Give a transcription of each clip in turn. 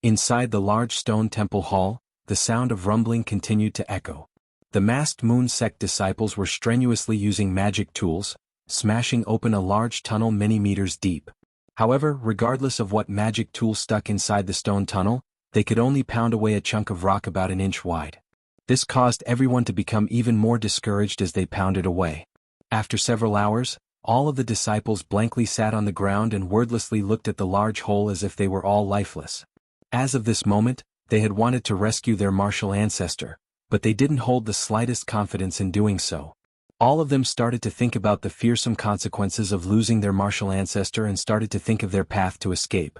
Inside the large stone temple hall, the sound of rumbling continued to echo. The masked moon sect disciples were strenuously using magic tools, smashing open a large tunnel many meters deep. However, regardless of what magic tool stuck inside the stone tunnel, they could only pound away a chunk of rock about an inch wide. This caused everyone to become even more discouraged as they pounded away. After several hours, all of the disciples blankly sat on the ground and wordlessly looked at the large hole as if they were all lifeless. As of this moment, they had wanted to rescue their martial ancestor, but they didn't hold the slightest confidence in doing so. All of them started to think about the fearsome consequences of losing their martial ancestor and started to think of their path to escape.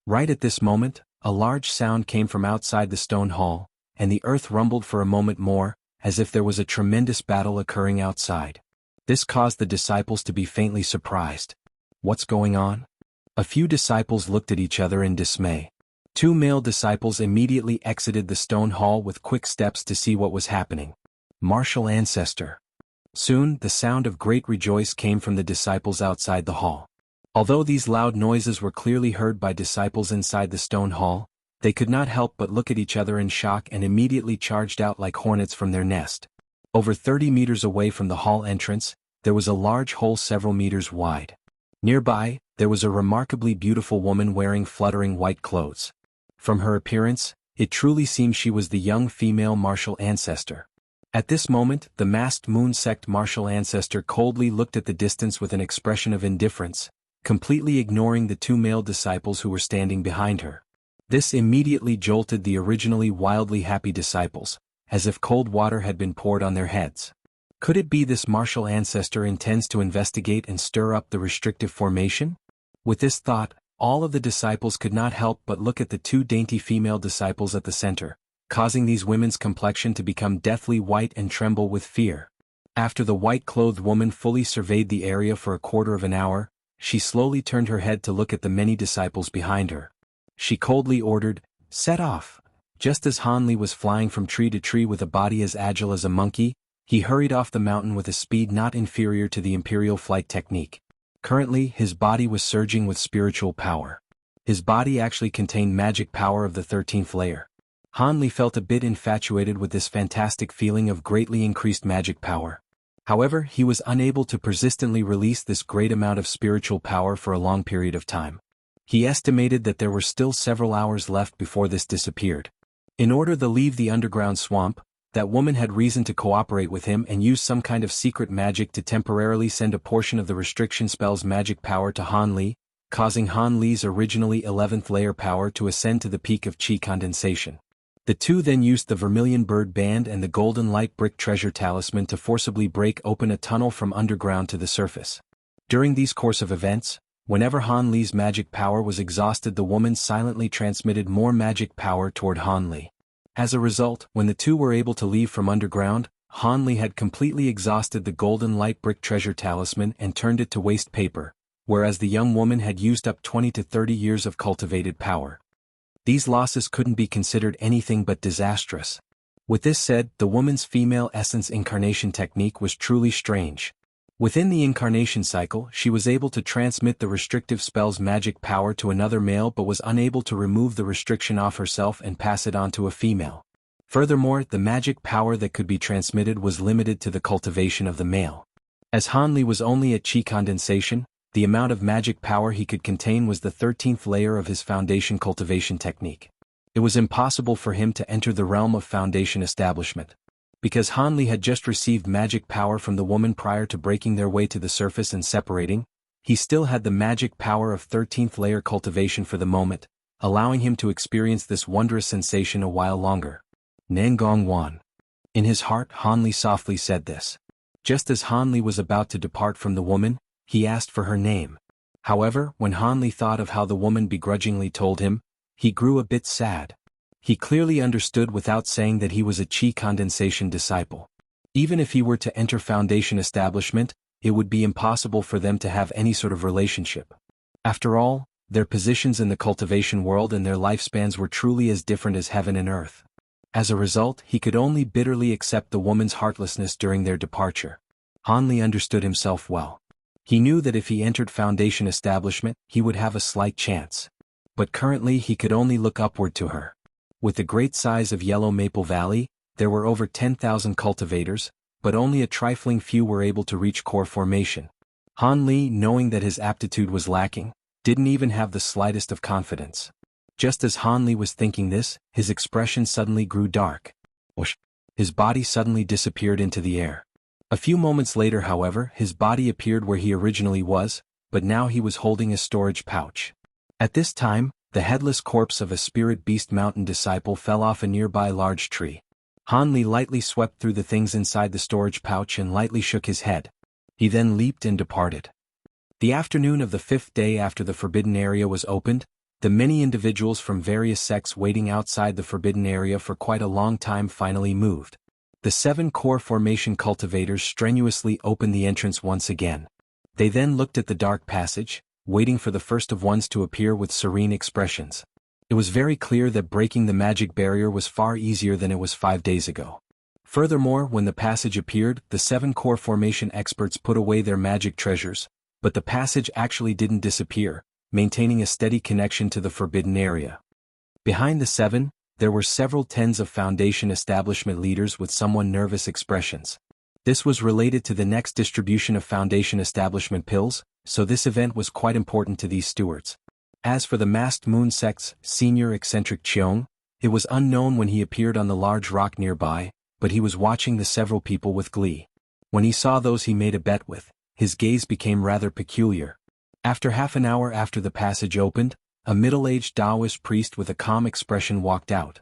Right at this moment, a large sound came from outside the stone hall, and the earth rumbled for a moment more, as if there was a tremendous battle occurring outside. This caused the disciples to be faintly surprised. What's going on? A few disciples looked at each other in dismay. Two male disciples immediately exited the stone hall with quick steps to see what was happening. Martial ancestor. Soon, the sound of great rejoice came from the disciples outside the hall. Although these loud noises were clearly heard by disciples inside the stone hall, they could not help but look at each other in shock and immediately charged out like hornets from their nest. Over 30 meters away from the hall entrance, there was a large hole several meters wide. Nearby, there was a remarkably beautiful woman wearing fluttering white clothes. From her appearance, it truly seemed she was the young female martial ancestor. At this moment, the masked moon sect martial ancestor coldly looked at the distance with an expression of indifference, completely ignoring the two male disciples who were standing behind her. This immediately jolted the originally wildly happy disciples, as if cold water had been poured on their heads. Could it be this martial ancestor intends to investigate and stir up the restrictive formation? With this thought, all of the disciples could not help but look at the two dainty female disciples at the center, causing these women's complexion to become deathly white and tremble with fear. After the white-clothed woman fully surveyed the area for a quarter of an hour, she slowly turned her head to look at the many disciples behind her. She coldly ordered, "Set off!" Just as Han Li was flying from tree to tree with a body as agile as a monkey, he hurried off the mountain with a speed not inferior to the imperial flight technique. Currently, his body was surging with spiritual power. His body actually contained magic power of the 13th layer. Han Li felt a bit infatuated with this fantastic feeling of greatly increased magic power. However, he was unable to persistently release this great amount of spiritual power for a long period of time. He estimated that there were still several hours left before this disappeared. In order to leave the underground swamp, that woman had reason to cooperate with him and use some kind of secret magic to temporarily send a portion of the restriction spell's magic power to Han Li, causing Han Li's originally 11th layer power to ascend to the peak of chi condensation. The two then used the vermilion bird band and the golden light brick treasure talisman to forcibly break open a tunnel from underground to the surface. During these course of events, whenever Han Li's magic power was exhausted, the woman silently transmitted more magic power toward Han Li. As a result, when the two were able to leave from underground, Han Li had completely exhausted the golden light brick treasure talisman and turned it to waste paper, whereas the young woman had used up 20 to 30 years of cultivated power. These losses couldn't be considered anything but disastrous. With this said, the woman's female essence incarnation technique was truly strange. Within the incarnation cycle, she was able to transmit the restrictive spell's magic power to another male but was unable to remove the restriction off herself and pass it on to a female. Furthermore, the magic power that could be transmitted was limited to the cultivation of the male. As Han Li was only at chi condensation, the amount of magic power he could contain was the 13th layer of his foundation cultivation technique. It was impossible for him to enter the realm of foundation establishment. Because Han Li had just received magic power from the woman prior to breaking their way to the surface and separating, he still had the magic power of 13th layer cultivation for the moment, allowing him to experience this wondrous sensation a while longer. Nangong Wan. In his heart, Han Li softly said this. Just as Han Li was about to depart from the woman, he asked for her name. However, when Han Li thought of how the woman begrudgingly told him, he grew a bit sad. He clearly understood without saying that he was a chi condensation disciple. Even if he were to enter foundation establishment, it would be impossible for them to have any sort of relationship. After all, their positions in the cultivation world and their lifespans were truly as different as heaven and earth. As a result, he could only bitterly accept the woman's heartlessness during their departure. Han Li understood himself well. He knew that if he entered foundation establishment, he would have a slight chance. but currently he could only look upward to her. With the great size of Yellow Maple Valley, there were over 10,000 cultivators, but only a trifling few were able to reach core formation. Han Li, knowing that his aptitude was lacking, didn't even have the slightest of confidence. Just as Han Li was thinking this, his expression suddenly grew dark. Whoosh! His body suddenly disappeared into the air. A few moments later, however, his body appeared where he originally was, but now he was holding a storage pouch. At this time, the headless corpse of a spirit beast mountain disciple fell off a nearby large tree. Han Li lightly swept through the things inside the storage pouch and lightly shook his head. He then leaped and departed. The afternoon of the 5th day after the forbidden area was opened, the many individuals from various sects waiting outside the forbidden area for quite a long time finally moved. The 7 core formation cultivators strenuously opened the entrance once again. They then looked at the dark passage, waiting for the first of ones to appear with serene expressions. It was very clear that breaking the magic barrier was far easier than it was 5 days ago. Furthermore, when the passage appeared, the 7 core formation experts put away their magic treasures, but the passage actually didn't disappear, maintaining a steady connection to the forbidden area. Behind the 7, there were several tens of foundation establishment leaders with somewhat nervous expressions. This was related to the next distribution of foundation establishment pills, so this event was quite important to these stewards. As for the masked moon sect's senior eccentric Cheong, it was unknown when he appeared on the large rock nearby, but he was watching the several people with glee. When he saw those he made a bet with, his gaze became rather peculiar. After half an hour after the passage opened, a middle-aged Taoist priest with a calm expression walked out.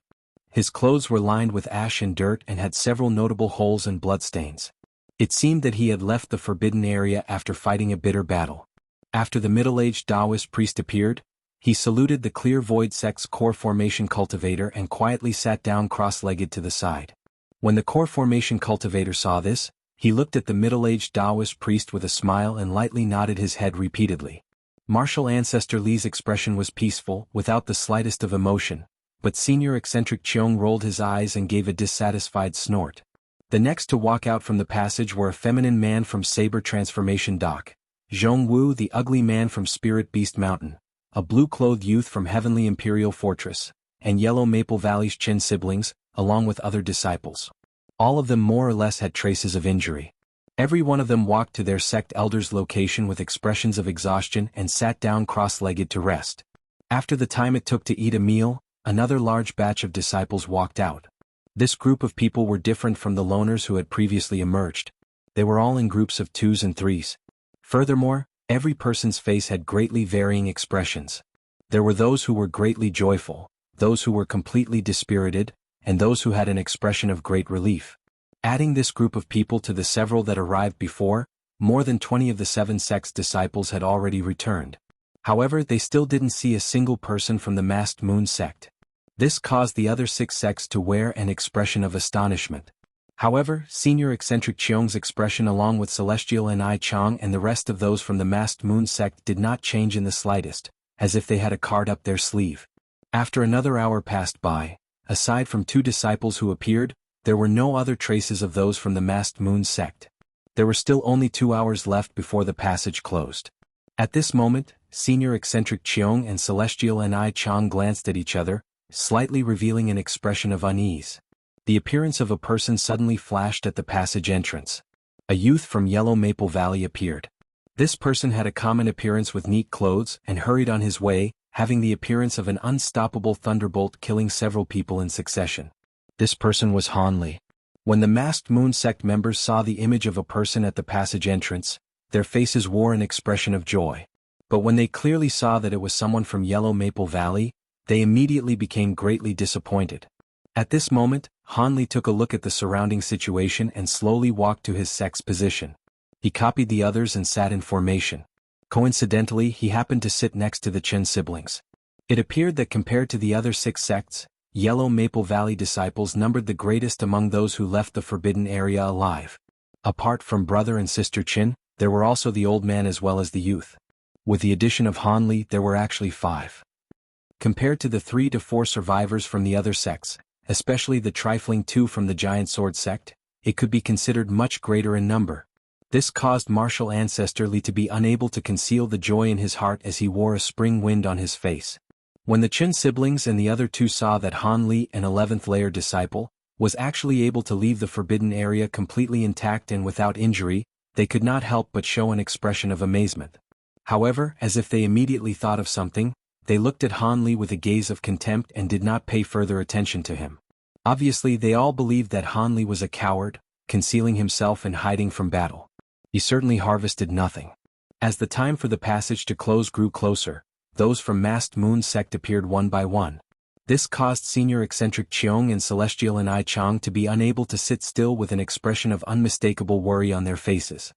His clothes were lined with ash and dirt and had several notable holes and bloodstains. It seemed that he had left the forbidden area after fighting a bitter battle. After the middle-aged Taoist priest appeared, he saluted the Clear Void sect's core formation cultivator and quietly sat down cross-legged to the side. When the core formation cultivator saw this, he looked at the middle-aged Taoist priest with a smile and lightly nodded his head repeatedly. Martial Ancestor Li's expression was peaceful, without the slightest of emotion, but senior eccentric Cheong rolled his eyes and gave a dissatisfied snort. The next to walk out from the passage were a feminine man from Saber Transformation Dock, Zhong Wu the ugly man from Spirit Beast Mountain, a blue-clothed youth from Heavenly Imperial Fortress, and Yellow Maple Valley's Chin siblings, along with other disciples. All of them more or less had traces of injury. Every one of them walked to their sect elder's location with expressions of exhaustion and sat down cross-legged to rest. After the time it took to eat a meal, another large batch of disciples walked out. This group of people were different from the loners who had previously emerged. They were all in groups of 2s and 3s. Furthermore, every person's face had greatly varying expressions. There were those who were greatly joyful, those who were completely dispirited, and those who had an expression of great relief. Adding this group of people to the several that arrived before, more than 20 of the 7 sects' disciples had already returned. However, they still didn't see a single person from the Masked Moon sect. This caused the other 6 sects to wear an expression of astonishment. However, senior eccentric Cheong's expression along with Celestial Ni Chang and the rest of those from the Masked Moon sect did not change in the slightest, as if they had a card up their sleeve. After another hour passed by, aside from 2 disciples who appeared, there were no other traces of those from the Masked Moon sect. There were still only 2 hours left before the passage closed. At this moment, senior eccentric Cheong and Celestial Ni Chang glanced at each other, slightly revealing an expression of unease. The appearance of a person suddenly flashed at the passage entrance. A youth from Yellow Maple Valley appeared. This person had a common appearance with neat clothes and hurried on his way, having the appearance of an unstoppable thunderbolt killing several people in succession. This person was Han Li. When the Masked Moon sect members saw the image of a person at the passage entrance, their faces wore an expression of joy. But when they clearly saw that it was someone from Yellow Maple Valley, they immediately became greatly disappointed. At this moment, Han Li took a look at the surrounding situation and slowly walked to his sect's position. He copied the others and sat in formation. Coincidentally, he happened to sit next to the Chen siblings. It appeared that compared to the other 6 sects, Yellow Maple Valley disciples numbered the greatest among those who left the forbidden area alive. Apart from brother and sister Chin, there were also the old man as well as the youth. With the addition of Han Li, there were actually 5. Compared to the 3 to 4 survivors from the other sects, especially the trifling 2 from the Giant Sword sect, it could be considered much greater in number. This caused Martial Ancestor Li to be unable to conceal the joy in his heart as he wore a spring wind on his face. When the Chun siblings and the other two saw that Han Li, an 11th layer disciple, was actually able to leave the forbidden area completely intact and without injury, they could not help but show an expression of amazement. However, as if they immediately thought of something, they looked at Han Li with a gaze of contempt and did not pay further attention to him. Obviously they all believed that Han Li was a coward, concealing himself and hiding from battle. He certainly harvested nothing. As the time for the passage to close grew closer, those from Masked Moon sect appeared one by one. This caused Senior Eccentric Cheong and Celestial and I Chang to be unable to sit still with an expression of unmistakable worry on their faces.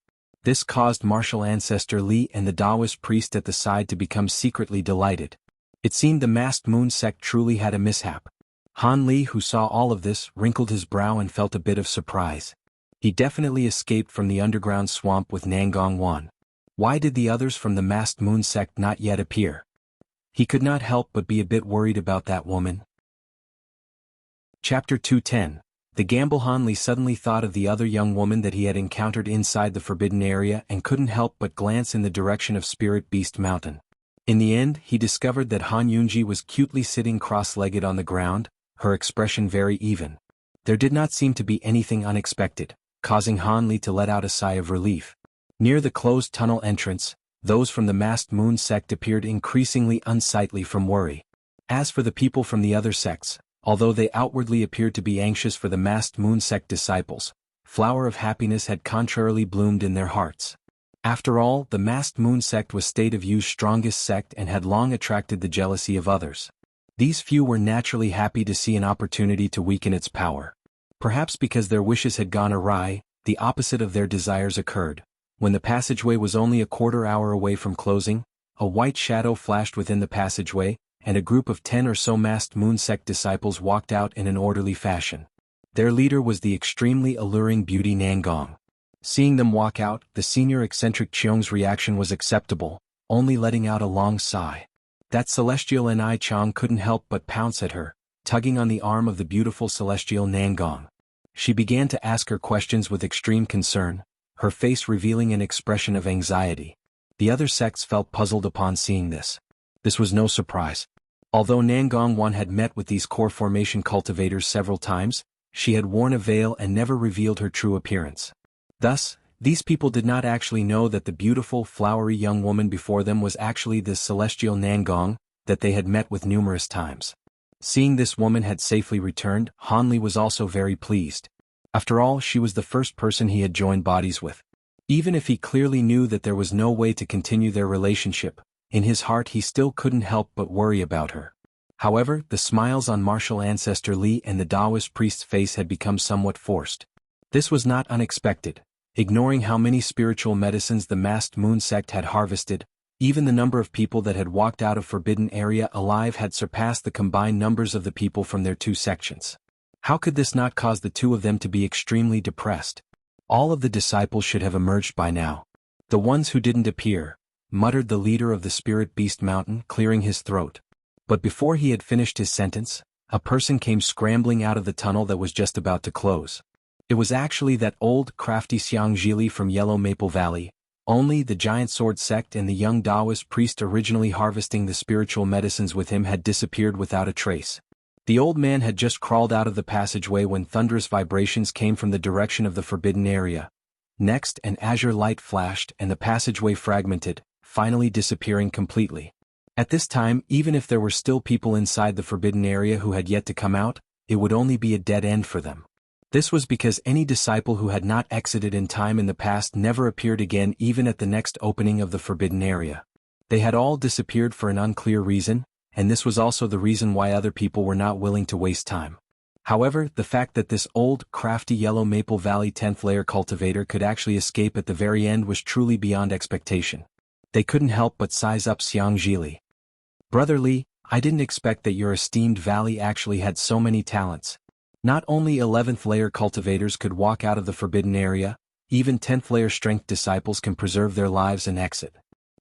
This caused Martial Ancestor Li and the Taoist priest at the side to become secretly delighted. It seemed the Masked Moon sect truly had a mishap. Han Li, who saw all of this, wrinkled his brow and felt a bit of surprise. He definitely escaped from the underground swamp with Nangong Wan. Why did the others from the Masked Moon sect not yet appear? He could not help but be a bit worried about that woman. Chapter 210. The gamble. Han Li suddenly thought of the other young woman that he had encountered inside the forbidden area and couldn't help but glance in the direction of Spirit Beast Mountain. In the end, he discovered that Han Yunji was cutely sitting cross-legged on the ground, her expression very even. There did not seem to be anything unexpected, causing Han Li to let out a sigh of relief. Near the closed tunnel entrance, those from the Masked Moon sect appeared increasingly unsightly from worry. As for the people from the other sects, although they outwardly appeared to be anxious for the Masked Moon sect disciples, flower of happiness had contrarily bloomed in their hearts. After all, the Masked Moon sect was State of Yu's strongest sect and had long attracted the jealousy of others. These few were naturally happy to see an opportunity to weaken its power. Perhaps because their wishes had gone awry, the opposite of their desires occurred. When the passageway was only a quarter-hour away from closing, a white shadow flashed within the passageway, and a group of 10 or so Masked Moon sect disciples walked out in an orderly fashion. Their leader was the extremely alluring beauty Nangong. Seeing them walk out, the Senior Eccentric Cheong's reaction was acceptable, only letting out a long sigh. That Celestial and I Chang couldn't help but pounce at her, tugging on the arm of the beautiful Celestial Nangong. She began to ask her questions with extreme concern, her face revealing an expression of anxiety. The other sects felt puzzled upon seeing this. This was no surprise. Although Nangong Wan had met with these core formation cultivators several times, she had worn a veil and never revealed her true appearance. Thus, these people did not actually know that the beautiful, flowery young woman before them was actually the Celestial Nangong that they had met with numerous times. Seeing this woman had safely returned, Han Li was also very pleased. After all, she was the first person he had joined bodies with. Even if he clearly knew that there was no way to continue their relationship, in his heart he still couldn't help but worry about her. However, the smiles on Martial Ancestor Li and the Taoist priest's face had become somewhat forced. This was not unexpected. Ignoring how many spiritual medicines the Masked Moon sect had harvested, even the number of people that had walked out of Forbidden Area alive had surpassed the combined numbers of the people from their two sections. How could this not cause the two of them to be extremely depressed? All of the disciples should have emerged by now. The ones who didn't appear, muttered the leader of the Spirit Beast Mountain, clearing his throat. But before he had finished his sentence, a person came scrambling out of the tunnel that was just about to close. It was actually that old, crafty Xiang Zhili from Yellow Maple Valley. Only the Giant Sword sect and the young Taoist priest originally harvesting the spiritual medicines with him had disappeared without a trace. The old man had just crawled out of the passageway when thunderous vibrations came from the direction of the forbidden area. Next, an azure light flashed and the passageway fragmented, finally disappearing completely. At this time, even if there were still people inside the forbidden area who had yet to come out, it would only be a dead end for them. This was because any disciple who had not exited in time in the past never appeared again even at the next opening of the forbidden area. They had all disappeared for an unclear reason, and this was also the reason why other people were not willing to waste time. However, the fact that this old, crafty Yellow Maple Valley 10th layer cultivator could actually escape at the very end was truly beyond expectation. They couldn't help but size up Xiang Zhili. Brother Li, I didn't expect that your esteemed valley actually had so many talents. Not only 11th layer cultivators could walk out of the forbidden area, even 10th layer strength disciples can preserve their lives and exit.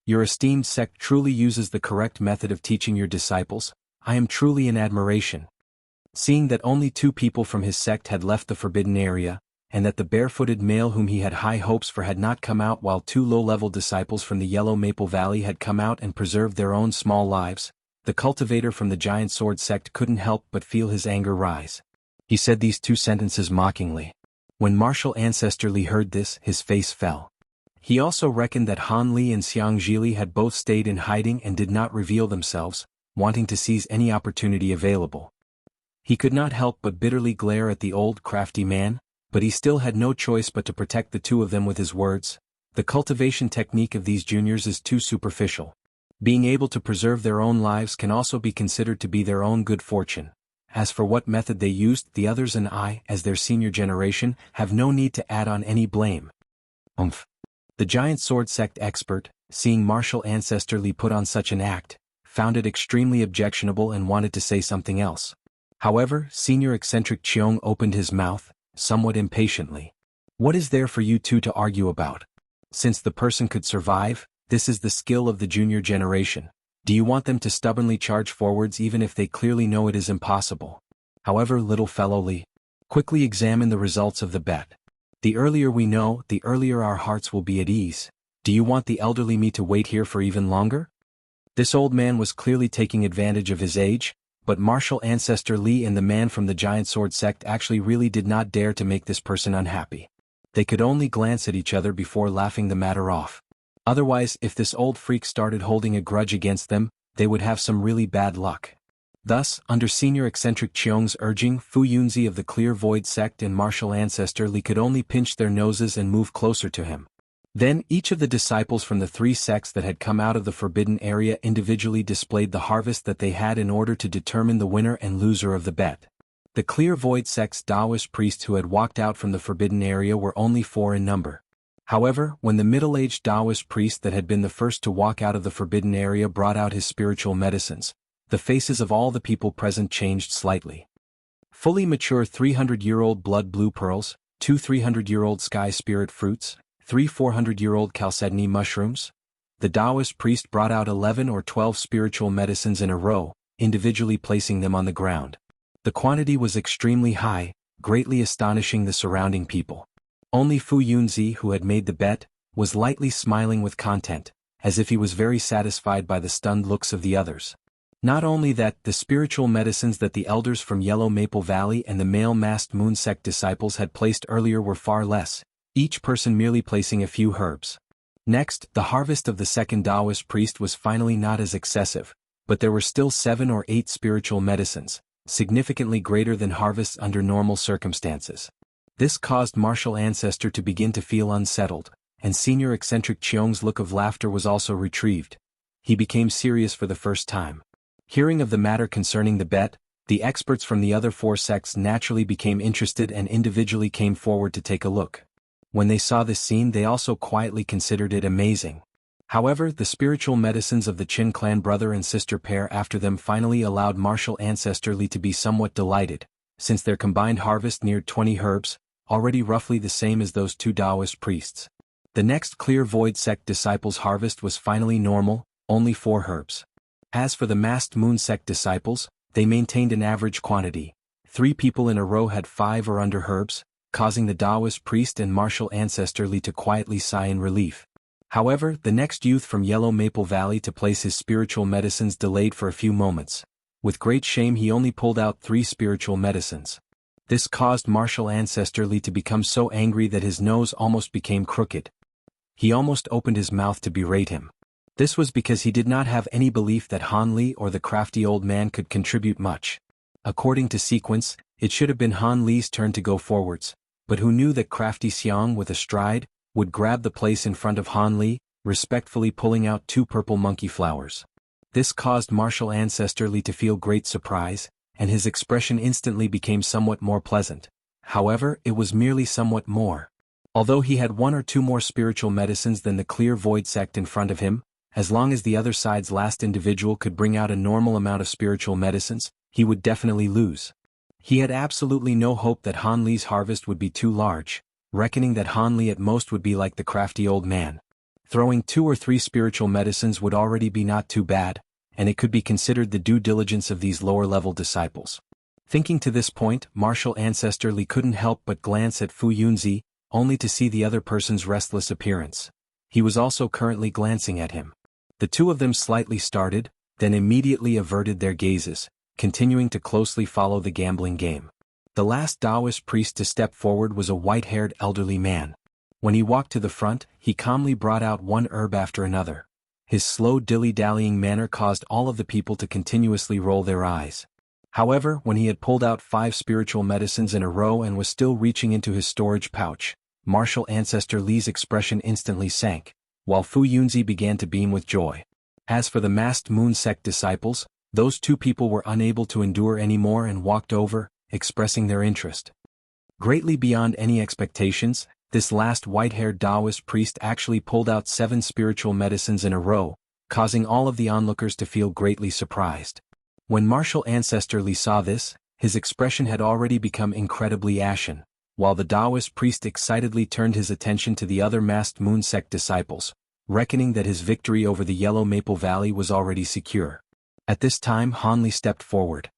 Your esteemed sect truly uses the correct method of teaching your disciples. I am truly in admiration. Seeing that only 2 people from his sect had left the forbidden area, and that the barefooted male whom he had high hopes for had not come out while 2 low-level disciples from the Yellow Maple Valley had come out and preserved their own small lives, The cultivator from the giant sword sect couldn't help but feel his anger rise. He said these two sentences mockingly. When martial ancestor Li heard this, his face fell. He also reckoned that Han Li and Xiang Zhili had both stayed in hiding and did not reveal themselves, wanting to seize any opportunity available. He could not help but bitterly glare at the old crafty man, but he still had no choice but to protect the two of them with his words. The cultivation technique of these juniors is too superficial. Being able to preserve their own lives can also be considered to be their own good fortune. As for what method they used, the others and I, as their senior generation, have no need to add on any blame. The giant sword sect expert, seeing martial ancestor Li put on such an act, found it extremely objectionable and wanted to say something else. However, senior eccentric Cheong opened his mouth, somewhat impatiently. What is there for you two to argue about? Since the person could survive, this is the skill of the junior generation. Do you want them to stubbornly charge forwards even if they clearly know it is impossible? However, little fellow Li, quickly examine the results of the bet. The earlier we know, the earlier our hearts will be at ease. Do you want the elderly me to wait here for even longer? This old man was clearly taking advantage of his age, but martial ancestor Li and the man from the giant sword sect actually really did not dare to make this person unhappy. They could only glance at each other before laughing the matter off. Otherwise, if this old freak started holding a grudge against them, they would have some really bad luck. Thus, under senior eccentric Cheong's urging, Fu Yunzi of the Clear Void sect and martial ancestor Li could only pinch their noses and move closer to him. Then, each of the disciples from the three sects that had come out of the forbidden area individually displayed the harvest that they had in order to determine the winner and loser of the bet. The Clear Void sect's Taoist priests who had walked out from the forbidden area were only 4 in number. However, when the middle-aged Taoist priest that had been the first to walk out of the forbidden area brought out his spiritual medicines, the faces of all the people present changed slightly. Fully mature 300-year-old blood blue pearls, 2 300-year-old sky spirit fruits, 3 400-year-old chalcedony mushrooms. The Taoist priest brought out 11 or 12 spiritual medicines in a row, individually placing them on the ground. The quantity was extremely high, greatly astonishing the surrounding people. Only Fu Yunzi, who had made the bet, was lightly smiling with content, as if he was very satisfied by the stunned looks of the others. Not only that, the spiritual medicines that the elders from Yellow Maple Valley and the male masked moon sect disciples had placed earlier were far less, each person merely placing a few herbs. Next, the harvest of the second Taoist priest was finally not as excessive, but there were still 7 or 8 spiritual medicines, significantly greater than harvests under normal circumstances. This caused martial ancestor to begin to feel unsettled, and senior eccentric Cheong's look of laughter was also retrieved. He became serious for the first time. Hearing of the matter concerning the bet, the experts from the other 4 sects naturally became interested and individually came forward to take a look. When they saw this scene, they also quietly considered it amazing. However, the spiritual medicines of the Qin clan brother and sister pair after them finally allowed martial ancestor Li to be somewhat delighted, since their combined harvest neared 20 herbs, already roughly the same as those 2 Taoist priests. The next Clear Void sect disciples' harvest was finally normal, only 4 herbs. As for the masked moon sect disciples, they maintained an average quantity. 3 people in a row had 5 or under herbs, causing the Taoist priest and martial ancestor Li to quietly sigh in relief. However, the next youth from Yellow Maple Valley to place his spiritual medicines delayed for a few moments. With great shame he only pulled out 3 spiritual medicines. This caused martial ancestor Li to become so angry that his nose almost became crooked. He almost opened his mouth to berate him. This was because he did not have any belief that Han Li or the crafty old man could contribute much. According to sequence, it should have been Han Li's turn to go forwards, but who knew that crafty Xiang with a stride would grab the place in front of Han Li, respectfully pulling out 2 purple monkey flowers. This caused martial ancestor Li to feel great surprise, and his expression instantly became somewhat more pleasant. However, it was merely somewhat more. Although he had 1 or 2 more spiritual medicines than the Clear Void sect in front of him, as long as the other side's last individual could bring out a normal amount of spiritual medicines, he would definitely lose. He had absolutely no hope that Han Li's harvest would be too large, reckoning that Han Li at most would be like the crafty old man. Throwing 2 or 3 spiritual medicines would already be not too bad, and it could be considered the due diligence of these lower-level disciples. Thinking to this point, martial ancestor Li couldn't help but glance at Fu Yunzi, only to see the other person's restless appearance. He was also currently glancing at him. The 2 of them slightly started, then immediately averted their gazes, continuing to closely follow the gambling game. The last Taoist priest to step forward was a white-haired elderly man. When he walked to the front, he calmly brought out one herb after another. His slow dilly-dallying manner caused all of the people to continuously roll their eyes. However, when he had pulled out 5 spiritual medicines in a row and was still reaching into his storage pouch, martial ancestor Li's expression instantly sank, while Fu Yunzi began to beam with joy. As for the masked moon sect disciples, those 2 people were unable to endure anymore and walked over, expressing their interest. Greatly beyond any expectations, this last white-haired Taoist priest actually pulled out 7 spiritual medicines in a row, causing all of the onlookers to feel greatly surprised. When martial ancestor Li saw this, his expression had already become incredibly ashen, while the Taoist priest excitedly turned his attention to the other masked moon sect disciples, reckoning that his victory over the Yellow Maple Valley was already secure. At this time Han Li stepped forward.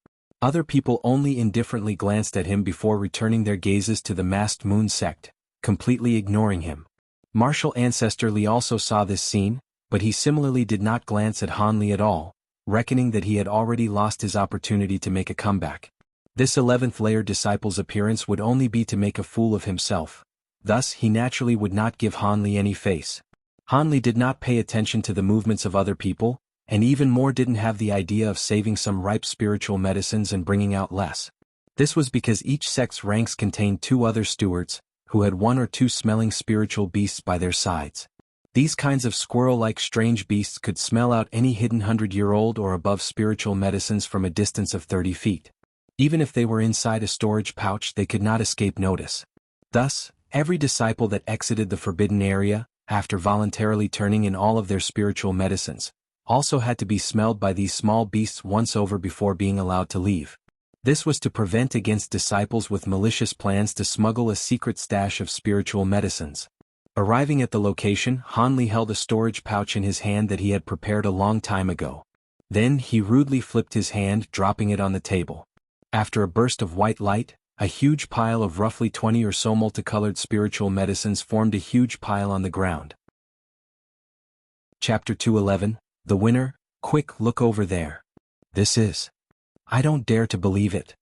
Other people only indifferently glanced at him before returning their gazes to the masked moon sect, completely ignoring him. Martial ancestor Li also saw this scene, but he similarly did not glance at Han Li at all, reckoning that he had already lost his opportunity to make a comeback. This 11th layer disciple's appearance would only be to make a fool of himself. Thus he naturally would not give Han Li any face. Han Li did not pay attention to the movements of other people, and even more didn't have the idea of saving some ripe spiritual medicines and bringing out less. This was because each sect's ranks contained 2 other stewards, who had 1 or 2 smelling spiritual beasts by their sides. These kinds of squirrel-like strange beasts could smell out any hidden 100-year-old or above spiritual medicines from a distance of 30 feet. Even if they were inside a storage pouch, they could not escape notice. Thus, every disciple that exited the forbidden area, after voluntarily turning in all of their spiritual medicines, also had to be smelled by these small beasts once over before being allowed to leave. This was to prevent against disciples with malicious plans to smuggle a secret stash of spiritual medicines. Arriving at the location, Han Li held a storage pouch in his hand that he had prepared a long time ago. Then he rudely flipped his hand, dropping it on the table. After a burst of white light, a huge pile of roughly 20 or so multicolored spiritual medicines formed a huge pile on the ground. Chapter 211, The Winner. Quick, look over there. This is. I don't dare to believe it.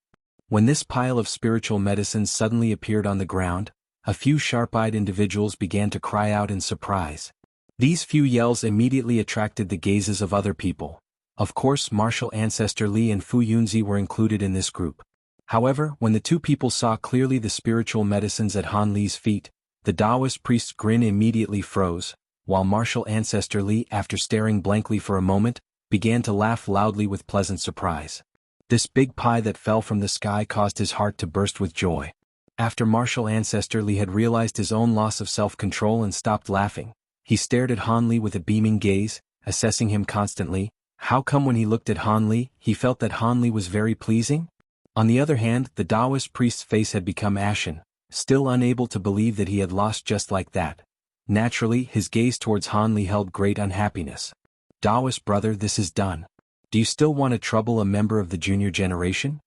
When this pile of spiritual medicines suddenly appeared on the ground, a few sharp-eyed individuals began to cry out in surprise. These few yells immediately attracted the gazes of other people. Of course, martial ancestor Li and Fu Yunzi were included in this group. However, when the 2 people saw clearly the spiritual medicines at Han Li's feet, the Taoist priest's grin immediately froze, while martial ancestor Li, after staring blankly for a moment, began to laugh loudly with pleasant surprise. This big pie that fell from the sky caused his heart to burst with joy. After martial ancestor Li had realized his own loss of self-control and stopped laughing, he stared at Han Li with a beaming gaze, assessing him constantly. How come when he looked at Han Li, he felt that Han Li was very pleasing? On the other hand, the Taoist priest's face had become ashen, still unable to believe that he had lost just like that. Naturally, his gaze towards Han Li held great unhappiness. Taoist brother, this is done. Do you still want to trouble a member of the junior generation?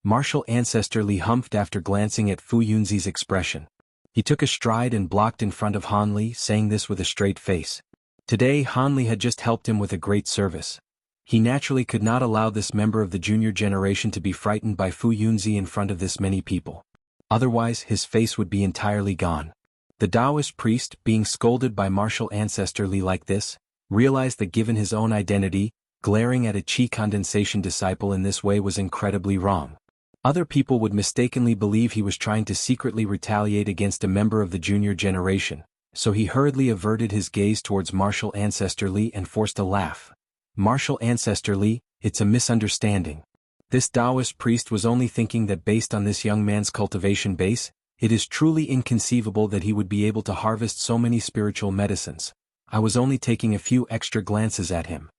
Martial ancestor Li humphed after glancing at Fu Yunzi's expression. He took a stride and blocked in front of Han Li, saying this with a straight face. Today Han Li had just helped him with a great service. He naturally could not allow this member of the junior generation to be frightened by Fu Yunzi in front of this many people. Otherwise his face would be entirely gone. The Taoist priest, being scolded by martial ancestor Li like this, realized that given his own identity, glaring at a Qi condensation disciple in this way was incredibly wrong. Other people would mistakenly believe he was trying to secretly retaliate against a member of the junior generation, so he hurriedly averted his gaze towards martial ancestor Li and forced a laugh. Martial ancestor Li, it's a misunderstanding. This Taoist priest was only thinking that based on this young man's cultivation base, it is truly inconceivable that he would be able to harvest so many spiritual medicines. I was only taking a few extra glances at him.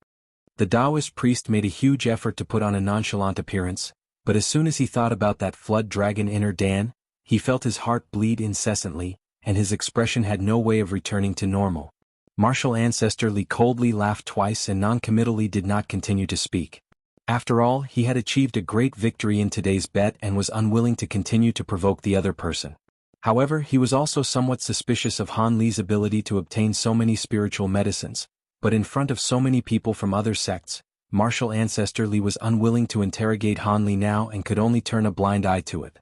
The Taoist priest made a huge effort to put on a nonchalant appearance, but as soon as he thought about that flood dragon inner Dan, he felt his heart bleed incessantly, and his expression had no way of returning to normal. Martial ancestor Li coldly laughed twice and non-committally did not continue to speak. After all, he had achieved a great victory in today's bet and was unwilling to continue to provoke the other person. However, he was also somewhat suspicious of Han Li's ability to obtain so many spiritual medicines, but in front of so many people from other sects, Martial Ancestor Li was unwilling to interrogate Han Li now and could only turn a blind eye to it.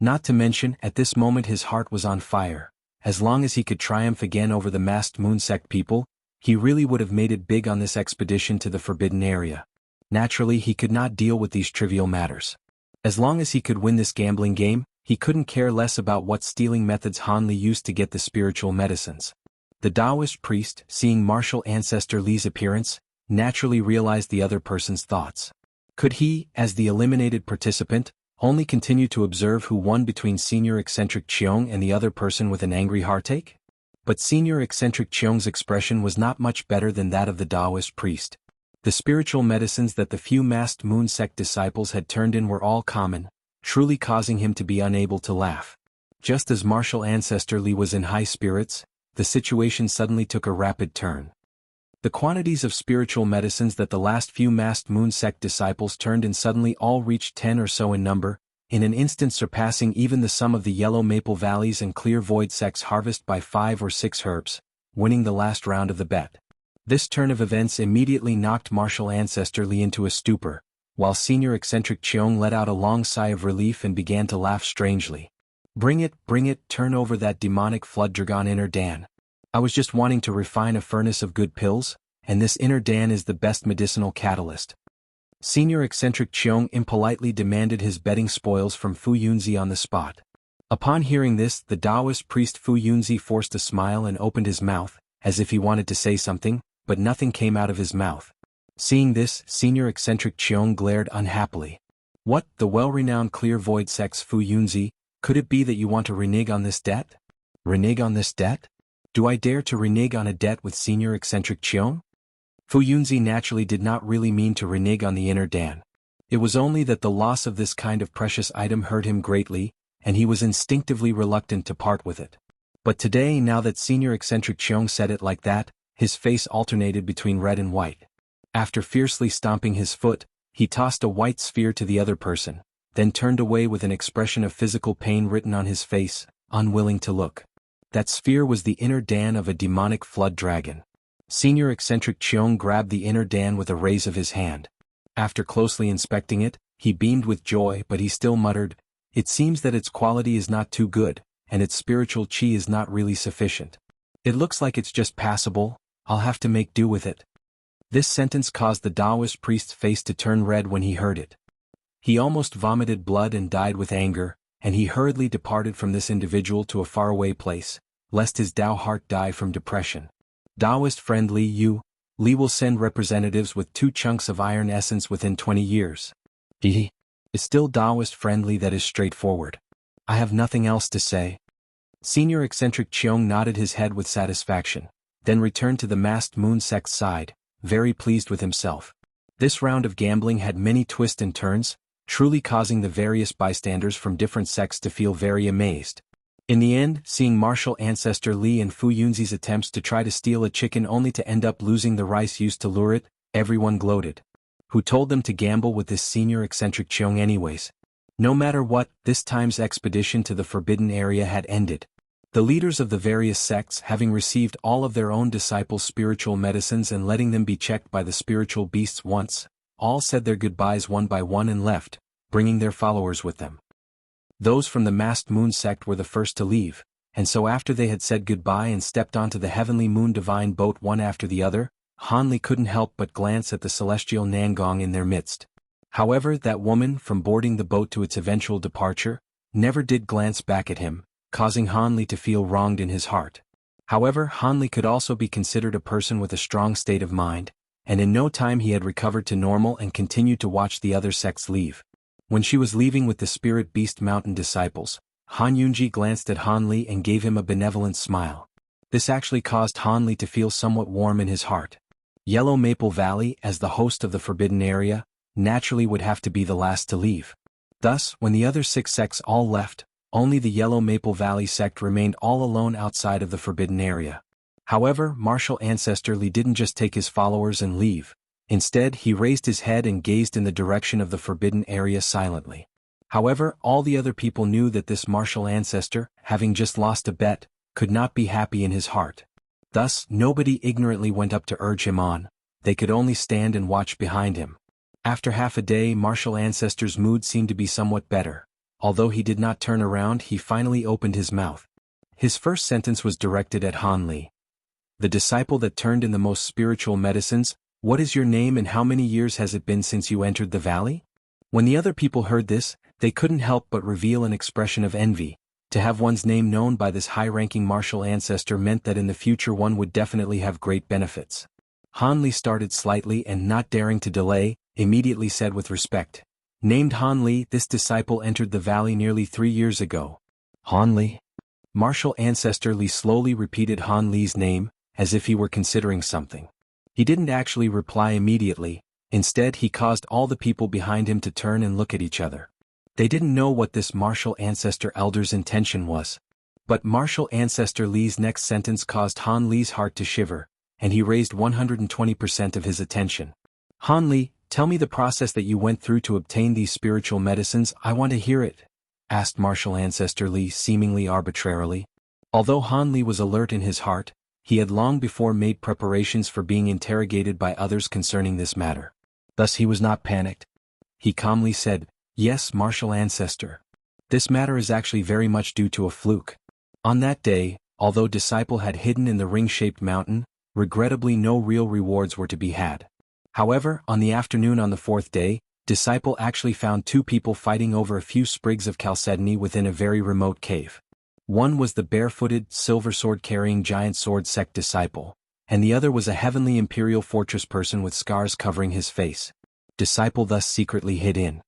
Not to mention, at this moment his heart was on fire. As long as he could triumph again over the masked moon sect people, he really would have made it big on this expedition to the forbidden area. Naturally, he could not deal with these trivial matters. As long as he could win this gambling game, he couldn't care less about what stealing methods Han Li used to get the spiritual medicines. The Taoist priest, seeing Martial Ancestor Li's appearance, naturally realized the other person's thoughts. Could he, as the eliminated participant, only continue to observe who won between Senior Eccentric Cheong and the other person with an angry heartache? But Senior Eccentric Cheong's expression was not much better than that of the Taoist priest. The spiritual medicines that the few masked moon sect disciples had turned in were all common, truly causing him to be unable to laugh. Just as Martial Ancestor Li was in high spirits, the situation suddenly took a rapid turn. The quantities of spiritual medicines that the last few masked moon sect disciples turned in suddenly all reached 10 or so in number, in an instant surpassing even the sum of the Yellow Maple Valleys and Clear Void sects' harvest by 5 or 6 herbs, winning the last round of the bet. This turn of events immediately knocked Martial Ancestor Li into a stupor, while Senior Eccentric Cheong let out a long sigh of relief and began to laugh strangely. Bring it, turn over that demonic flood dragon inner Dan. I was just wanting to refine a furnace of good pills, and this inner Dan is the best medicinal catalyst. Senior Eccentric Cheong impolitely demanded his betting spoils from Fu Yunzi on the spot. Upon hearing this, the Taoist priest Fu Yunzi forced a smile and opened his mouth, as if he wanted to say something, but nothing came out of his mouth. Seeing this, Senior Eccentric Cheong glared unhappily. What, the well-renowned Clear Void sect's Fu Yunzi, could it be that you want to renege on this debt? Renege on this debt? Do I dare to renege on a debt with Senior Eccentric Cheong? Fu Yunzi naturally did not really mean to renege on the inner Dan. It was only that the loss of this kind of precious item hurt him greatly, and he was instinctively reluctant to part with it. But today, now that Senior Eccentric Cheong said it like that, his face alternated between red and white. After fiercely stomping his foot, he tossed a white sphere to the other person, then turned away with an expression of physical pain written on his face, unwilling to look. That sphere was the inner Dan of a demonic flood dragon. Senior Eccentric Cheong grabbed the inner Dan with a raise of his hand. After closely inspecting it, he beamed with joy, but he still muttered, "It seems that its quality is not too good, and its spiritual chi is not really sufficient. It looks like it's just passable, I'll have to make do with it." This sentence caused the Taoist priest's face to turn red when he heard it. He almost vomited blood and died with anger, and he hurriedly departed from this individual to a faraway place, lest his Tao heart die from depression. Taoist friend Li will send representatives with 2 chunks of iron essence within 20 years. He is still Taoist friendly, that is straightforward. I have nothing else to say. Senior Eccentric Cheong nodded his head with satisfaction, then returned to the masked moon sect's side, very pleased with himself. This round of gambling had many twists and turns, truly causing the various bystanders from different sects to feel very amazed. In the end, seeing Martial Ancestor Li and Fu Yunzi's attempts to try to steal a chicken only to end up losing the rice used to lure it, everyone gloated. Who told them to gamble with this Senior Eccentric Cheong anyways? No matter what, this time's expedition to the forbidden area had ended. The leaders of the various sects, having received all of their own disciples' spiritual medicines and letting them be checked by the spiritual beasts once, all said their goodbyes one by one and left, bringing their followers with them. Those from the masked moon sect were the first to leave, and so after they had said goodbye and stepped onto the heavenly moon divine boat one after the other, Han Li couldn't help but glance at the celestial Nangong in their midst. However, that woman, from boarding the boat to its eventual departure, never did glance back at him, causing Han Li to feel wronged in his heart. However, Han Li could also be considered a person with a strong state of mind, and in no time he had recovered to normal and continued to watch the other sects leave. When she was leaving with the Spirit Beast Mountain disciples, Han Yunji glanced at Han Li and gave him a benevolent smile. This actually caused Han Li to feel somewhat warm in his heart. Yellow Maple Valley, as the host of the forbidden area, naturally would have to be the last to leave. Thus, when the other 6 sects all left, only the Yellow Maple Valley sect remained all alone outside of the forbidden area. However, Martial Ancestor Li didn't just take his followers and leave. Instead, he raised his head and gazed in the direction of the forbidden area silently. However, all the other people knew that this martial ancestor, having just lost a bet, could not be happy in his heart. Thus, nobody ignorantly went up to urge him on, they could only stand and watch behind him. After half a day, martial ancestor's mood seemed to be somewhat better. Although he did not turn around, he finally opened his mouth. His first sentence was directed at Han Li, the disciple that turned in the most spiritual medicines. What is your name and how many years has it been since you entered the valley? When the other people heard this, they couldn't help but reveal an expression of envy. To have one's name known by this high-ranking martial ancestor meant that in the future one would definitely have great benefits. Han Li started slightly and, not daring to delay, immediately said with respect, "Named Han Li, this disciple entered the valley nearly 3 years ago." Han Li? Martial ancestor Li slowly repeated Han Li's name, as if he were considering something. He didn't actually reply immediately. Instead, he caused all the people behind him to turn and look at each other. They didn't know what this martial ancestor elder's intention was. But martial ancestor Li's next sentence caused Han Li's heart to shiver, and he raised 120% of his attention. "Han Li, tell me the process that you went through to obtain these spiritual medicines. I want to hear it," asked martial ancestor Li seemingly arbitrarily. Although Han Li was alert in his heart, he had long before made preparations for being interrogated by others concerning this matter. Thus he was not panicked. He calmly said, "Yes, martial ancestor. This matter is actually very much due to a fluke. On that day, although disciple had hidden in the ring-shaped mountain, regrettably no real rewards were to be had. However, on the afternoon on the 4th day, disciple actually found 2 people fighting over a few sprigs of chalcedony within a very remote cave. One was the barefooted, silver sword-carrying giant sword sect disciple, and the other was a heavenly imperial fortress person with scars covering his face. Disciple thus secretly hid in.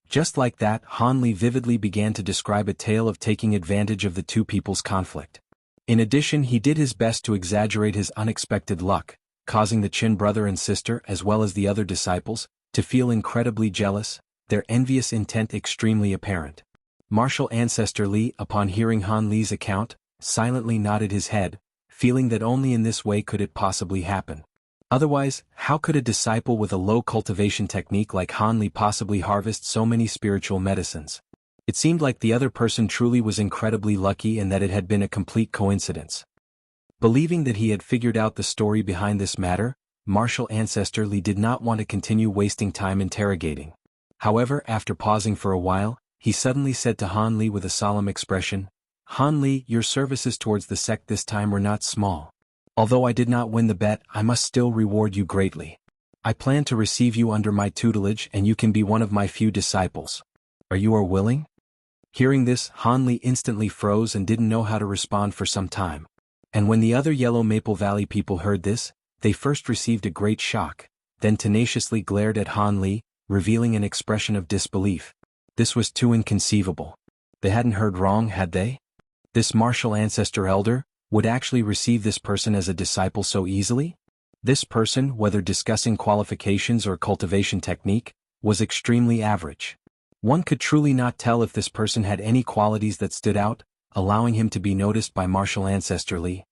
Just like that, Han Li vividly began to describe a tale of taking advantage of the 2 people's conflict. In addition, he did his best to exaggerate his unexpected luck, causing the Qin brother and sister as well as the other disciples to feel incredibly jealous, their envious intent extremely apparent. Martial ancestor Li, upon hearing Han Li's account, silently nodded his head, feeling that only in this way could it possibly happen. Otherwise, how could a disciple with a low cultivation technique like Han Li possibly harvest so many spiritual medicines? It seemed like the other person truly was incredibly lucky and that it had been a complete coincidence. Believing that he had figured out the story behind this matter, martial ancestor Li did not want to continue wasting time interrogating. However, after pausing for a while, he suddenly said to Han Li with a solemn expression, "Han Li, your services towards the sect this time were not small. Although I did not win the bet, I must still reward you greatly. I plan to receive you under my tutelage and you can be one of my few disciples. Are you willing?" Hearing this, Han Li instantly froze and didn't know how to respond for some time. And when the other Yellow Maple Valley people heard this, they first received a great shock, then tenaciously glared at Han Li, revealing an expression of disbelief. This was too inconceivable. They hadn't heard wrong, had they? This martial ancestor elder would actually receive this person as a disciple so easily? This person, whether discussing qualifications or cultivation technique, was extremely average. One could truly not tell if this person had any qualities that stood out, allowing him to be noticed by martial ancestor Li.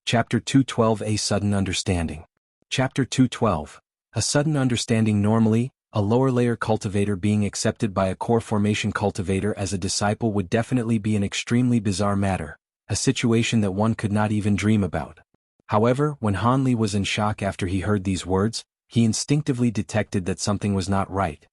Chapter 212, A Sudden Understanding. Chapter 212. A sudden understanding. Normally, a lower-layer cultivator being accepted by a core formation cultivator as a disciple would definitely be an extremely bizarre matter, a situation that one could not even dream about. However, when Han Li was in shock after he heard these words, he instinctively detected that something was not right.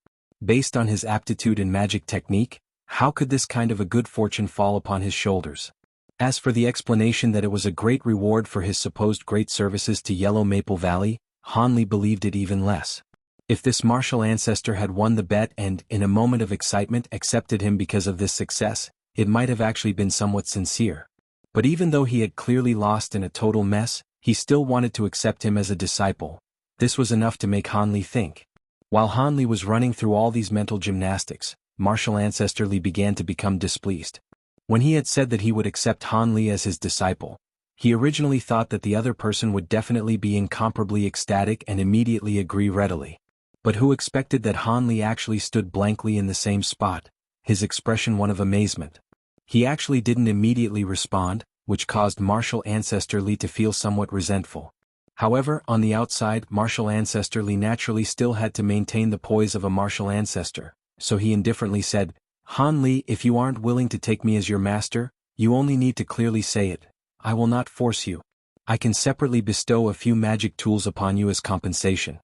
Based on his aptitude in magic technique, how could this kind of a good fortune fall upon his shoulders? As for the explanation that it was a great reward for his supposed great services to Yellow Maple Valley, Han Li believed it even less. If this martial ancestor had won the bet and, in a moment of excitement, accepted him because of this success, it might have actually been somewhat sincere. But even though he had clearly lost in a total mess, he still wanted to accept him as a disciple. This was enough to make Han Li think. While Han Li was running through all these mental gymnastics, martial ancestor Li began to become displeased. When he had said that he would accept Han Li as his disciple, he originally thought that the other person would definitely be incomparably ecstatic and immediately agree readily. But who expected that Han Li actually stood blankly in the same spot, his expression one of amazement. He actually didn't immediately respond, which caused martial ancestor Li to feel somewhat resentful. However, on the outside, martial ancestor Li naturally still had to maintain the poise of a martial ancestor, so he indifferently said, "Han Li, if you aren't willing to take me as your master, you only need to clearly say it. I will not force you." I can separately bestow a few magic tools upon you as compensation.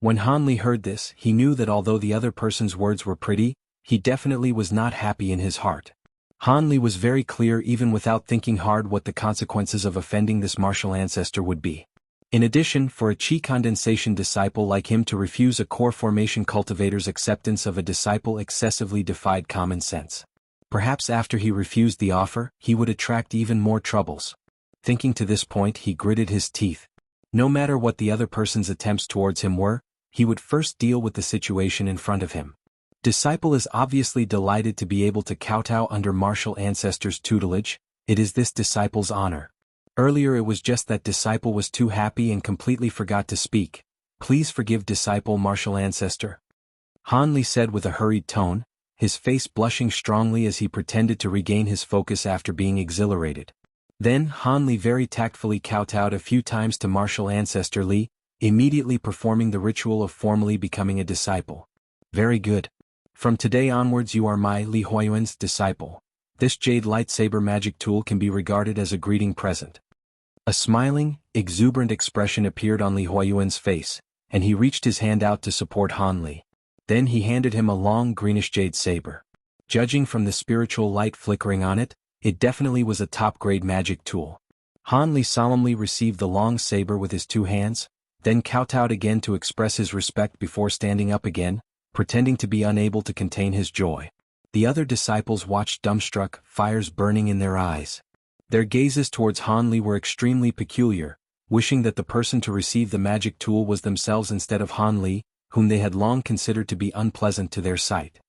When Han Li heard this, he knew that although the other person's words were pretty, he definitely was not happy in his heart. Han Li was very clear even without thinking hard what the consequences of offending this martial ancestor would be. In addition, for a Qi condensation disciple like him to refuse a core formation cultivator's acceptance of a disciple excessively defied common sense. Perhaps after he refused the offer, he would attract even more troubles. Thinking to this point, he gritted his teeth. No matter what the other person's attempts towards him were, he would first deal with the situation in front of him. Disciple is obviously delighted to be able to kowtow under martial ancestor's tutelage. It is this disciple's honor. Earlier it was just that disciple was too happy and completely forgot to speak. Please forgive disciple martial ancestor. Han Li said with a hurried tone, his face blushing strongly as he pretended to regain his focus after being exhilarated. Then Han Li very tactfully kowtowed a few times to martial ancestor Li, immediately performing the ritual of formally becoming a disciple. Very good. From today onwards you are my Li Huayuan's disciple. This jade lightsaber magic tool can be regarded as a greeting present. A smiling, exuberant expression appeared on Li Huayuan's face, and he reached his hand out to support Han Li. Then he handed him a long greenish jade saber. Judging from the spiritual light flickering on it, it definitely was a top-grade magic tool. Han Li solemnly received the long saber with his two hands, then kowtowed again to express his respect before standing up again, pretending to be unable to contain his joy. The other disciples watched dumbstruck, fires burning in their eyes. Their gazes towards Han Li were extremely peculiar, wishing that the person to receive the magic tool was themselves instead of Han Li, whom they had long considered to be unpleasant to their sight.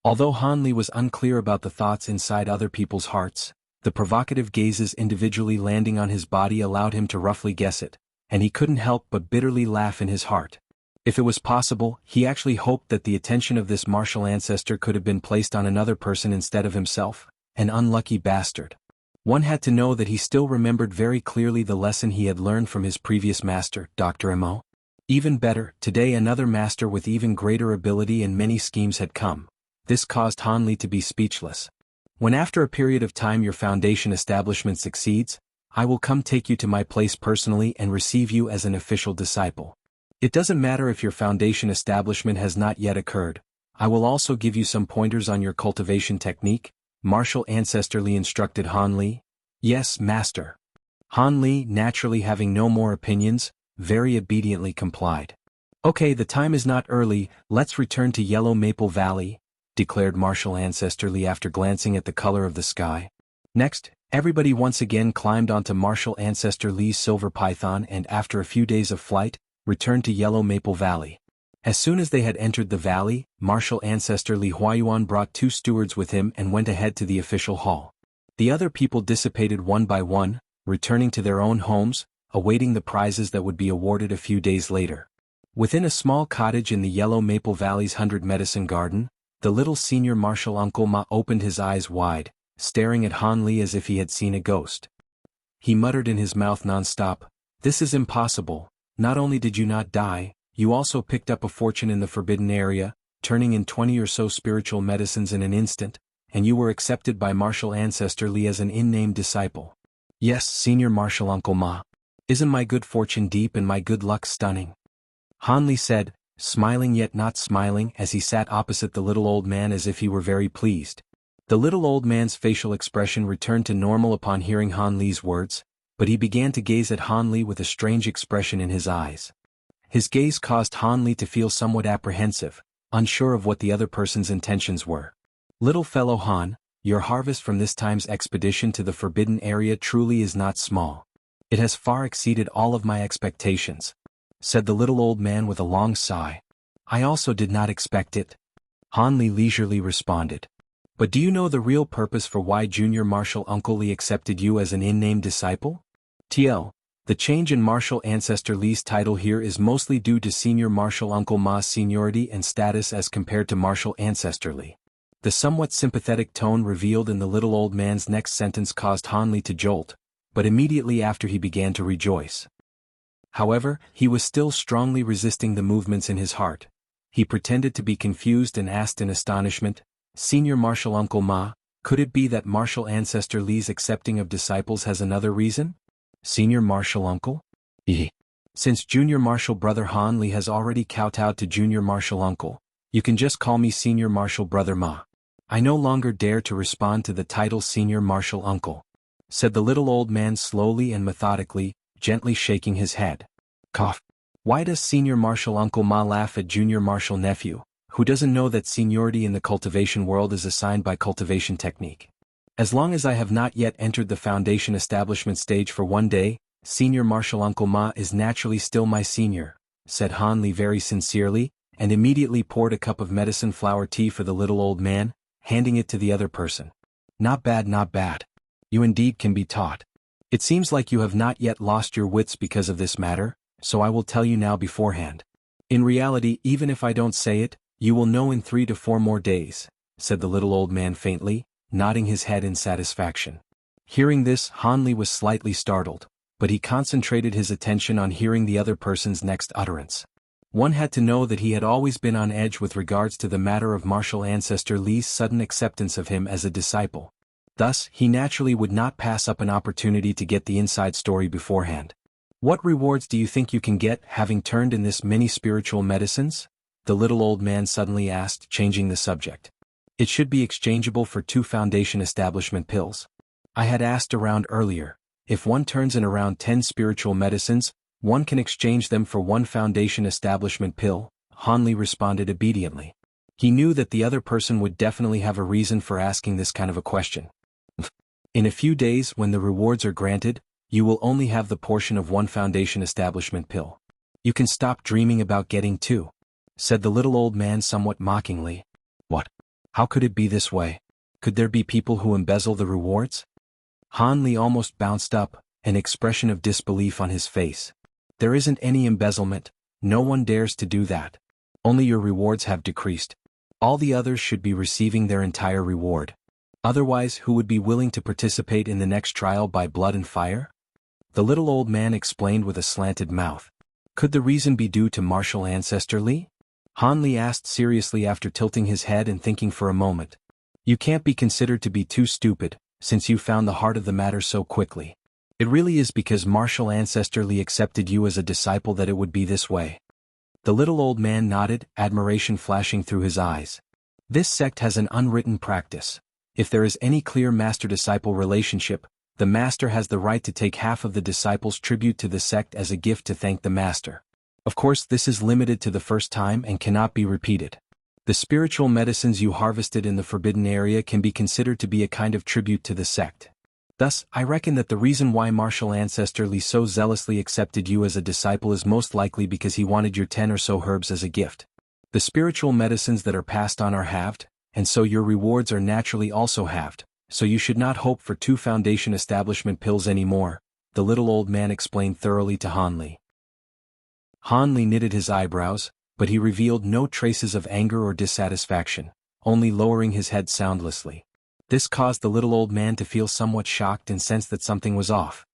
Although Han Li was unclear about the thoughts inside other people's hearts, the provocative gazes individually landing on his body allowed him to roughly guess it, and he couldn't help but bitterly laugh in his heart. If it was possible, he actually hoped that the attention of this martial ancestor could have been placed on another person instead of himself, an unlucky bastard. One had to know that he still remembered very clearly the lesson he had learned from his previous master, Dr. Mo. Even better, today another master with even greater ability and many schemes had come. This caused Han Li to be speechless. When after a period of time your foundation establishment succeeds, I will come take you to my place personally and receive you as an official disciple. It doesn't matter if your foundation establishment has not yet occurred. I will also give you some pointers on your cultivation technique, martial ancestor Li instructed Han Li. Yes, master. Han Li, naturally having no more opinions, very obediently complied. Okay, the time is not early, let's return to Yellow Maple Valley, declared martial ancestor Li after glancing at the color of the sky. Next, everybody once again climbed onto martial ancestor Li's silver python and after a few days of flight, returned to Yellow Maple Valley. As soon as they had entered the valley, martial ancestor Li Huayuan brought two stewards with him and went ahead to the official hall. The other people dissipated one by one, returning to their own homes, awaiting the prizes that would be awarded a few days later. Within a small cottage in the Yellow Maple Valley's 100 Medicine Garden, the little senior martial uncle Ma opened his eyes wide, staring at Han Li as if he had seen a ghost. He muttered in his mouth non-stop, "This is impossible. Not only did you not die, you also picked up a fortune in the forbidden area, turning in 20 or so spiritual medicines in an instant, and you were accepted by martial ancestor Li as an in-name disciple. Yes, senior martial uncle Ma. Isn't my good fortune deep and my good luck stunning?" Han Li said, smiling yet not smiling as he sat opposite the little old man as if he were very pleased. The little old man's facial expression returned to normal upon hearing Han Li's words, but he began to gaze at Han Li with a strange expression in his eyes. His gaze caused Han Li to feel somewhat apprehensive, unsure of what the other person's intentions were. "Little fellow Han, your harvest from this time's expedition to the forbidden area truly is not small. It has far exceeded all of my expectations," said the little old man with a long sigh. "I also did not expect it," Han Li leisurely responded. "But do you know the real purpose for why Junior Martial Uncle Li accepted you as an in-name disciple? TL, the change in Martial Ancestor Li's title here is mostly due to Senior Martial Uncle Ma's seniority and status as compared to Martial Ancestor Li." The somewhat sympathetic tone revealed in the little old man's next sentence caused Han Li to jolt, but immediately after he began to rejoice. However, he was still strongly resisting the movements in his heart. He pretended to be confused and asked in astonishment, "Senior Martial Uncle Ma, could it be that Martial Ancestor Li's accepting of disciples has another reason?" Senior Martial Uncle? Yee. Since Junior Martial Brother Han Li has already kowtowed to Junior Martial Uncle, you can just call me Senior Martial Brother Ma. I no longer dare to respond to the title Senior Martial Uncle, said the little old man slowly and methodically, gently shaking his head. Cough. Why does Senior Martial Uncle Ma laugh at Junior Martial Nephew, who doesn't know that seniority in the cultivation world is assigned by cultivation technique? As long as I have not yet entered the foundation establishment stage for one day, Senior Martial Uncle Ma is naturally still my senior, said Han Li very sincerely, and immediately poured a cup of medicine flower tea for the little old man, handing it to the other person. Not bad, not bad. You indeed can be taught. It seems like you have not yet lost your wits because of this matter, so I will tell you now beforehand. In reality, even if I don't say it, you will know in 3 to 4 more days, said the little old man faintly, nodding his head in satisfaction. Hearing this, Han Li was slightly startled, but he concentrated his attention on hearing the other person's next utterance. One had to know that he had always been on edge with regards to the matter of martial ancestor Li's sudden acceptance of him as a disciple. Thus, he naturally would not pass up an opportunity to get the inside story beforehand. What rewards do you think you can get having turned in this many spiritual medicines? The little old man suddenly asked, changing the subject. It should be exchangeable for 2 foundation establishment pills. I had asked around earlier. If one turns in around 10 spiritual medicines, one can exchange them for 1 foundation establishment pill, Han Li responded obediently. He knew that the other person would definitely have a reason for asking this kind of a question. In a few days, when the rewards are granted, you will only have the portion of 1 foundation establishment pill. You can stop dreaming about getting 2, said the little old man somewhat mockingly. What? How could it be this way? Could there be people who embezzle the rewards? Han Li almost bounced up, an expression of disbelief on his face. There isn't any embezzlement, no one dares to do that. Only your rewards have decreased. All the others should be receiving their entire reward. Otherwise, who would be willing to participate in the next trial by blood and fire? The little old man explained with a slanted mouth. Could the reason be due to martial ancestor Li? Han Li asked seriously after tilting his head and thinking for a moment. You can't be considered to be too stupid, since you found the heart of the matter so quickly. It really is because martial ancestor Li accepted you as a disciple that it would be this way. The little old man nodded, admiration flashing through his eyes. This sect has an unwritten practice. If there is any clear master-disciple relationship, the master has the right to take half of the disciple's tribute to the sect as a gift to thank the master. Of course, this is limited to the first time and cannot be repeated. The spiritual medicines you harvested in the forbidden area can be considered to be a kind of tribute to the sect. Thus, I reckon that the reason why martial ancestor Li so zealously accepted you as a disciple is most likely because he wanted your 10 or so herbs as a gift. The spiritual medicines that are passed on are halved, and so your rewards are naturally also halved, so you should not hope for 2 foundation establishment pills anymore, the little old man explained thoroughly to Han Li. Han Li knitted his eyebrows, but he revealed no traces of anger or dissatisfaction, only lowering his head soundlessly. This caused the little old man to feel somewhat shocked and sense that something was off.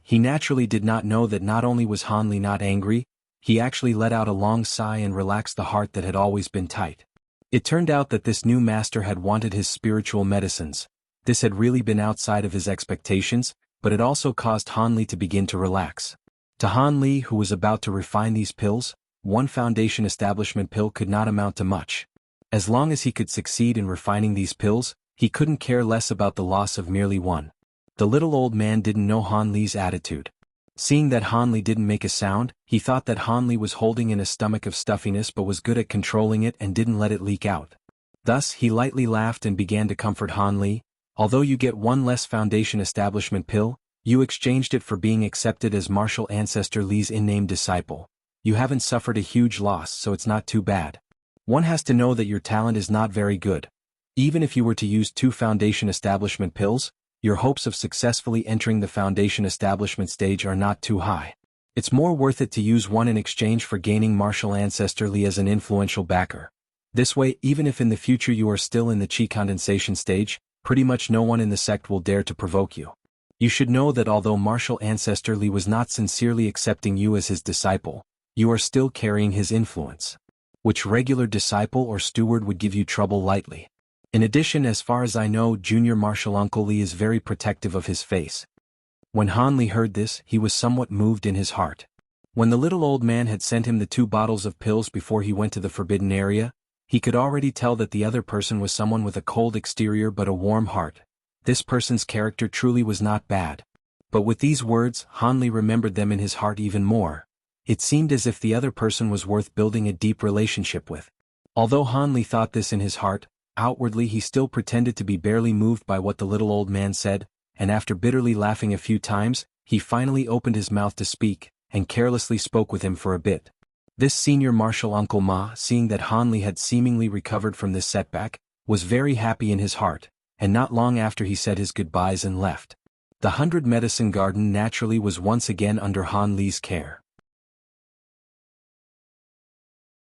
He naturally did not know that not only was Han Li not angry, he actually let out a long sigh and relaxed the heart that had always been tight. It turned out that this new master had wanted his spiritual medicines. This had really been outside of his expectations, but it also caused Han Li to begin to relax. To Han Li, who was about to refine these pills, 1 foundation establishment pill could not amount to much. As long as he could succeed in refining these pills, he couldn't care less about the loss of merely 1. The little old man didn't know Han Li's attitude. Seeing that Han Li didn't make a sound, he thought that Han Li was holding in a stomach of stuffiness but was good at controlling it and didn't let it leak out. Thus, he lightly laughed and began to comfort Han Li. Although you get 1 less foundation establishment pill, you exchanged it for being accepted as martial ancestor Li's in-name disciple. You haven't suffered a huge loss, so it's not too bad. One has to know that your talent is not very good. Even if you were to use 2 foundation establishment pills, your hopes of successfully entering the foundation establishment stage are not too high. It's more worth it to use 1 in exchange for gaining martial ancestor Li as an influential backer. This way, even if in the future you are still in the chi condensation stage, pretty much no one in the sect will dare to provoke you. You should know that although martial ancestor Li was not sincerely accepting you as his disciple, you are still carrying his influence. Which regular disciple or steward would give you trouble lightly? In addition, as far as I know, Junior Martial Uncle Li is very protective of his face. When Han Li heard this, he was somewhat moved in his heart. When the little old man had sent him the 2 bottles of pills before he went to the forbidden area, he could already tell that the other person was someone with a cold exterior but a warm heart. This person's character truly was not bad. But with these words, Han Li remembered them in his heart even more. It seemed as if the other person was worth building a deep relationship with. Although Han Li thought this in his heart, outwardly he still pretended to be barely moved by what the little old man said, and after bitterly laughing a few times, he finally opened his mouth to speak, and carelessly spoke with him for a bit. This senior marshal Uncle Ma, seeing that Han Li had seemingly recovered from this setback, was very happy in his heart, and not long after he said his goodbyes and left. The 100 Medicine Garden naturally was once again under Han Li's care.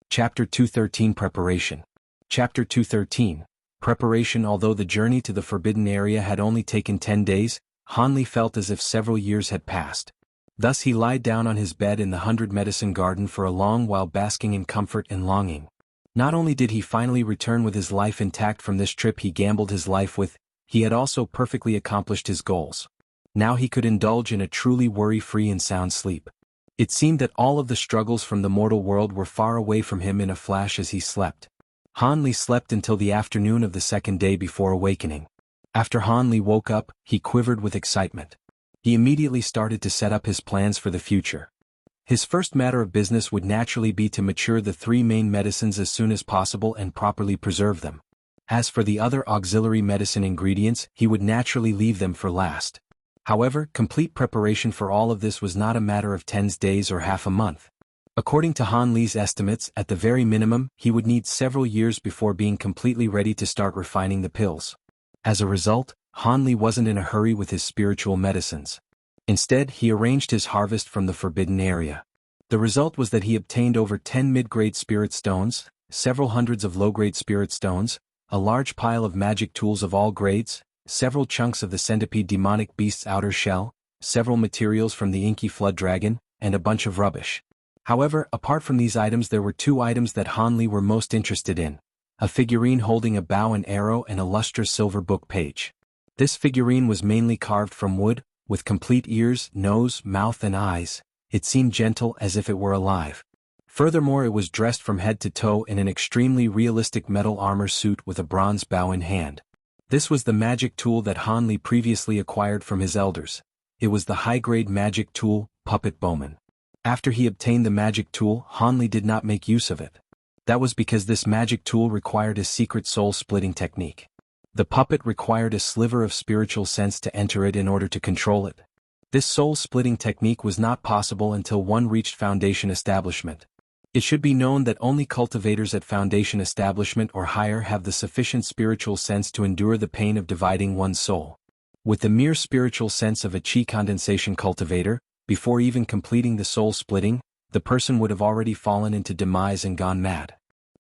Chapter 213 Preparation. Chapter 213 Preparation. Although the journey to the forbidden area had only taken 10 days, Han Li felt as if several years had passed. Thus he lied down on his bed in the 100 Medicine Garden for a long while, basking in comfort and longing. Not only did he finally return with his life intact from this trip he gambled his life with, he had also perfectly accomplished his goals. Now he could indulge in a truly worry-free and sound sleep. It seemed that all of the struggles from the mortal world were far away from him in a flash as he slept. Han Li slept until the afternoon of the 2nd day before awakening. After Han Li woke up, he quivered with excitement. He immediately started to set up his plans for the future. His first matter of business would naturally be to mature the 3 main medicines as soon as possible and properly preserve them. As for the other auxiliary medicine ingredients, he would naturally leave them for last. However, complete preparation for all of this was not a matter of 10 days or half a month. According to Han Li's estimates, at the very minimum, he would need several years before being completely ready to start refining the pills. As a result, Han Li wasn't in a hurry with his spiritual medicines. Instead, he arranged his harvest from the forbidden area. The result was that he obtained over 10 mid-grade spirit stones, several hundreds of low-grade spirit stones, a large pile of magic tools of all grades, several chunks of the centipede demonic beast's outer shell, several materials from the inky flood dragon, and a bunch of rubbish. However, apart from these items, there were 2 items that Han Li were most interested in: a figurine holding a bow and arrow and a lustrous silver book page. This figurine was mainly carved from wood, with complete ears, nose, mouth and eyes. It seemed gentle, as if it were alive. Furthermore, it was dressed from head to toe in an extremely realistic metal armor suit with a bronze bow in hand. This was the magic tool that Han Li previously acquired from his elders. It was the high-grade magic tool, Puppet Bowman. After he obtained the magic tool, Han Li did not make use of it. That was because this magic tool required a secret soul-splitting technique. The puppet required a sliver of spiritual sense to enter it in order to control it. This soul-splitting technique was not possible until one reached Foundation Establishment. It should be known that only cultivators at Foundation Establishment or higher have the sufficient spiritual sense to endure the pain of dividing one's soul. With the mere spiritual sense of a chi condensation cultivator, before even completing the soul splitting, the person would have already fallen into demise and gone mad.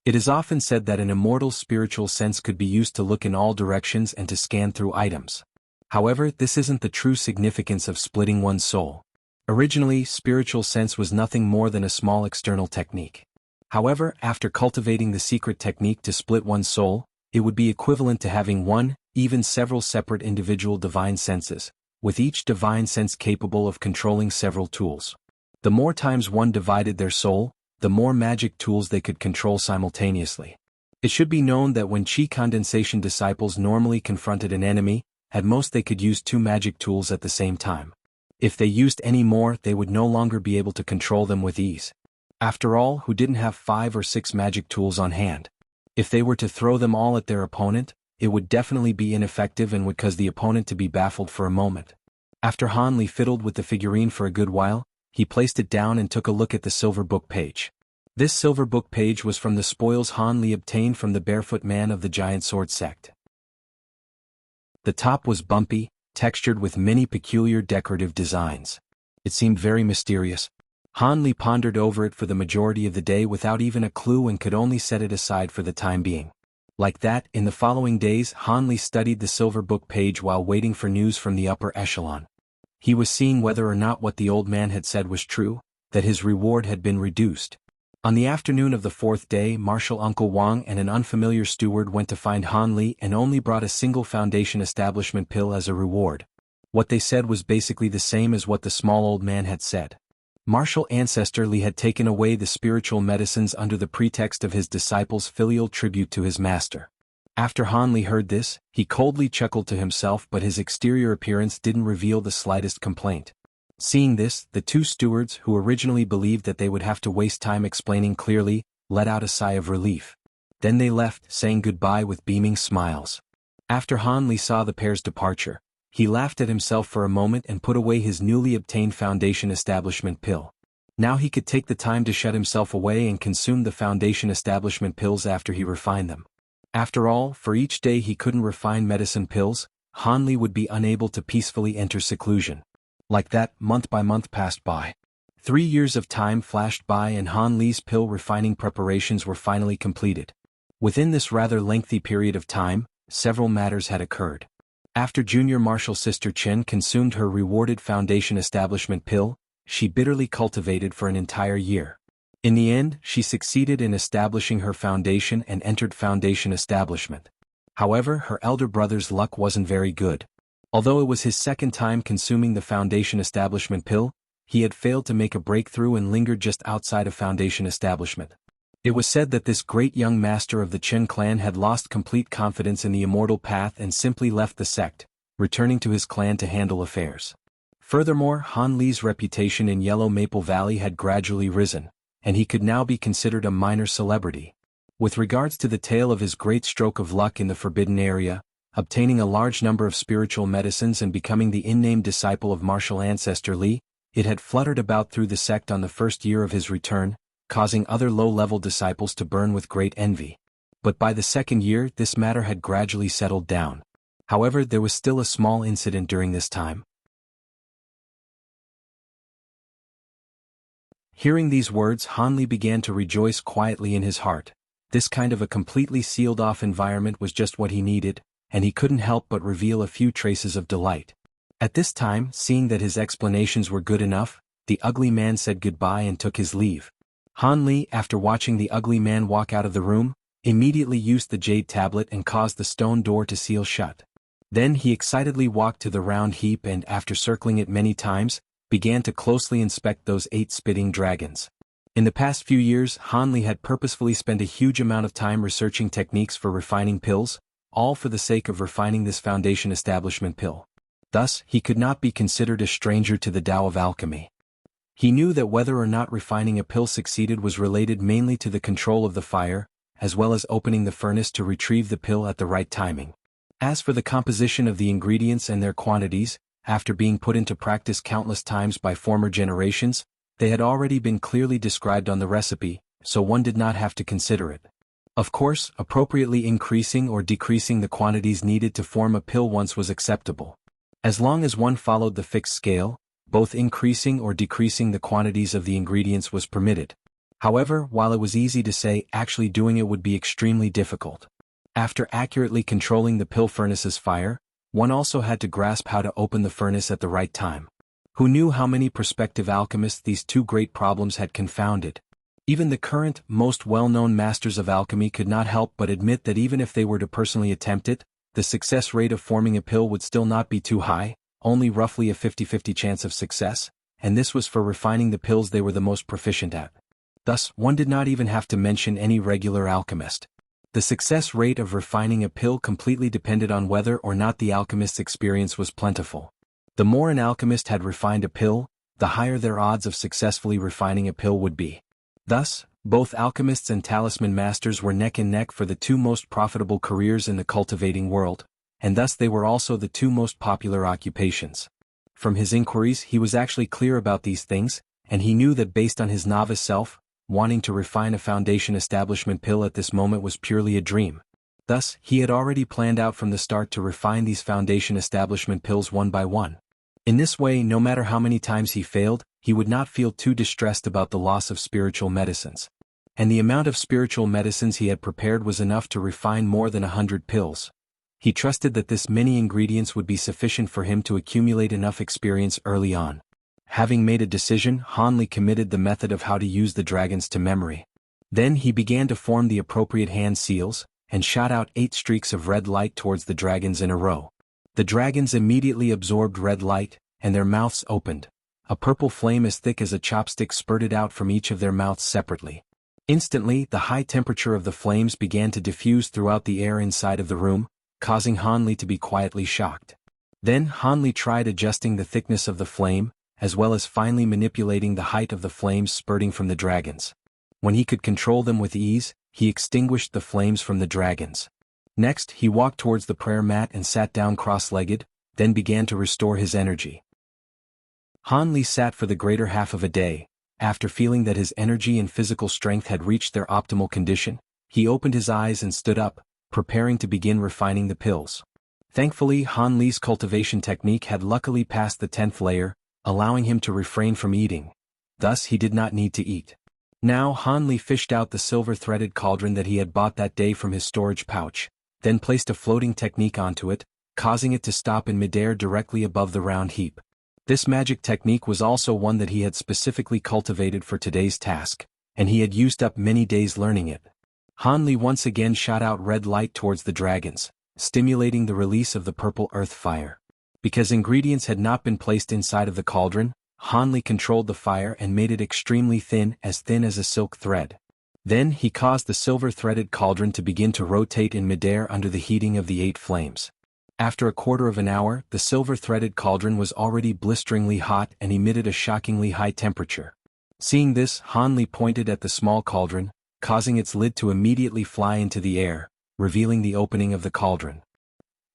It is often said that an immortal spiritual sense could be used to look in all directions and to scan through items. However, this isn't the true significance of splitting one's soul. Originally, spiritual sense was nothing more than a small external technique. However, after cultivating the secret technique to split one's soul, it would be equivalent to having one, even several separate individual divine senses, with each divine sense capable of controlling several tools. The more times one divided their soul, the more magic tools they could control simultaneously. It should be known that when chi condensation disciples normally confronted an enemy, at most they could use 2 magic tools at the same time. If they used any more, they would no longer be able to control them with ease. After all, who didn't have 5 or 6 magic tools on hand? If they were to throw them all at their opponent, it would definitely be ineffective and would cause the opponent to be baffled for a moment. After Han Li fiddled with the figurine for a good while, he placed it down and took a look at the silver book page. This silver book page was from the spoils Han Li obtained from the barefoot man of the giant sword sect. The top was bumpy, textured with many peculiar decorative designs. It seemed very mysterious. Han Li pondered over it for the majority of the day without even a clue and could only set it aside for the time being. Like that, in the following days, Han Li studied the silver book page while waiting for news from the upper echelon. He was seeing whether or not what the old man had said was true, that his reward had been reduced. On the afternoon of the 4th day, Marshal Uncle Wang and an unfamiliar steward went to find Han Li and only brought a single Foundation Establishment pill as a reward. What they said was basically the same as what the small old man had said. Martial ancestor Li had taken away the spiritual medicines under the pretext of his disciples' filial tribute to his master. After Han Li heard this, he coldly chuckled to himself, but his exterior appearance didn't reveal the slightest complaint. Seeing this, the two stewards, who originally believed that they would have to waste time explaining clearly, let out a sigh of relief. Then they left, saying goodbye with beaming smiles. After Han Li saw the pair's departure, he laughed at himself for a moment and put away his newly obtained Foundation Establishment pill. Now he could take the time to shut himself away and consume the Foundation Establishment pills after he refined them. After all, for each day he couldn't refine medicine pills, Han Li would be unable to peacefully enter seclusion. Like that, month by month passed by. 3 years of time flashed by and Han Li's pill refining preparations were finally completed. Within this rather lengthy period of time, several matters had occurred. After junior martial sister Chen consumed her rewarded Foundation Establishment pill, she bitterly cultivated for an entire year. In the end, she succeeded in establishing her foundation and entered Foundation Establishment. However, her elder brother's luck wasn't very good. Although it was his second time consuming the Foundation Establishment pill, he had failed to make a breakthrough and lingered just outside of Foundation Establishment. It was said that this great young master of the Chen clan had lost complete confidence in the immortal path and simply left the sect, returning to his clan to handle affairs. Furthermore, Han Li's reputation in Yellow Maple Valley had gradually risen, and he could now be considered a minor celebrity. With regards to the tale of his great stroke of luck in the Forbidden Area, obtaining a large number of spiritual medicines and becoming the in-name disciple of martial ancestor Li, it had fluttered about through the sect on the first year of his return, causing other low-level disciples to burn with great envy. But by the second year, this matter had gradually settled down. However, there was still a small incident during this time. Hearing these words, Han Li began to rejoice quietly in his heart. This kind of a completely sealed-off environment was just what he needed, and he couldn't help but reveal a few traces of delight. At this time, seeing that his explanations were good enough, the ugly man said goodbye and took his leave. Han Li, after watching the ugly man walk out of the room, immediately used the jade tablet and caused the stone door to seal shut. Then he excitedly walked to the round heap and, after circling it many times, began to closely inspect those 8 spitting dragons. In the past few years, Han Li had purposefully spent a huge amount of time researching techniques for refining pills, all for the sake of refining this Foundation Establishment pill. Thus, he could not be considered a stranger to the Tao of alchemy. He knew that whether or not refining a pill succeeded was related mainly to the control of the fire, as well as opening the furnace to retrieve the pill at the right timing. As for the composition of the ingredients and their quantities, after being put into practice countless times by former generations, they had already been clearly described on the recipe, so one did not have to consider it. Of course, appropriately increasing or decreasing the quantities needed to form a pill once was acceptable. As long as one followed the fixed scale, both increasing or decreasing the quantities of the ingredients was permitted. However, while it was easy to say, actually doing it would be extremely difficult. After accurately controlling the pill furnace's fire, one also had to grasp how to open the furnace at the right time. Who knew how many prospective alchemists these two great problems had confounded? Even the current, most well-known masters of alchemy could not help but admit that even if they were to personally attempt it, the success rate of forming a pill would still not be too high, only roughly a 50-50 chance of success, and this was for refining the pills they were the most proficient at. Thus, one did not even have to mention any regular alchemist. The success rate of refining a pill completely depended on whether or not the alchemist's experience was plentiful. The more an alchemist had refined a pill, the higher their odds of successfully refining a pill would be. Thus, both alchemists and talisman masters were neck and neck for the 2 most profitable careers in the cultivating world, and thus they were also the 2 most popular occupations. From his inquiries, he was actually clear about these things, and he knew that based on his novice self, wanting to refine a Foundation Establishment pill at this moment was purely a dream. Thus, he had already planned out from the start to refine these Foundation Establishment pills one by one. In this way, no matter how many times he failed, he would not feel too distressed about the loss of spiritual medicines. And the amount of spiritual medicines he had prepared was enough to refine more than 100 pills. He trusted that this many ingredients would be sufficient for him to accumulate enough experience early on. Having made a decision, Han Li committed the method of how to use the dragons to memory. Then he began to form the appropriate hand seals, and shot out 8 streaks of red light towards the dragons in a row. The dragons immediately absorbed red light, and their mouths opened. A purple flame as thick as a chopstick spurted out from each of their mouths separately. Instantly, the high temperature of the flames began to diffuse throughout the air inside of the room, causing Hanli to be quietly shocked. Then Hanli tried adjusting the thickness of the flame, as well as finally manipulating the height of the flames spurting from the dragons. When he could control them with ease, he extinguished the flames from the dragons. Next, he walked towards the prayer mat and sat down cross-legged, then began to restore his energy. Hanli sat for the greater half of a day. After feeling that his energy and physical strength had reached their optimal condition, he opened his eyes and stood up, preparing to begin refining the pills. Thankfully, Hanli's cultivation technique had luckily passed the 10th layer, allowing him to refrain from eating. Thus he did not need to eat. Now Hanli fished out the silver-threaded cauldron that he had bought that day from his storage pouch, then placed a floating technique onto it, causing it to stop in midair directly above the round heap. This magic technique was also one that he had specifically cultivated for today's task, and he had used up many days learning it. Hanli once again shot out red light towards the dragons, stimulating the release of the purple earth fire. Because ingredients had not been placed inside of the cauldron, Hanli controlled the fire and made it extremely thin as a silk thread. Then he caused the silver-threaded cauldron to begin to rotate in midair under the heating of the 8 flames. After a quarter of an hour, the silver-threaded cauldron was already blisteringly hot and emitted a shockingly high temperature. Seeing this, Hanli pointed at the small cauldron, causing its lid to immediately fly into the air, revealing the opening of the cauldron.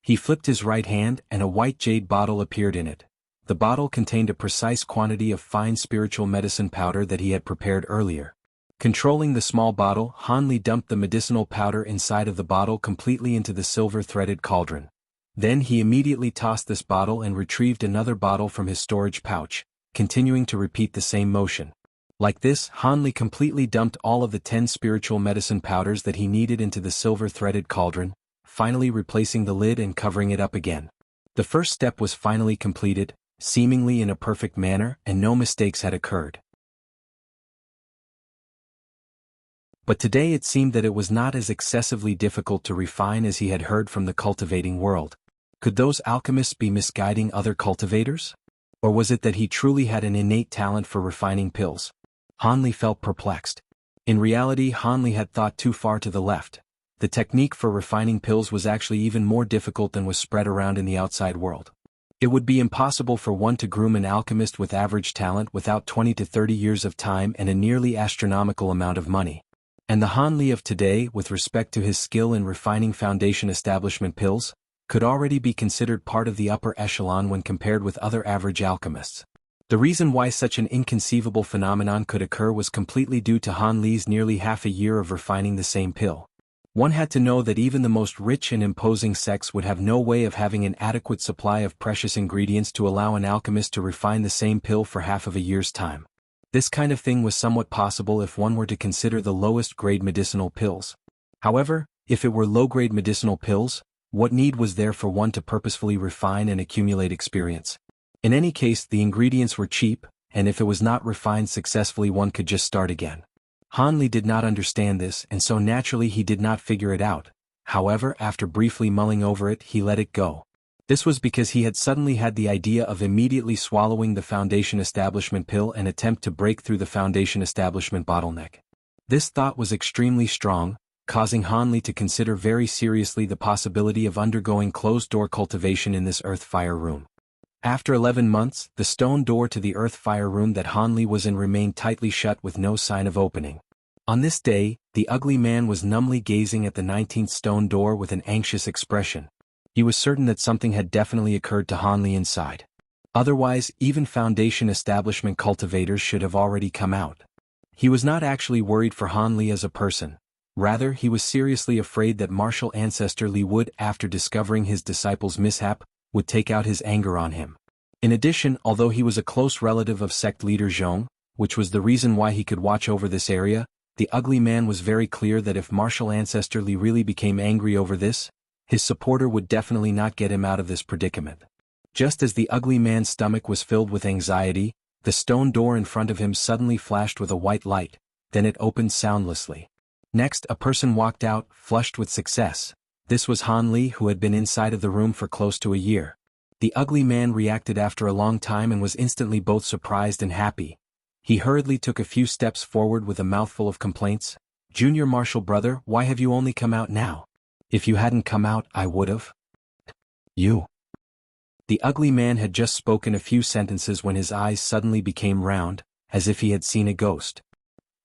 He flipped his right hand and a white jade bottle appeared in it. The bottle contained a precise quantity of fine spiritual medicine powder that he had prepared earlier. Controlling the small bottle, Hanli dumped the medicinal powder inside of the bottle completely into the silver-threaded cauldron. Then he immediately tossed this bottle and retrieved another bottle from his storage pouch, continuing to repeat the same motion. Like this, Hanli completely dumped all of the 10 spiritual medicine powders that he needed into the silver-threaded cauldron, finally replacing the lid and covering it up again. The first step was finally completed, seemingly in a perfect manner, and no mistakes had occurred. But today it seemed that it was not as excessively difficult to refine as he had heard from the cultivating world. Could those alchemists be misguiding other cultivators? Or was it that he truly had an innate talent for refining pills? Hanli felt perplexed. In reality, Hanli had thought too far to the left. The technique for refining pills was actually even more difficult than was spread around in the outside world. It would be impossible for one to groom an alchemist with average talent without 20 to 30 years of time and a nearly astronomical amount of money. And the Hanli of today, with respect to his skill in refining foundation establishment pills, could already be considered part of the upper echelon when compared with other average alchemists. The reason why such an inconceivable phenomenon could occur was completely due to Hanli's nearly half a year of refining the same pill. One had to know that even the most rich and imposing sects would have no way of having an adequate supply of precious ingredients to allow an alchemist to refine the same pill for half of a year's time. This kind of thing was somewhat possible if one were to consider the lowest grade medicinal pills. However, if it were low-grade medicinal pills, what need was there for one to purposefully refine and accumulate experience? In any case, the ingredients were cheap, and if it was not refined successfully, one could just start again. Hanli did not understand this, and so naturally he did not figure it out. However, after briefly mulling over it, he let it go. This was because he had suddenly had the idea of immediately swallowing the foundation establishment pill and attempt to break through the foundation establishment bottleneck. This thought was extremely strong, causing Hanli to consider very seriously the possibility of undergoing closed-door cultivation in this earth fire room. After 11 months, the stone door to the earth fire room that Hanli was in remained tightly shut with no sign of opening. On this day, the ugly man was numbly gazing at the 19th stone door with an anxious expression. He was certain that something had definitely occurred to Hanli inside. Otherwise, even foundation establishment cultivators should have already come out. He was not actually worried for Hanli as a person. Rather, he was seriously afraid that martial ancestor Li would, after discovering his disciple's mishap, would take out his anger on him. In addition, although he was a close relative of sect leader Zhong, which was the reason why he could watch over this area, the ugly man was very clear that if martial ancestor Li really became angry over this, his supporter would definitely not get him out of this predicament. Just as the ugly man's stomach was filled with anxiety, the stone door in front of him suddenly flashed with a white light, then it opened soundlessly. Next, a person walked out, flushed with success. This was Han Li, who had been inside of the room for close to a year. The ugly man reacted after a long time and was instantly both surprised and happy. He hurriedly took a few steps forward with a mouthful of complaints. "Junior Marshal brother, why have you only come out now? If you hadn't come out, I would've." "You." The ugly man had just spoken a few sentences when his eyes suddenly became round, as if he had seen a ghost.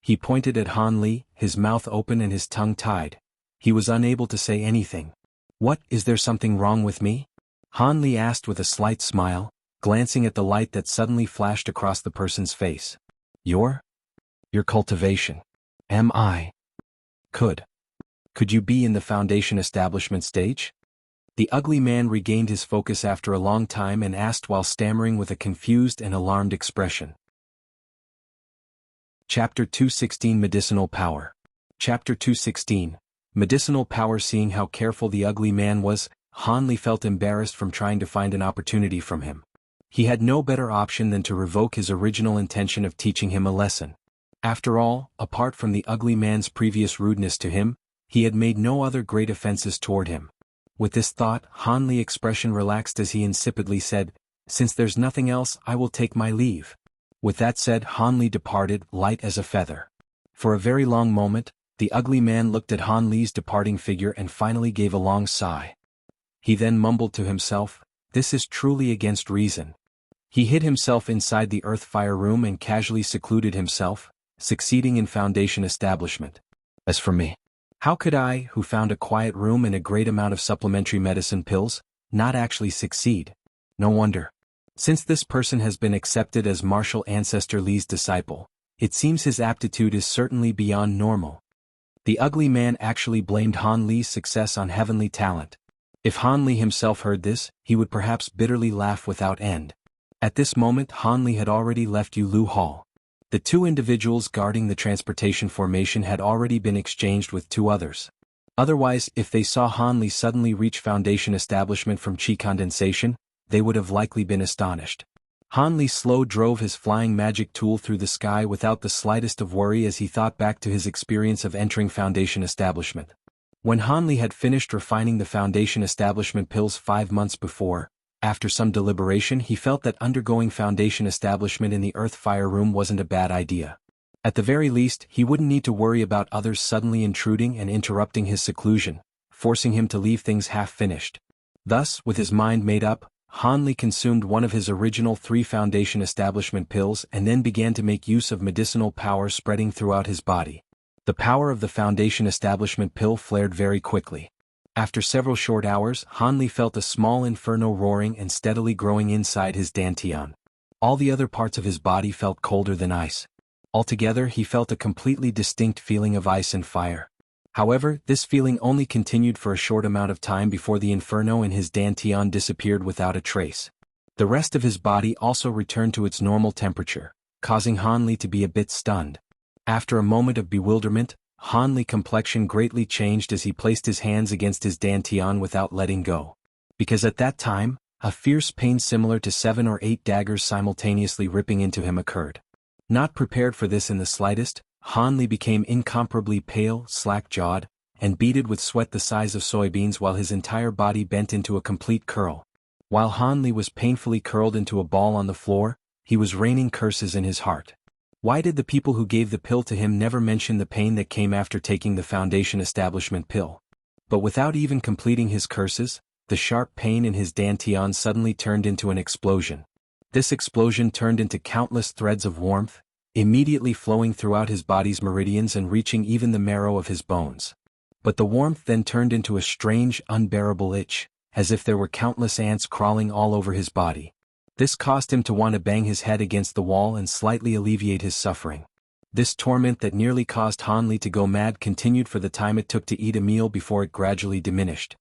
He pointed at Han Li, his mouth open and his tongue tied. He was unable to say anything. "What, is there something wrong with me?" Han Li asked with a slight smile, glancing at the light that suddenly flashed across the person's face. Your cultivation. Am I? Could you be in the foundation establishment stage?" The ugly man regained his focus after a long time and asked while stammering with a confused and alarmed expression. Chapter 216 Medicinal Power. Chapter 216 Medicinal Power. Seeing how careful the ugly man was, Han Li felt embarrassed from trying to find an opportunity from him. He had no better option than to revoke his original intention of teaching him a lesson. After all, apart from the ugly man's previous rudeness to him, he had made no other great offenses toward him. With this thought, Han Li's expression relaxed as he insipidly said, "Since there's nothing else, I will take my leave." With that said, Han Li departed, light as a feather. For a very long moment, the ugly man looked at Han Li's departing figure and finally gave a long sigh. He then mumbled to himself, "This is truly against reason." He hid himself inside the earth fire room and casually secluded himself, succeeding in foundation establishment. As for me, how could I, who found a quiet room and a great amount of supplementary medicine pills, not actually succeed? No wonder. Since this person has been accepted as Marshal Ancestor Li's disciple, it seems his aptitude is certainly beyond normal. The ugly man actually blamed Han Li's success on heavenly talent. If Han Li himself heard this, he would perhaps bitterly laugh without end. At this moment Han Li had already left Yulu Hall. The two individuals guarding the transportation formation had already been exchanged with two others. Otherwise, if they saw Han Li suddenly reach foundation establishment from chi condensation, they would have likely been astonished. Han Li slow drove his flying magic tool through the sky without the slightest of worry as he thought back to his experience of entering foundation establishment. When Han Li had finished refining the foundation establishment pills 5 months before, after some deliberation he felt that undergoing foundation establishment in the earth fire room wasn't a bad idea. At the very least, he wouldn't need to worry about others suddenly intruding and interrupting his seclusion, forcing him to leave things half-finished. Thus, with his mind made up, Han Li consumed one of his original 3 foundation establishment pills and then began to make use of medicinal power spreading throughout his body. The power of the foundation establishment pill flared very quickly. After several short hours, Han Li felt a small inferno roaring and steadily growing inside his dantian. All the other parts of his body felt colder than ice. Altogether, he felt a completely distinct feeling of ice and fire. However, this feeling only continued for a short amount of time before the inferno in his dantian disappeared without a trace. The rest of his body also returned to its normal temperature, causing Han Li to be a bit stunned. After a moment of bewilderment, Han Li's complexion greatly changed as he placed his hands against his dantian without letting go. Because at that time, a fierce pain similar to 7 or 8 daggers simultaneously ripping into him occurred. Not prepared for this in the slightest, Han Li became incomparably pale, slack-jawed, and beaded with sweat the size of soybeans while his entire body bent into a complete curl. While Han Li was painfully curled into a ball on the floor, he was raining curses in his heart. Why did the people who gave the pill to him never mention the pain that came after taking the foundation establishment pill? But without even completing his curses, the sharp pain in his dantian suddenly turned into an explosion. This explosion turned into countless threads of warmth, immediately flowing throughout his body's meridians and reaching even the marrow of his bones. But the warmth then turned into a strange, unbearable itch, as if there were countless ants crawling all over his body. This caused him to want to bang his head against the wall and slightly alleviate his suffering. This torment that nearly caused Han Li to go mad continued for the time it took to eat a meal before it gradually diminished.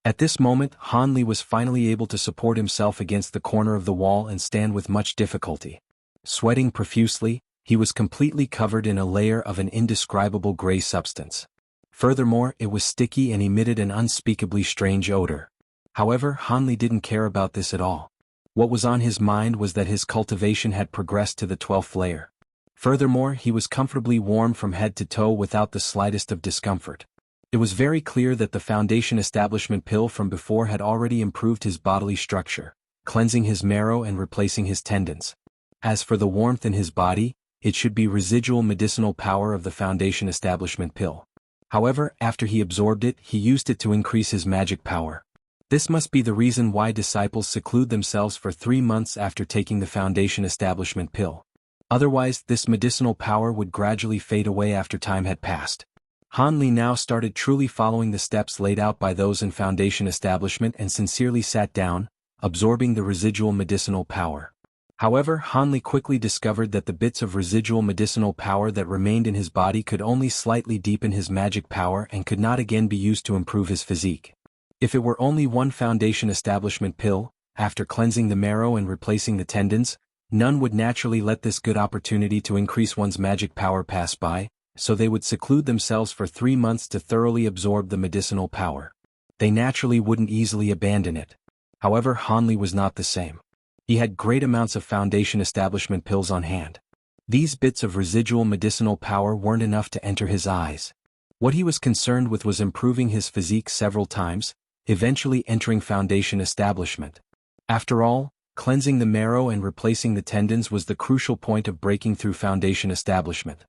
At this moment, Han Li was finally able to support himself against the corner of the wall and stand with much difficulty. Sweating profusely, he was completely covered in a layer of an indescribable gray substance. Furthermore, it was sticky and emitted an unspeakably strange odor. However, Han Li didn't care about this at all. What was on his mind was that his cultivation had progressed to the 12th layer. Furthermore, he was comfortably warm from head to toe without the slightest of discomfort. It was very clear that the Foundation Establishment pill from before had already improved his bodily structure, cleansing his marrow and replacing his tendons. As for the warmth in his body, it should be residual medicinal power of the Foundation Establishment pill. However, after he absorbed it, he used it to increase his magic power. This must be the reason why disciples seclude themselves for 3 months after taking the Foundation Establishment pill. Otherwise, this medicinal power would gradually fade away after time had passed. Han Li now started truly following the steps laid out by those in Foundation Establishment and sincerely sat down, absorbing the residual medicinal power. However, Han Li quickly discovered that the bits of residual medicinal power that remained in his body could only slightly deepen his magic power and could not again be used to improve his physique. If it were only one Foundation Establishment pill, after cleansing the marrow and replacing the tendons, none would naturally let this good opportunity to increase one's magic power pass by, so they would seclude themselves for 3 months to thoroughly absorb the medicinal power. They naturally wouldn't easily abandon it. However, Han Li was not the same. He had great amounts of Foundation Establishment pills on hand. These bits of residual medicinal power weren't enough to enter his eyes. What he was concerned with was improving his physique several times, eventually entering Foundation Establishment. After all, cleansing the marrow and replacing the tendons was the crucial point of breaking through Foundation Establishment.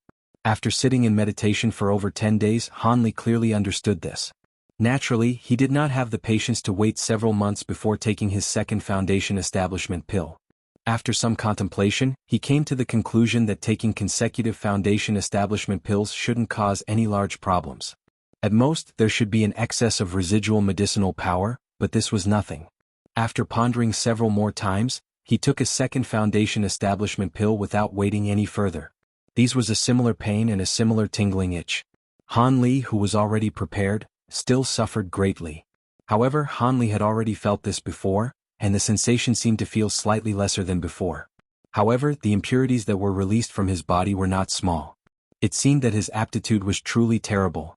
After sitting in meditation for over 10 days, Han Li clearly understood this. Naturally, he did not have the patience to wait several months before taking his second Foundation Establishment pill. After some contemplation, he came to the conclusion that taking consecutive Foundation Establishment pills shouldn't cause any large problems. At most, there should be an excess of residual medicinal power, but this was nothing. After pondering several more times, he took a second Foundation Establishment pill without waiting any further. These was a similar pain and a similar tingling itch. Han Li, who was already prepared, still suffered greatly. However, Han Li had already felt this before, and the sensation seemed to feel slightly lesser than before. However, the impurities that were released from his body were not small. It seemed that his aptitude was truly terrible.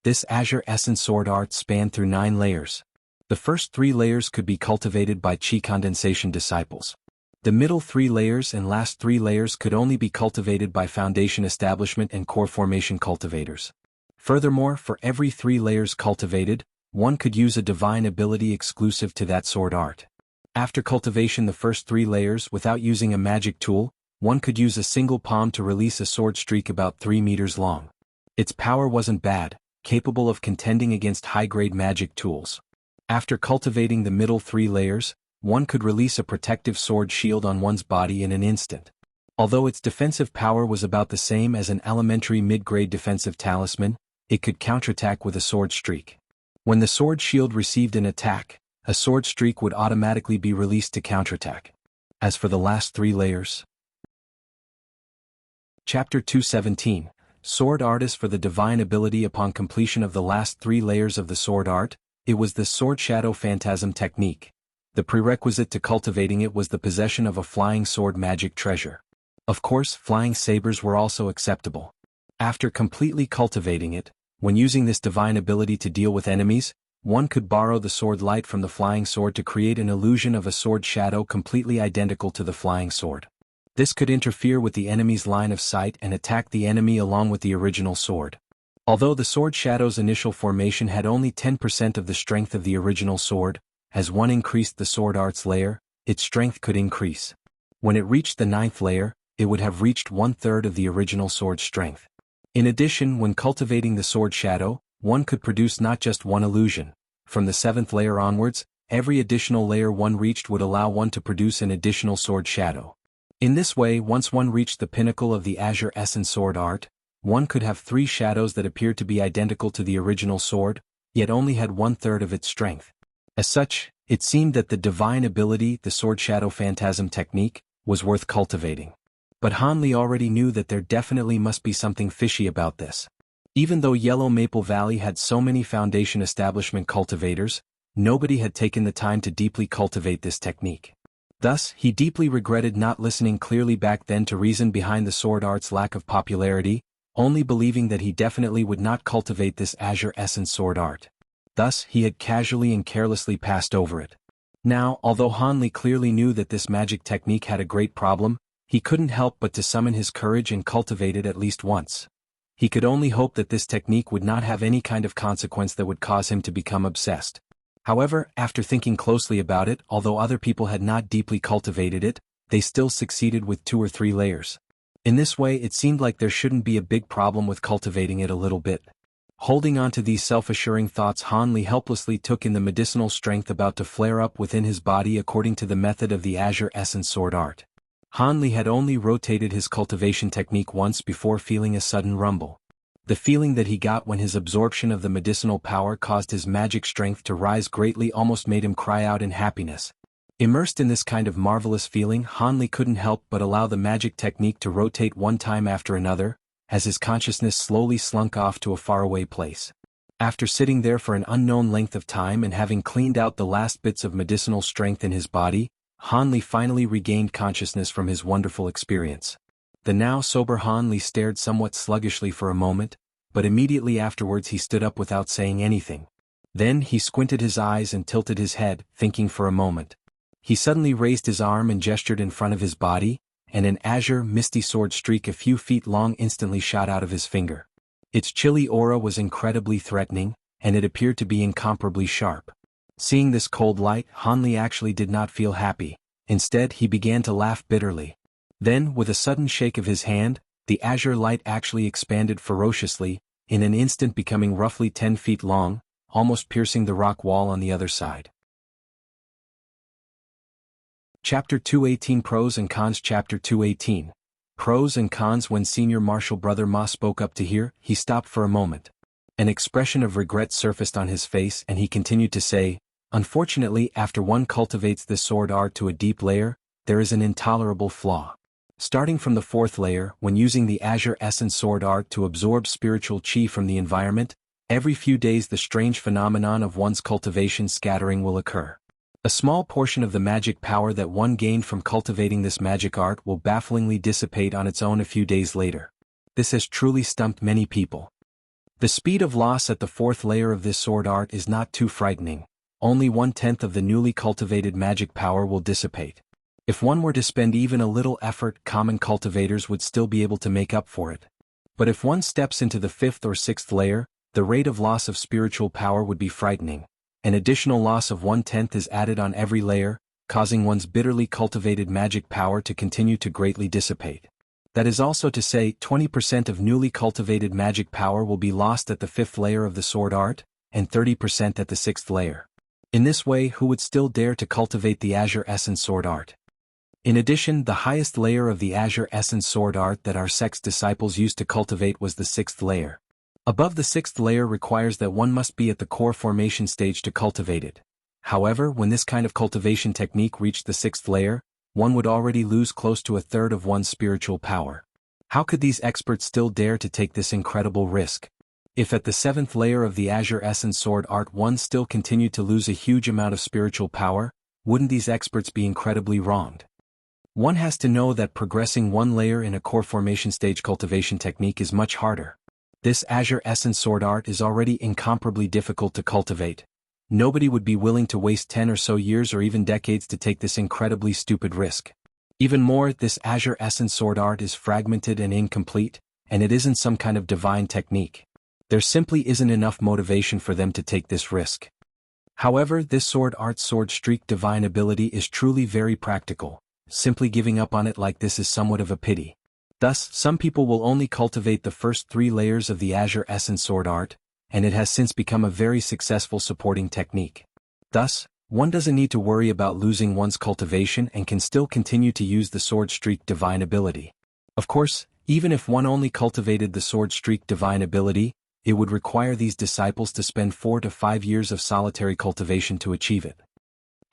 This Azure Essence Sword art spanned through 9 layers. The first 3 layers could be cultivated by Qi Condensation disciples. The middle 3 layers and last 3 layers could only be cultivated by Foundation Establishment and Core Formation cultivators. Furthermore, for every 3 layers cultivated, one could use a divine ability exclusive to that sword art. After cultivation the first 3 layers without using a magic tool, one could use a single palm to release a sword streak about 3 meters long. Its power wasn't bad, capable of contending against high-grade magic tools. After cultivating the middle 3 layers, one could release a protective sword shield on one's body in an instant. Although its defensive power was about the same as an elementary mid-grade defensive talisman, it could counterattack with a sword streak. When the sword shield received an attack, a sword streak would automatically be released to counterattack. As for the last 3 layers. Chapter 217, Sword Artist for the Divine Ability. Upon completion of the last 3 layers of the sword art, it was the Sword Shadow Phantasm technique. The prerequisite to cultivating it was the possession of a flying sword magic treasure. Of course, flying sabers were also acceptable. After completely cultivating it, when using this divine ability to deal with enemies, one could borrow the sword light from the flying sword to create an illusion of a sword shadow completely identical to the flying sword. This could interfere with the enemy's line of sight and attack the enemy along with the original sword. Although the sword shadow's initial formation had only 10% of the strength of the original sword, as one increased the sword art's layer, its strength could increase. When it reached the 9th layer, it would have reached 1/3 of the original sword's strength. In addition, when cultivating the sword shadow, one could produce not just one illusion. From the 7th layer onwards, every additional layer one reached would allow one to produce an additional sword shadow. In this way, once one reached the pinnacle of the Azure Essence sword art, one could have 3 shadows that appeared to be identical to the original sword, yet only had 1/3 of its strength. As such, it seemed that the divine ability, the Sword Shadow Phantasm technique, was worth cultivating. But Han Li already knew that there definitely must be something fishy about this. Even though Yellow Maple Valley had so many Foundation Establishment cultivators, nobody had taken the time to deeply cultivate this technique. Thus, he deeply regretted not listening clearly back then to reason behind the sword art's lack of popularity, only believing that he definitely would not cultivate this Azure Essence sword art. Thus, he had casually and carelessly passed over it. Now, although Han Li clearly knew that this magic technique had a great problem, he couldn't help but to summon his courage and cultivate it at least once. He could only hope that this technique would not have any kind of consequence that would cause him to become obsessed. However, after thinking closely about it, although other people had not deeply cultivated it, they still succeeded with 2 or 3 layers. In this way, it seemed like there shouldn't be a big problem with cultivating it a little bit. Holding on to these self-assuring thoughts, Hanli helplessly took in the medicinal strength about to flare up within his body according to the method of the Azure Essence Sword Art. Hanli had only rotated his cultivation technique once before feeling a sudden rumble. The feeling that he got when his absorption of the medicinal power caused his magic strength to rise greatly almost made him cry out in happiness. Immersed in this kind of marvelous feeling, Hanli couldn't help but allow the magic technique to rotate one time after another, as his consciousness slowly slunk off to a faraway place. After sitting there for an unknown length of time and having cleaned out the last bits of medicinal strength in his body, Hanli finally regained consciousness from his wonderful experience. The now sober Hanli stared somewhat sluggishly for a moment, but immediately afterwards he stood up without saying anything. Then he squinted his eyes and tilted his head, thinking for a moment. He suddenly raised his arm and gestured in front of his body, and an azure, misty sword streak a few feet long instantly shot out of his finger. Its chilly aura was incredibly threatening, and it appeared to be incomparably sharp. Seeing this cold light, Hanli actually did not feel happy. Instead, he began to laugh bitterly. Then, with a sudden shake of his hand, the azure light actually expanded ferociously, in an instant becoming roughly 10 feet long, almost piercing the rock wall on the other side. Chapter 218 Pros and Cons. Chapter 218 Pros and Cons. When Senior Marshal Brother Ma spoke up to hear, he stopped for a moment. An expression of regret surfaced on his face and he continued to say, "Unfortunately, after one cultivates this sword art to a deep layer, there is an intolerable flaw. Starting from the 4th layer, when using the Azure Essence Sword Art to absorb spiritual chi from the environment, every few days the strange phenomenon of one's cultivation scattering will occur. A small portion of the magic power that one gained from cultivating this magic art will bafflingly dissipate on its own a few days later. This has truly stumped many people. The speed of loss at the 4th layer of this sword art is not too frightening. Only 1/10 of the newly cultivated magic power will dissipate. If one were to spend even a little effort, common cultivators would still be able to make up for it. But if one steps into the 5th or 6th layer, the rate of loss of spiritual power would be frightening. An additional loss of 1/10 is added on every layer, causing one's bitterly cultivated magic power to continue to greatly dissipate. That is also to say, 20% of newly cultivated magic power will be lost at the 5th layer of the sword art, and 30% at the 6th layer. In this way, who would still dare to cultivate the Azure Essence Sword Art? In addition, the highest layer of the Azure Essence Sword Art that our sect's disciples used to cultivate was the 6th layer. Above the 6th layer requires that one must be at the core formation stage to cultivate it. However, when this kind of cultivation technique reached the 6th layer, one would already lose close to a third of one's spiritual power. How could these experts still dare to take this incredible risk? If at the 7th layer of the Azure Essence Sword Art one still continued to lose a huge amount of spiritual power, wouldn't these experts be incredibly wronged? One has to know that progressing one layer in a core formation stage cultivation technique is much harder. This Azure Essence Sword Art is already incomparably difficult to cultivate. Nobody would be willing to waste 10 or so years or even decades to take this incredibly stupid risk. Even more, this Azure Essence Sword Art is fragmented and incomplete, and it isn't some kind of divine technique. There simply isn't enough motivation for them to take this risk. However, this sword art's sword streak divine ability is truly very practical. Simply giving up on it like this is somewhat of a pity. Thus, some people will only cultivate the first 3 layers of the Azure Essence Sword Art, and it has since become a very successful supporting technique. Thus, one doesn't need to worry about losing one's cultivation and can still continue to use the sword streak divine ability. Of course, even if one only cultivated the sword streak divine ability, it would require these disciples to spend 4 to 5 years of solitary cultivation to achieve it.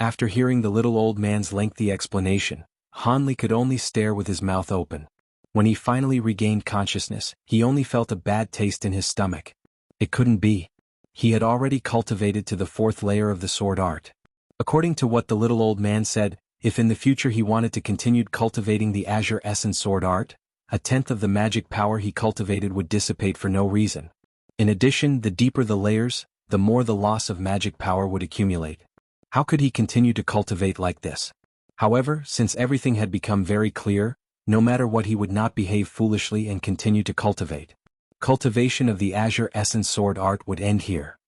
After hearing the little old man's lengthy explanation, Hanli could only stare with his mouth open. When he finally regained consciousness, he only felt a bad taste in his stomach. It couldn't be. He had already cultivated to the 4th layer of the sword art. According to what the little old man said, if in the future he wanted to continue cultivating the Azure Essence Sword Art, 1/10 of the magic power he cultivated would dissipate for no reason. In addition, the deeper the layers, the more the loss of magic power would accumulate. How could he continue to cultivate like this? However, since everything had become very clear, no matter what he would not behave foolishly and continue to cultivate. Cultivation of the Azure Essence sword art would end here.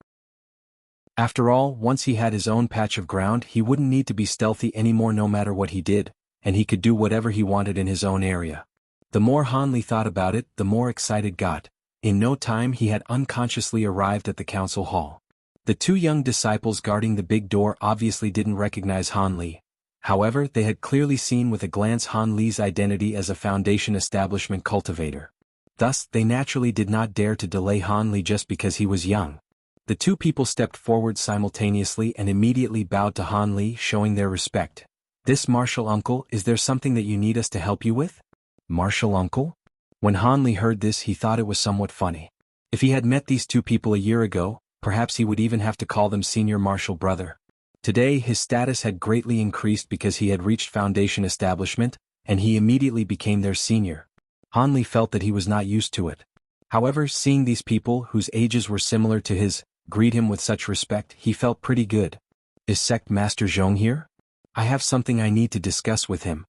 After all, once he had his own patch of ground, he wouldn't need to be stealthy anymore no matter what he did, and he could do whatever he wanted in his own area. The more Hanli thought about it, the more excited got. In no time he had unconsciously arrived at the council hall. The two young disciples guarding the big door obviously didn't recognize Hanli. However, they had clearly seen with a glance Hanli's identity as a Foundation establishment cultivator. Thus, they naturally did not dare to delay Hanli just because he was young. The two people stepped forward simultaneously and immediately bowed to Hanli, showing their respect. "This Martial Uncle, is there something that you need us to help you with?" Martial Uncle? When Hanli heard this, he thought it was somewhat funny. If he had met these two people a year ago, perhaps he would even have to call them Senior Martial Brother. Today his status had greatly increased because he had reached Foundation establishment, and he immediately became their senior. Hanli felt that he was not used to it. However, seeing these people, whose ages were similar to his, greet him with such respect, he felt pretty good. "Is Sect Master Zhong here? I have something I need to discuss with him,"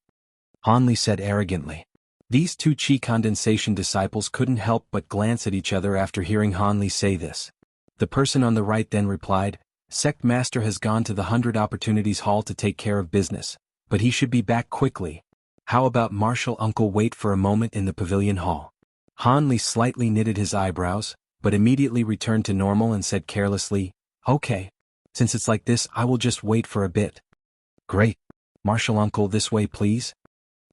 Hanli said arrogantly. These two Qi condensation disciples couldn't help but glance at each other after hearing Hanli say this. The person on the right then replied, "Sect Master has gone to the 100 Opportunities Hall to take care of business, but he should be back quickly. How about Martial Uncle wait for a moment in the pavilion hall?" Hanli slightly knitted his eyebrows, but immediately returned to normal and said carelessly, "Okay. Since it's like this, I will just wait for a bit." "Great. Martial Uncle, this way please."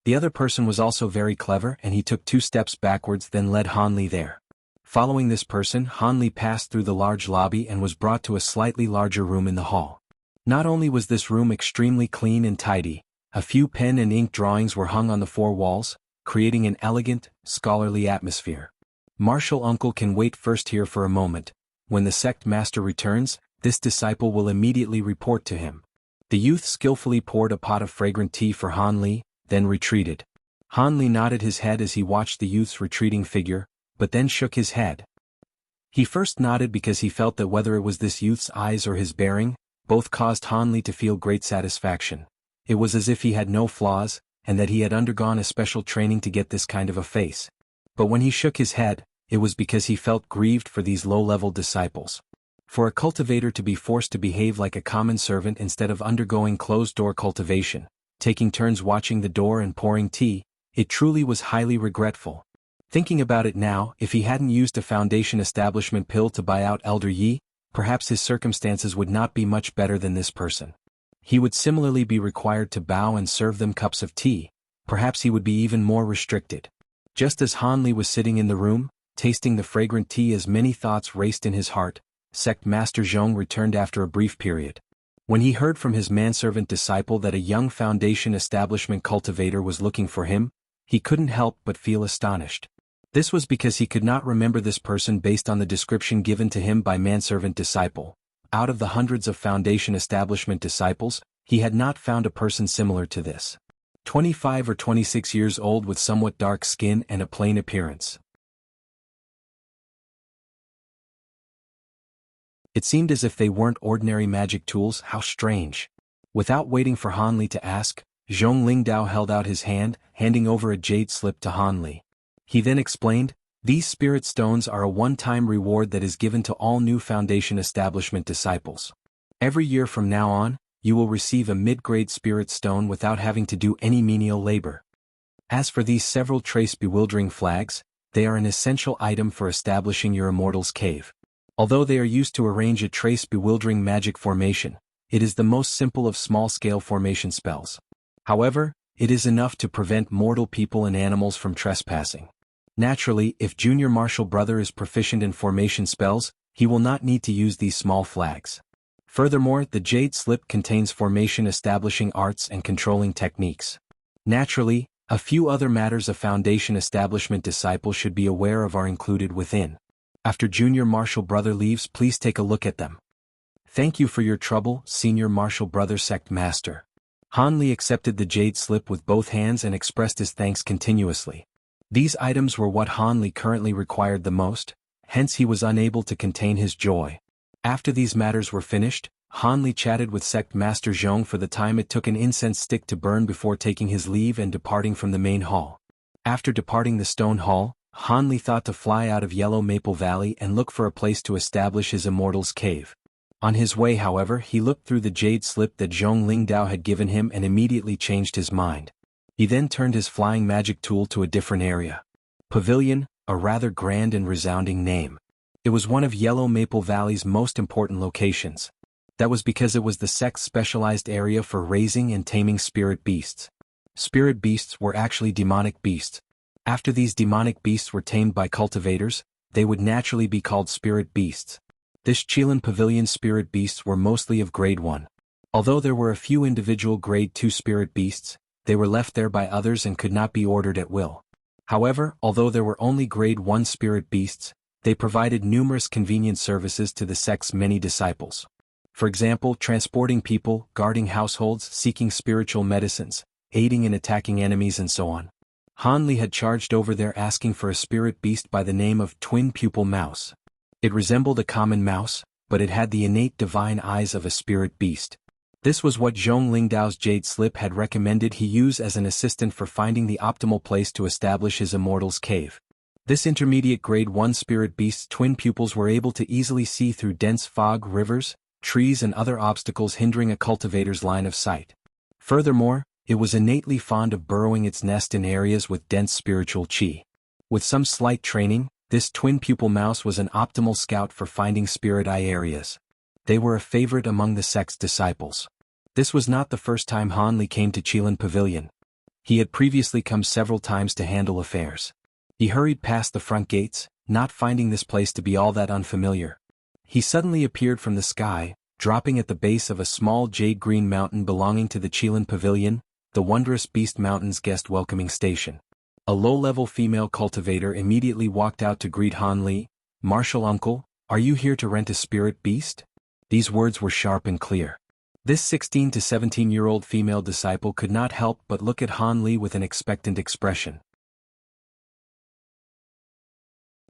The other person was also very clever, and he took 2 steps backwards, then led Hanli there. Following this person, Hanli passed through the large lobby and was brought to a slightly larger room in the hall. Not only was this room extremely clean and tidy, a few pen and ink drawings were hung on the 4 walls, creating an elegant, scholarly atmosphere. "Martial Uncle can wait first here for a moment. When the sect master returns, this disciple will immediately report to him." The youth skillfully poured a pot of fragrant tea for Hanli, then retreated. Hanli nodded his head as he watched the youth's retreating figure, but then shook his head. He first nodded because he felt that whether it was this youth's eyes or his bearing, both caused Hanli to feel great satisfaction. It was as if he had no flaws, and that he had undergone a special training to get this kind of a face. But when he shook his head, it was because he felt grieved for these low-level disciples. For a cultivator to be forced to behave like a common servant instead of undergoing closed-door cultivation, taking turns watching the door and pouring tea, it truly was highly regretful. Thinking about it now, if he hadn't used a Foundation establishment pill to buy out Elder Yi, perhaps his circumstances would not be much better than this person. He would similarly be required to bow and serve them cups of tea. Perhaps he would be even more restricted. Just as Hanli was sitting in the room, tasting the fragrant tea as many thoughts raced in his heart, Sect Master Zhong returned after a brief period. When he heard from his manservant disciple that a young Foundation establishment cultivator was looking for him, he couldn't help but feel astonished. This was because he could not remember this person based on the description given to him by manservant disciple. Out of the hundreds of Foundation establishment disciples, he had not found a person similar to this. 25 or 26 years old with somewhat dark skin and a plain appearance. It seemed as if they weren't ordinary magic tools. How strange. Without waiting for Hanli to ask, Zhong Lingdao held out his hand, handing over a jade slip to Hanli. He then explained, "These spirit stones are a one-time reward that is given to all new Foundation establishment disciples. Every year from now on, you will receive a mid-grade spirit stone without having to do any menial labor. As for these several trace bewildering flags, they are an essential item for establishing your immortal's cave. Although they are used to arrange a trace bewildering magic formation, it is the most simple of small-scale formation spells. However, it is enough to prevent mortal people and animals from trespassing. Naturally, if Junior Martial Brother is proficient in formation spells, he will not need to use these small flags. Furthermore, the jade slip contains formation establishing arts and controlling techniques. Naturally, a few other matters a Foundation establishment disciple should be aware of are included within. After Junior Martial Brother leaves, please take a look at them. Thank you for your trouble, Senior Martial Brother Sect Master." Hanli accepted the jade slip with both hands and expressed his thanks continuously. These items were what Hanli currently required the most, hence he was unable to contain his joy. After these matters were finished, Hanli chatted with Sect Master Zhong for the time it took an incense stick to burn before taking his leave and departing from the main hall. After departing the stone hall, Han Li thought to fly out of Yellow Maple Valley and look for a place to establish his Immortal's Cave. On his way, however, he looked through the jade slip that Zhong Lingdao had given him and immediately changed his mind. He then turned his flying magic tool to a different area. Pavilion, a rather grand and resounding name. It was one of Yellow Maple Valley's most important locations. That was because it was the sect's specialized area for raising and taming spirit beasts. Spirit beasts were actually demonic beasts. After these demonic beasts were tamed by cultivators, they would naturally be called spirit beasts. This Qilin Pavilion spirit beasts were mostly of grade 1. Although there were a few individual grade 2 spirit beasts, they were left there by others and could not be ordered at will. However, although there were only grade 1 spirit beasts, they provided numerous convenient services to the sect's many disciples. For example, transporting people, guarding households, seeking spiritual medicines, aiding in attacking enemies and so on. Han Li had charged over there asking for a spirit beast by the name of Twin Pupil Mouse. It resembled a common mouse, but it had the innate divine eyes of a spirit beast. This was what Zhong Lingdao's jade slip had recommended he use as an assistant for finding the optimal place to establish his Immortal's Cave. This intermediate grade 1 spirit beast's twin pupils were able to easily see through dense fog, rivers, trees and other obstacles hindering a cultivator's line of sight. Furthermore, it was innately fond of burrowing its nest in areas with dense spiritual qi. With some slight training, this twin pupil mouse was an optimal scout for finding spirit eye areas. They were a favorite among the sect's disciples. This was not the first time Han Li came to Qilin Pavilion. He had previously come several times to handle affairs. He hurried past the front gates, not finding this place to be all that unfamiliar. He suddenly appeared from the sky, dropping at the base of a small jade-green mountain belonging to the Qilin Pavilion, the Wondrous Beast Mountain's guest welcoming station. A low-level female cultivator immediately walked out to greet Han Li. "Martial uncle, are you here to rent a spirit beast?" These words were sharp and clear. This 16 to 17-year-old female disciple could not help but look at Han Li with an expectant expression.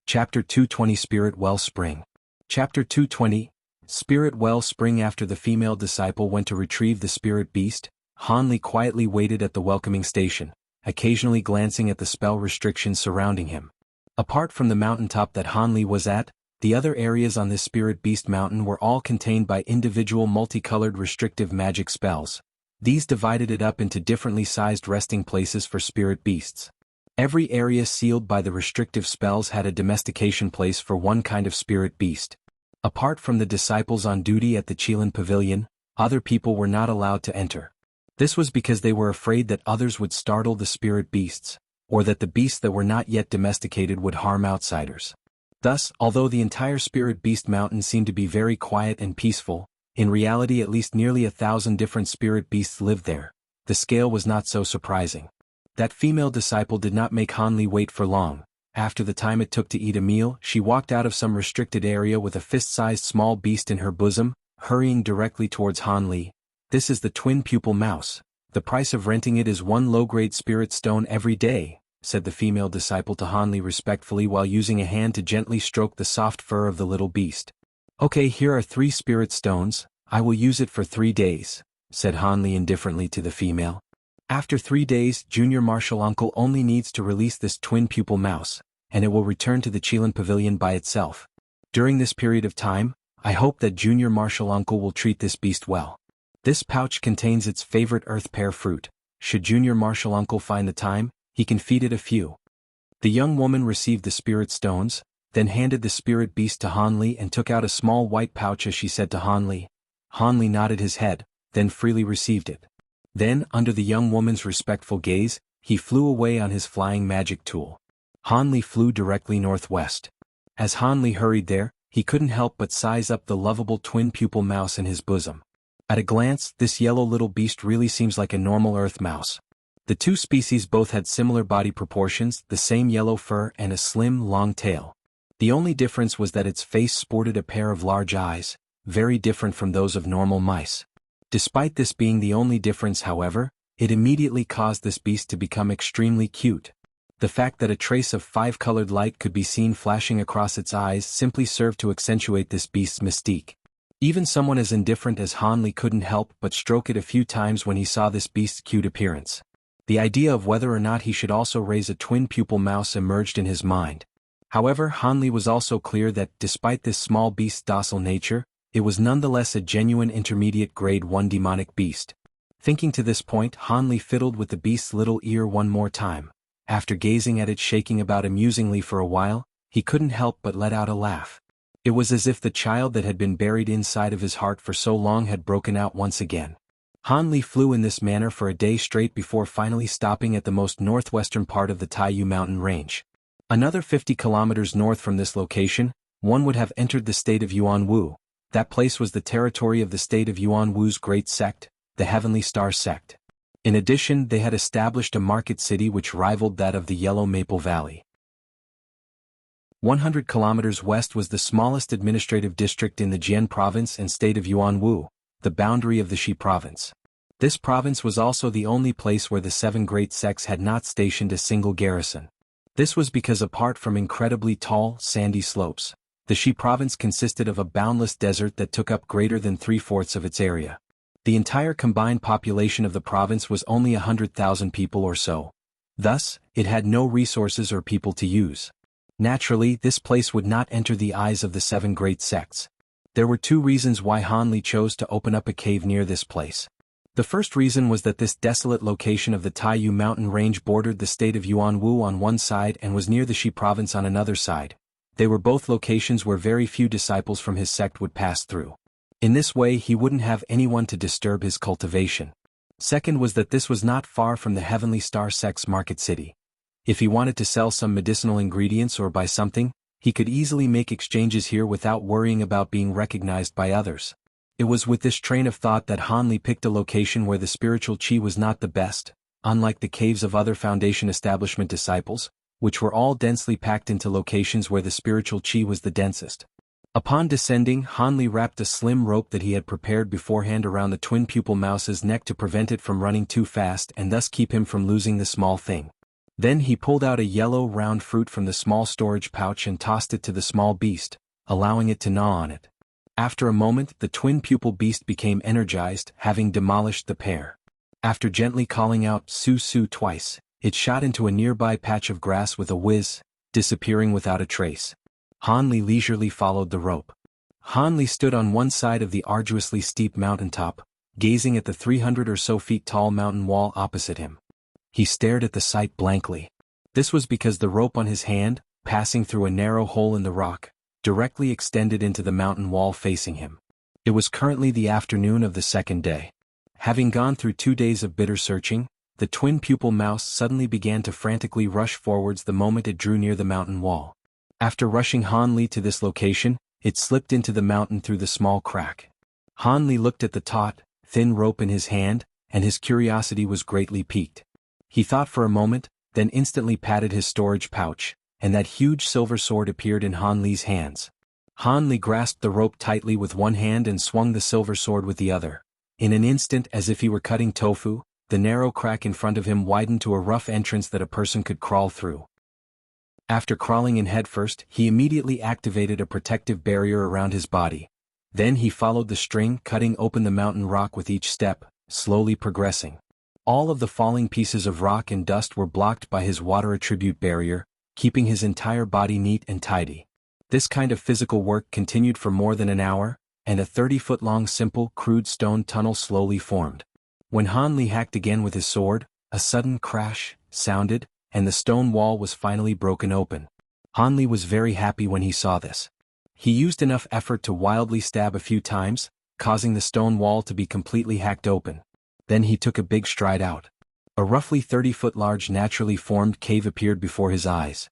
Chapter 220 Spirit Well Spring. Chapter 220 Spirit Well Spring. After the female disciple went to retrieve the spirit beast, Han Li quietly waited at the welcoming station, occasionally glancing at the spell restrictions surrounding him. Apart from the mountaintop that Han Li was at, the other areas on this Spirit Beast Mountain were all contained by individual multicolored restrictive magic spells. These divided it up into differently sized resting places for spirit beasts. Every area sealed by the restrictive spells had a domestication place for one kind of spirit beast. Apart from the disciples on duty at the Qilin Pavilion, other people were not allowed to enter. This was because they were afraid that others would startle the spirit beasts, or that the beasts that were not yet domesticated would harm outsiders. Thus, although the entire Spirit Beast Mountain seemed to be very quiet and peaceful, in reality at least nearly 1,000 different spirit beasts lived there. The scale was not so surprising. That female disciple did not make Han Li wait for long. After the time it took to eat a meal, she walked out of some restricted area with a fist-sized small beast in her bosom, hurrying directly towards Han Li. "This is the twin pupil mouse. The price of renting it is 1 low-grade spirit stone every day," said the female disciple to Han Li respectfully while using a hand to gently stroke the soft fur of the little beast. "Okay, here are 3 spirit stones. I will use it for 3 days, said Han Li indifferently to the female. After 3 days, Junior Martial Uncle only needs to release this twin pupil mouse, and it will return to the Qilin Pavilion by itself. During this period of time, I hope that Junior Martial Uncle will treat this beast well. This pouch contains its favorite earth pear fruit. Should Junior Martial Uncle find the time, he can feed it a few." The young woman received the spirit stones, then handed the spirit beast to Han Li and took out a small white pouch as she said to Han Li. Han Li nodded his head, then freely received it. Then, under the young woman's respectful gaze, he flew away on his flying magic tool. Han Li flew directly northwest. As Han Li hurried there, he couldn't help but size up the lovable twin pupil mouse in his bosom. At a glance, this yellow little beast really seems like a normal earth mouse. The two species both had similar body proportions, the same yellow fur and a slim, long tail. The only difference was that its face sported a pair of large eyes, very different from those of normal mice. Despite this being the only difference, however, it immediately caused this beast to become extremely cute. The fact that a trace of 5-colored light could be seen flashing across its eyes simply served to accentuate this beast's mystique. Even someone as indifferent as Han Li couldn't help but stroke it a few times when he saw this beast's cute appearance. The idea of whether or not he should also raise a twin pupil mouse emerged in his mind. However, Hanli was also clear that, despite this small beast's docile nature, it was nonetheless a genuine intermediate grade 1 demonic beast. Thinking to this point, Hanli fiddled with the beast's little ear one more time. After gazing at it shaking about amusingly for a while, he couldn't help but let out a laugh. It was as if the child that had been buried inside of his heart for so long had broken out once again. Hanli flew in this manner for a day straight before finally stopping at the most northwestern part of the Taiyu mountain range. Another 50 kilometers north from this location, one would have entered the state of Yuanwu. That place was the territory of the state of Yuanwu's great sect, the Heavenly Star sect. In addition, they had established a market city which rivaled that of the Yellow Maple Valley. 100 kilometers west was the smallest administrative district in the Jian province and state of Yuanwu, the boundary of the Shi province. This province was also the only place where the 7 great sects had not stationed a single garrison. This was because apart from incredibly tall, sandy slopes, the Shi province consisted of a boundless desert that took up greater than 3/4 of its area. The entire combined population of the province was only 100,000 people or so. Thus, it had no resources or people to use. Naturally, this place would not enter the eyes of the 7 great sects. There were 2 reasons why Hanli chose to open up a cave near this place. The first reason was that this desolate location of the Taiyu mountain range bordered the state of Yuanwu on one side and was near the Shi province on another side. They were both locations where very few disciples from his sect would pass through. In this way he wouldn't have anyone to disturb his cultivation. Second was that this was not far from the Heavenly Star sect's market city. If he wanted to sell some medicinal ingredients or buy something, he could easily make exchanges here without worrying about being recognized by others. It was with this train of thought that Hanli picked a location where the spiritual qi was not the best, unlike the caves of other Foundation establishment disciples, which were all densely packed into locations where the spiritual qi was the densest. Upon descending, Hanli wrapped a slim rope that he had prepared beforehand around the twin pupil mouse's neck to prevent it from running too fast and thus keep him from losing the small thing. Then he pulled out a yellow round fruit from the small storage pouch and tossed it to the small beast, allowing it to gnaw on it. After a moment, the twin pupil beast became energized, having demolished the pair. After gently calling out "Su Su" twice, it shot into a nearby patch of grass with a whiz, disappearing without a trace. Hanli leisurely followed the rope. Hanli stood on one side of the arduously steep mountaintop, gazing at the 300 or so feet tall mountain wall opposite him. He stared at the sight blankly. This was because the rope on his hand, passing through a narrow hole in the rock, directly extended into the mountain wall facing him. It was currently the afternoon of the second day. Having gone through 2 days of bitter searching, the twin pupil mouse suddenly began to frantically rush forwards the moment it drew near the mountain wall. After rushing Hanli to this location, it slipped into the mountain through the small crack. Hanli looked at the taut, thin rope in his hand, and his curiosity was greatly piqued. He thought for a moment, then instantly patted his storage pouch, and that huge silver sword appeared in Hanli's hands. Hanli grasped the rope tightly with one hand and swung the silver sword with the other. In an instant, as if he were cutting tofu, the narrow crack in front of him widened to a rough entrance that a person could crawl through. After crawling in headfirst, he immediately activated a protective barrier around his body. Then he followed the string, cutting open the mountain rock with each step, slowly progressing. All of the falling pieces of rock and dust were blocked by his water attribute barrier, keeping his entire body neat and tidy. This kind of physical work continued for more than an hour, and a 30-foot-long simple, crude stone tunnel slowly formed. When Hanli hacked again with his sword, a sudden crash sounded, and the stone wall was finally broken open. Hanli was very happy when he saw this. He used enough effort to wildly stab a few times, causing the stone wall to be completely hacked open. Then he took a big stride out. A roughly 30-foot large naturally formed cave appeared before his eyes.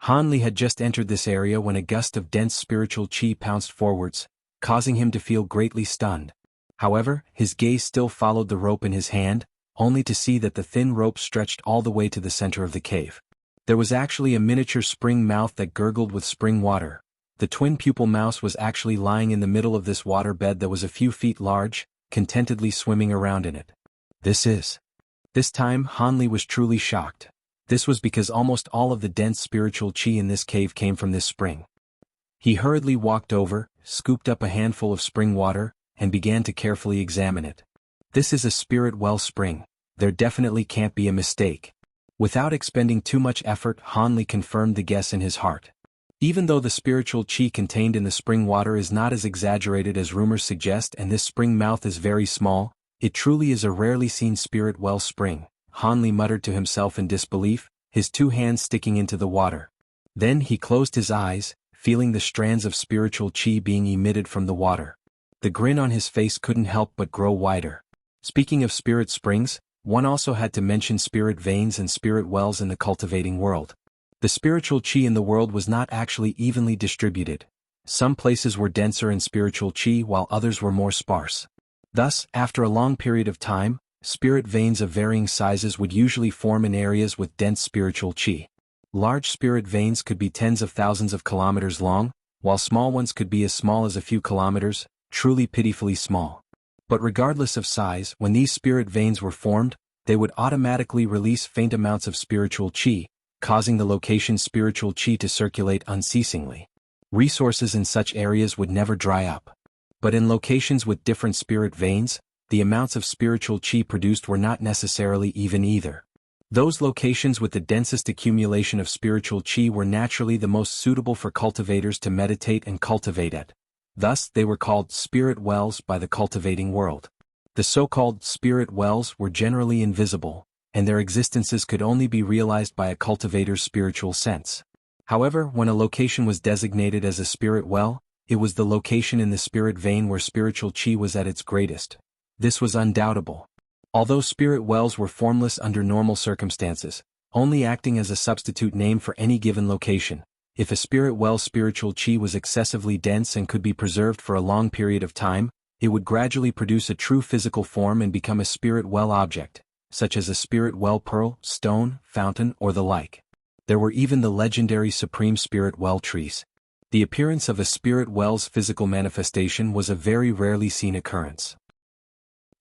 Hanli had just entered this area when a gust of dense spiritual qi pounced forwards, causing him to feel greatly stunned. However, his gaze still followed the rope in his hand, only to see that the thin rope stretched all the way to the center of the cave. There was actually a miniature spring mouth that gurgled with spring water. The twin pupil mouse was actually lying in the middle of this water bed that was a few feet large, contentedly swimming around in it. This time, Hanli was truly shocked. This was because almost all of the dense spiritual qi in this cave came from this spring. He hurriedly walked over, scooped up a handful of spring water, and began to carefully examine it. This is a spirit well spring. there definitely can't be a mistake. Without expending too much effort, Han Li confirmed the guess in his heart. Even though the spiritual qi contained in the spring water is not as exaggerated as rumors suggest and this spring mouth is very small, it truly is a rarely seen spirit well spring, Han Li muttered to himself in disbelief, his two hands sticking into the water. Then he closed his eyes, feeling the strands of spiritual qi being emitted from the water. The grin on his face couldn't help but grow wider. Speaking of spirit springs, one also had to mention spirit veins and spirit wells in the cultivating world. The spiritual qi in the world was not actually evenly distributed. Some places were denser in spiritual qi while others were more sparse. Thus, after a long period of time, spirit veins of varying sizes would usually form in areas with dense spiritual qi. Large spirit veins could be tens of thousands of kilometers long, while small ones could be as small as a few kilometers, truly pitifully small. But regardless of size, when these spirit veins were formed, they would automatically release faint amounts of spiritual qi, causing the location's spiritual qi to circulate unceasingly. Resources in such areas would never dry up. But in locations with different spirit veins, the amounts of spiritual qi produced were not necessarily even either. Those locations with the densest accumulation of spiritual qi were naturally the most suitable for cultivators to meditate and cultivate at. Thus, they were called spirit wells by the cultivating world. The so-called spirit wells were generally invisible, and their existences could only be realized by a cultivator's spiritual sense. However, when a location was designated as a spirit well, it was the location in the spirit vein where spiritual qi was at its greatest. This was undoubtable. Although spirit wells were formless under normal circumstances, only acting as a substitute name for any given location, if a spirit well's spiritual qi was excessively dense and could be preserved for a long period of time, it would gradually produce a true physical form and become a spirit well object, such as a spirit well pearl, stone, fountain, or the like. There were even the legendary supreme spirit well trees. The appearance of a spirit well's physical manifestation was a very rarely seen occurrence.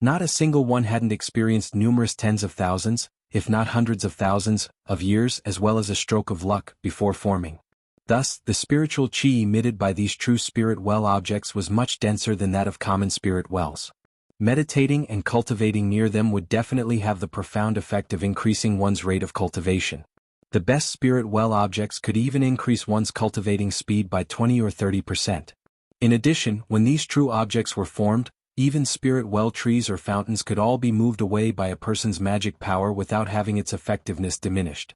Not a single one hadn't experienced numerous tens of thousands, if not hundreds of thousands, of years as well as a stroke of luck before forming. Thus, the spiritual qi emitted by these true spirit well objects was much denser than that of common spirit wells. Meditating and cultivating near them would definitely have the profound effect of increasing one's rate of cultivation. The best spirit well objects could even increase one's cultivating speed by 20 or 30%. In addition, when these true objects were formed, even spirit well trees or fountains could all be moved away by a person's magic power without having its effectiveness diminished.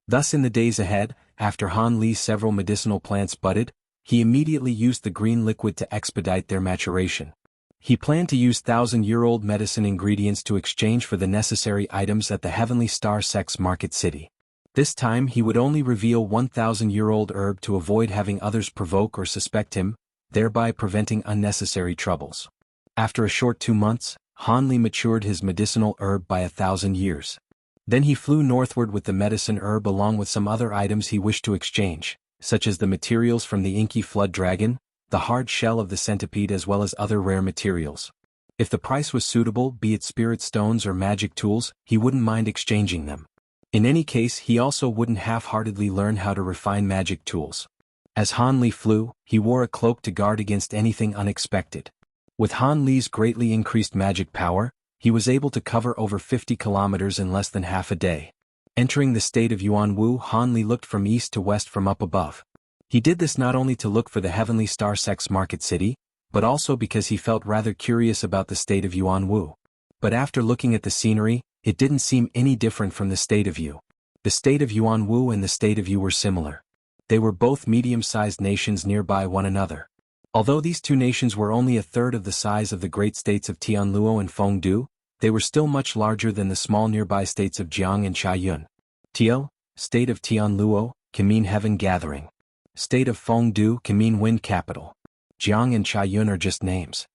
Thus in the days ahead, after Han Li's several medicinal plants budded, he immediately used the green liquid to expedite their maturation. He planned to use 1,000-year-old medicine ingredients to exchange for the necessary items at the Heavenly Star Sect's Market City. This time he would only reveal 1,000-year-old herb to avoid having others provoke or suspect him, thereby preventing unnecessary troubles. After a short 2 months, Han Li matured his medicinal herb by 1,000 years. Then he flew northward with the medicine herb along with some other items he wished to exchange, such as the materials from the inky flood dragon, the hard shell of the centipede as well as other rare materials. If the price was suitable, be it spirit stones or magic tools, he wouldn't mind exchanging them. In any case, he also wouldn't half-heartedly learn how to refine magic tools. As Han Li flew, he wore a cloak to guard against anything unexpected. With Han Li's greatly increased magic power, he was able to cover over 50 kilometers in less than half a day. Entering the state of Yuanwu, Han Li looked from east to west from up above. He did this not only to look for the Heavenly Star Sect's Market City, but also because he felt rather curious about the state of Yuanwu. But after looking at the scenery, it didn't seem any different from the state of Yu. The state of Yuanwu and the state of Yu were similar. They were both medium-sized nations nearby one another. Although these two nations were only a third of the size of the great states of Tianluo and Fengdu, they were still much larger than the small nearby states of Jiang and Chaiyun. Tiao, state of Tianluo, can mean heaven gathering. State of Fengdu can mean wind capital. Jiang and Chaiyun are just names.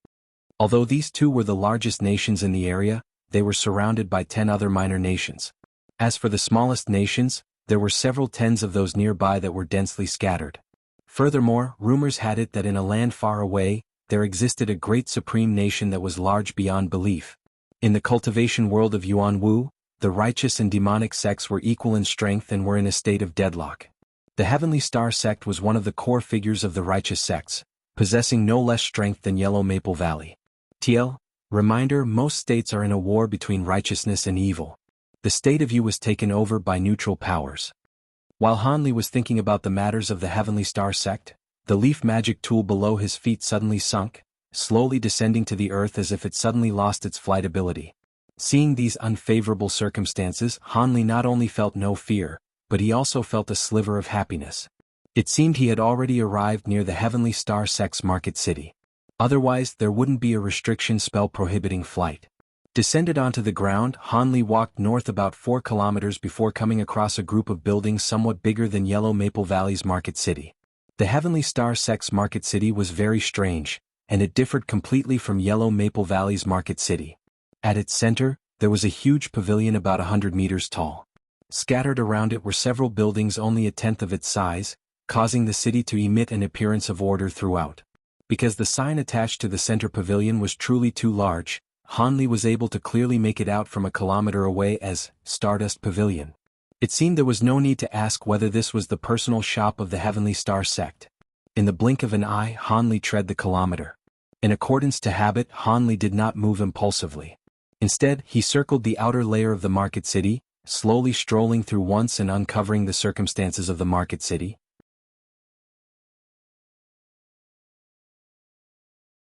Although these two were the largest nations in the area, they were surrounded by 10 other minor nations. As for the smallest nations, there were several tens of those nearby that were densely scattered. Furthermore, rumors had it that in a land far away, there existed a great supreme nation that was large beyond belief. In the cultivation world of Yuanwu, the righteous and demonic sects were equal in strength and were in a state of deadlock. The Heavenly Star sect was one of the core figures of the righteous sects, possessing no less strength than Yellow Maple Valley. TL, reminder: most states are in a war between righteousness and evil. The state of you was taken over by neutral powers. While Hanli was thinking about the matters of the Heavenly Star sect, the leaf magic tool below his feet suddenly sunk, slowly descending to the earth as if it suddenly lost its flight ability. Seeing these unfavorable circumstances, Hanli not only felt no fear, but he also felt a sliver of happiness. It seemed he had already arrived near the Heavenly Star sect's market city. Otherwise, there wouldn't be a restriction spell prohibiting flight. Descended onto the ground, Hanli walked north about 4 kilometers before coming across a group of buildings somewhat bigger than Yellow Maple Valley's market city. The Heavenly Star sect's market city was very strange, and it differed completely from Yellow Maple Valley's market city. At its center, there was a huge pavilion about 100 meters tall. Scattered around it were several buildings only a tenth of its size, causing the city to emit an appearance of order throughout. Because the sign attached to the center pavilion was truly too large, Hanli was able to clearly make it out from a kilometer away as Stardust Pavilion. It seemed there was no need to ask whether this was the personal shop of the Heavenly Star sect. In the blink of an eye, Hanli tread the kilometer. In accordance to habit, Hanli did not move impulsively. Instead, he circled the outer layer of the market city, slowly strolling through once and uncovering the circumstances of the market city.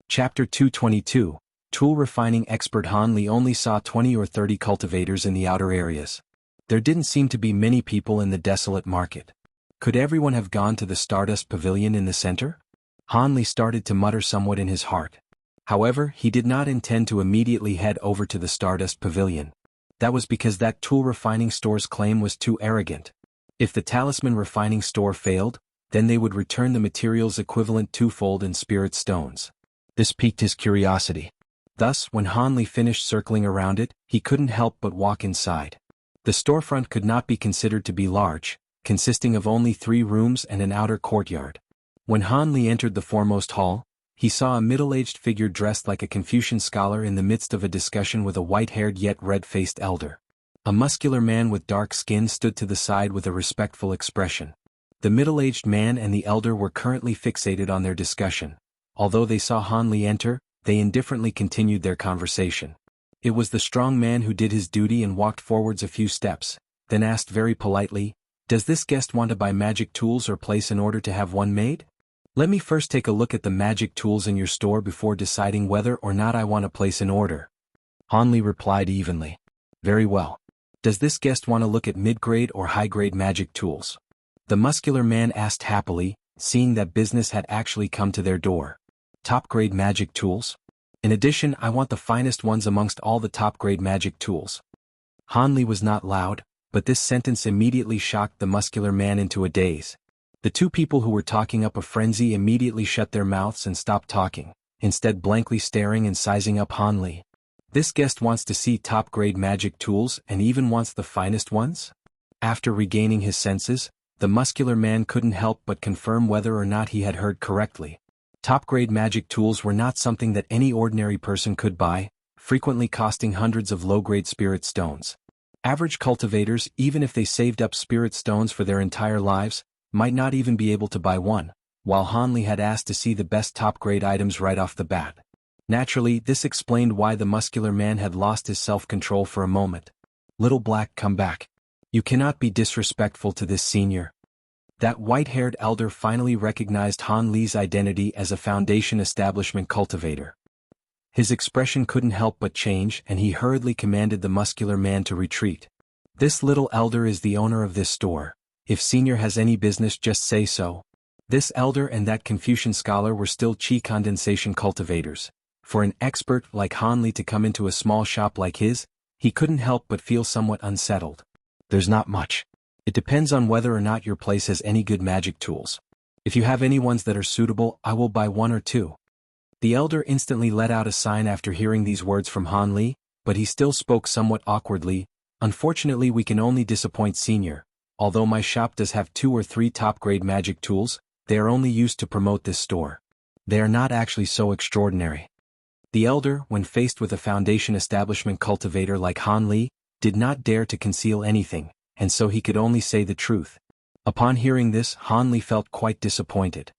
Chapter 222, Tool Refining Expert. Hanli only saw 20 or 30 cultivators in the outer areas. There didn't seem to be many people in the desolate market. Could everyone have gone to the Stardust Pavilion in the center? Hanli started to mutter somewhat in his heart. However, he did not intend to immediately head over to the Stardust Pavilion. That was because that tool refining store's claim was too arrogant. If the talisman refining store failed, then they would return the materials equivalent twofold in spirit stones. This piqued his curiosity. Thus, when Hanli finished circling around it, he couldn't help but walk inside. The storefront could not be considered to be large, consisting of only 3 rooms and an outer courtyard. When Hanli entered the foremost hall, he saw a middle-aged figure dressed like a Confucian scholar in the midst of a discussion with a white-haired yet red-faced elder. A muscular man with dark skin stood to the side with a respectful expression. The middle-aged man and the elder were currently fixated on their discussion. Although they saw Hanli enter, they indifferently continued their conversation. It was the strong man who did his duty and walked forwards a few steps, then asked very politely, "Does this guest want to buy magic tools or place an order to have one made? Let me first take a look at the magic tools in your store before deciding whether or not I want to place an order." Hanli replied evenly. "Very well. Does this guest want to look at mid-grade or high-grade magic tools?" The muscular man asked happily, seeing that business had actually come to their door. "Top-grade magic tools? In addition, I want the finest ones amongst all the top-grade magic tools." Hanli was not loud, but this sentence immediately shocked the muscular man into a daze. The 2 people who were talking up a frenzy immediately shut their mouths and stopped talking, instead blankly staring and sizing up Hanli. This guest wants to see top-grade magic tools and even wants the finest ones? After regaining his senses, the muscular man couldn't help but confirm whether or not he had heard correctly. Top-grade magic tools were not something that any ordinary person could buy, frequently costing hundreds of low-grade spirit stones. Average cultivators, even if they saved up spirit stones for their entire lives, might not even be able to buy one, while Hanli had asked to see the best top-grade items right off the bat. Naturally, this explained why the muscular man had lost his self-control for a moment. "Little Black, come back. You cannot be disrespectful to this senior." That white-haired elder finally recognized Hanli's identity as a Foundation Establishment cultivator. His expression couldn't help but change and he hurriedly commanded the muscular man to retreat. "This little elder is the owner of this store. If senior has any business, just say so." This elder and that Confucian scholar were still chi condensation cultivators. For an expert like Hanli to come into a small shop like his, he couldn't help but feel somewhat unsettled. "There's not much. It depends on whether or not your place has any good magic tools. If you have any ones that are suitable, I will buy 1 or 2. The elder instantly let out a sign after hearing these words from Hanli, but he still spoke somewhat awkwardly. "Unfortunately, we can only disappoint senior. Although my shop does have 2 or 3 top-grade magic tools, they are only used to promote this store. They are not actually so extraordinary." The elder, when faced with a Foundation Establishment cultivator like Hanli, did not dare to conceal anything, and so he could only say the truth. Upon hearing this, Hanli felt quite disappointed.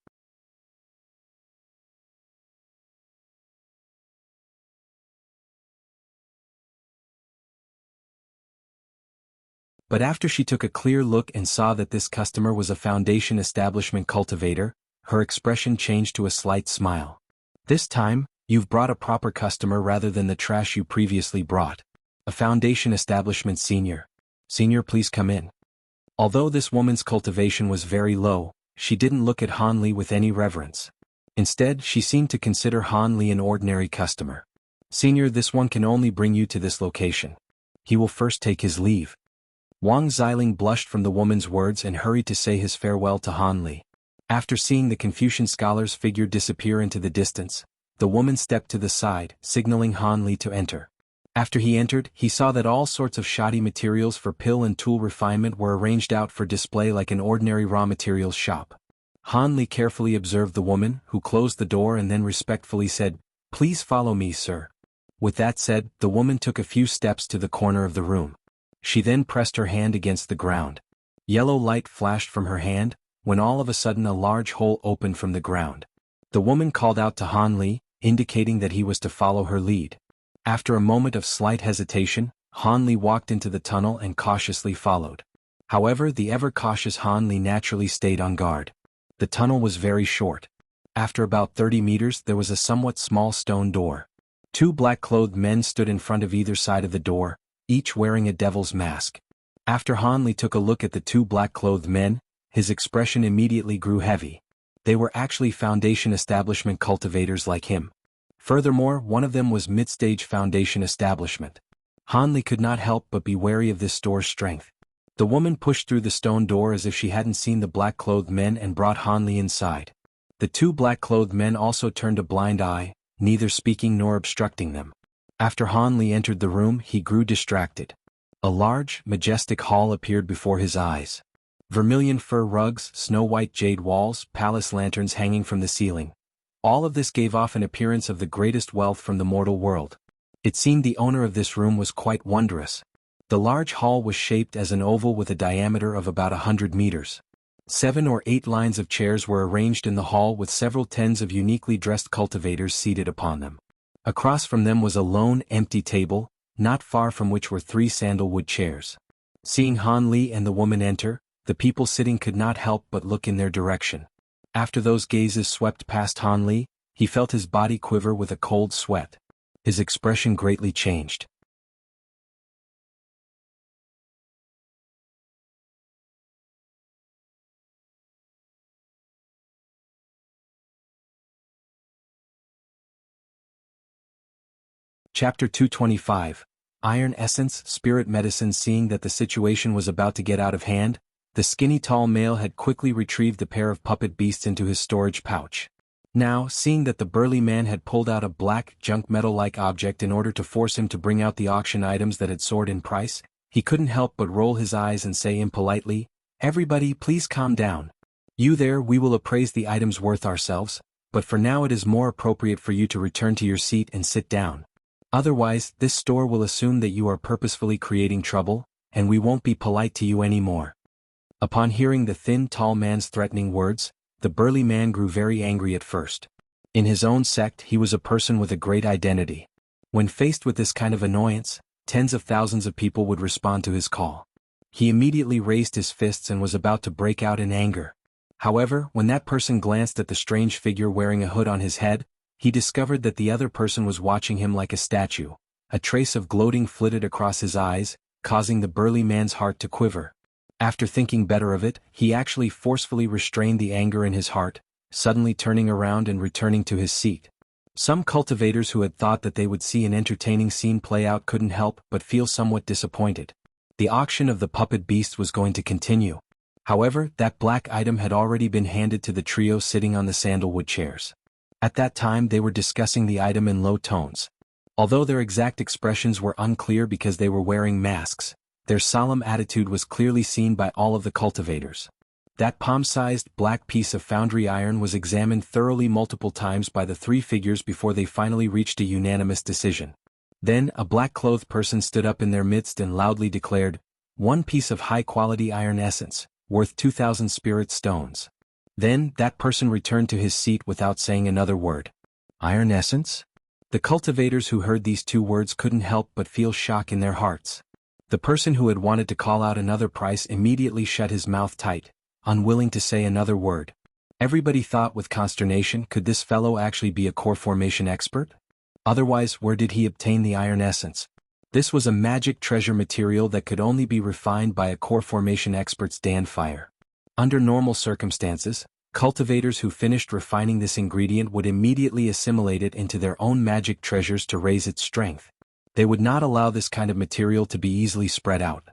But after she took a clear look and saw that this customer was a foundation establishment cultivator, her expression changed to a slight smile. This time, you've brought a proper customer rather than the trash you previously brought. A foundation establishment senior. Senior, please come in. Although this woman's cultivation was very low, she didn't look at Han Li with any reverence. Instead, she seemed to consider Han Li an ordinary customer. Senior, this one can only bring you to this location. He will first take his leave. Wang Xiling blushed from the woman's words and hurried to say his farewell to Han Li. After seeing the Confucian scholar's figure disappear into the distance, the woman stepped to the side, signaling Han Li to enter. After he entered, he saw that all sorts of shoddy materials for pill and tool refinement were arranged out for display like an ordinary raw materials shop. Han Li carefully observed the woman, who closed the door and then respectfully said, "Please follow me, sir." With that said, the woman took a few steps to the corner of the room. She then pressed her hand against the ground. Yellow light flashed from her hand, when all of a sudden a large hole opened from the ground. The woman called out to Han Li, indicating that he was to follow her lead. After a moment of slight hesitation, Han Li walked into the tunnel and cautiously followed. However, the ever-cautious Han Li naturally stayed on guard. The tunnel was very short. After about 30 meters there was a somewhat small stone door. Two black-clothed men stood in front of either side of the door, each wearing a devil's mask. After Han Li took a look at the two black-clothed men, his expression immediately grew heavy. They were actually foundation establishment cultivators like him. Furthermore, one of them was mid-stage foundation establishment. Han Li could not help but be wary of this store's strength. The woman pushed through the stone door as if she hadn't seen the black-clothed men and brought Han Li inside. The two black-clothed men also turned a blind eye, neither speaking nor obstructing them. After Han Li entered the room, he grew distracted. A large, majestic hall appeared before his eyes. Vermilion fur rugs, snow-white jade walls, palace lanterns hanging from the ceiling. All of this gave off an appearance of the greatest wealth from the mortal world. It seemed the owner of this room was quite wondrous. The large hall was shaped as an oval with a diameter of about 100 meters. 7 or 8 lines of chairs were arranged in the hall with several tens of uniquely dressed cultivators seated upon them. Across from them was a lone, empty table, not far from which were 3 sandalwood chairs. Seeing Han Li and the woman enter, the people sitting could not help but look in their direction. After those gazes swept past Han Li, he felt his body quiver with a cold sweat. His expression greatly changed. Chapter 225, Iron Essence, Spirit Medicine. Seeing that the situation was about to get out of hand, the skinny tall male had quickly retrieved the pair of puppet beasts into his storage pouch. Now, seeing that the burly man had pulled out a black, junk metal-like object in order to force him to bring out the auction items that had soared in price, he couldn't help but roll his eyes and say impolitely, "Everybody please calm down. You there, we will appraise the items worth ourselves, but for now it is more appropriate for you to return to your seat and sit down. Otherwise, this store will assume that you are purposefully creating trouble, and we won't be polite to you anymore." Upon hearing the thin, tall man's threatening words, the burly man grew very angry at first. In his own sect, he was a person with a great identity. When faced with this kind of annoyance, tens of thousands of people would respond to his call. He immediately raised his fists and was about to break out in anger. However, when that person glanced at the strange figure wearing a hood on his head, he discovered that the other person was watching him like a statue. A trace of gloating flitted across his eyes, causing the burly man's heart to quiver. After thinking better of it, he actually forcefully restrained the anger in his heart, suddenly turning around and returning to his seat. Some cultivators who had thought that they would see an entertaining scene play out couldn't help but feel somewhat disappointed. The auction of the puppet beast was going to continue. However, that black item had already been handed to the trio sitting on the sandalwood chairs. At that time they were discussing the item in low tones. Although their exact expressions were unclear because they were wearing masks, their solemn attitude was clearly seen by all of the cultivators. That palm-sized black piece of foundry iron was examined thoroughly multiple times by the 3 figures before they finally reached a unanimous decision. Then a black-clothed person stood up in their midst and loudly declared, "1 piece of high-quality iron essence, worth 2,000 spirit stones." Then that person returned to his seat without saying another word. Iron essence? The cultivators who heard these 2 words couldn't help but feel shock in their hearts. The person who had wanted to call out another price immediately shut his mouth tight, unwilling to say another word. Everybody thought with consternation, could this fellow actually be a core formation expert? Otherwise, where did he obtain the iron essence? This was a magic treasure material that could only be refined by a core formation expert's Dan fire. Under normal circumstances, cultivators who finished refining this ingredient would immediately assimilate it into their own magic treasures to raise its strength. They would not allow this kind of material to be easily spread out.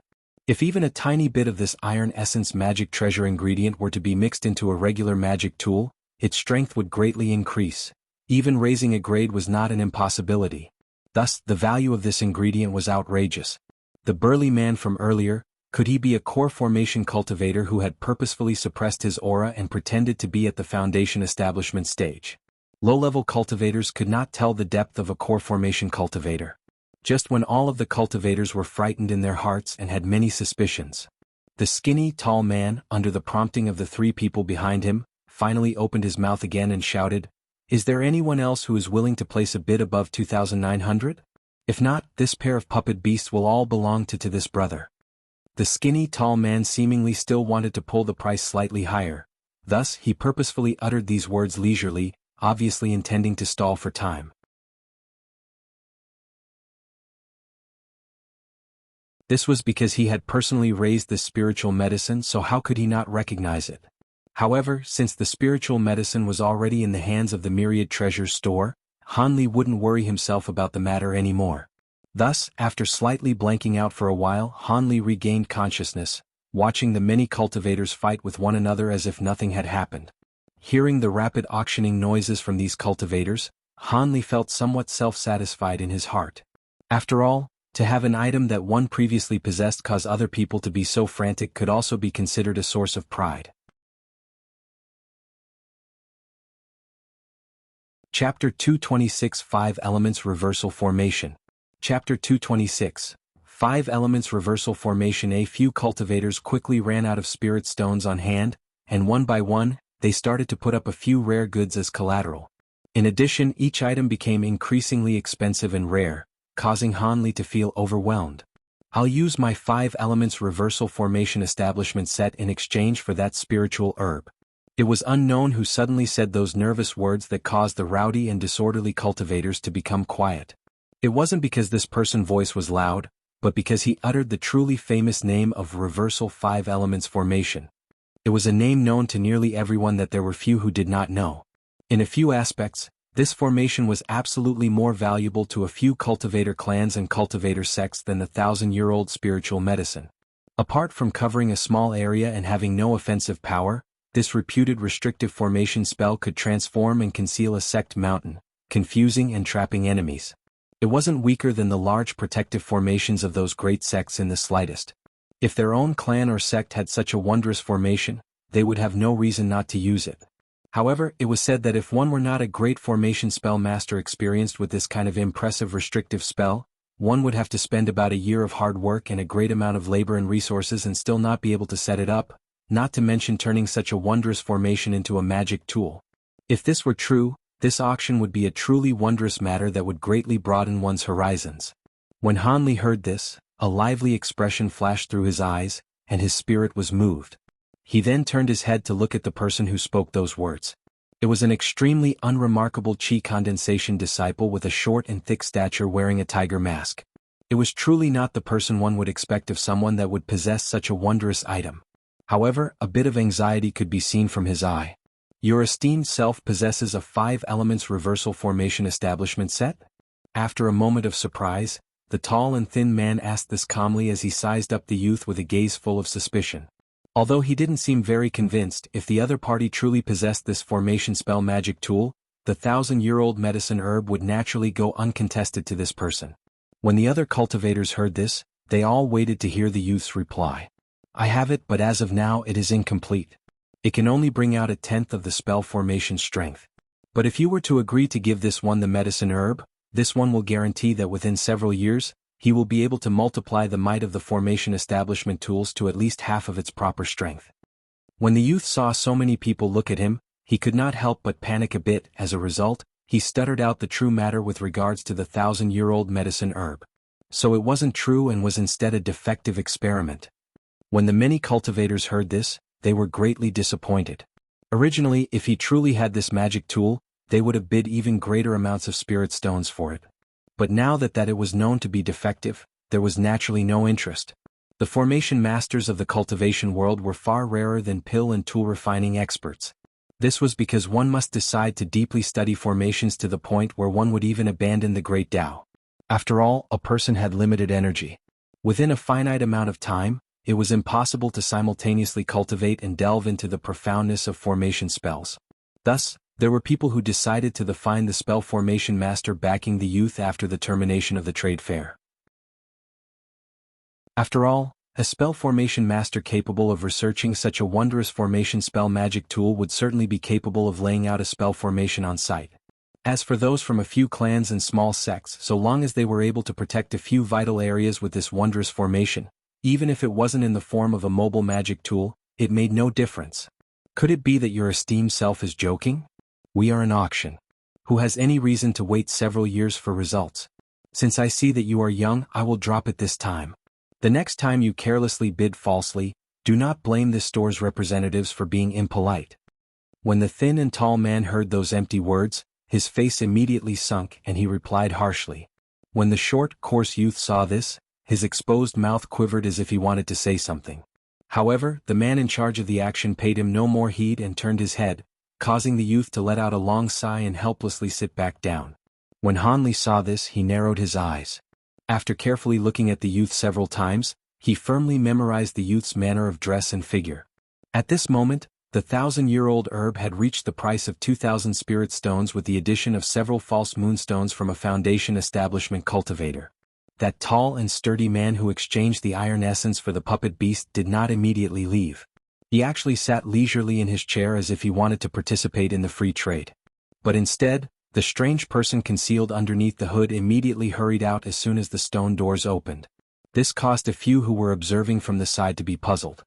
If even a tiny bit of this iron essence magic treasure ingredient were to be mixed into a regular magic tool, its strength would greatly increase. Even raising a grade was not an impossibility. Thus, the value of this ingredient was outrageous. The burly man from earlier, could he be a core formation cultivator who had purposefully suppressed his aura and pretended to be at the foundation establishment stage? Low-level cultivators could not tell the depth of a core formation cultivator. Just when all of the cultivators were frightened in their hearts and had many suspicions, the skinny, tall man, under the prompting of the three people behind him, finally opened his mouth again and shouted, "Is there anyone else who is willing to place a bid above 2,900? If not, this pair of puppet beasts will all belong to this brother." The skinny, tall man seemingly still wanted to pull the price slightly higher. Thus, he purposefully uttered these words leisurely, obviously intending to stall for time. This was because he had personally raised this spiritual medicine, so how could he not recognize it? However, since the spiritual medicine was already in the hands of the Myriad Treasures store, Hanli wouldn't worry himself about the matter anymore. Thus, after slightly blanking out for a while, Hanli regained consciousness, watching the many cultivators fight with one another as if nothing had happened. Hearing the rapid auctioning noises from these cultivators, Hanli felt somewhat self-satisfied in his heart. After all, to have an item that one previously possessed cause other people to be so frantic could also be considered a source of pride. Chapter 226 5 Elements Reversal Formation. Chapter 226 5 Elements Reversal Formation. A few cultivators quickly ran out of spirit stones on hand, and one by one, they started to put up a few rare goods as collateral. In addition, each item became increasingly expensive and rare, causing Hanli to feel overwhelmed. "I'll use my 5 Elements Reversal Formation establishment set in exchange for that spiritual herb." It was unknown who suddenly said those nervous words that caused the rowdy and disorderly cultivators to become quiet. It wasn't because this person's voice was loud, but because he uttered the truly famous name of Reversal 5 Elements Formation. It was a name known to nearly everyone that there were few who did not know. In a few aspects, this formation was absolutely more valuable to a few cultivator clans and cultivator sects than the 1,000-year-old spiritual medicine. Apart from covering a small area and having no offensive power, this reputed restrictive formation spell could transform and conceal a sect mountain, confusing and trapping enemies. It wasn't weaker than the large protective formations of those great sects in the slightest. If their own clan or sect had such a wondrous formation, they would have no reason not to use it. However, it was said that if one were not a great formation spell master experienced with this kind of impressive restrictive spell, one would have to spend about a year of hard work and a great amount of labor and resources and still not be able to set it up, not to mention turning such a wondrous formation into a magic tool. If this were true, this auction would be a truly wondrous matter that would greatly broaden one's horizons. When Hanli heard this, a lively expression flashed through his eyes, and his spirit was moved. He then turned his head to look at the person who spoke those words. It was an extremely unremarkable chi condensation disciple with a short and thick stature wearing a tiger mask. It was truly not the person one would expect of someone that would possess such a wondrous item. However, a bit of anxiety could be seen from his eye. "Your esteemed self possesses a 5 Elements Reversal Formation establishment set?" After a moment of surprise, the tall and thin man asked this calmly as he sized up the youth with a gaze full of suspicion. Although he didn't seem very convinced, if the other party truly possessed this formation spell magic tool, the 1,000-year-old medicine herb would naturally go uncontested to this person. When the other cultivators heard this, they all waited to hear the youth's reply. "I have it, but as of now it is incomplete. It can only bring out 1/10 of the spell formation strength. But if you were to agree to give this one the medicine herb, this one will guarantee that within several years, he will be able to multiply the might of the formation establishment tools to at least half of its proper strength." When the youth saw so many people look at him, he could not help but panic a bit. As a result, he stuttered out the true matter with regards to the 1,000-year-old medicine herb. So it wasn't true and was instead a defective experiment. When the many cultivators heard this, they were greatly disappointed. Originally, if he truly had this magic tool, they would have bid even greater amounts of spirit stones for it. But now that it was known to be defective, there was naturally no interest. The formation masters of the cultivation world were far rarer than pill and tool refining experts. This was because one must decide to deeply study formations to the point where one would even abandon the great Tao. After all, a person had limited energy. Within a finite amount of time, it was impossible to simultaneously cultivate and delve into the profoundness of formation spells. Thus, there were people who decided to find the spell formation master backing the youth after the termination of the trade fair. After all, a spell formation master capable of researching such a wondrous formation spell magic tool would certainly be capable of laying out a spell formation on site. As for those from a few clans and small sects, so long as they were able to protect a few vital areas with this wondrous formation, even if it wasn't in the form of a mobile magic tool, it made no difference. Could it be that your esteemed self is joking? We are an auction. Who has any reason to wait several years for results? Since I see that you are young, I will drop it this time. The next time you carelessly bid falsely, do not blame this store's representatives for being impolite. When the thin and tall man heard those empty words, his face immediately sunk and he replied harshly. When the short, coarse youth saw this, his exposed mouth quivered as if he wanted to say something. However, the man in charge of the action paid him no more heed and turned his head, causing the youth to let out a long sigh and helplessly sit back down. When Hanli saw this, he narrowed his eyes. After carefully looking at the youth several times, he firmly memorized the youth's manner of dress and figure. At this moment, the 1,000-year-old herb had reached the price of 2,000 spirit stones with the addition of several false moonstones from a foundation establishment cultivator. That tall and sturdy man who exchanged the iron essence for the puppet beast did not immediately leave. He actually sat leisurely in his chair as if he wanted to participate in the free trade. But instead, the strange person concealed underneath the hood immediately hurried out as soon as the stone doors opened. This caused a few who were observing from the side to be puzzled.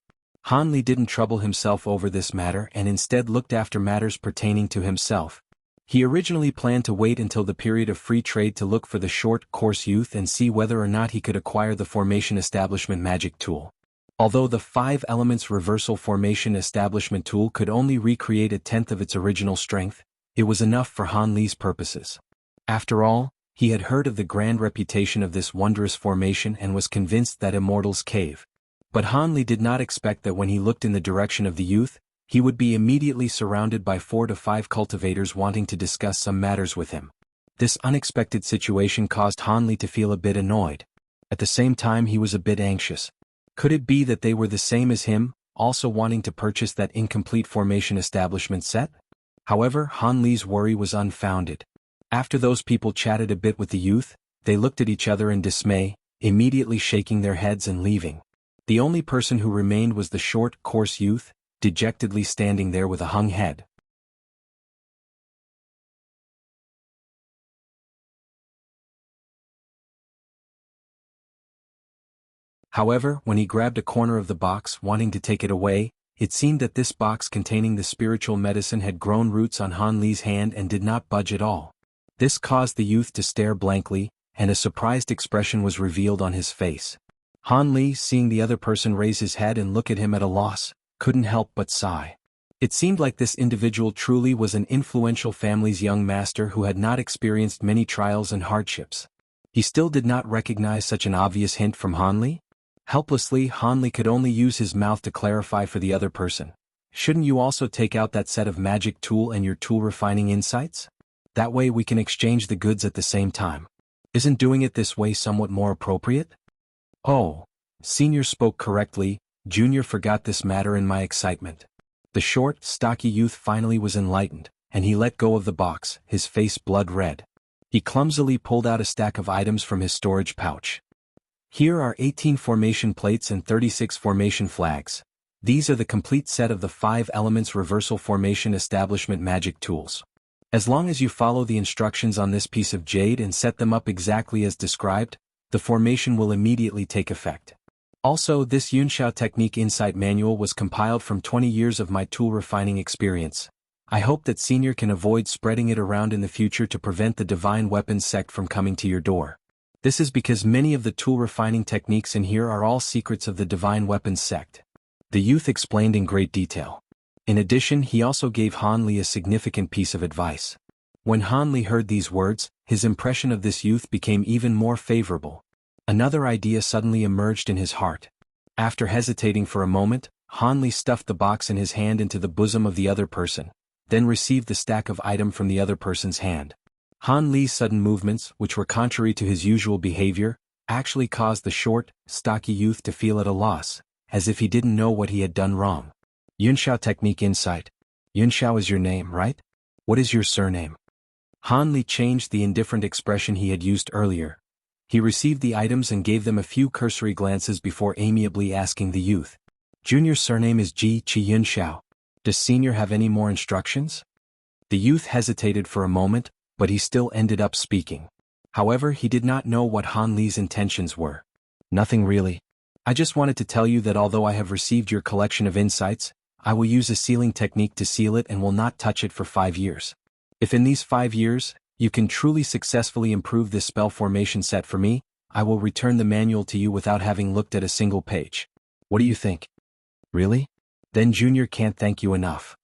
Hanli didn't trouble himself over this matter and instead looked after matters pertaining to himself. He originally planned to wait until the period of free trade to look for the short, coarse youth and see whether or not he could acquire the formation establishment magic tool. Although the 5 elements reversal formation establishment tool could only recreate a tenth of its original strength, it was enough for Hanli's purposes. After all, he had heard of the grand reputation of this wondrous formation and was convinced that Immortal's Cave. But Hanli did not expect that when he looked in the direction of the youth, he would be immediately surrounded by 4 to 5 cultivators wanting to discuss some matters with him. This unexpected situation caused Hanli to feel a bit annoyed. At the same time he was a bit anxious. Could it be that they were the same as him, also wanting to purchase that incomplete formation establishment set? However, Hanli's worry was unfounded. After those people chatted a bit with the youth, they looked at each other in dismay, immediately shaking their heads and leaving. The only person who remained was the short, coarse youth, dejectedly standing there with a hung head. However, when he grabbed a corner of the box wanting to take it away, it seemed that this box containing the spiritual medicine had grown roots on Hanli's hand and did not budge at all. This caused the youth to stare blankly, and a surprised expression was revealed on his face. Hanli, seeing the other person raise his head and look at him at a loss, couldn't help but sigh. It seemed like this individual truly was an influential family's young master who had not experienced many trials and hardships. He still did not recognize such an obvious hint from Hanli? Helplessly, Hanli could only use his mouth to clarify for the other person. Shouldn't you also take out that set of magic tool and your tool refining insights? That way we can exchange the goods at the same time. Isn't doing it this way somewhat more appropriate? Oh, Senior spoke correctly, Junior forgot this matter in my excitement. The short, stocky youth finally was enlightened, and he let go of the box, his face blood red. He clumsily pulled out a stack of items from his storage pouch. Here are 18 formation plates and 36 formation flags. These are the complete set of the 5 elements reversal formation establishment magic tools. As long as you follow the instructions on this piece of jade and set them up exactly as described, the formation will immediately take effect. Also, this Yunxiao technique insight manual was compiled from 20 years of my tool refining experience. I hope that Senior can avoid spreading it around in the future to prevent the divine weapons sect from coming to your door. This is because many of the tool refining techniques in here are all secrets of the Divine Weapons sect. The youth explained in great detail. In addition, he also gave Han Li a significant piece of advice. When Han Li heard these words, his impression of this youth became even more favorable. Another idea suddenly emerged in his heart. After hesitating for a moment, Han Li stuffed the box in his hand into the bosom of the other person, then received the stack of item from the other person's hand. Han Li's sudden movements, which were contrary to his usual behavior, actually caused the short, stocky youth to feel at a loss, as if he didn't know what he had done wrong. Yunxiao Technique Insight. Yunxiao is your name, right? What is your surname? Han Li changed the indifferent expression he had used earlier. He received the items and gave them a few cursory glances before amiably asking the youth. Junior's surname is Ji Chi Yunxiao. Does Senior have any more instructions? The youth hesitated for a moment, but he still ended up speaking. However, he did not know what Han Li's intentions were. Nothing really. I just wanted to tell you that although I have received your collection of insights, I will use a sealing technique to seal it and will not touch it for 5 years. If in these 5 years, you can truly successfully improve this spell formation set for me, I will return the manual to you without having looked at a single page. What do you think? Really? Then Junior can't thank you enough.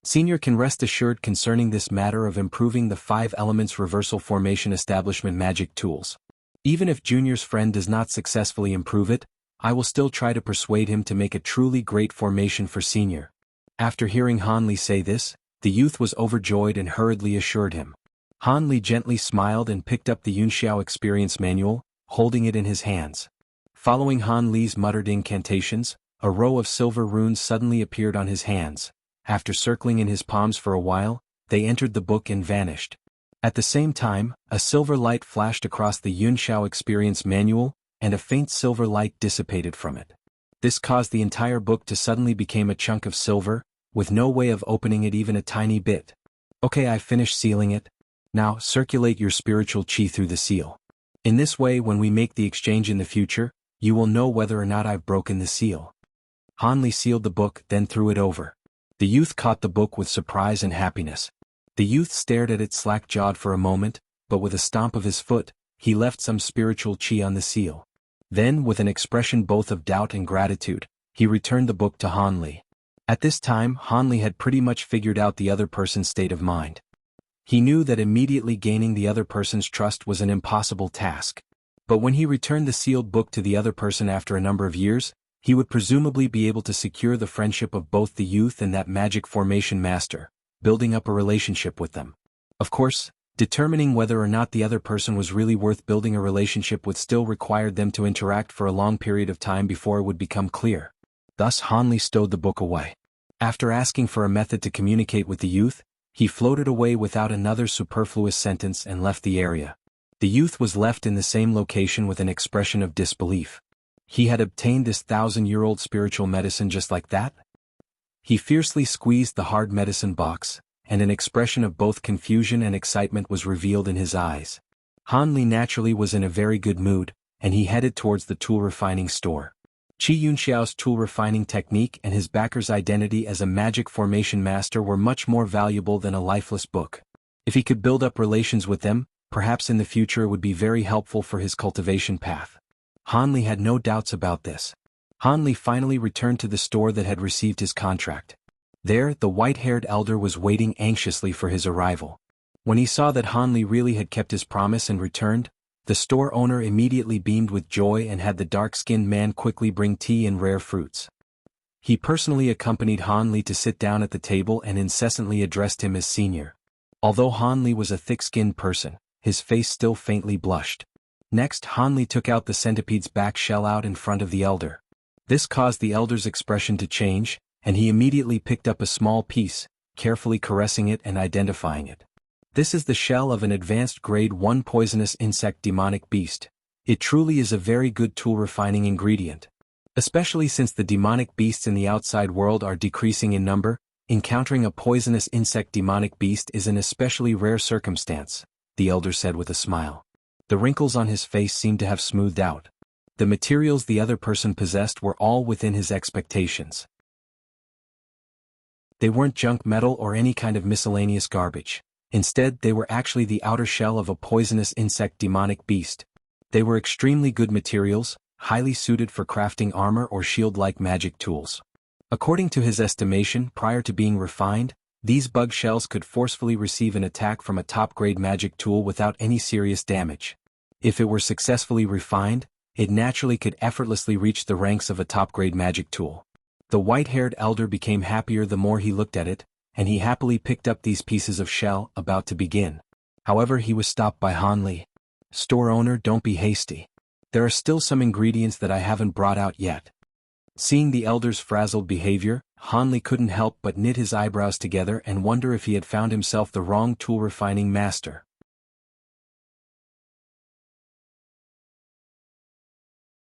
Senior can rest assured concerning this matter of improving the 5 elements reversal formation establishment magic tools. Even if Junior's friend does not successfully improve it, I will still try to persuade him to make a truly great formation for Senior. After hearing Han Li say this, the youth was overjoyed and hurriedly assured him. Han Li gently smiled and picked up the Yunxiao Experience Manual, holding it in his hands. Following Han Li's muttered incantations, a row of silver runes suddenly appeared on his hands. After circling in his palms for a while, they entered the book and vanished. At the same time, a silver light flashed across the Yunxiao Experience Manual, and a faint silver light dissipated from it. This caused the entire book to suddenly become a chunk of silver, with no way of opening it even a tiny bit. Okay, I finished sealing it. Now, circulate your spiritual chi through the seal. In this way, when we make the exchange in the future, you will know whether or not I've broken the seal. Han Li sealed the book, then threw it over. The youth caught the book with surprise and happiness. The youth stared at it slack-jawed for a moment, but with a stomp of his foot, he left some spiritual chi on the seal. Then, with an expression both of doubt and gratitude, he returned the book to Han Li. At this time, Han Li had pretty much figured out the other person's state of mind. He knew that immediately gaining the other person's trust was an impossible task. But when he returned the sealed book to the other person after a number of years, he would presumably be able to secure the friendship of both the youth and that magic formation master, building up a relationship with them. Of course, determining whether or not the other person was really worth building a relationship with still required them to interact for a long period of time before it would become clear. Thus Han Li stowed the book away. After asking for a method to communicate with the youth, he floated away without another superfluous sentence and left the area. The youth was left in the same location with an expression of disbelief. He had obtained this 1,000-year-old spiritual medicine just like that? He fiercely squeezed the hard medicine box, and an expression of both confusion and excitement was revealed in his eyes. Han Li naturally was in a very good mood, and he headed towards the tool refining store. Qi Yunxiao's tool refining technique and his backer's identity as a magic formation master were much more valuable than a lifeless book. If he could build up relations with them, perhaps in the future it would be very helpful for his cultivation path. Han Li had no doubts about this. Han Li finally returned to the store that had received his contract. There, the white-haired elder was waiting anxiously for his arrival. When he saw that Han Li really had kept his promise and returned, the store owner immediately beamed with joy and had the dark-skinned man quickly bring tea and rare fruits. He personally accompanied Han Li to sit down at the table and incessantly addressed him as senior. Although Han Li was a thick-skinned person, his face still faintly blushed. Next, Han Li took out the centipede's back shell out in front of the elder. This caused the elder's expression to change, and he immediately picked up a small piece, carefully caressing it and identifying it. This is the shell of an advanced grade 1 poisonous insect demonic beast. It truly is a very good tool refining ingredient. Especially since the demonic beasts in the outside world are decreasing in number, encountering a poisonous insect demonic beast is an especially rare circumstance, the elder said with a smile. The wrinkles on his face seemed to have smoothed out. The materials the other person possessed were all within his expectations. They weren't junk metal or any kind of miscellaneous garbage. Instead, they were actually the outer shell of a poisonous insect demonic beast. They were extremely good materials, highly suited for crafting armor or shield-like magic tools. According to his estimation, prior to being refined, these bug shells could forcefully receive an attack from a top-grade magic tool without any serious damage. If it were successfully refined, it naturally could effortlessly reach the ranks of a top-grade magic tool. The white-haired elder became happier the more he looked at it, and he happily picked up these pieces of shell, about to begin. However, he was stopped by Han Li. "Store owner, don't be hasty. There are still some ingredients that I haven't brought out yet." Seeing the elder's frazzled behavior, Han Li couldn't help but knit his eyebrows together and wonder if he had found himself the wrong tool refining master.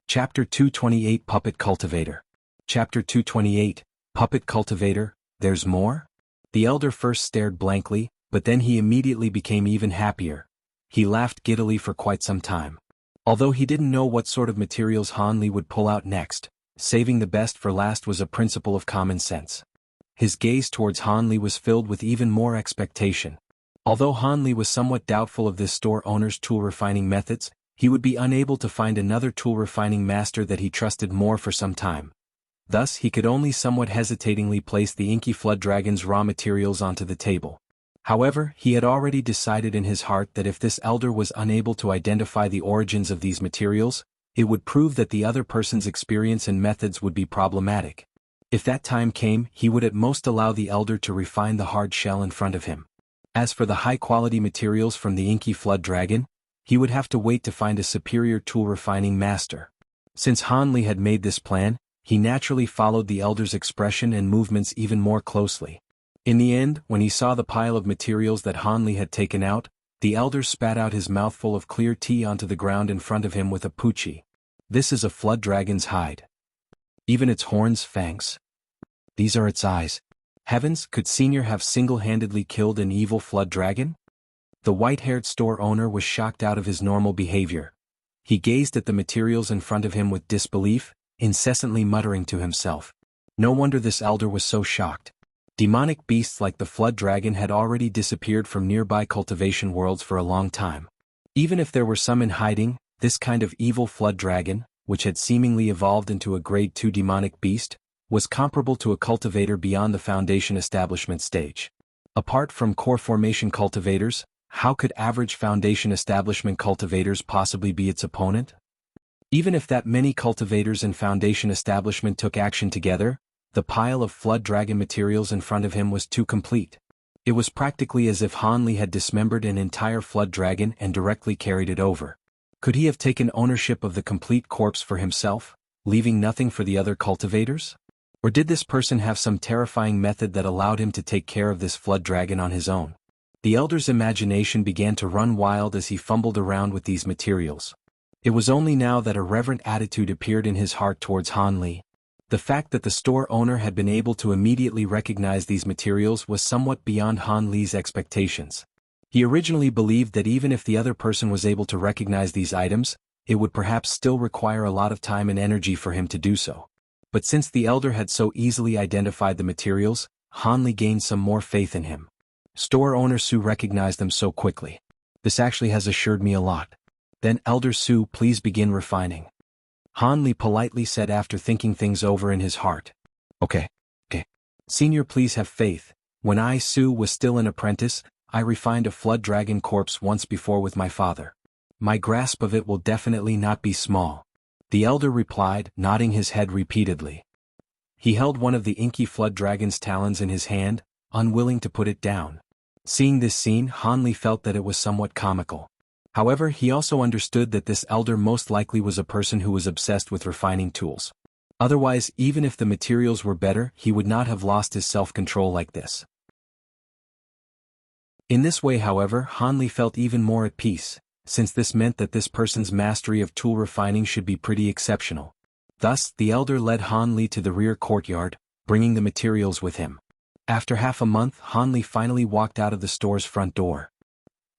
Chapter 228 Puppet Cultivator. Chapter 228, Puppet Cultivator, there's more? The elder first stared blankly, but then he immediately became even happier. He laughed giddily for quite some time. Although he didn't know what sort of materials Han Li would pull out next, saving the best for last was a principle of common sense. His gaze towards Han Li was filled with even more expectation. Although Han Li was somewhat doubtful of this store owner's tool refining methods, he would be unable to find another tool refining master that he trusted more for some time. Thus he could only somewhat hesitatingly place the inky flood dragon's raw materials onto the table. However, he had already decided in his heart that if this elder was unable to identify the origins of these materials, it would prove that the other person's experience and methods would be problematic. If that time came, he would at most allow the elder to refine the hard shell in front of him. As for the high-quality materials from the inky flood dragon, he would have to wait to find a superior tool refining master. Since Han Li had made this plan, he naturally followed the elder's expression and movements even more closely. In the end, when he saw the pile of materials that Han Li had taken out, the elder spat out his mouthful of clear tea onto the ground in front of him with a poochie. "This is a flood dragon's hide. Even its horns, fangs. These are its eyes. Heavens, could Senior have single-handedly killed an evil flood dragon?" The white-haired store owner was shocked out of his normal behavior. He gazed at the materials in front of him with disbelief, incessantly muttering to himself. No wonder this elder was so shocked. Demonic beasts like the flood dragon had already disappeared from nearby cultivation worlds for a long time. Even if there were some in hiding, this kind of evil flood dragon, which had seemingly evolved into a grade 2 demonic beast, was comparable to a cultivator beyond the foundation establishment stage. Apart from core formation cultivators, how could average foundation establishment cultivators possibly be its opponent? Even if that many cultivators and foundation establishment took action together, the pile of flood dragon materials in front of him was too complete. It was practically as if Han Li had dismembered an entire flood dragon and directly carried it over. Could he have taken ownership of the complete corpse for himself, leaving nothing for the other cultivators? Or did this person have some terrifying method that allowed him to take care of this flood dragon on his own? The elder's imagination began to run wild as he fumbled around with these materials. It was only now that a reverent attitude appeared in his heart towards Han Li. The fact that the store owner had been able to immediately recognize these materials was somewhat beyond Han Li's expectations. He originally believed that even if the other person was able to recognize these items, it would perhaps still require a lot of time and energy for him to do so. But since the elder had so easily identified the materials, Han Li gained some more faith in him. Store owner Su recognized them so quickly. This actually has assured me a lot. Then Elder Su, please begin refining. Han Li politely said after thinking things over in his heart. Okay. Senior, please have faith. When I, Su, was still an apprentice, I refined a flood dragon corpse once before with my father. My grasp of it will definitely not be small. The elder replied, nodding his head repeatedly. He held one of the inky flood dragon's talons in his hand, unwilling to put it down. Seeing this scene, Han Li felt that it was somewhat comical. However, he also understood that this elder most likely was a person who was obsessed with refining tools. Otherwise, even if the materials were better, he would not have lost his self-control like this. In this way, however, Han Li felt even more at peace, since this meant that this person's mastery of tool refining should be pretty exceptional. Thus, the elder led Han Li to the rear courtyard, bringing the materials with him. After half a month, Han Li finally walked out of the store's front door.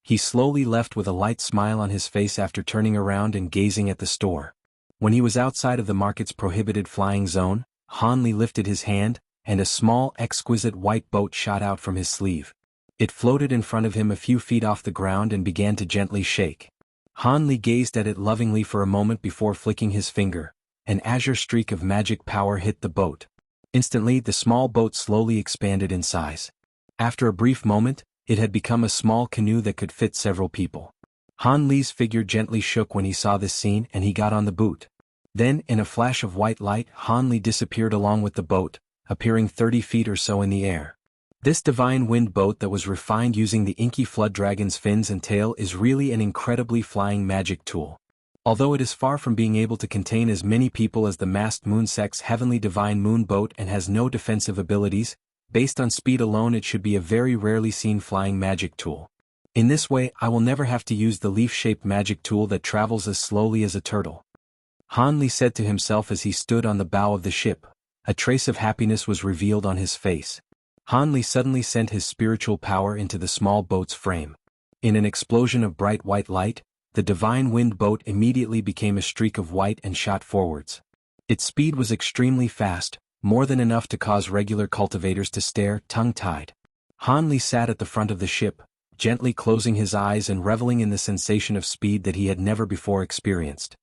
He slowly left with a light smile on his face after turning around and gazing at the store. When he was outside of the market's prohibited flying zone, Han Li lifted his hand, and a small, exquisite white boat shot out from his sleeve. It floated in front of him a few feet off the ground and began to gently shake. Han Li gazed at it lovingly for a moment before flicking his finger. An azure streak of magic power hit the boat. Instantly, the small boat slowly expanded in size. After a brief moment, it had become a small canoe that could fit several people. Han Li's figure gently shook when he saw this scene and he got on the boot. Then, in a flash of white light, Han Li disappeared along with the boat, appearing 30 feet or so in the air. This divine wind boat that was refined using the inky flood dragon's fins and tail is really an incredibly flying magic tool. Although it is far from being able to contain as many people as the masked moon sect's heavenly divine moon boat and has no defensive abilities, based on speed alone it should be a very rarely seen flying magic tool. In this way I will never have to use the leaf-shaped magic tool that travels as slowly as a turtle. Han Li said to himself as he stood on the bow of the ship. A trace of happiness was revealed on his face. Han Li suddenly sent his spiritual power into the small boat's frame. In an explosion of bright white light, the divine wind boat immediately became a streak of white and shot forwards. Its speed was extremely fast, more than enough to cause regular cultivators to stare tongue-tied. Han Li sat at the front of the ship, gently closing his eyes and reveling in the sensation of speed that he had never before experienced.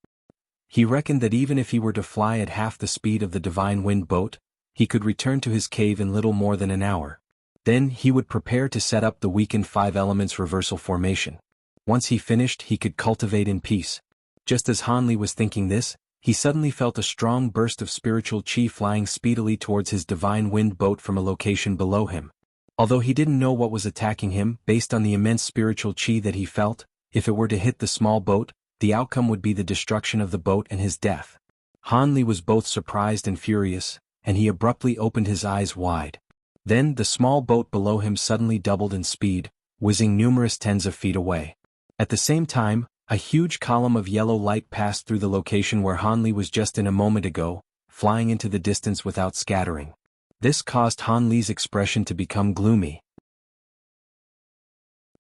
He reckoned that even if he were to fly at half the speed of the divine wind boat, he could return to his cave in little more than an hour. Then he would prepare to set up the weakened 5 elements reversal formation. Once he finished, he could cultivate in peace. Just as Han Li was thinking this, he suddenly felt a strong burst of spiritual chi flying speedily towards his divine wind boat from a location below him. Although he didn't know what was attacking him, based on the immense spiritual chi that he felt, if it were to hit the small boat, the outcome would be the destruction of the boat and his death. Han Li was both surprised and furious, and he abruptly opened his eyes wide. Then the small boat below him suddenly doubled in speed, whizzing numerous tens of feet away. At the same time, a huge column of yellow light passed through the location where Han Li was just in a moment ago, flying into the distance without scattering. This caused Han Li's expression to become gloomy.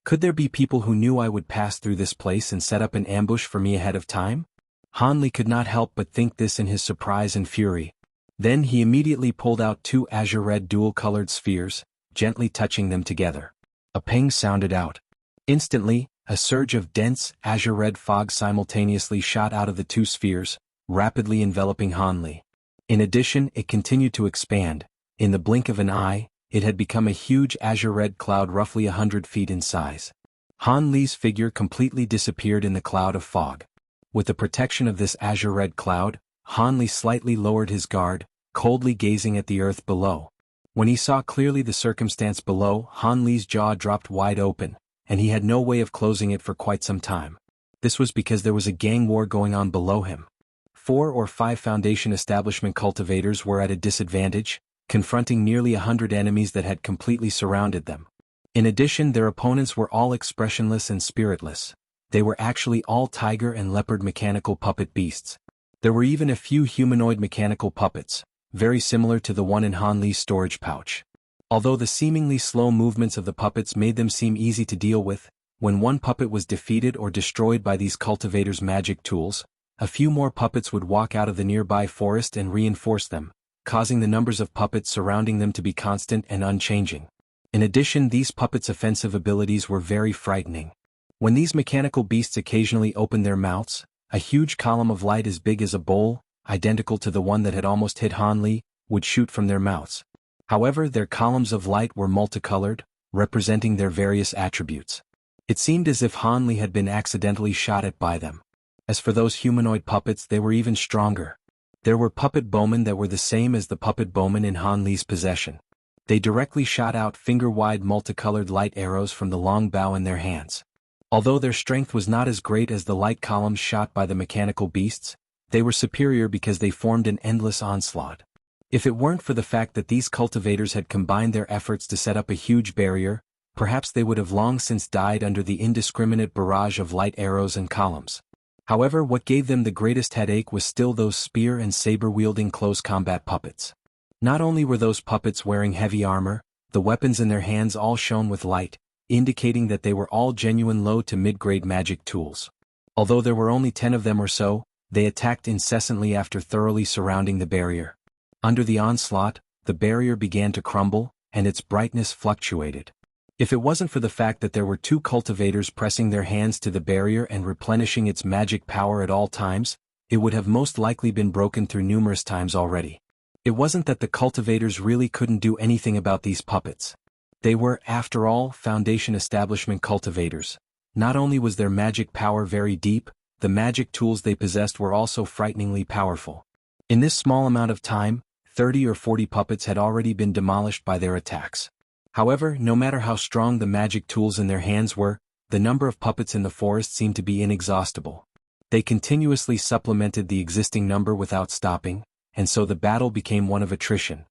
Could there be people who knew I would pass through this place and set up an ambush for me ahead of time? Han Li could not help but think this in his surprise and fury. Then he immediately pulled out 2 azure-red dual-colored spheres, gently touching them together. A ping sounded out. Instantly, a surge of dense, azure-red fog simultaneously shot out of the 2 spheres, rapidly enveloping Han Li. In addition, it continued to expand. In the blink of an eye, it had become a huge azure-red cloud roughly 100 feet in size. Han Li's figure completely disappeared in the cloud of fog. With the protection of this azure-red cloud, Han Li slightly lowered his guard, coldly gazing at the earth below. When he saw clearly the circumstance below, Han Li's jaw dropped wide open, and he had no way of closing it for quite some time. This was because there was a gang war going on below him. 4 or 5 Foundation establishment cultivators were at a disadvantage, confronting nearly 100 enemies that had completely surrounded them. In addition, their opponents were all expressionless and spiritless. They were actually all tiger and leopard mechanical puppet beasts. There were even a few humanoid mechanical puppets, very similar to the one in Han Li's storage pouch. Although the seemingly slow movements of the puppets made them seem easy to deal with, when one puppet was defeated or destroyed by these cultivators' magic tools, a few more puppets would walk out of the nearby forest and reinforce them, causing the numbers of puppets surrounding them to be constant and unchanging. In addition, these puppets' offensive abilities were very frightening. When these mechanical beasts occasionally opened their mouths, a huge column of light as big as a bowl, identical to the one that had almost hit Han Li, would shoot from their mouths. However, their columns of light were multicolored, representing their various attributes. It seemed as if Han Li had been accidentally shot at by them. As for those humanoid puppets, they were even stronger. There were puppet bowmen that were the same as the puppet bowmen in Han Li's possession. They directly shot out finger-wide multicolored light arrows from the long bow in their hands. Although their strength was not as great as the light columns shot by the mechanical beasts, they were superior because they formed an endless onslaught. If it weren't for the fact that these cultivators had combined their efforts to set up a huge barrier, perhaps they would have long since died under the indiscriminate barrage of light arrows and columns. However, what gave them the greatest headache was still those spear and saber-wielding close combat puppets. Not only were those puppets wearing heavy armor, the weapons in their hands all shone with light, indicating that they were all genuine low to mid-grade magic tools. Although there were only 10 of them or so, they attacked incessantly after thoroughly surrounding the barrier. Under the onslaught, the barrier began to crumble, and its brightness fluctuated. If it wasn't for the fact that there were two cultivators pressing their hands to the barrier and replenishing its magic power at all times, it would have most likely been broken through numerous times already. It wasn't that the cultivators really couldn't do anything about these puppets. They were, after all, Foundation establishment cultivators. Not only was their magic power very deep, the magic tools they possessed were also frighteningly powerful. In this small amount of time, 30 or 40 puppets had already been demolished by their attacks. However, no matter how strong the magic tools in their hands were, the number of puppets in the forest seemed to be inexhaustible. They continuously supplemented the existing number without stopping, and so the battle became one of attrition.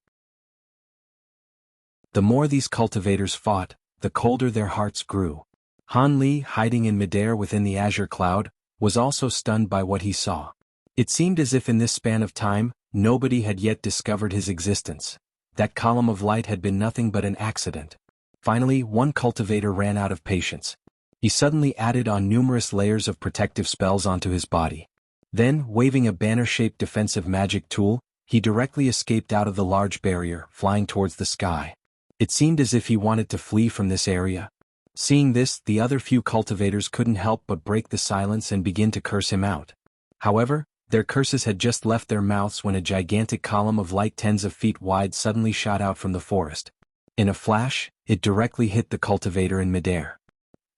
The more these cultivators fought, the colder their hearts grew. Han Li, hiding in midair within the azure cloud, was also stunned by what he saw. It seemed as if in this span of time, nobody had yet discovered his existence. That column of light had been nothing but an accident. Finally, one cultivator ran out of patience. He suddenly added on numerous layers of protective spells onto his body. Then, waving a banner-shaped defensive magic tool, he directly escaped out of the large barrier, flying towards the sky. It seemed as if he wanted to flee from this area. Seeing this, the other few cultivators couldn't help but break the silence and begin to curse him out. However, their curses had just left their mouths when a gigantic column of light tens of feet wide suddenly shot out from the forest. In a flash, it directly hit the cultivator in midair.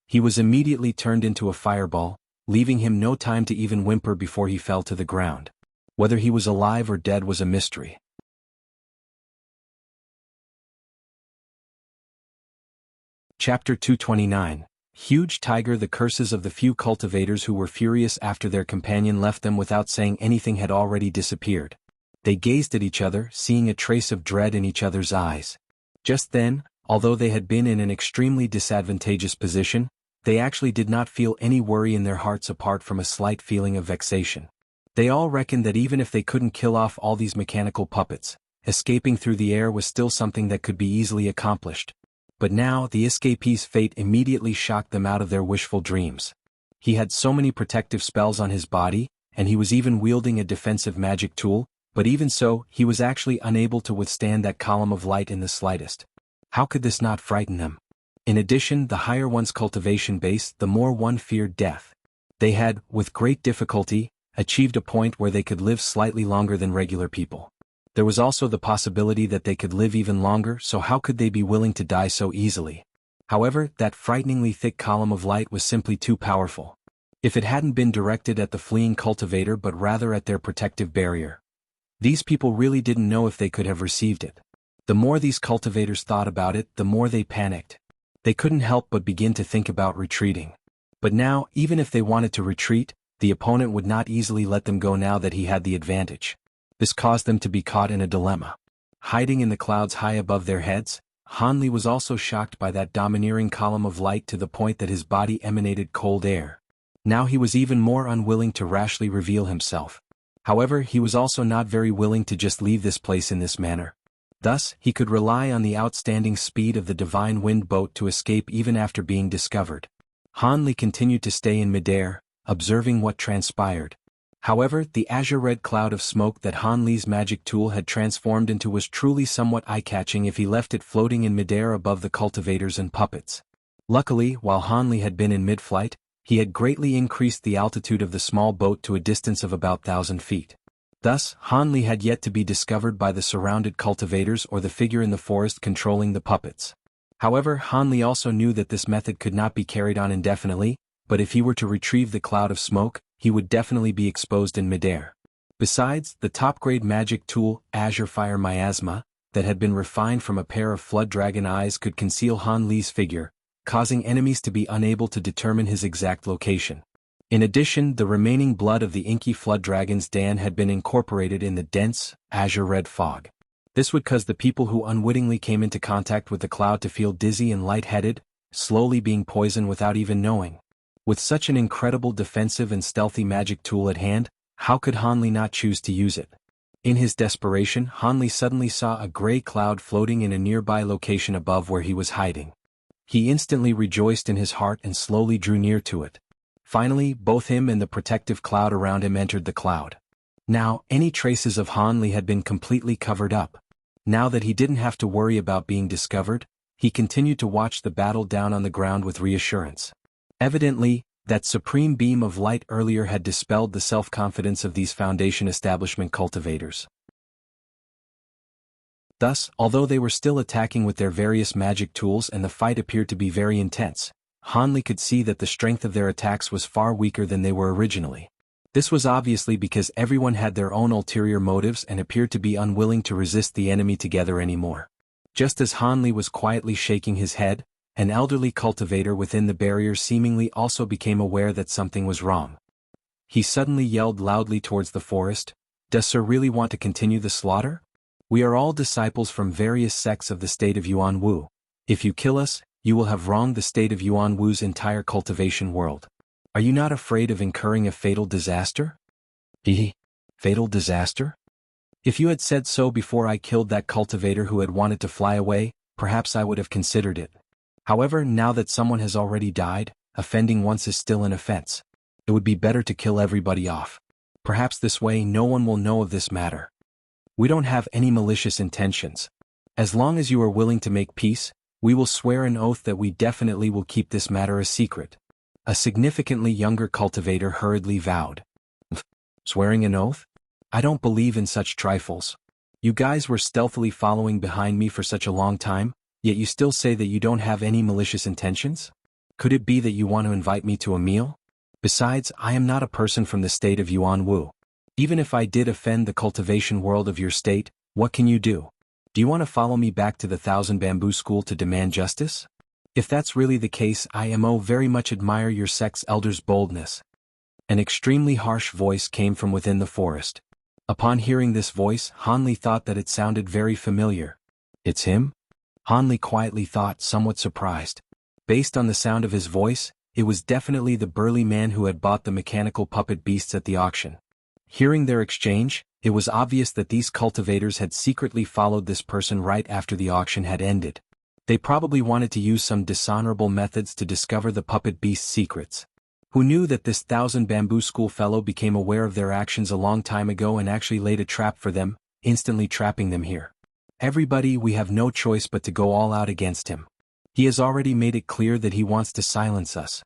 He was immediately turned into a fireball, leaving him no time to even whimper before he fell to the ground. Whether he was alive or dead was a mystery. Chapter 229. Huge Tiger. The curses of the few cultivators who were furious after their companion left them without saying anything had already disappeared. They gazed at each other, seeing a trace of dread in each other's eyes. Just then, although they had been in an extremely disadvantageous position, they actually did not feel any worry in their hearts apart from a slight feeling of vexation. They all reckoned that even if they couldn't kill off all these mechanical puppets, escaping through the air was still something that could be easily accomplished. But now, the escapee's fate immediately shocked them out of their wishful dreams. He had so many protective spells on his body, and he was even wielding a defensive magic tool, but even so, he was actually unable to withstand that column of light in the slightest. How could this not frighten them? In addition, the higher one's cultivation base, the more one feared death. They had, with great difficulty, achieved a point where they could live slightly longer than regular people. There was also the possibility that they could live even longer, so how could they be willing to die so easily? However, that frighteningly thick column of light was simply too powerful. If it hadn't been directed at the fleeing cultivator but rather at their protective barrier, these people really didn't know if they could have received it. The more these cultivators thought about it, the more they panicked. They couldn't help but begin to think about retreating. But now, even if they wanted to retreat, the opponent would not easily let them go now that he had the advantage. This caused them to be caught in a dilemma. Hiding in the clouds high above their heads, Han Li was also shocked by that domineering column of light to the point that his body emanated cold air. Now he was even more unwilling to rashly reveal himself. However, he was also not very willing to just leave this place in this manner. Thus, he could rely on the outstanding speed of the Divine Wind boat to escape even after being discovered. Han Li continued to stay in midair, observing what transpired. However, the azure-red cloud of smoke that Han Li's magic tool had transformed into was truly somewhat eye-catching if he left it floating in midair above the cultivators and puppets. Luckily, while Han Li had been in mid-flight, he had greatly increased the altitude of the small boat to a distance of about 1,000 feet. Thus, Han Li had yet to be discovered by the surrounded cultivators or the figure in the forest controlling the puppets. However, Han Li also knew that this method could not be carried on indefinitely, but if he were to retrieve the cloud of smoke, he would definitely be exposed in midair. Besides, the top-grade magic tool, Azure Fire Miasma, that had been refined from a pair of flood dragon eyes could conceal Han Li's figure, causing enemies to be unable to determine his exact location. In addition, the remaining blood of the inky flood dragon's Dan had been incorporated in the dense, azure-red fog. This would cause the people who unwittingly came into contact with the cloud to feel dizzy and lightheaded, slowly being poisoned without even knowing. With such an incredible defensive and stealthy magic tool at hand, how could Han Li not choose to use it? In his desperation, Han Li suddenly saw a gray cloud floating in a nearby location above where he was hiding. He instantly rejoiced in his heart and slowly drew near to it. Finally, both him and the protective cloud around him entered the cloud. Now, any traces of Han Li had been completely covered up. Now that he didn't have to worry about being discovered, He continued to watch the battle down on the ground with reassurance. Evidently, that supreme beam of light earlier had dispelled the self-confidence of these Foundation establishment cultivators. Thus, although they were still attacking with their various magic tools and the fight appeared to be very intense, Hanli could see that the strength of their attacks was far weaker than they were originally. This was obviously because everyone had their own ulterior motives and appeared to be unwilling to resist the enemy together anymore. Just as Hanli was quietly shaking his head, an elderly cultivator within the barrier seemingly also became aware that something was wrong. He suddenly yelled loudly towards the forest, "Does Sir really want to continue the slaughter? We are all disciples from various sects of the state of Yuan-Wu. If you kill us, you will have wronged the state of Yuan-Wu's entire cultivation world. Are you not afraid of incurring a fatal disaster?" Fatal disaster? If you had said so before I killed that cultivator who had wanted to fly away, perhaps I would have considered it. However, now that someone has already died, offending once is still an offense. It would be better to kill everybody off. Perhaps this way no one will know of this matter. We don't have any malicious intentions. As long as you are willing to make peace, we will swear an oath that we definitely will keep this matter a secret. A significantly younger cultivator hurriedly vowed. Swearing an oath? I don't believe in such trifles. You guys were stealthily following behind me for such a long time, yet you still say that you don't have any malicious intentions? Could it be that you want to invite me to a meal? Besides, I am not a person from the state of Yuan-Wu. Even if I did offend the cultivation world of your state, what can you do? Do you want to follow me back to the Thousand Bamboo School to demand justice? If that's really the case, I very much admire your sect's elders' boldness. An extremely harsh voice came from within the forest. Upon hearing this voice, Hanli thought that it sounded very familiar. It's him? Hanli quietly thought, somewhat surprised. Based on the sound of his voice, it was definitely the burly man who had bought the mechanical puppet beasts at the auction. Hearing their exchange, it was obvious that these cultivators had secretly followed this person right after the auction had ended. They probably wanted to use some dishonorable methods to discover the puppet beast's secrets. Who knew that this Thousand Bamboo School fellow became aware of their actions a long time ago and actually laid a trap for them, instantly trapping them here? Everybody, we have no choice but to go all out against him. He has already made it clear that he wants to silence us.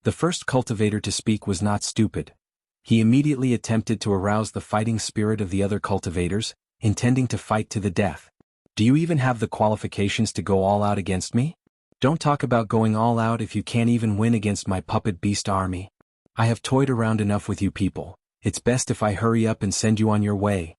The first cultivator to speak was not stupid. He immediately attempted to arouse the fighting spirit of the other cultivators, intending to fight to the death. Do you even have the qualifications to go all out against me? Don't talk about going all out if you can't even win against my puppet beast army. I have toyed around enough with you people. It's best if I hurry up and send you on your way.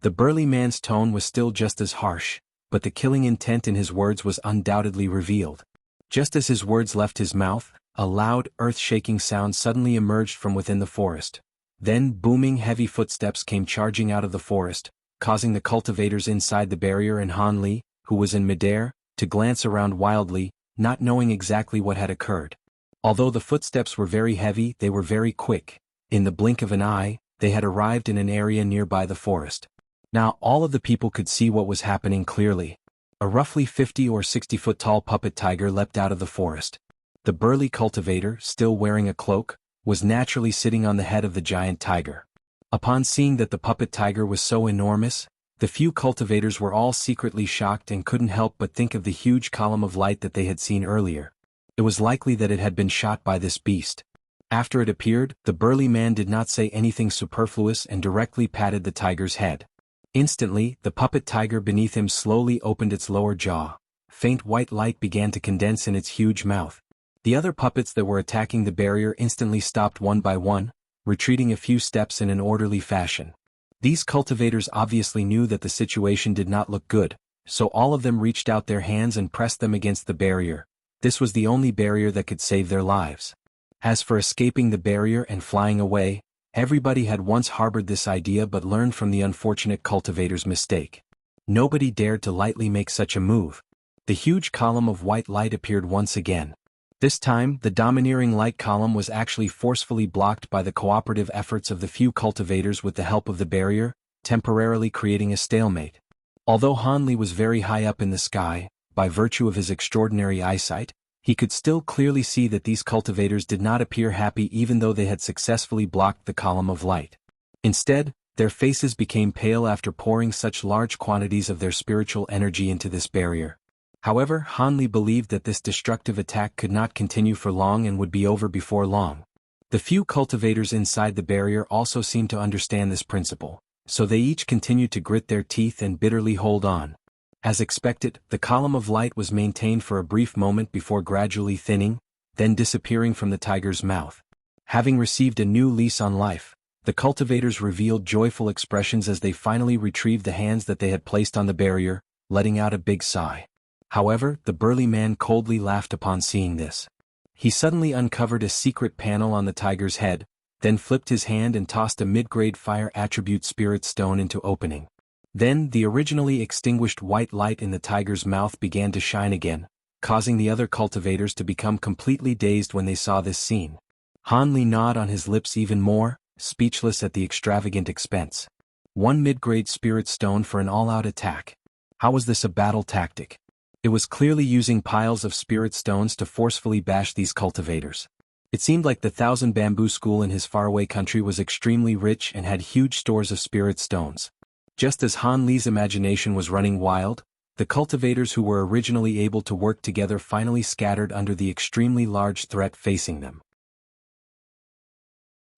The burly man's tone was still just as harsh, but the killing intent in his words was undoubtedly revealed. Just as his words left his mouth, a loud, earth-shaking sound suddenly emerged from within the forest. Then booming heavy footsteps came charging out of the forest, causing the cultivators inside the barrier and Hanli, who was in midair, to glance around wildly, not knowing exactly what had occurred. Although the footsteps were very heavy, they were very quick. In the blink of an eye, they had arrived in an area nearby the forest. Now all of the people could see what was happening clearly. A roughly 50 or 60-foot tall puppet tiger leapt out of the forest. The burly cultivator, still wearing a cloak, was naturally sitting on the head of the giant tiger. Upon seeing that the puppet tiger was so enormous, the few cultivators were all secretly shocked and couldn't help but think of the huge column of light that they had seen earlier. It was likely that it had been shot by this beast. After it appeared, the burly man did not say anything superfluous and directly patted the tiger's head. Instantly, the puppet tiger beneath him slowly opened its lower jaw. Faint white light began to condense in its huge mouth. The other puppets that were attacking the barrier instantly stopped one by one, retreating a few steps in an orderly fashion. These cultivators obviously knew that the situation did not look good, so all of them reached out their hands and pressed them against the barrier. This was the only barrier that could save their lives. As for escaping the barrier and flying away, everybody had once harbored this idea but learned from the unfortunate cultivator's mistake. Nobody dared to lightly make such a move. The huge column of white light appeared once again. This time, the domineering light column was actually forcefully blocked by the cooperative efforts of the few cultivators with the help of the barrier, temporarily creating a stalemate. Although Hanli was very high up in the sky, by virtue of his extraordinary eyesight, he could still clearly see that these cultivators did not appear happy even though they had successfully blocked the column of light. Instead, Their faces became pale after pouring such large quantities of their spiritual energy into this barrier. However, Hanli believed that this destructive attack could not continue for long and would be over before long. The few cultivators inside the barrier also seemed to understand this principle, so they each continued to grit their teeth and bitterly hold on. As expected, the column of light was maintained for a brief moment before gradually thinning, then disappearing from the tiger's mouth. Having received a new lease on life, the cultivators revealed joyful expressions as they finally retrieved the hands that they had placed on the barrier, letting out a big sigh. However, the burly man coldly laughed upon seeing this. He suddenly uncovered a secret panel on the tiger's head, then flipped his hand and tossed a mid-grade fire attribute spirit stone into opening. Then, the originally extinguished white light in the tiger's mouth began to shine again, causing the other cultivators to become completely dazed when they saw this scene. Hanli gnawed on his lips even more, speechless at the extravagant expense. One mid-grade spirit stone for an all-out attack. How was this a battle tactic? It was clearly using piles of spirit stones to forcefully bash these cultivators. It seemed like the Thousand Bamboo School in his faraway country was extremely rich and had huge stores of spirit stones. Just as Han Li's imagination was running wild, the cultivators who were originally able to work together finally scattered under the extremely large threat facing them.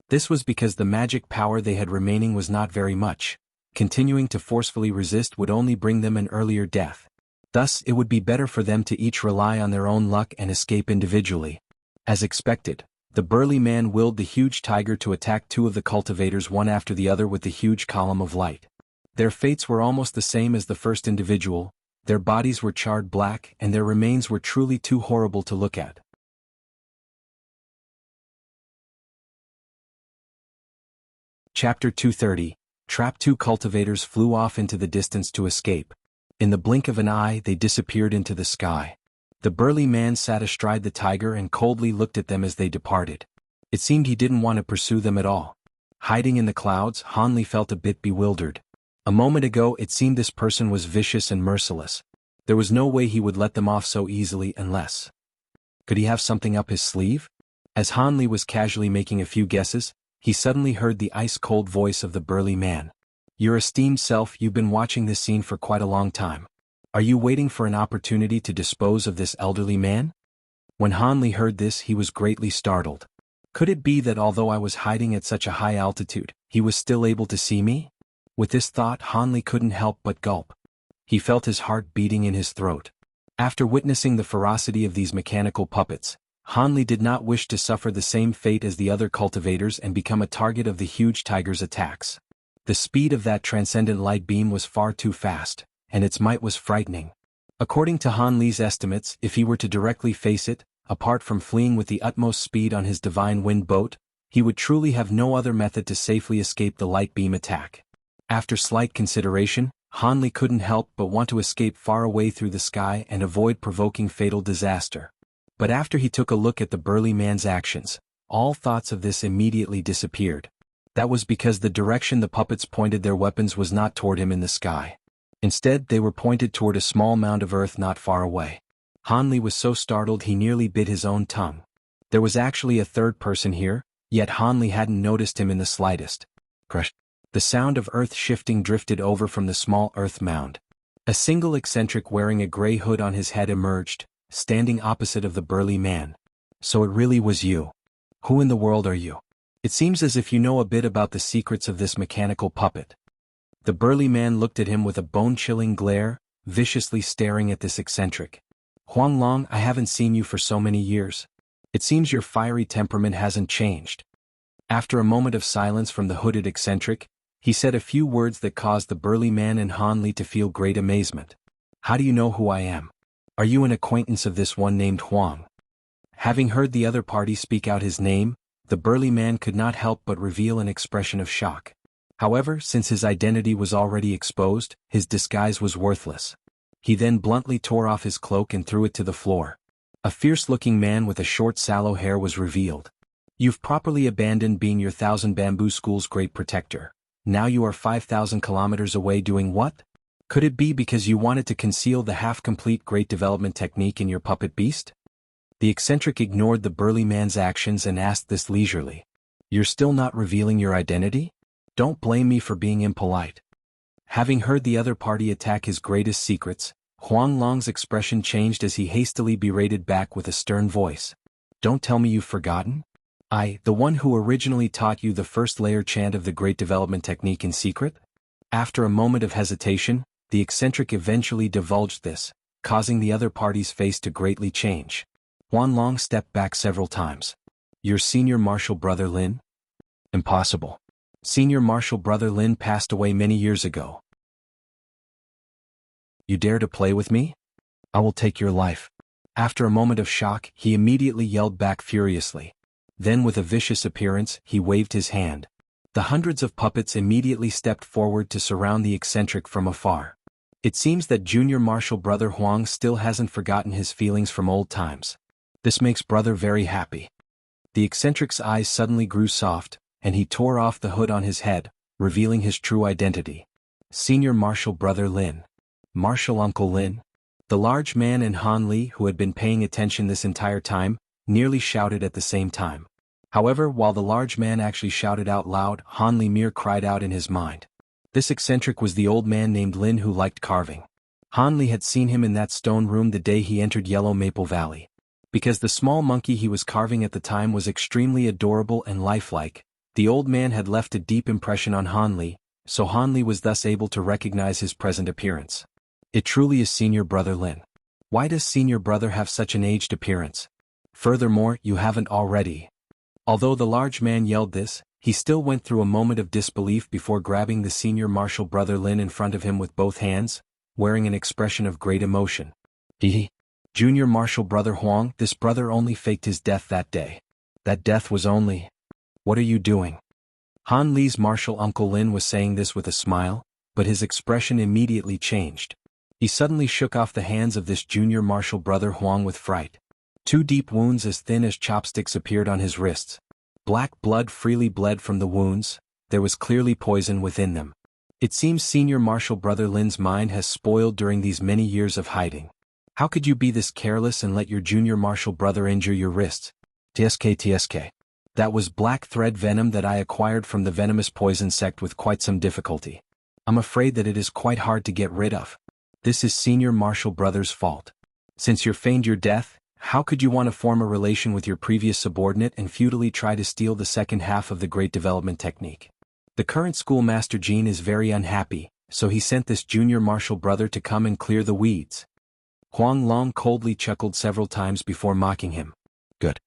This was because the magic power they had remaining was not very much. Continuing to forcefully resist would only bring them an earlier death. Thus, it would be better for them to each rely on their own luck and escape individually. As expected, the burly man willed the huge tiger to attack two of the cultivators one after the other with the huge column of light. Their fates were almost the same as the first individual. Their bodies were charred black and their remains were truly too horrible to look at. Chapter 230. Trapped. Two cultivators flew off into the distance to escape. In the blink of an eye they disappeared into the sky. The burly man sat astride the tiger and coldly looked at them as they departed. It seemed he didn't want to pursue them at all. Hiding in the clouds, Hanli felt a bit bewildered. A moment ago it seemed this person was vicious and merciless. There was no way he would let them off so easily unless... Could he have something up his sleeve? As Hanli was casually making a few guesses, he suddenly heard the ice-cold voice of the burly man. Your esteemed self, you've been watching this scene for quite a long time. Are you waiting for an opportunity to dispose of this elderly man? When Hanli heard this, he was greatly startled. Could it be that although I was hiding at such a high altitude, he was still able to see me? With this thought, Hanli couldn't help but gulp. He felt his heart beating in his throat. After witnessing the ferocity of these mechanical puppets, Hanli did not wish to suffer the same fate as the other cultivators and become a target of the huge tiger's attacks. The speed of that transcendent light beam was far too fast, and its might was frightening. According to Han Li's estimates, if he were to directly face it, apart from fleeing with the utmost speed on his divine wind boat, he would truly have no other method to safely escape the light beam attack. After slight consideration, Han Li couldn't help but want to escape far away through the sky and avoid provoking fatal disaster. But after he took a look at the burly man's actions, all thoughts of this immediately disappeared. That was because the direction the puppets pointed their weapons was not toward him in the sky. Instead, they were pointed toward a small mound of earth not far away. Han Li was so startled he nearly bit his own tongue. There was actually a third person here, yet Han Li hadn't noticed him in the slightest. Crush. The sound of earth shifting drifted over from the small earth mound. A single eccentric wearing a gray hood on his head emerged, standing opposite of the burly man. So it really was you. Who in the world are you? It seems as if you know a bit about the secrets of this mechanical puppet. The burly man looked at him with a bone-chilling glare, viciously staring at this eccentric. Huang Long, I haven't seen you for so many years. It seems your fiery temperament hasn't changed. After a moment of silence from the hooded eccentric, he said a few words that caused the burly man and Han Li to feel great amazement. How do you know who I am? Are you an acquaintance of this one named Huang? Having heard the other party speak out his name, the burly man could not help but reveal an expression of shock. However, since his identity was already exposed, his disguise was worthless. He then bluntly tore off his cloak and threw it to the floor. A fierce-looking man with a short sallow hair was revealed. You've properly abandoned being your Thousand Bamboo School's great protector. Now you are 5,000 kilometers away doing what? Could it be because you wanted to conceal the half-complete great development technique in your puppet beast? The eccentric ignored the burly man's actions and asked this leisurely. You're still not revealing your identity? Don't blame me for being impolite. Having heard the other party attack his greatest secrets, Huang Long's expression changed as he hastily berated back with a stern voice. Don't tell me you've forgotten? I, the one who originally taught you the first layer chant of the Great Development Technique in secret? After a moment of hesitation, the eccentric eventually divulged this, causing the other party's face to greatly change. Huang Long stepped back several times. Your senior martial brother Lin? Impossible. Senior martial brother Lin passed away many years ago. You dare to play with me? I will take your life. After a moment of shock, he immediately yelled back furiously. Then with a vicious appearance, he waved his hand. The hundreds of puppets immediately stepped forward to surround the eccentric from afar. It seems that junior martial brother Huang still hasn't forgotten his feelings from old times. This makes brother very happy. The eccentric's eyes suddenly grew soft, and he tore off the hood on his head, revealing his true identity. Senior martial brother Lin. Martial uncle Lin. The large man and Han Li, who had been paying attention this entire time, nearly shouted at the same time. However, while the large man actually shouted out loud, Han Li mere cried out in his mind. This eccentric was the old man named Lin who liked carving. Han Li had seen him in that stone room the day he entered Yellow Maple Valley. Because the small monkey he was carving at the time was extremely adorable and lifelike, the old man had left a deep impression on Han Li, so Han Li was thus able to recognize his present appearance. It truly is senior brother Lin. Why does senior brother have such an aged appearance? Furthermore, you haven't already. Although the large man yelled this, he still went through a moment of disbelief before grabbing the senior martial brother Lin in front of him with both hands, wearing an expression of great emotion. Junior martial brother Huang, this brother only faked his death that day. That death was only... What are you doing? Han Li's martial uncle Lin was saying this with a smile, but his expression immediately changed. He suddenly shook off the hands of this junior martial brother Huang with fright. Two deep wounds as thin as chopsticks appeared on his wrists. Black blood freely bled from the wounds, there was clearly poison within them. It seems senior martial brother Lin's mind has spoiled during these many years of hiding. How could you be this careless and let your junior martial brother injure your wrists? TSK. That was black thread venom that I acquired from the venomous poison sect with quite some difficulty. I'm afraid that it is quite hard to get rid of. This is senior martial brother's fault. Since you feigned your death, how could you want to form a relation with your previous subordinate and futilely try to steal the second half of the Great Development Technique? The current schoolmaster Jean is very unhappy, so he sent this junior martial brother to come and clear the weeds. Huang Long coldly chuckled several times before mocking him. Good.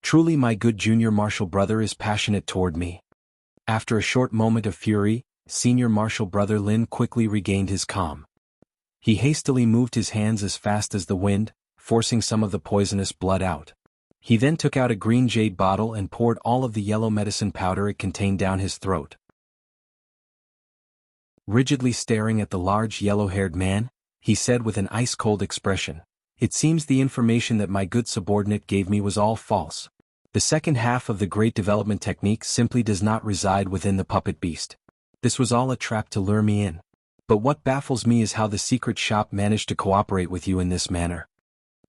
Truly my good junior martial brother is passionate toward me. After a short moment of fury, senior martial brother Lin quickly regained his calm. He hastily moved his hands as fast as the wind, forcing some of the poisonous blood out. He then took out a green jade bottle and poured all of the yellow medicine powder it contained down his throat. Rigidly staring at the large yellow-haired man, he said with an ice-cold expression, "It seems the information that my good subordinate gave me was all false. The second half of the Great Development Technique simply does not reside within the puppet beast. This was all a trap to lure me in. But what baffles me is how the secret shop managed to cooperate with you in this manner.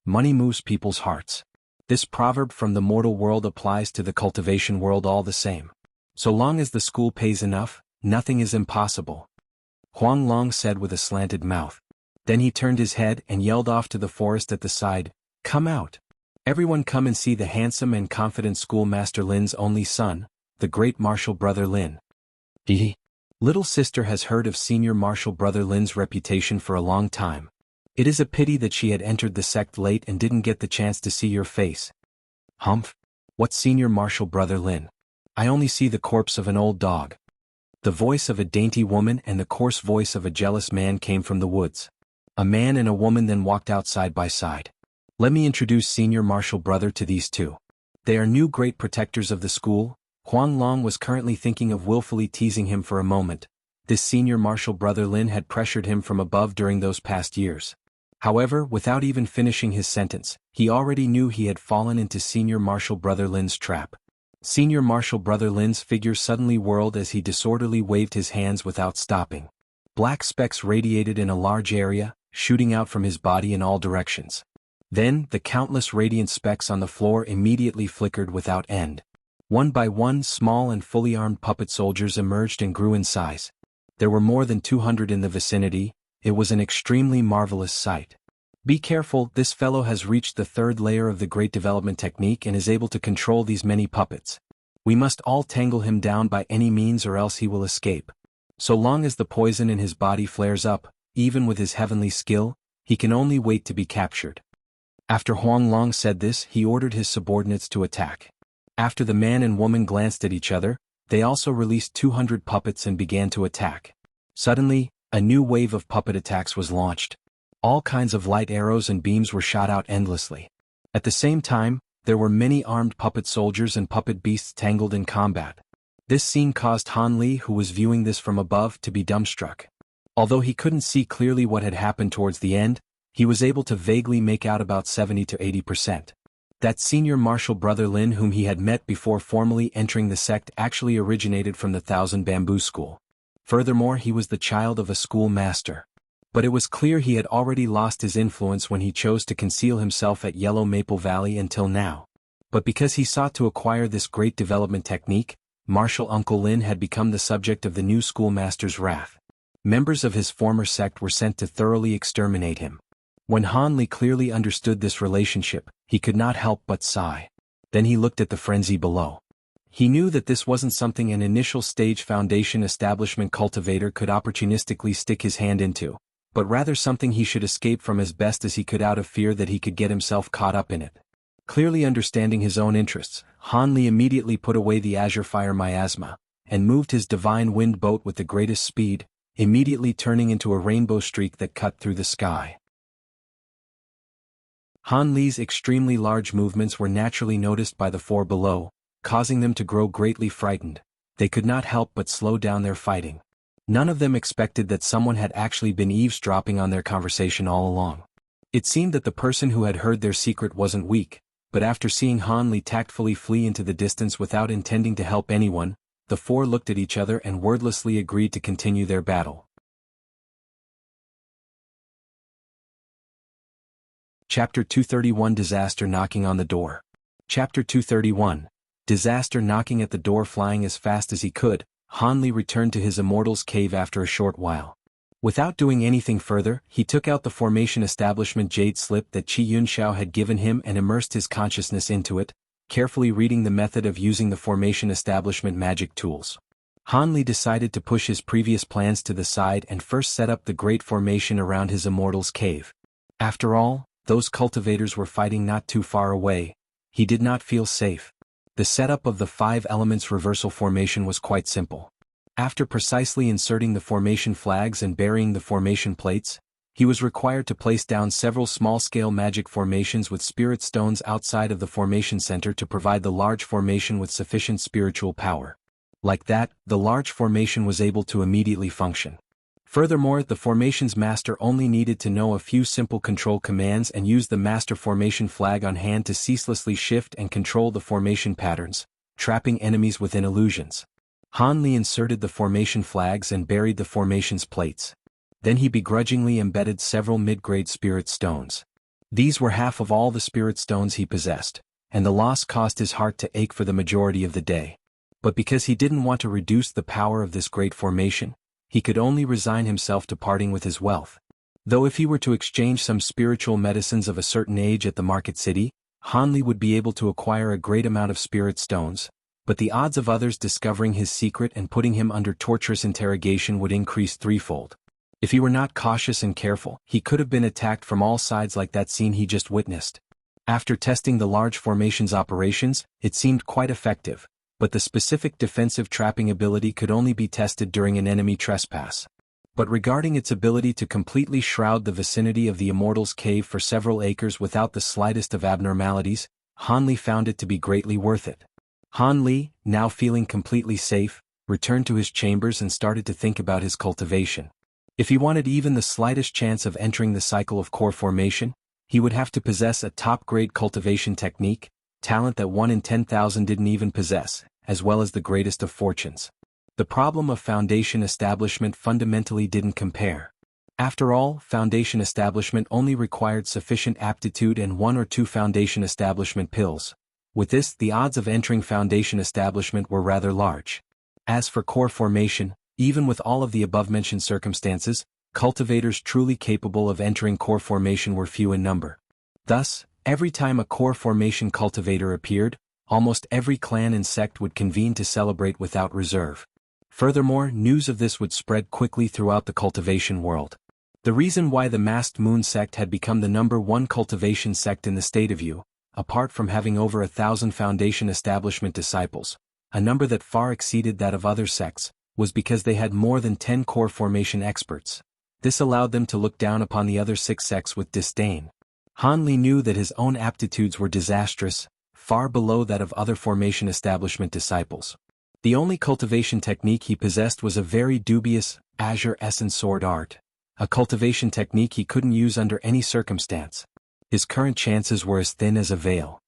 Money moves people's hearts. This proverb from the mortal world applies to the cultivation world all the same. So long as the school pays enough, nothing is impossible." Huang Long said with a slanted mouth. Then he turned his head and yelled off to the forest at the side, "Come out! Everyone come and see the handsome and confident schoolmaster Lin's only son, the great martial brother Lin." Little sister has heard of senior martial brother Lin's reputation for a long time. It is a pity that she had entered the sect late and didn't get the chance to see your face. Humph! What senior martial brother Lin? I only see the corpse of an old dog. The voice of a dainty woman and the coarse voice of a jealous man came from the woods. A man and a woman then walked out side by side. Let me introduce senior martial brother to these two. They are new great protectors of the school. Huang Long was currently thinking of willfully teasing him for a moment. This senior martial brother Lin had pressured him from above during those past years. However, without even finishing his sentence, he already knew he had fallen into senior martial brother Lin's trap. Senior martial brother Lin's figure suddenly whirled as he disorderly waved his hands without stopping. Black specks radiated in a large area, shooting out from his body in all directions. Then, the countless radiant specks on the floor immediately flickered without end. One by one, small and fully armed puppet soldiers emerged and grew in size. There were more than 200 in the vicinity. It was an extremely marvelous sight. Be careful, this fellow has reached the third layer of the Great Development Technique and is able to control these many puppets. We must all tangle him down by any means or else he will escape. So long as the poison in his body flares up, even with his heavenly skill, he can only wait to be captured. After Huang Long said this, he ordered his subordinates to attack. After the man and woman glanced at each other, they also released 200 puppets and began to attack. Suddenly, a new wave of puppet attacks was launched. All kinds of light arrows and beams were shot out endlessly. At the same time, there were many armed puppet soldiers and puppet beasts tangled in combat. This scene caused Han Li, who was viewing this from above, to be dumbstruck. Although he couldn't see clearly what had happened towards the end, he was able to vaguely make out about 70 to 80%. That senior martial brother Lin, whom he had met before formally entering the sect, actually originated from the Thousand Bamboo School. Furthermore, he was the child of a school master. But it was clear he had already lost his influence when he chose to conceal himself at Yellow Maple Valley until now. But because he sought to acquire this great development technique, Martial Uncle Lin had become the subject of the new schoolmaster's wrath. Members of his former sect were sent to thoroughly exterminate him. When Han Li clearly understood this relationship, he could not help but sigh. Then he looked at the frenzy below. He knew that this wasn't something an initial stage foundation establishment cultivator could opportunistically stick his hand into, but rather something he should escape from as best as he could out of fear that he could get himself caught up in it. Clearly understanding his own interests, Han Li immediately put away the Azure Fire Miasma, and moved his Divine Wind boat with the greatest speed, immediately turning into a rainbow streak that cut through the sky. Han Li's extremely large movements were naturally noticed by the four below, causing them to grow greatly frightened. They could not help but slow down their fighting. None of them expected that someone had actually been eavesdropping on their conversation all along. It seemed that the person who had heard their secret wasn't weak, but after seeing Han Li tactfully flee into the distance without intending to help anyone, the four looked at each other and wordlessly agreed to continue their battle. Chapter 231 Disaster Knocking on the Door. Chapter 231. Disaster knocking at the door. Flying as fast as he could, Han Li returned to his Immortal's Cave after a short while. Without doing anything further, he took out the Formation Establishment Jade Slip that Qi Yunxiao had given him and immersed his consciousness into it, carefully reading the method of using the Formation Establishment magic tools. Han Li decided to push his previous plans to the side and first set up the Great Formation around his Immortal's Cave. After all, those cultivators were fighting not too far away. He did not feel safe. The setup of the 5 elements reversal formation was quite simple. After precisely inserting the formation flags and burying the formation plates, he was required to place down several small-scale magic formations with spirit stones outside of the formation center to provide the large formation with sufficient spiritual power. Like that, the large formation was able to immediately function. Furthermore, the formation's master only needed to know a few simple control commands and use the master formation flag on hand to ceaselessly shift and control the formation patterns, trapping enemies within illusions. Han Li inserted the formation flags and buried the formation's plates. Then he begrudgingly embedded several mid-grade spirit stones. These were half of all the spirit stones he possessed, and the loss caused his heart to ache for the majority of the day. But because he didn't want to reduce the power of this great formation, he could only resign himself to parting with his wealth. Though if he were to exchange some spiritual medicines of a certain age at the market city, Han Li would be able to acquire a great amount of spirit stones, but the odds of others discovering his secret and putting him under torturous interrogation would increase threefold. If he were not cautious and careful, he could have been attacked from all sides like that scene he just witnessed. After testing the large formation's operations, it seemed quite effective, but the specific defensive trapping ability could only be tested during an enemy trespass. But regarding its ability to completely shroud the vicinity of the Immortal's Cave for several acres without the slightest of abnormalities, Han Li found it to be greatly worth it. Han Li, now feeling completely safe, returned to his chambers and started to think about his cultivation. If he wanted even the slightest chance of entering the cycle of core formation, he would have to possess a top-grade cultivation technique, talent that 1 in 10,000 didn't even possess, as well as the greatest of fortunes. The problem of foundation establishment fundamentally didn't compare. After all, foundation establishment only required sufficient aptitude and 1 or 2 foundation establishment pills, With this, the odds of entering Foundation establishment were rather large. As for core formation, even with all of the above-mentioned circumstances, cultivators truly capable of entering core formation were few in number. Thus, every time a core formation cultivator appeared, almost every clan and sect would convene to celebrate without reserve. Furthermore, news of this would spread quickly throughout the cultivation world. The reason why the Masked Moon sect had become the #1 cultivation sect in the state of U, apart from having over 1,000 Foundation establishment disciples, a number that far exceeded that of other sects, was because they had more than 10 core formation experts. This allowed them to look down upon the other 6 sects with disdain. Han Li knew that his own aptitudes were disastrous, far below that of other formation establishment disciples. The only cultivation technique he possessed was a very dubious, Azure Essence Sword art, a cultivation technique he couldn't use under any circumstance. His current chances were as thin as a veil.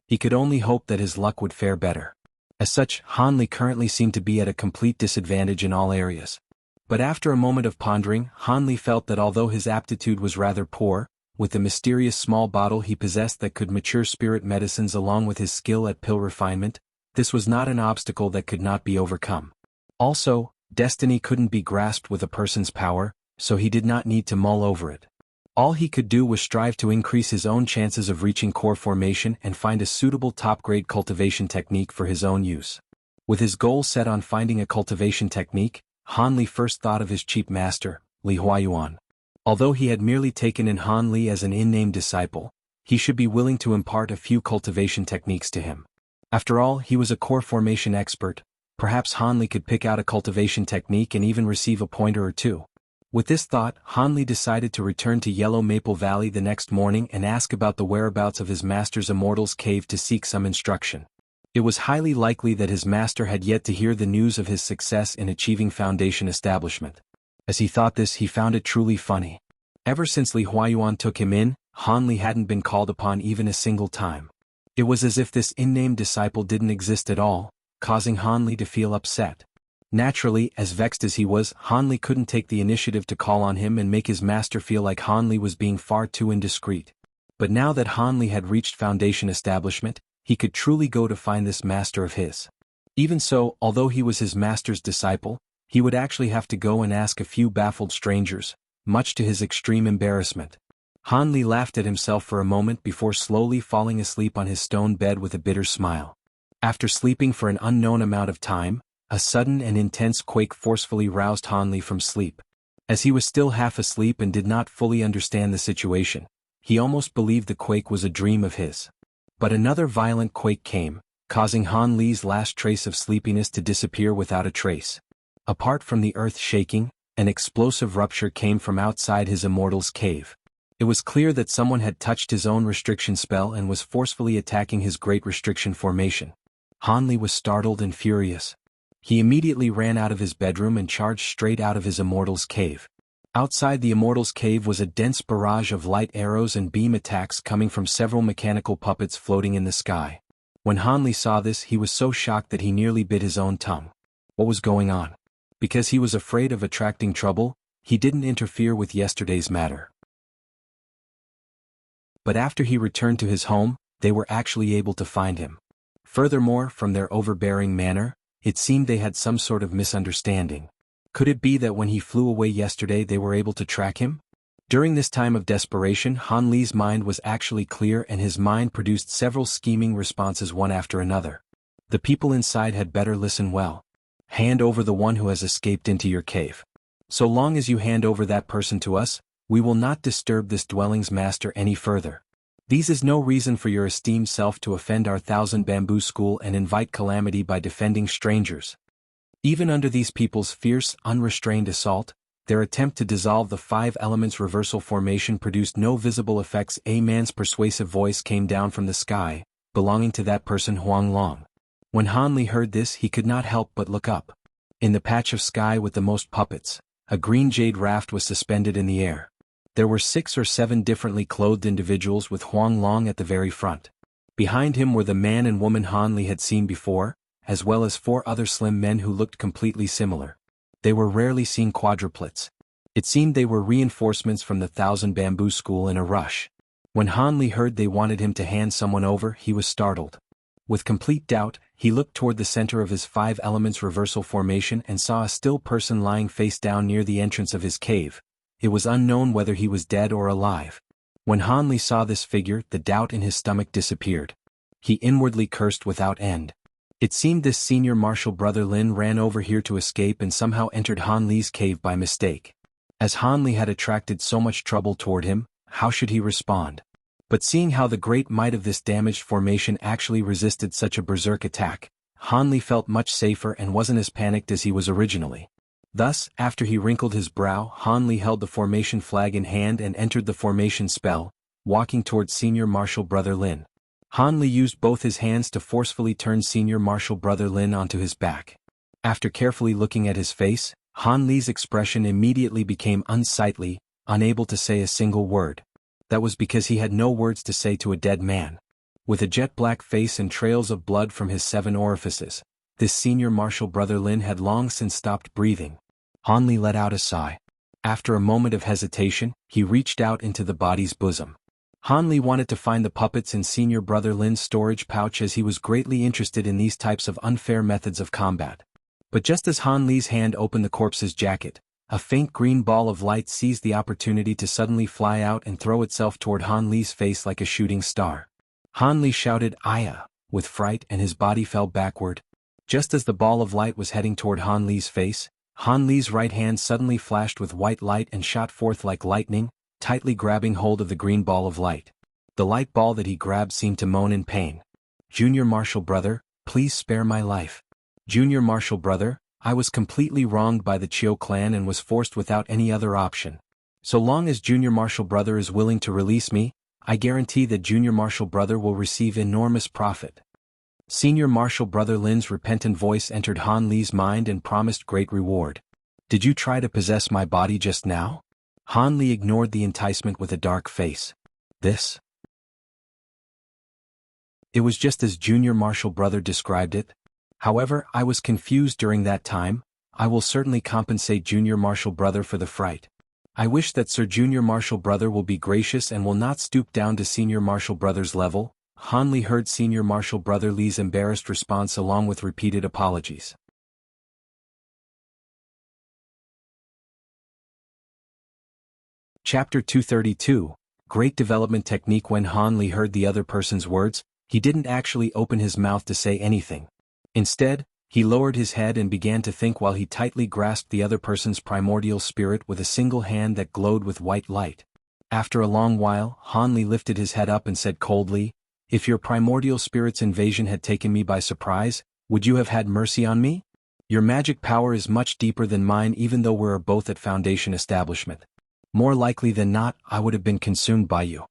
He could only hope that his luck would fare better. As such, Han Li currently seemed to be at a complete disadvantage in all areas. But after a moment of pondering, Han Li felt that although his aptitude was rather poor, with the mysterious small bottle he possessed that could mature spirit medicines along with his skill at pill refinement, this was not an obstacle that could not be overcome. Also, destiny couldn't be grasped with a person's power, so he did not need to mull over it. All he could do was strive to increase his own chances of reaching core formation and find a suitable top-grade cultivation technique for his own use. With his goal set on finding a cultivation technique, Han Li first thought of his chief master, Li Huayuan. Although he had merely taken in Han Li as an in-name disciple, he should be willing to impart a few cultivation techniques to him. After all, he was a core formation expert. Perhaps Han Li could pick out a cultivation technique and even receive a pointer or two. With this thought, Han Li decided to return to Yellow Maple Valley the next morning and ask about the whereabouts of his master's Immortal's Cave to seek some instruction. It was highly likely that his master had yet to hear the news of his success in achieving Foundation establishment. As he thought this, he found it truly funny. Ever since Li Huayuan took him in, Han Li hadn't been called upon even a single time. It was as if this in-name disciple didn't exist at all, causing Han Li to feel upset. Naturally, as vexed as he was, Han Li couldn't take the initiative to call on him and make his master feel like Han Li was being far too indiscreet. But now that Han Li had reached Foundation establishment, he could truly go to find this master of his. Even so, although he was his master's disciple, he would actually have to go and ask a few baffled strangers, much to his extreme embarrassment. Han Li laughed at himself for a moment before slowly falling asleep on his stone bed with a bitter smile. After sleeping for an unknown amount of time, a sudden and intense quake forcefully roused Han Li from sleep. As he was still half asleep and did not fully understand the situation, he almost believed the quake was a dream of his. But another violent quake came, causing Han Li's last trace of sleepiness to disappear without a trace. Apart from the earth shaking, an explosive rupture came from outside his Immortal's Cave. It was clear that someone had touched his own restriction spell and was forcefully attacking his Great Restriction formation. Han Li was startled and furious. He immediately ran out of his bedroom and charged straight out of his Immortal's Cave. Outside the Immortal's Cave was a dense barrage of light arrows and beam attacks coming from several mechanical puppets floating in the sky. When Han Li saw this, he was so shocked that he nearly bit his own tongue. What was going on? Because he was afraid of attracting trouble, he didn't interfere with yesterday's matter. But after he returned to his home, they were actually able to find him. Furthermore, from their overbearing manner, it seemed they had some sort of misunderstanding. Could it be that when he flew away yesterday they were able to track him? During this time of desperation, Han Li's mind was actually clear and his mind produced several scheming responses one after another. The people inside had better listen well. Hand over the one who has escaped into your cave. So long as you hand over that person to us, we will not disturb this dwelling's master any further. This is no reason for your esteemed self to offend our 1,000 bamboo school and invite calamity by defending strangers. Even under these people's fierce, unrestrained assault, their attempt to dissolve the 5 elements reversal formation produced no visible effects. A man's persuasive voice came down from the sky, belonging to that person Huang Long. When Han Li heard this, he could not help but look up. In the patch of sky with the most puppets, a green jade raft was suspended in the air. There were 6 or 7 differently clothed individuals with Huang Long at the very front. Behind him were the man and woman Han Li had seen before, as well as 4 other slim men who looked completely similar. They were rarely seen quadruplets. It seemed they were reinforcements from the 1,000 bamboo school in a rush. When Han Li heard they wanted him to hand someone over, he was startled. With complete doubt, he looked toward the center of his 5 elements reversal formation and saw a still person lying face down near the entrance of his cave. It was unknown whether he was dead or alive. When Han Li saw this figure, the doubt in his stomach disappeared. He inwardly cursed without end. It seemed this senior martial brother Lin ran over here to escape and somehow entered Han Li's cave by mistake. As Han Li had attracted so much trouble toward him, how should he respond? But seeing how the great might of this damaged formation actually resisted such a berserk attack, Han Li felt much safer and wasn't as panicked as he was originally. Thus, after he wrinkled his brow, Han Li held the formation flag in hand and entered the formation spell, walking towards senior martial brother Lin. Han Li used both his hands to forcefully turn senior martial brother Lin onto his back. After carefully looking at his face, Han Li's expression immediately became unsightly, unable to say a single word. That was because he had no words to say to a dead man. With a jet-black face and trails of blood from his 7 orifices, this senior martial brother Lin had long since stopped breathing. Han Li let out a sigh. After a moment of hesitation, he reached out into the body's bosom. Han Li wanted to find the puppets in senior brother Lin's storage pouch as he was greatly interested in these types of unfair methods of combat. But just as Han Li's hand opened the corpse's jacket, a faint green ball of light seized the opportunity to suddenly fly out and throw itself toward Han Li's face like a shooting star. Han Li shouted "Aya!" with fright and his body fell backward. Just as the ball of light was heading toward Han Li's face, Han Li's right hand suddenly flashed with white light and shot forth like lightning, tightly grabbing hold of the green ball of light. The light ball that he grabbed seemed to moan in pain. "Junior martial brother, please spare my life. Junior martial brother, I was completely wronged by the Chiu clan and was forced without any other option. So long as junior martial brother is willing to release me, I guarantee that junior martial brother will receive enormous profit." Senior martial brother Lin's repentant voice entered Han Li's mind and promised great reward. "Did you try to possess my body just now?" Han Li ignored the enticement with a dark face. "This?" It was just as junior martial brother described it. However, I was confused during that time. I will certainly compensate junior martial brother for the fright. I wish that Sir Junior martial brother will be gracious and will not stoop down to senior martial brother's level. Han Li heard senior martial brother Li's embarrassed response along with repeated apologies. Chapter 232, Great Development Technique. When Han Li heard the other person's words, he didn't actually open his mouth to say anything. Instead, he lowered his head and began to think while he tightly grasped the other person's primordial spirit with a single hand that glowed with white light. After a long while, Han Li lifted his head up and said coldly, "If your primordial spirit's invasion had taken me by surprise, would you have had mercy on me? Your magic power is much deeper than mine even though we're both at Foundation establishment. More likely than not, I would have been consumed by you."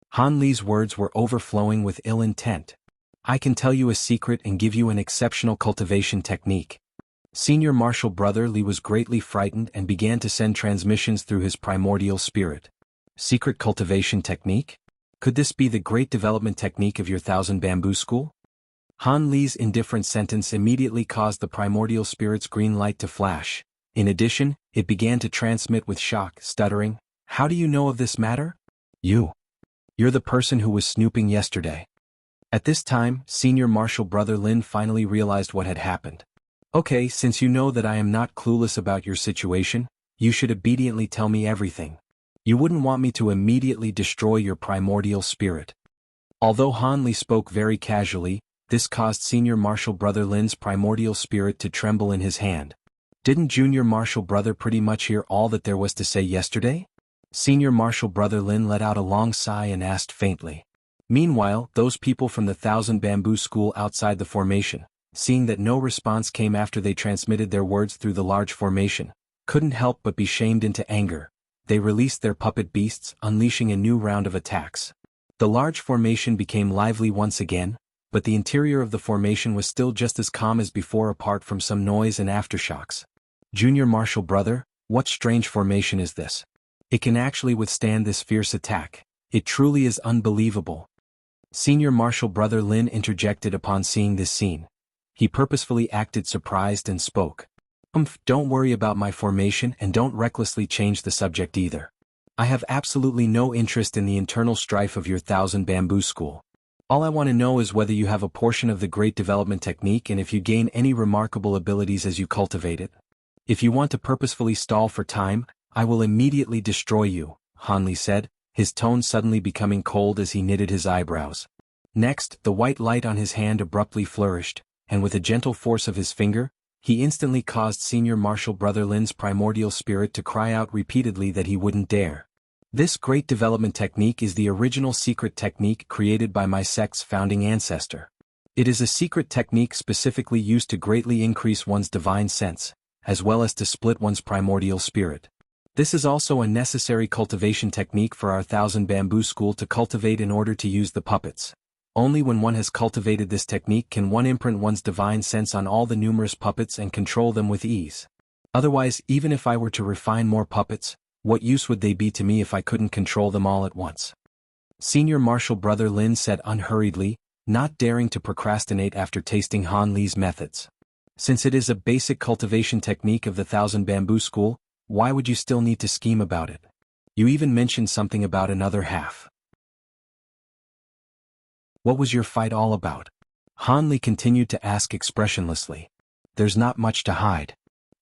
Han Li's words were overflowing with ill intent. "I can tell you a secret and give you an exceptional cultivation technique." Senior martial brother Li was greatly frightened and began to send transmissions through his primordial spirit. Secret cultivation technique? Could this be the great development technique of your Thousand Bamboo School? Han Li's indifferent sentence immediately caused the primordial spirit's green light to flash. In addition, it began to transmit with shock, stuttering, "How do you know of this matter? You're the person who was snooping yesterday." At this time, senior martial brother Lin finally realized what had happened. "Okay, since you know that I am not clueless about your situation, you should obediently tell me everything. You wouldn't want me to immediately destroy your primordial spirit." Although Han Li spoke very casually, this caused senior martial brother Lin's primordial spirit to tremble in his hand. Didn't junior martial brother pretty much hear all that there was to say yesterday? Senior martial brother Lin let out a long sigh and asked faintly. Meanwhile, those people from the Thousand Bamboo School outside the formation, seeing that no response came after they transmitted their words through the large formation, couldn't help but be shamed into anger. They released their puppet beasts, unleashing a new round of attacks. The large formation became lively once again, but the interior of the formation was still just as calm as before apart from some noise and aftershocks. "Junior martial brother, what strange formation is this? It can actually withstand this fierce attack. It truly is unbelievable." Senior martial brother Lin interjected upon seeing this scene. He purposefully acted surprised and spoke. Don't worry about my formation and don't recklessly change the subject either. I have absolutely no interest in the internal strife of your Thousand Bamboo School. All I want to know is whether you have a portion of the Great Development Technique and if you gain any remarkable abilities as you cultivate it. If you want to purposefully stall for time, I will immediately destroy you, Hanli said, his tone suddenly becoming cold as he knitted his eyebrows. Next, the white light on his hand abruptly flourished, and with a gentle force of his finger, he instantly caused Senior Marshal Brother Lin's primordial spirit to cry out repeatedly that he wouldn't dare. This Great Development Technique is the original secret technique created by my sect's founding ancestor. It is a secret technique specifically used to greatly increase one's divine sense, as well as to split one's primordial spirit. This is also a necessary cultivation technique for our Thousand Bamboo School to cultivate in order to use the puppets. Only when one has cultivated this technique can one imprint one's divine sense on all the numerous puppets and control them with ease. Otherwise, even if I were to refine more puppets, what use would they be to me if I couldn't control them all at once? Senior Marshal Brother Lin said unhurriedly, not daring to procrastinate after tasting Han Li's methods. Since it is a basic cultivation technique of the Thousand Bamboo School, why would you still need to scheme about it? You even mentioned something about another half. What was your fight all about? Han Li continued to ask expressionlessly. There's not much to hide.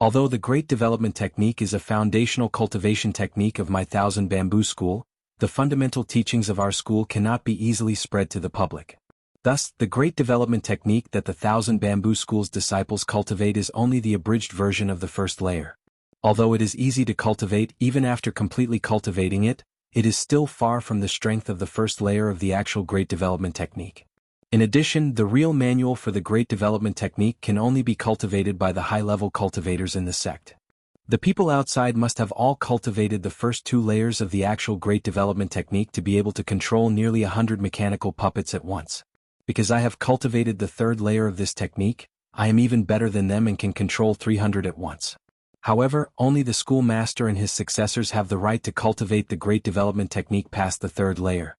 Although the Great Development Technique is a foundational cultivation technique of my Thousand Bamboo School, the fundamental teachings of our school cannot be easily spread to the public. Thus, the Great Development Technique that the Thousand Bamboo School's disciples cultivate is only the abridged version of the first layer. Although it is easy to cultivate even after completely cultivating it, it is still far from the strength of the first layer of the actual Great Development Technique. In addition, the real manual for the Great Development Technique can only be cultivated by the high-level cultivators in the sect. The people outside must have all cultivated the first two layers of the actual Great Development Technique to be able to control nearly 100 mechanical puppets at once. Because I have cultivated the third layer of this technique, I am even better than them and can control 300 at once. However, only the schoolmaster and his successors have the right to cultivate the Great Development Technique past the third layer.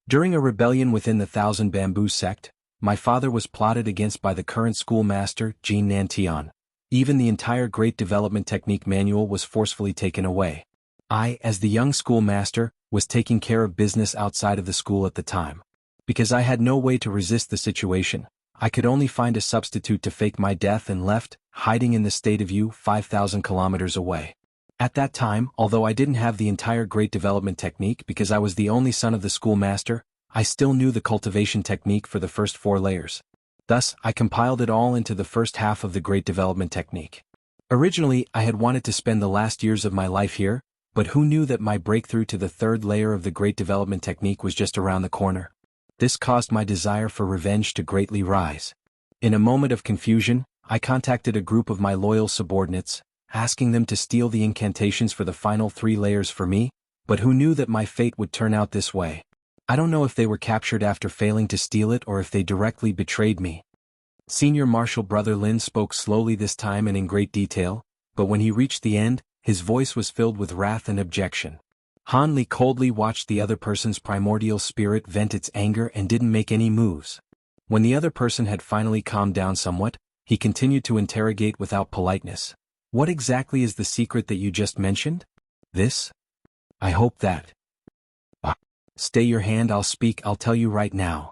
During a rebellion within the Thousand Bamboo sect, my father was plotted against by the current schoolmaster, Jean Nantian. Even the entire Great Development Technique manual was forcefully taken away. I, as the young schoolmaster, was taking care of business outside of the school at the time. Because I had no way to resist the situation, I could only find a substitute to fake my death and left, hiding in the state of U 5,000 kilometers away. At that time, although I didn't have the entire Great Development Technique because I was the only son of the schoolmaster, I still knew the cultivation technique for the first 4 layers. Thus, I compiled it all into the first half of the Great Development Technique. Originally, I had wanted to spend the last years of my life here, but who knew that my breakthrough to the third layer of the Great Development Technique was just around the corner? This caused my desire for revenge to greatly rise. In a moment of confusion, I contacted a group of my loyal subordinates, asking them to steal the incantations for the final 3 layers for me, but who knew that my fate would turn out this way? I don't know if they were captured after failing to steal it or if they directly betrayed me. Senior Marshal Brother Lin spoke slowly this time and in great detail, but when he reached the end, his voice was filled with wrath and objection. Han Li coldly watched the other person's primordial spirit vent its anger and didn't make any moves. When the other person had finally calmed down somewhat, he continued to interrogate without politeness. What exactly is the secret that you just mentioned? This? I hope that. Stay your hand, I'll speak, I'll tell you right now.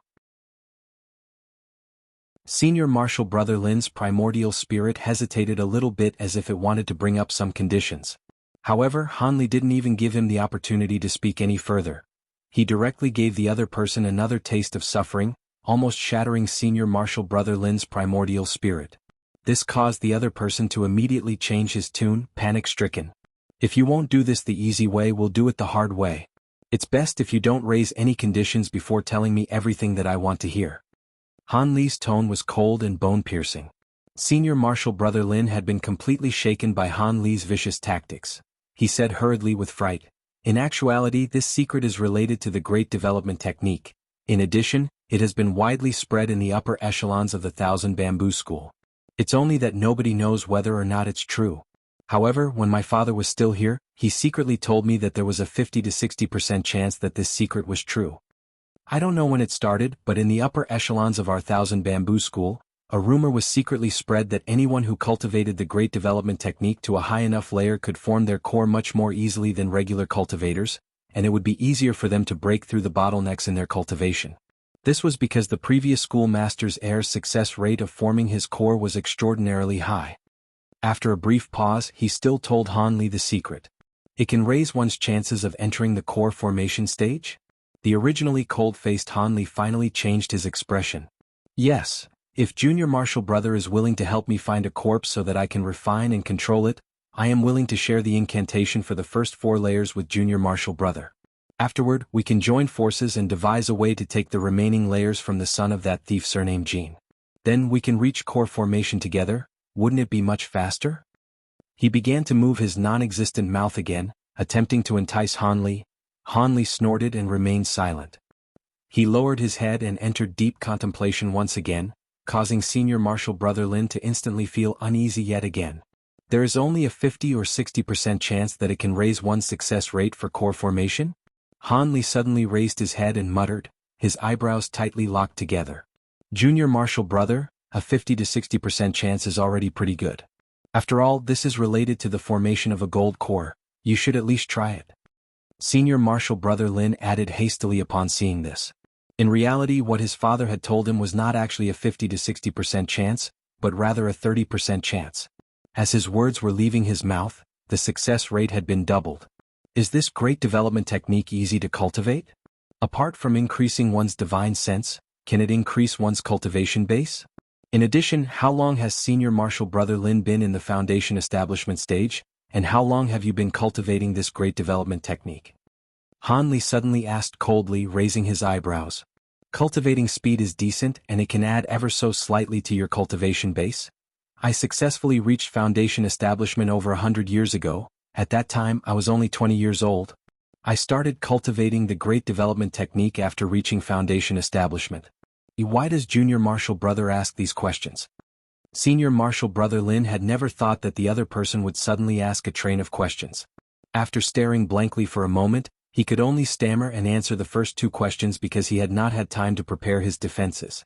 Senior Marshal Brother Lin's primordial spirit hesitated a little bit as if it wanted to bring up some conditions. However, Han Li didn't even give him the opportunity to speak any further. He directly gave the other person another taste of suffering, almost shattering Senior Marshal Brother Lin's primordial spirit. This caused the other person to immediately change his tune, panic-stricken. If you won't do this the easy way, we'll do it the hard way. It's best if you don't raise any conditions before telling me everything that I want to hear. Han Li's tone was cold and bone-piercing. Senior Marshal Brother Lin had been completely shaken by Han Li's vicious tactics. He said hurriedly with fright, in actuality, this secret is related to the Great Development Technique. In addition, it has been widely spread in the upper echelons of the Thousand Bamboo School. It's only that nobody knows whether or not it's true. However, when my father was still here, he secretly told me that there was a 50 to 60% chance that this secret was true. I don't know when it started, but in the upper echelons of our Thousand Bamboo School, A rumor was secretly spread that anyone who cultivated the Great Development Technique to a high enough layer could form their core much more easily than regular cultivators, and it would be easier for them to break through the bottlenecks in their cultivation. This was because the previous schoolmaster's heir's success rate of forming his core was extraordinarily high. After a brief pause, he still told Han Li the secret. It can raise one's chances of entering the core formation stage? The originally cold-faced Han Li finally changed his expression. Yes, if Junior Marshall Brother is willing to help me find a corpse so that I can refine and control it, I am willing to share the incantation for the first 4 layers with Junior Marshall Brother. Afterward, we can join forces and devise a way to take the remaining layers from the son of that thief surnamed Jean. Then we can reach core formation together. Wouldn't it be much faster? He began to move his non-existent mouth again, attempting to entice Han Li. Han Li snorted and remained silent. He lowered his head and entered deep contemplation once again, causing Senior Marshal Brother Lin to instantly feel uneasy yet again. There is only a 50 or 60% chance that it can raise one's success rate for core formation? Han Li suddenly raised his head and muttered, his eyebrows tightly locked together. Junior Marshal Brother, a 50 to 60% chance is already pretty good. After all, this is related to the formation of a gold core. You should at least try it. Senior Marshal Brother Lin added hastily upon seeing this. In reality, what his father had told him was not actually a 50 to 60% chance, but rather a 30% chance. As his words were leaving his mouth, the success rate had been doubled. Is this great development technique easy to cultivate? Apart from increasing one's divine sense, can it increase one's cultivation base? In addition, how long has Senior Marshal Brother Lin been in the foundation establishment stage, and how long have you been cultivating this great development technique? Han Li suddenly asked coldly, raising his eyebrows. Cultivating speed is decent and it can add ever so slightly to your cultivation base. I successfully reached foundation establishment over 100 years ago. At that time I was only 20 years old. I started cultivating the great development technique after reaching foundation establishment. Why does Junior Marshal Brother ask these questions? Senior Marshal Brother Lin had never thought that the other person would suddenly ask a train of questions. After staring blankly for a moment, he could only stammer and answer the first 2 questions because he had not had time to prepare his defenses.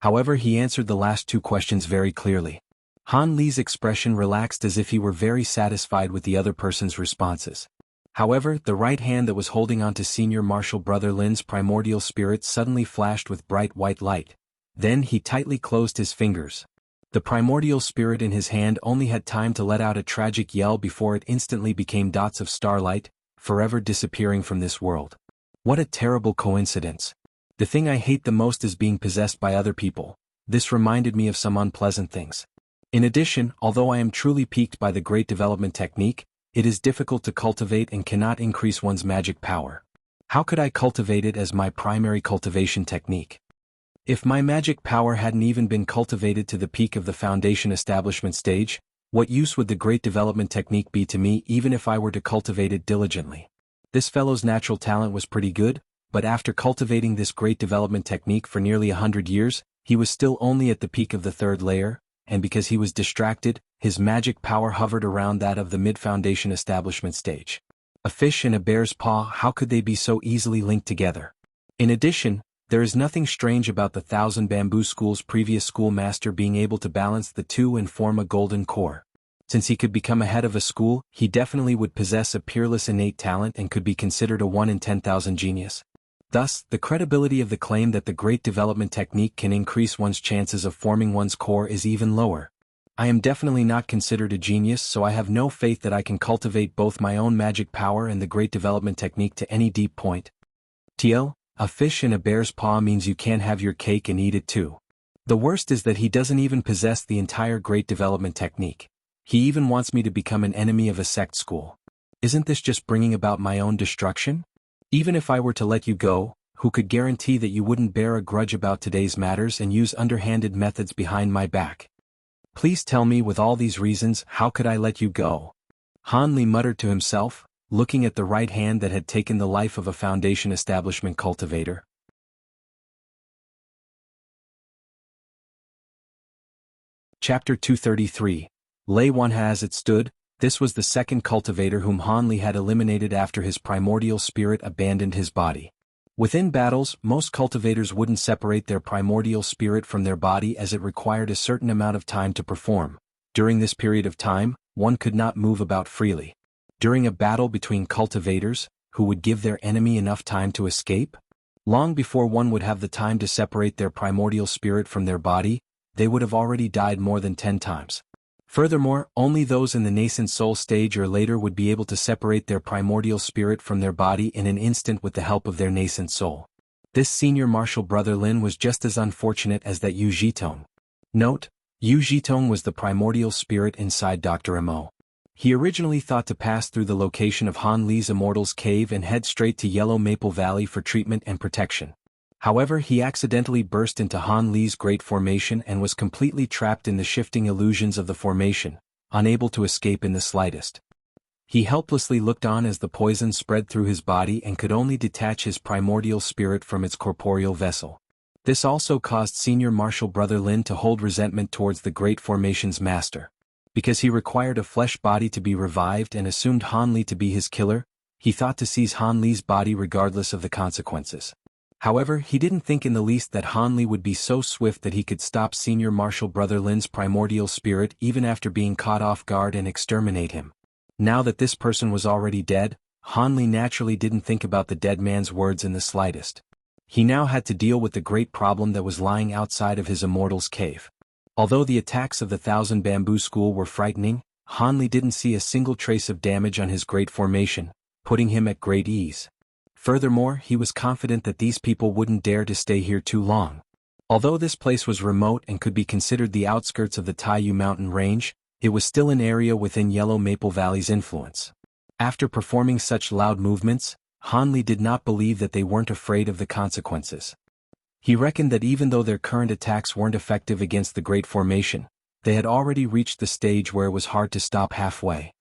However, he answered the last 2 questions very clearly. Han Li's expression relaxed as if he were very satisfied with the other person's responses. However, the right hand that was holding onto Senior Marshal Brother Lin's primordial spirit suddenly flashed with bright white light. Then he tightly closed his fingers. The primordial spirit in his hand only had time to let out a tragic yell before it instantly became dots of starlight, forever disappearing from this world. What a terrible coincidence. The thing I hate the most is being possessed by other people. This reminded me of some unpleasant things. In addition, although I am truly piqued by the great development technique, it is difficult to cultivate and cannot increase one's magic power. How could I cultivate it as my primary cultivation technique? If my magic power hadn't even been cultivated to the peak of the foundation establishment stage, what use would the great development technique be to me even if I were to cultivate it diligently? This fellow's natural talent was pretty good, but after cultivating this great development technique for nearly 100 years, he was still only at the peak of the 3rd layer, and because he was distracted, his magic power hovered around that of the mid-foundation establishment stage. A fish and a bear's paw, how could they be so easily linked together? In addition, there is nothing strange about the Thousand Bamboo School's previous schoolmaster being able to balance the 2 and form a golden core. Since he could become a head of a school, he definitely would possess a peerless innate talent and could be considered a 1 in 10,000 genius. Thus, the credibility of the claim that the great development technique can increase one's chances of forming one's core is even lower. I am definitely not considered a genius, so I have no faith that I can cultivate both my own magic power and the great development technique to any deep point. TL, a fish in a bear's paw means you can't have your cake and eat it too. The worst is that he doesn't even possess the entire great development technique. He even wants me to become an enemy of a sect school. Isn't this just bringing about my own destruction? Even if I were to let you go, who could guarantee that you wouldn't bear a grudge about today's matters and use underhanded methods behind my back? Please tell me, with all these reasons, how could I let you go? Han Li muttered to himself, looking at the right hand that had taken the life of a foundation establishment cultivator. Chapter 233. Lei Wan. As it stood, this was the second cultivator whom Han Li had eliminated after his primordial spirit abandoned his body. Within battles, most cultivators wouldn't separate their primordial spirit from their body as it required a certain amount of time to perform. During this period of time, one could not move about freely. During a battle between cultivators, who would give their enemy enough time to escape? Long before one would have the time to separate their primordial spirit from their body, they would have already died more than 10 times. Furthermore, only those in the nascent soul stage or later would be able to separate their primordial spirit from their body in an instant with the help of their nascent soul. This senior martial brother Lin was just as unfortunate as that Yu Zhitong. Note, Yu Zhitong was the primordial spirit inside Dr. Mo. He originally thought to pass through the location of Han Li's Immortal's Cave and head straight to Yellow Maple Valley for treatment and protection. However, he accidentally burst into Han Li's Great Formation and was completely trapped in the shifting illusions of the formation, unable to escape in the slightest. He helplessly looked on as the poison spread through his body and could only detach his primordial spirit from its corporeal vessel. This also caused senior martial brother Lin to hold resentment towards the Great Formation's master. Because he required a flesh body to be revived and assumed Han Li to be his killer, he thought to seize Han Li's body regardless of the consequences. However, he didn't think in the least that Han Li would be so swift that he could stop senior martial brother Lin's primordial spirit even after being caught off guard and exterminate him. Now that this person was already dead, Han Li naturally didn't think about the dead man's words in the slightest. He now had to deal with the great problem that was lying outside of his Immortal's Cave. Although the attacks of the Thousand Bamboo School were frightening, Han Li didn't see a single trace of damage on his Great Formation, putting him at great ease. Furthermore, he was confident that these people wouldn't dare to stay here too long. Although this place was remote and could be considered the outskirts of the Taiyu mountain range, it was still an area within Yellow Maple Valley's influence. After performing such loud movements, Han Li did not believe that they weren't afraid of the consequences. He reckoned that even though their current attacks weren't effective against the Great Formation, they had already reached the stage where it was hard to stop halfway.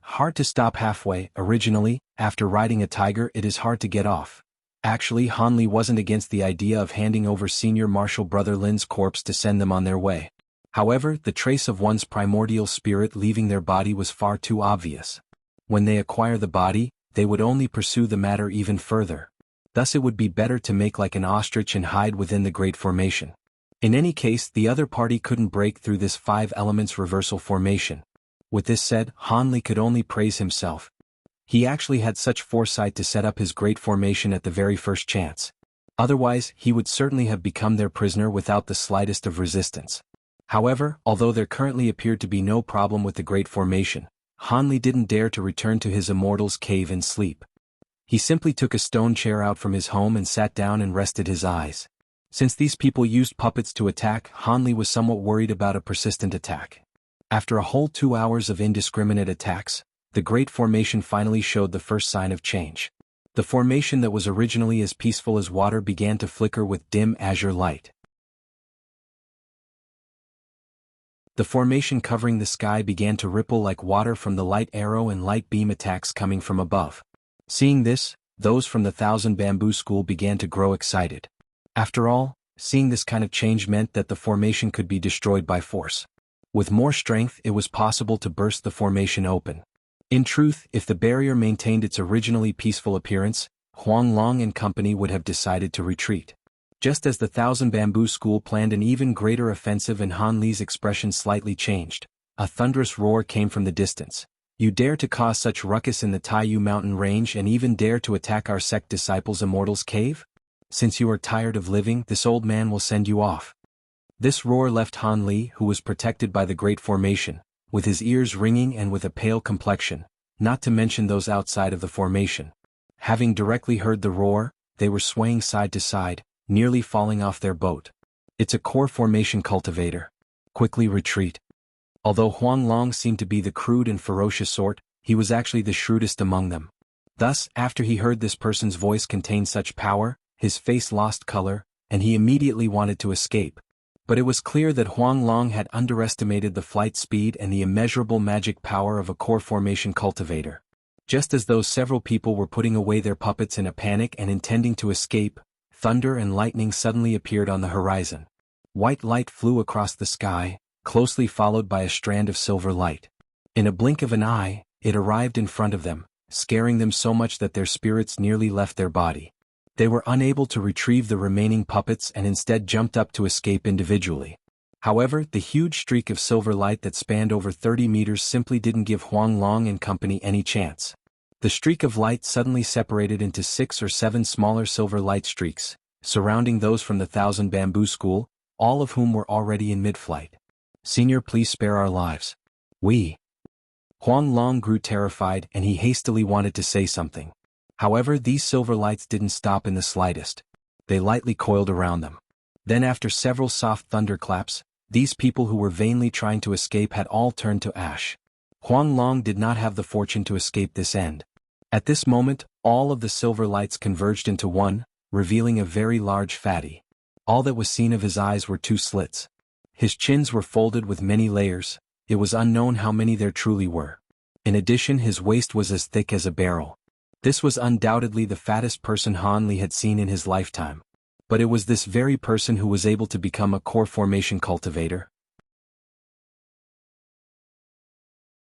Hard to stop halfway. Originally, after riding a tiger it is hard to get off. Actually, Han Li wasn't against the idea of handing over senior martial brother Lin's corpse to send them on their way. However, the trace of one's primordial spirit leaving their body was far too obvious. When they acquire the body, they would only pursue the matter even further. Thus it would be better to make like an ostrich and hide within the Great Formation. In any case, the other party couldn't break through this 5 elements reversal formation. With this said, Han Li could only praise himself. He actually had such foresight to set up his Great Formation at the very first chance. Otherwise, he would certainly have become their prisoner without the slightest of resistance. However, although there currently appeared to be no problem with the Great Formation, Han Li didn't dare to return to his Immortal's Cave and sleep. He simply took a stone chair out from his home and sat down and rested his eyes. Since these people used puppets to attack, Han Li was somewhat worried about a persistent attack. After a whole 2 hours of indiscriminate attacks, the Great Formation finally showed the first sign of change. The formation that was originally as peaceful as water began to flicker with dim azure light. The formation covering the sky began to ripple like water from the light arrow and light beam attacks coming from above. Seeing this, those from the Thousand Bamboo School began to grow excited. After all, seeing this kind of change meant that the formation could be destroyed by force. With more strength, it was possible to burst the formation open. In truth, if the barrier maintained its originally peaceful appearance, Huang Long and company would have decided to retreat. Just as the Thousand Bamboo School planned an even greater offensive and Han Li's expression slightly changed, a thunderous roar came from the distance. You dare to cause such ruckus in the Taiyu mountain range and even dare to attack our sect disciples' Immortal's Cave? Since you are tired of living, this old man will send you off. This roar left Han Li, who was protected by the Great Formation, with his ears ringing and with a pale complexion, not to mention those outside of the formation. Having directly heard the roar, they were swaying side to side, nearly falling off their boat. It's a core formation cultivator. Quickly retreat. Although Huang Long seemed to be the crude and ferocious sort, he was actually the shrewdest among them. Thus, after he heard this person's voice contain such power, his face lost color, and he immediately wanted to escape. But it was clear that Huang Long had underestimated the flight speed and the immeasurable magic power of a core formation cultivator. Just as though several people were putting away their puppets in a panic and intending to escape, thunder and lightning suddenly appeared on the horizon. White light flew across the sky, closely followed by a strand of silver light. In a blink of an eye, it arrived in front of them, scaring them so much that their spirits nearly left their body. They were unable to retrieve the remaining puppets and instead jumped up to escape individually. However, the huge streak of silver light that spanned over 30 meters simply didn't give Huang Long and company any chance. The streak of light suddenly separated into 6 or 7 smaller silver light streaks, surrounding those from the Thousand Bamboo School, all of whom were already in mid-flight. "Senior, please spare our lives. Huang Long grew terrified and he hastily wanted to say something. However, these silver lights didn't stop in the slightest. They lightly coiled around them. Then after several soft thunderclaps, these people who were vainly trying to escape had all turned to ash. Huang Long did not have the fortune to escape this end. At this moment, all of the silver lights converged into one, revealing a very large fatty. All that was seen of his eyes were 2 slits. His chins were folded with many layers. It was unknown how many there truly were. In addition, his waist was as thick as a barrel. This was undoubtedly the fattest person Han Li had seen in his lifetime. But it was this very person who was able to become a core formation cultivator.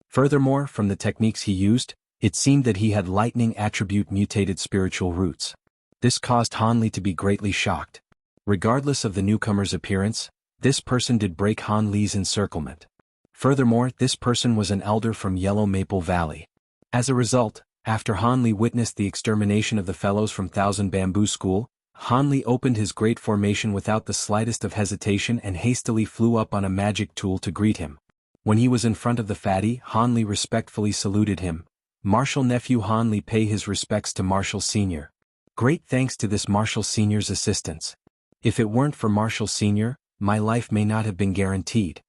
Furthermore, from the techniques he used, it seemed that he had lightning attribute mutated spiritual roots. This caused Han Li to be greatly shocked. Regardless of the newcomer's appearance, this person did break Han Li's encirclement. Furthermore, this person was an elder from Yellow Maple Valley. As a result, after Han Li witnessed the extermination of the fellows from Thousand Bamboo School, Han Li opened his great formation without the slightest of hesitation and hastily flew up on a magic tool to greet him. When he was in front of the fatty, Han Li respectfully saluted him. "Marshal nephew Han Li, pay his respects to Marshal Senior. Great thanks to this Marshal Senior's assistance. If it weren't for Marshal Senior, my life may not have been guaranteed."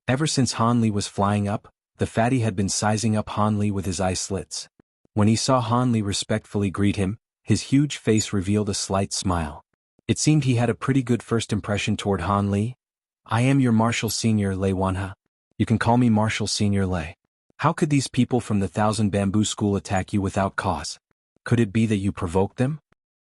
Ever since Han Li was flying up, the fatty had been sizing up Han Li with his eye slits. When he saw Han Li respectfully greet him, his huge face revealed a slight smile. It seemed he had a pretty good first impression toward Han Li. "I am your Marshal Senior, Lei Wanha. You can call me Marshal Senior Lei. How could these people from the Thousand Bamboo School attack you without cause? Could it be that you provoked them?"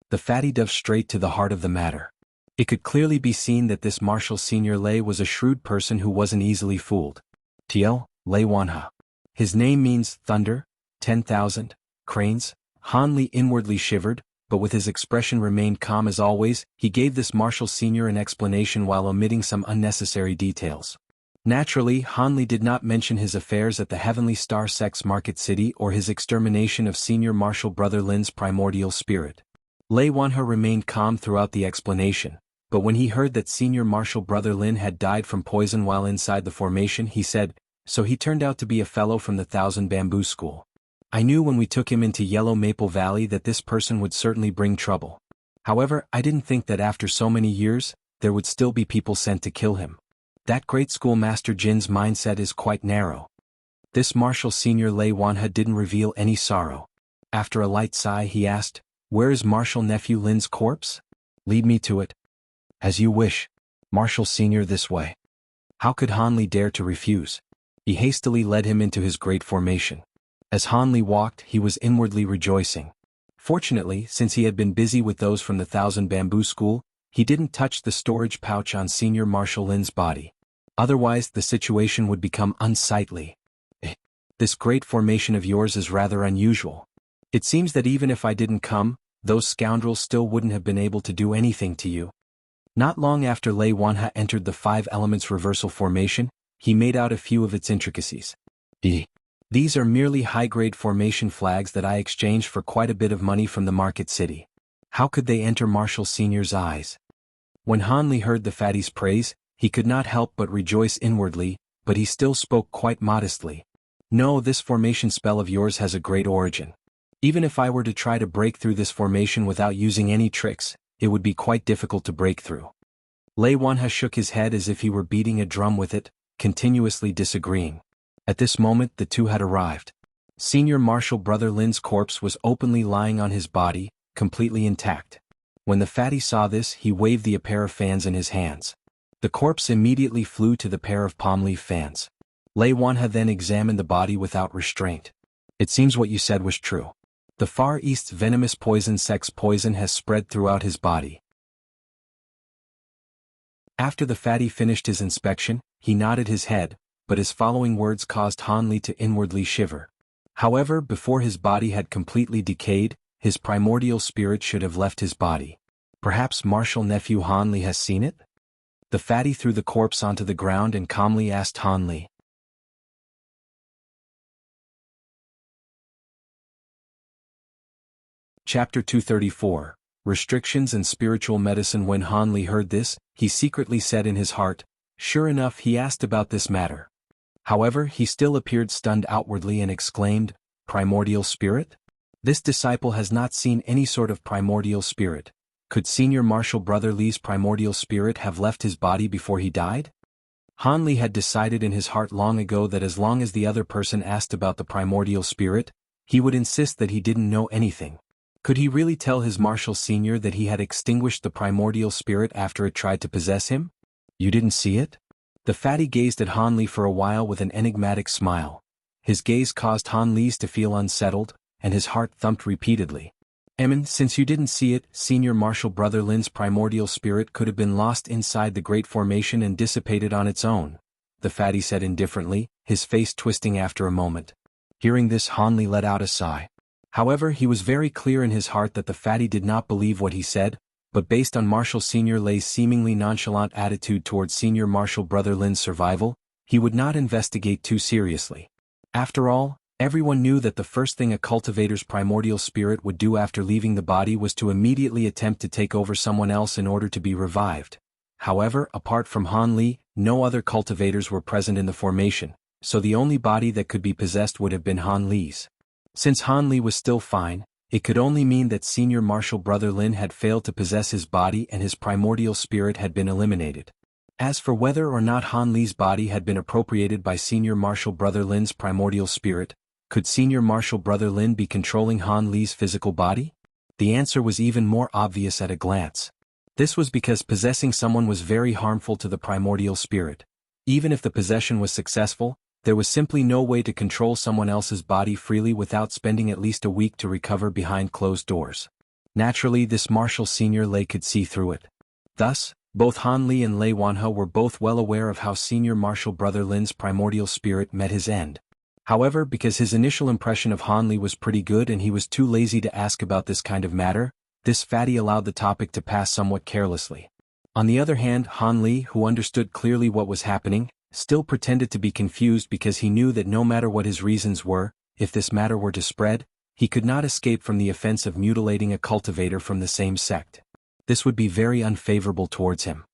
The fatty dove straight to the heart of the matter. It could clearly be seen that this Marshal Senior Lei was a shrewd person who wasn't easily fooled. "Tiel, Lei Wanha. His name means thunder, 10,000 cranes." Han Li inwardly shivered, but with his expression remained calm as always. He gave this Marshal Senior an explanation while omitting some unnecessary details. Naturally, Han Li did not mention his affairs at the Heavenly Star Sex Market City or his extermination of Senior Marshal Brother Lin's primordial spirit. Lei Wanha remained calm throughout the explanation, but when he heard that Senior Marshal Brother Lin had died from poison while inside the formation, he said, "So he turned out to be a fellow from the Thousand Bamboo School. I knew when we took him into Yellow Maple Valley that this person would certainly bring trouble. However, I didn't think that after so many years, there would still be people sent to kill him. That great schoolmaster Jin's mindset is quite narrow." This Marshal Senior Lei Wanha didn't reveal any sorrow. After a light sigh, he asked, "Where is Marshal Nephew Lin's corpse? Lead me to it." "As you wish, Marshal Senior, this way." How could Han Li dare to refuse? He hastily led him into his great formation. As Han Li walked, he was inwardly rejoicing. Fortunately, since he had been busy with those from the Thousand Bamboo School, he didn't touch the storage pouch on Senior Marshal Lin's body. Otherwise, the situation would become unsightly. This great formation of yours is rather unusual. It seems that even if I didn't come, those scoundrels still wouldn't have been able to do anything to you." Not long after Lei Wanha entered the 5 elements reversal formation, he made out a few of its intricacies. "These are merely high-grade formation flags that I exchanged for quite a bit of money from the market city. How could they enter Marshal Senior's eyes?" When Han Li heard the fatty's praise, he could not help but rejoice inwardly, but he still spoke quite modestly. "No, this formation spell of yours has a great origin. Even if I were to try to break through this formation without using any tricks, it would be quite difficult to break through." Lei Wanha shook his head as if he were beating a drum with it, continuously disagreeing. At this moment, the two had arrived. Senior Marshal Brother Lin's corpse was openly lying on his body, completely intact. When the fatty saw this, he waved a pair of fans in his hands. The corpse immediately flew to the pair of palm leaf fans. Lei Wanha then examined the body without restraint. "It seems what you said was true. The Far East's venomous poison sex poison has spread throughout his body." After the fatty finished his inspection, he nodded his head, but his following words caused Han Li to inwardly shiver. However, before his body had completely decayed, his primordial spirit should have left his body. Perhaps Marshal Nephew Han Li has seen it? The fatty threw the corpse onto the ground and calmly asked Han Li. Chapter 234. Restrictions and Spiritual Medicine. When Han Li heard this, he secretly said in his heart, "Sure enough, he asked about this matter." However, he still appeared stunned outwardly and exclaimed, "Primordial spirit? This disciple has not seen any sort of primordial spirit. Could Senior Marshal Brother Li's primordial spirit have left his body before he died?" Han Li had decided in his heart long ago that as long as the other person asked about the primordial spirit, he would insist that he didn't know anything. Could he really tell his Marshal Senior that he had extinguished the primordial spirit after it tried to possess him? "You didn't see it?" The fatty gazed at Han Li for a while with an enigmatic smile. His gaze caused Han Li's to feel unsettled, and his heart thumped repeatedly. Since you didn't see it, Senior Marshal Brother Lin's primordial spirit could have been lost inside the Great Formation and dissipated on its own," the fatty said indifferently, his face twisting after a moment. Hearing this, Han Li let out a sigh. However, he was very clear in his heart that the fatty did not believe what he said, but based on Marshal Senior Lei's seemingly nonchalant attitude towards Senior Marshal Brother Lin's survival, he would not investigate too seriously. After all, everyone knew that the first thing a cultivator's primordial spirit would do after leaving the body was to immediately attempt to take over someone else in order to be revived. However, apart from Han Li, no other cultivators were present in the formation, so the only body that could be possessed would have been Han Li's. Since Han Li was still fine, it could only mean that Senior Marshal Brother Lin had failed to possess his body and his primordial spirit had been eliminated. As for whether or not Han Li's body had been appropriated by Senior Marshal Brother Lin's primordial spirit, could Senior Marshal Brother Lin be controlling Han Li's physical body? The answer was even more obvious at a glance. This was because possessing someone was very harmful to the primordial spirit. Even if the possession was successful, there was simply no way to control someone else's body freely without spending at least a week to recover behind closed doors. Naturally, this Marshal Senior Lei could see through it. Thus, both Han Li and Lei Wanhe were both well aware of how Senior Marshal Brother Lin's primordial spirit met his end. However, because his initial impression of Han Li was pretty good and he was too lazy to ask about this kind of matter, this fatty allowed the topic to pass somewhat carelessly. On the other hand, Han Li, who understood clearly what was happening, still pretended to be confused because he knew that no matter what his reasons were, if this matter were to spread, he could not escape from the offense of mutilating a cultivator from the same sect. This would be very unfavorable towards him.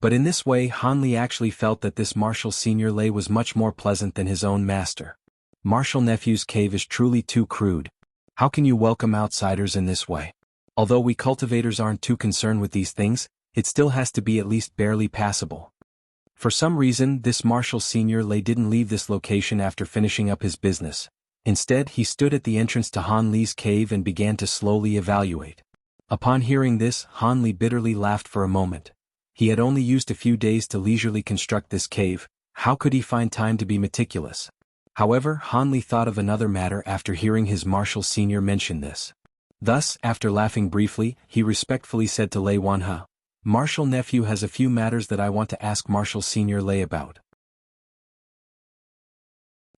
But in this way, Han Li actually felt that this Marshal Senior Lei was much more pleasant than his own master. Marshal Nephew's cave is truly too crude. How can you welcome outsiders in this way? Although we cultivators aren't too concerned with these things, it still has to be at least barely passable. For some reason, this Marshal Senior Lei didn't leave this location after finishing up his business. Instead, he stood at the entrance to Han Li's cave and began to slowly evaluate. Upon hearing this, Han Li bitterly laughed for a moment. He had only used a few days to leisurely construct this cave. How could he find time to be meticulous? However, Han Li thought of another matter after hearing his Marshal Senior mention this. Thus, after laughing briefly, he respectfully said to Lei Wanhe, "Marshal Nephew has a few matters that I want to ask Marshal Senior Lei about."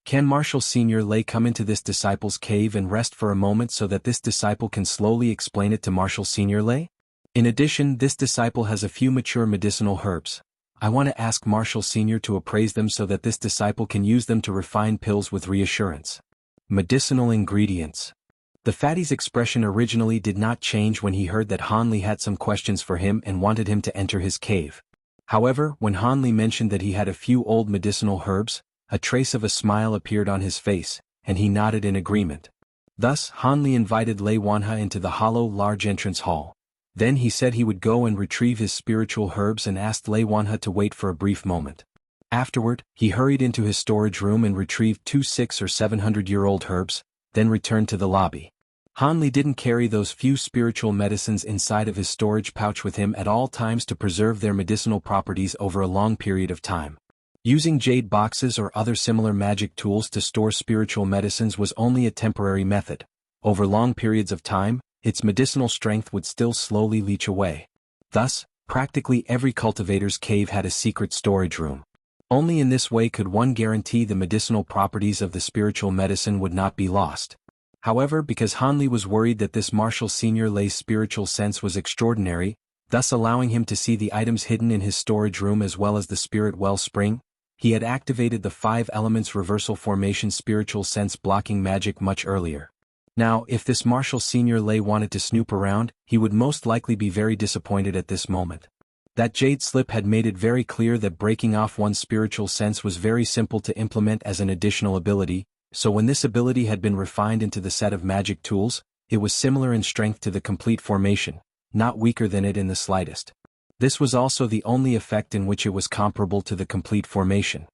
Can Marshal Senior Lei come into this disciple's cave and rest for a moment so that this disciple can slowly explain it to Marshal Senior Lei? In addition, this disciple has a few mature medicinal herbs. I want to ask Marshal Senior to appraise them so that this disciple can use them to refine pills with reassurance. Medicinal ingredients. The fatty's expression originally did not change when he heard that Han Li had some questions for him and wanted him to enter his cave. However, when Han Li mentioned that he had a few old medicinal herbs, a trace of a smile appeared on his face, and he nodded in agreement. Thus, Han Li invited Lei Wanhe into the hollow, large entrance hall. Then he said he would go and retrieve his spiritual herbs and asked Lei Wanhe to wait for a brief moment. Afterward, he hurried into his storage room and retrieved 2 600- or 700-year-old herbs, then returned to the lobby. Han Li didn't carry those few spiritual medicines inside of his storage pouch with him at all times to preserve their medicinal properties over a long period of time. Using jade boxes or other similar magic tools to store spiritual medicines was only a temporary method. Over long periods of time, its medicinal strength would still slowly leach away. Thus, practically every cultivator's cave had a secret storage room. Only in this way could one guarantee the medicinal properties of the spiritual medicine would not be lost. However, because Hanli was worried that this Marshal Senior Lei's spiritual sense was extraordinary, thus allowing him to see the items hidden in his storage room as well as the spirit wellspring, he had activated the 5 elements reversal formation spiritual sense blocking magic much earlier. Now, if this Marshal Senior Lei wanted to snoop around, he would most likely be very disappointed at this moment. That jade slip had made it very clear that breaking off one's spiritual sense was very simple to implement as an additional ability, so when this ability had been refined into the set of magic tools, it was similar in strength to the complete formation, not weaker than it in the slightest. This was also the only effect in which it was comparable to the complete formation.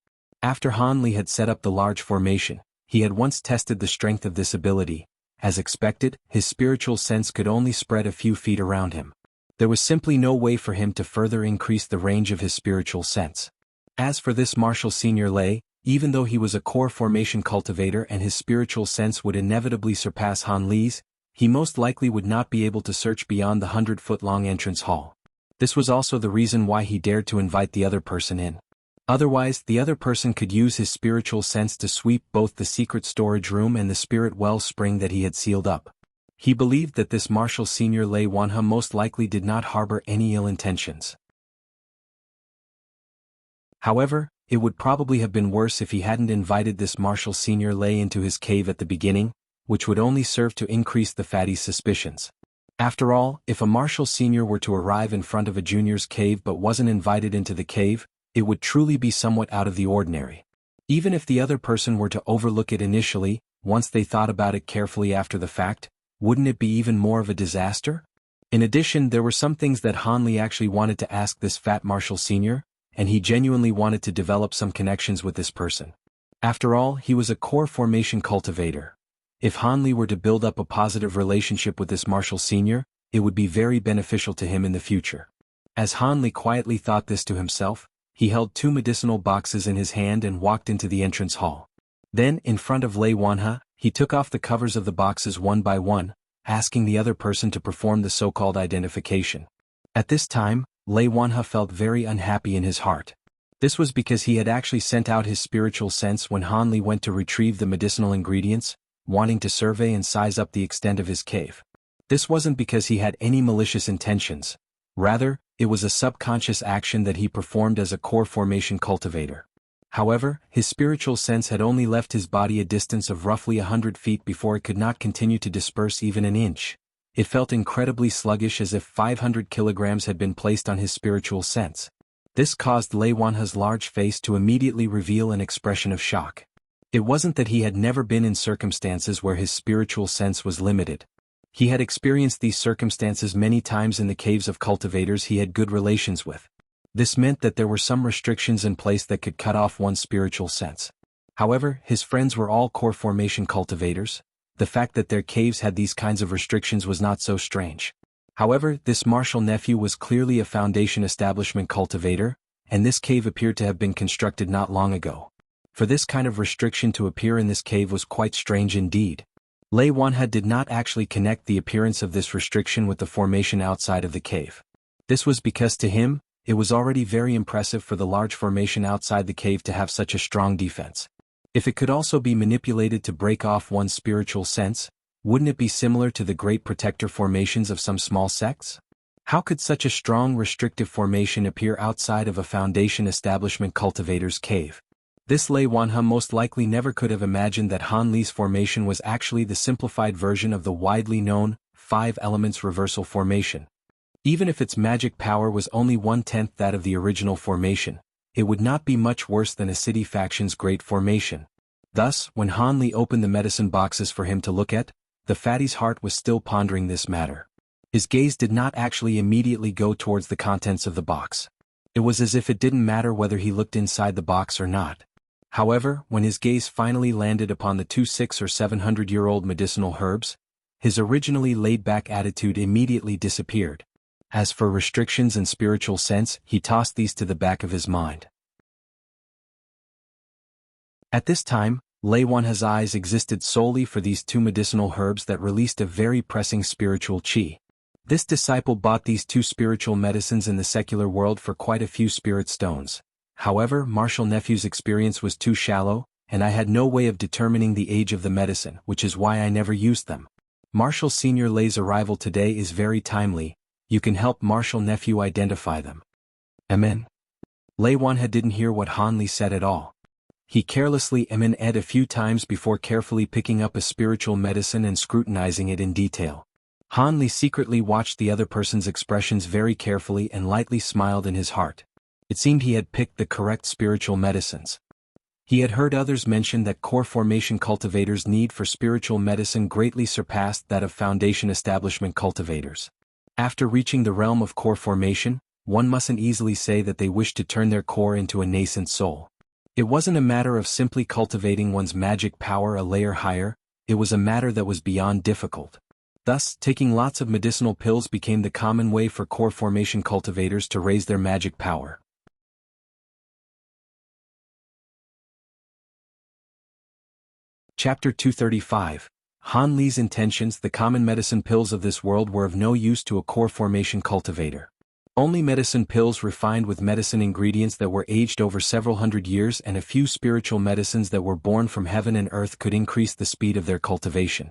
After Hanli had set up the large formation, he had once tested the strength of this ability. As expected, his spiritual sense could only spread a few feet around him. There was simply no way for him to further increase the range of his spiritual sense. As for this Marshal Senior Lei, even though he was a core formation cultivator and his spiritual sense would inevitably surpass Hanli's, he most likely would not be able to search beyond the 100-foot-long entrance hall. This was also the reason why he dared to invite the other person in. Otherwise, the other person could use his spiritual sense to sweep both the secret storage room and the spirit well spring that he had sealed up. He believed that this Marshal Senior Lei Wanha most likely did not harbor any ill intentions. However, it would probably have been worse if he hadn't invited this Marshal Senior Lei into his cave at the beginning, which would only serve to increase the fatty's suspicions. After all, if a Marshal Senior were to arrive in front of a junior's cave but wasn't invited into the cave, it would truly be somewhat out of the ordinary. Even if the other person were to overlook it initially, once they thought about it carefully after the fact, wouldn't it be even more of a disaster? In addition, there were some things that Hanli actually wanted to ask this fat Marshal Senior, and he genuinely wanted to develop some connections with this person. After all, he was a core formation cultivator. If Hanli were to build up a positive relationship with this Marshal Senior, it would be very beneficial to him in the future. As Hanli quietly thought this to himself, he held 2 medicinal boxes in his hand and walked into the entrance hall. Then, in front of Lei Wanha, he took off the covers of the boxes one by one, asking the other person to perform the so-called identification. At this time, Lei Wanha felt very unhappy in his heart. This was because he had actually sent out his spiritual sense when Hanli went to retrieve the medicinal ingredients, wanting to survey and size up the extent of his cave. This wasn't because he had any malicious intentions. Rather, it was a subconscious action that he performed as a core formation cultivator. However, his spiritual sense had only left his body a distance of roughly 100 feet before it could not continue to disperse even an inch. It felt incredibly sluggish, as if 500 kilograms had been placed on his spiritual sense. This caused Lei Wanha's large face to immediately reveal an expression of shock. It wasn't that he had never been in circumstances where his spiritual sense was limited. He had experienced these circumstances many times in the caves of cultivators he had good relations with. This meant that there were some restrictions in place that could cut off one's spiritual sense. However, his friends were all core formation cultivators. The fact that their caves had these kinds of restrictions was not so strange. However, this Marshal nephew was clearly a foundation establishment cultivator, and this cave appeared to have been constructed not long ago. For this kind of restriction to appear in this cave was quite strange indeed. Lei Wanha did not actually connect the appearance of this restriction with the formation outside of the cave. This was because to him, it was already very impressive for the large formation outside the cave to have such a strong defense. If it could also be manipulated to break off one's spiritual sense, wouldn't it be similar to the great protector formations of some small sects? How could such a strong restrictive formation appear outside of a foundation establishment cultivator's cave? This Lei Wanha most likely never could have imagined that Hanli's formation was actually the simplified version of the widely known 5 elements reversal formation. Even if its magic power was only 1/10 that of the original formation, it would not be much worse than a city faction's great formation. Thus, when Hanli opened the medicine boxes for him to look at, the fatty's heart was still pondering this matter. His gaze did not actually immediately go towards the contents of the box. It was as if it didn't matter whether he looked inside the box or not. However, when his gaze finally landed upon the 2 600- or 700-year-old medicinal herbs, his originally laid-back attitude immediately disappeared. As for restrictions and spiritual sense, he tossed these to the back of his mind. At this time, Lei Wanha's eyes existed solely for these 2 medicinal herbs that released a very pressing spiritual qi. This disciple bought these 2 spiritual medicines in the secular world for quite a few spirit stones. However, Marshal Nephew's experience was too shallow, and I had no way of determining the age of the medicine, which is why I never used them. Marshall Sr. Lei's arrival today is very timely. You can help Marshall Nephew identify them. Amen. Lei Wanha didn't hear what Han Li said at all. He carelessly ed a few times before carefully picking up a spiritual medicine and scrutinizing it in detail. Han Li secretly watched the other person's expressions very carefully and lightly smiled in his heart. It seemed he had picked the correct spiritual medicines. He had heard others mention that core formation cultivators' need for spiritual medicine greatly surpassed that of foundation establishment cultivators. After reaching the realm of core formation, one mustn't easily say that they wish to turn their core into a nascent soul. It wasn't a matter of simply cultivating one's magic power a layer higher, it was a matter that was beyond difficult. Thus, taking lots of medicinal pills became the common way for core formation cultivators to raise their magic power. Chapter 235. Han Li's intentions. The common medicine pills of this world were of no use to a core formation cultivator. Only medicine pills refined with medicine ingredients that were aged over several hundred years and a few spiritual medicines that were born from heaven and earth could increase the speed of their cultivation.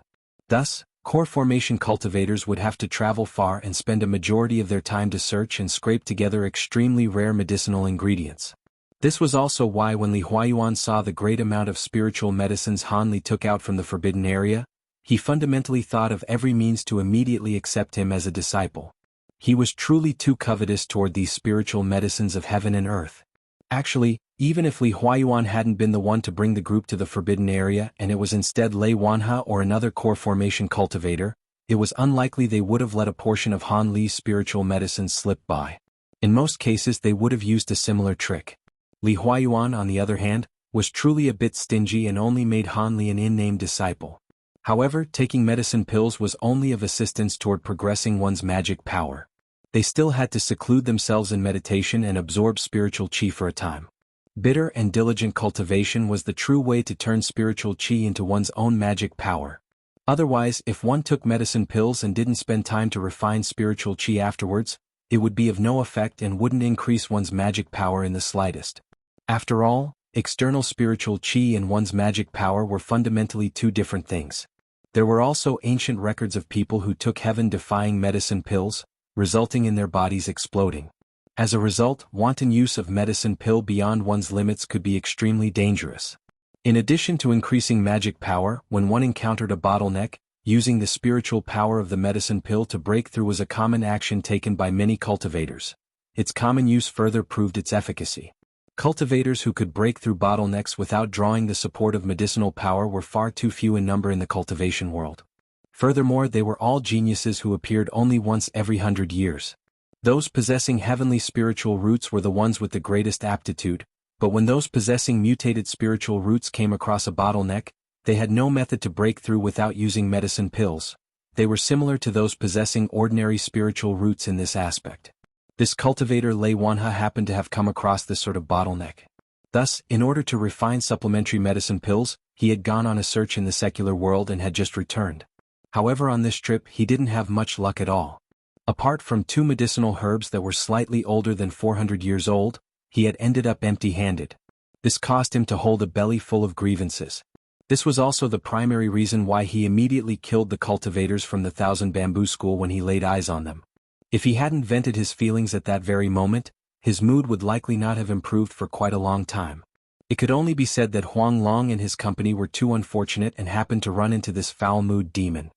Thus, core formation cultivators would have to travel far and spend a majority of their time to search and scrape together extremely rare medicinal ingredients. This was also why when Li Huayuan saw the great amount of spiritual medicines Han Li took out from the forbidden area, he fundamentally thought of every means to immediately accept him as a disciple. He was truly too covetous toward these spiritual medicines of heaven and earth. Actually, even if Li Huayuan hadn't been the one to bring the group to the forbidden area and it was instead Lei Wanha or another core formation cultivator, it was unlikely they would have let a portion of Han Li's spiritual medicines slip by. In most cases they would have used a similar trick. Li Huayuan, on the other hand, was truly a bit stingy and only made Han Li an in-name disciple. However, taking medicine pills was only of assistance toward progressing one's magic power. They still had to seclude themselves in meditation and absorb spiritual qi for a time. Bitter and diligent cultivation was the true way to turn spiritual qi into one's own magic power. Otherwise, if one took medicine pills and didn't spend time to refine spiritual qi afterwards, it would be of no effect and wouldn't increase one's magic power in the slightest. After all, external spiritual qi and one's magic power were fundamentally two different things. There were also ancient records of people who took heaven-defying medicine pills, resulting in their bodies exploding. As a result, wanton use of medicine pill beyond one's limits could be extremely dangerous. In addition to increasing magic power, when one encountered a bottleneck, using the spiritual power of the medicine pill to break through was a common action taken by many cultivators. Its common use further proved its efficacy. Cultivators who could break through bottlenecks without drawing the support of medicinal power were far too few in number in the cultivation world. Furthermore, they were all geniuses who appeared only once every 100 years. Those possessing heavenly spiritual roots were the ones with the greatest aptitude, but when those possessing mutated spiritual roots came across a bottleneck, they had no method to break through without using medicine pills. They were similar to those possessing ordinary spiritual roots in this aspect. This cultivator Lei Wanha happened to have come across this sort of bottleneck. Thus, in order to refine supplementary medicine pills, he had gone on a search in the secular world and had just returned. However, on this trip he didn't have much luck at all. Apart from 2 medicinal herbs that were slightly older than 400 years old, he had ended up empty-handed. This caused him to hold a belly full of grievances. This was also the primary reason why he immediately killed the cultivators from the Thousand Bamboo School when he laid eyes on them. If he hadn't vented his feelings at that very moment, his mood would likely not have improved for quite a long time. It could only be said that Huang Long and his company were too unfortunate and happened to run into this foul mood demon.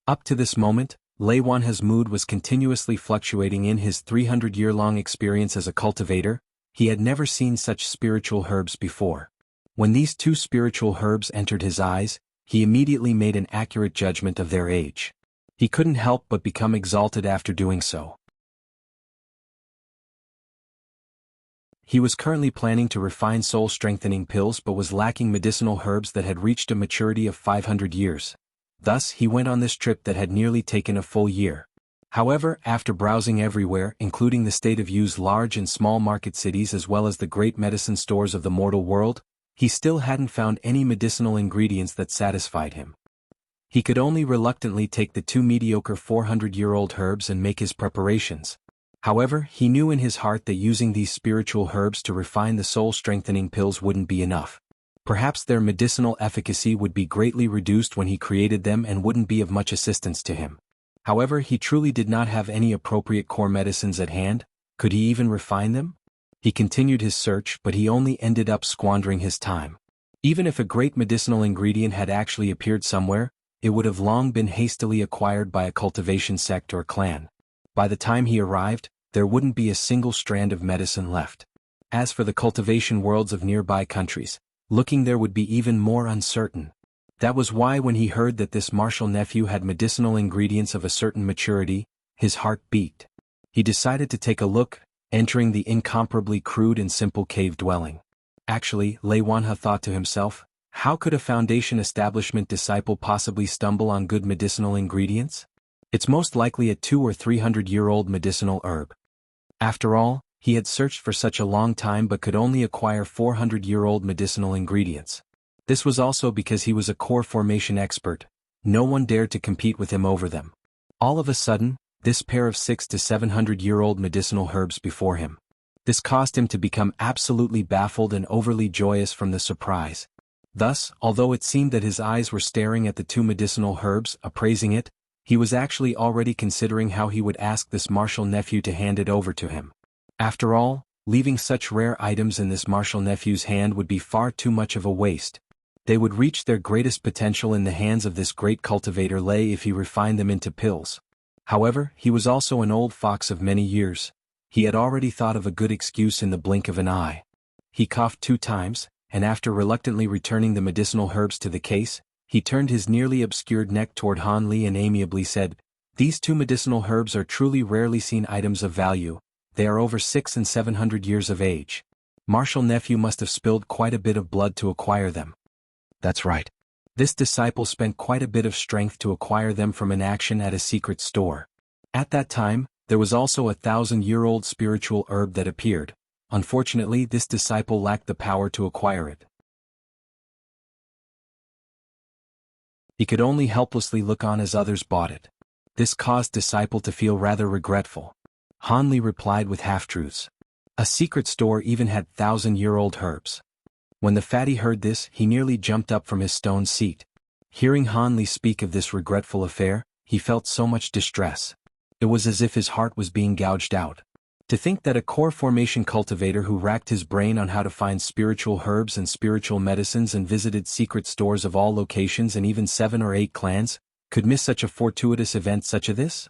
Up to this moment, Lei Wanha's mood was continuously fluctuating. In his 300-year-long experience as a cultivator, he had never seen such spiritual herbs before. When these 2 spiritual herbs entered his eyes, he immediately made an accurate judgment of their age. He couldn't help but become exalted after doing so. He was currently planning to refine soul-strengthening pills but was lacking medicinal herbs that had reached a maturity of 500 years. Thus, he went on this trip that had nearly taken a full year. However, after browsing everywhere, including the state of Yu's large and small market cities as well as the great medicine stores of the mortal world, he still hadn't found any medicinal ingredients that satisfied him. He could only reluctantly take the 2 mediocre 400-year-old herbs and make his preparations. However, he knew in his heart that using these spiritual herbs to refine the soul-strengthening pills wouldn't be enough. Perhaps their medicinal efficacy would be greatly reduced when he created them and wouldn't be of much assistance to him. However, he truly did not have any appropriate core medicines at hand. Could he even refine them? He continued his search, but he only ended up squandering his time. Even if a great medicinal ingredient had actually appeared somewhere, it would have long been hastily acquired by a cultivation sect or clan. By the time he arrived, there wouldn't be a single strand of medicine left. As for the cultivation worlds of nearby countries, looking there would be even more uncertain. That was why when he heard that this martial nephew had medicinal ingredients of a certain maturity, his heart beat. He decided to take a look, entering the incomparably crude and simple cave dwelling. Actually, Lei Wanha thought to himself, how could a foundation establishment disciple possibly stumble on good medicinal ingredients? It's most likely a 200- or 300-year-old medicinal herb. After all, he had searched for such a long time but could only acquire 400-year-old medicinal ingredients. This was also because he was a core formation expert. No one dared to compete with him over them. All of a sudden, this pair of 600- to 700-year-old medicinal herbs before him. This caused him to become absolutely baffled and overly joyous from the surprise. Thus, although it seemed that his eyes were staring at the two medicinal herbs, appraising it, he was actually already considering how he would ask this martial nephew to hand it over to him. After all, leaving such rare items in this martial nephew's hand would be far too much of a waste. They would reach their greatest potential in the hands of this great cultivator Lei if he refined them into pills. However, he was also an old fox of many years. He had already thought of a good excuse in the blink of an eye. He coughed 2 times, and after reluctantly returning the medicinal herbs to the case, he turned his nearly obscured neck toward Han Li and amiably said, "These 2 medicinal herbs are truly rarely seen items of value. They are over 600 and 700 years of age. Martial nephew must have spilled quite a bit of blood to acquire them." That's right. This disciple spent quite a bit of strength to acquire them from an action at a secret store. At that time, there was also a 1,000-year-old spiritual herb that appeared. Unfortunately, this disciple lacked the power to acquire it. He could only helplessly look on as others bought it. This caused disciple to feel rather regretful. Han Li replied with half-truths. A secret store even had 1,000-year-old herbs. When the fatty heard this, he nearly jumped up from his stone seat. Hearing Han Li speak of this regretful affair, he felt so much distress. It was as if his heart was being gouged out. To think that a core formation cultivator who racked his brain on how to find spiritual herbs and spiritual medicines and visited secret stores of all locations and even 7 or 8 clans, could miss such a fortuitous event such as this?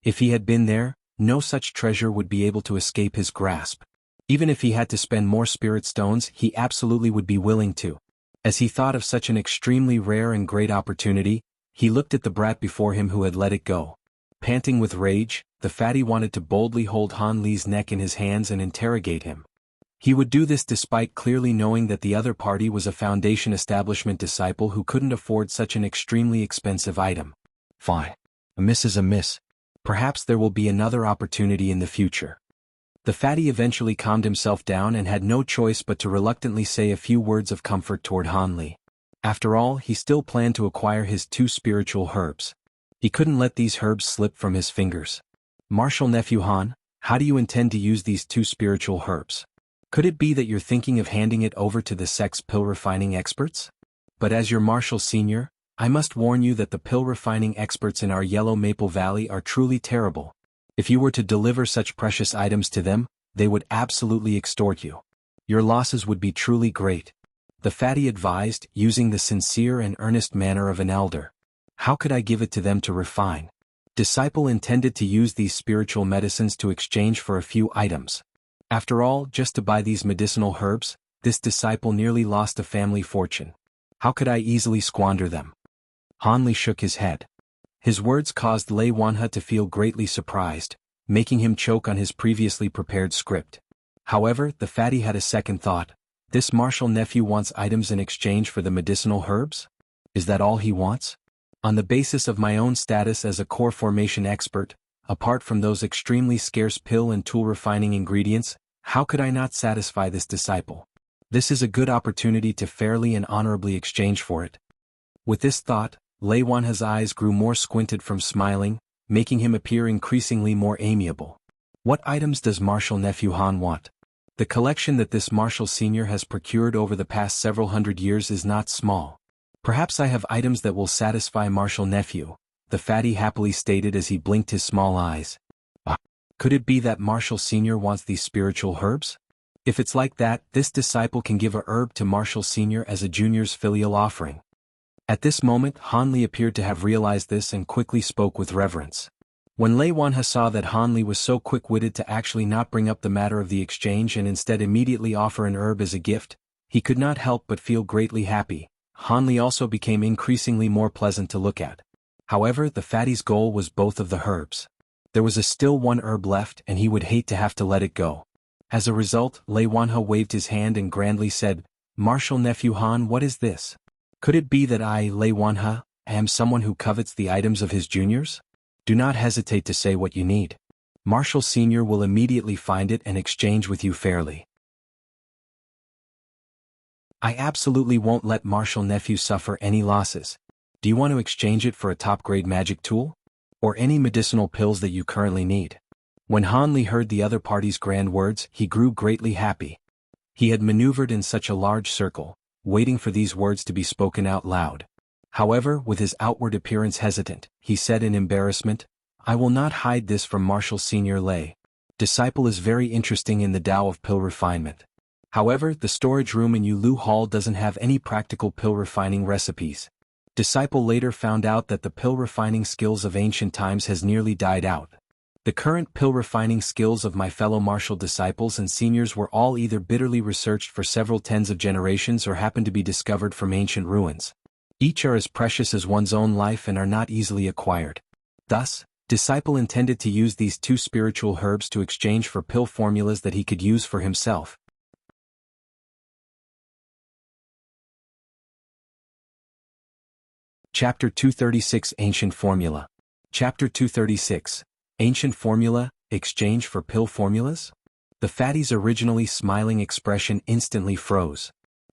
If he had been there, no such treasure would be able to escape his grasp. Even if he had to spend more spirit stones, he absolutely would be willing to. As he thought of such an extremely rare and great opportunity, he looked at the brat before him who had let it go. Panting with rage, the fatty wanted to boldly hold Han Li's neck in his hands and interrogate him. He would do this despite clearly knowing that the other party was a foundation establishment disciple who couldn't afford such an extremely expensive item. Fine. A miss is a miss. Perhaps there will be another opportunity in the future. The fatty eventually calmed himself down and had no choice but to reluctantly say a few words of comfort toward Han Li. After all, he still planned to acquire his 2 spiritual herbs. He couldn't let these herbs slip from his fingers. "Martial nephew Han, how do you intend to use these 2 spiritual herbs? Could it be that you're thinking of handing it over to the sect's pill refining experts? But as your martial senior, I must warn you that the pill refining experts in our Yellow Maple Valley are truly terrible. If you were to deliver such precious items to them, they would absolutely extort you. Your losses would be truly great," the fatty advised, using the sincere and earnest manner of an elder. "How could I give it to them to refine?" Disciple intended to use these spiritual medicines to exchange for a few items. After all, just to buy these medicinal herbs, this disciple nearly lost a family fortune. How could I easily squander them? Han Li shook his head. His words caused Lei Wanha to feel greatly surprised, making him choke on his previously prepared script. However, the fatty had a second thought. This martial nephew wants items in exchange for the medicinal herbs? Is that all he wants? On the basis of my own status as a core formation expert, apart from those extremely scarce pill and tool refining ingredients, how could I not satisfy this disciple? This is a good opportunity to fairly and honorably exchange for it. With this thought, Lei Wanha's eyes grew more squinted from smiling, making him appear increasingly more amiable. What items does martial nephew Han want? The collection that this Marshall Sr. has procured over the past several hundred years is not small. Perhaps I have items that will satisfy Marshall Nephew, the fatty happily stated as he blinked his small eyes. Could it be that Marshall Sr. wants these spiritual herbs? If it's like that, this disciple can give a herb to Marshall Sr. as a junior's filial offering. At this moment, Hanli appeared to have realized this and quickly spoke with reverence. When Lei Wanha saw that Hanli was so quick-witted to actually not bring up the matter of the exchange and instead immediately offer an herb as a gift, he could not help but feel greatly happy. Hanli also became increasingly more pleasant to look at. However, the fatty's goal was both of the herbs. There was still one herb left and he would hate to have to let it go. As a result, Lei Wanha waved his hand and grandly said, "Marshall Nephew Han, what is this? Could it be that I, Lei Wanha, am someone who covets the items of his juniors? Do not hesitate to say what you need. Marshall Sr. will immediately find it and exchange with you fairly." "I absolutely won't let Marshall Nephew suffer any losses. Do you want to exchange it for a top-grade magic tool? Or any medicinal pills that you currently need?" When Hanli heard the other party's grand words, he grew greatly happy. He had maneuvered in such a large circle, waiting for these words to be spoken out loud. However, with his outward appearance hesitant, he said in embarrassment, "I will not hide this from Marshall Sr. Lei. Disciple is very interesting in the Tao of pill refinement. However, the storage room in Yulu Hall doesn't have any practical pill refining recipes." Disciple later found out that the pill refining skills of ancient times has nearly died out. The current pill refining skills of my fellow Marshall disciples and seniors were all either bitterly researched for several tens of generations or happen to be discovered from ancient ruins. Each are as precious as one's own life and are not easily acquired. Thus, Disciple intended to use these two spiritual herbs to exchange for pill formulas that he could use for himself. Chapter 236 Ancient Formula. Chapter 236 Ancient Formula, Exchange for Pill Formulas? The fatty's originally smiling expression instantly froze.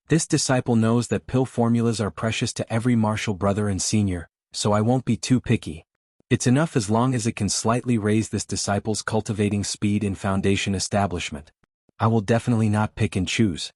This disciple knows that pill formulas are precious to every Marshall brother and senior, so I won't be too picky. It's enough as long as it can slightly raise this disciple's cultivating speed in foundation establishment. I will definitely not pick and choose.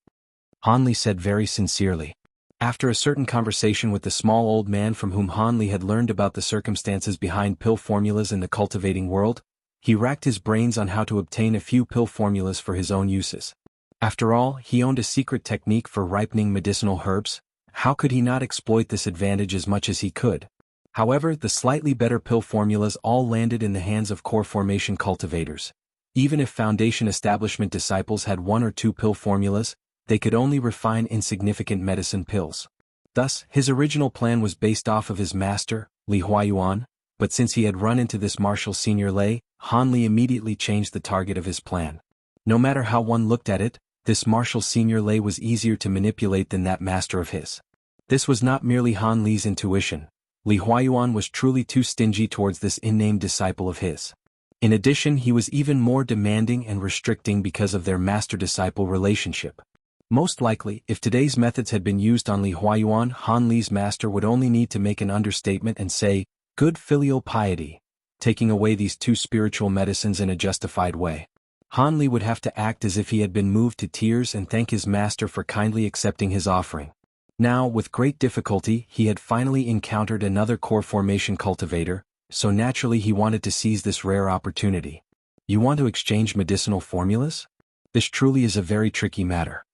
Hanli said very sincerely. After a certain conversation with the small old man from whom Hanli had learned about the circumstances behind pill formulas in the cultivating world, he racked his brains on how to obtain a few pill formulas for his own uses. After all, he owned a secret technique for ripening medicinal herbs. How could he not exploit this advantage as much as he could? However, the slightly better pill formulas all landed in the hands of core formation cultivators. Even if foundation establishment disciples had one or two pill formulas, they could only refine insignificant medicine pills. Thus, his original plan was based off of his master, Li Huayuan, but since he had run into this Marshall Sr. Lei, Hanli immediately changed the target of his plan. No matter how one looked at it, this Marshall Sr. Lei was easier to manipulate than that master of his. This was not merely Hanli's intuition. Li Huayuan was truly too stingy towards this unnamed disciple of his. In addition, he was even more demanding and restricting because of their master-disciple relationship. Most likely, if today's methods had been used on Li Huayuan, Hanli's master would only need to make an understatement and say, "Good filial piety," taking away these two spiritual medicines in a justified way. Hanli would have to act as if he had been moved to tears and thank his master for kindly accepting his offering. Now, with great difficulty, he had finally encountered another core formation cultivator, so naturally he wanted to seize this rare opportunity. You want to exchange medicinal formulas? This truly is a very tricky matter.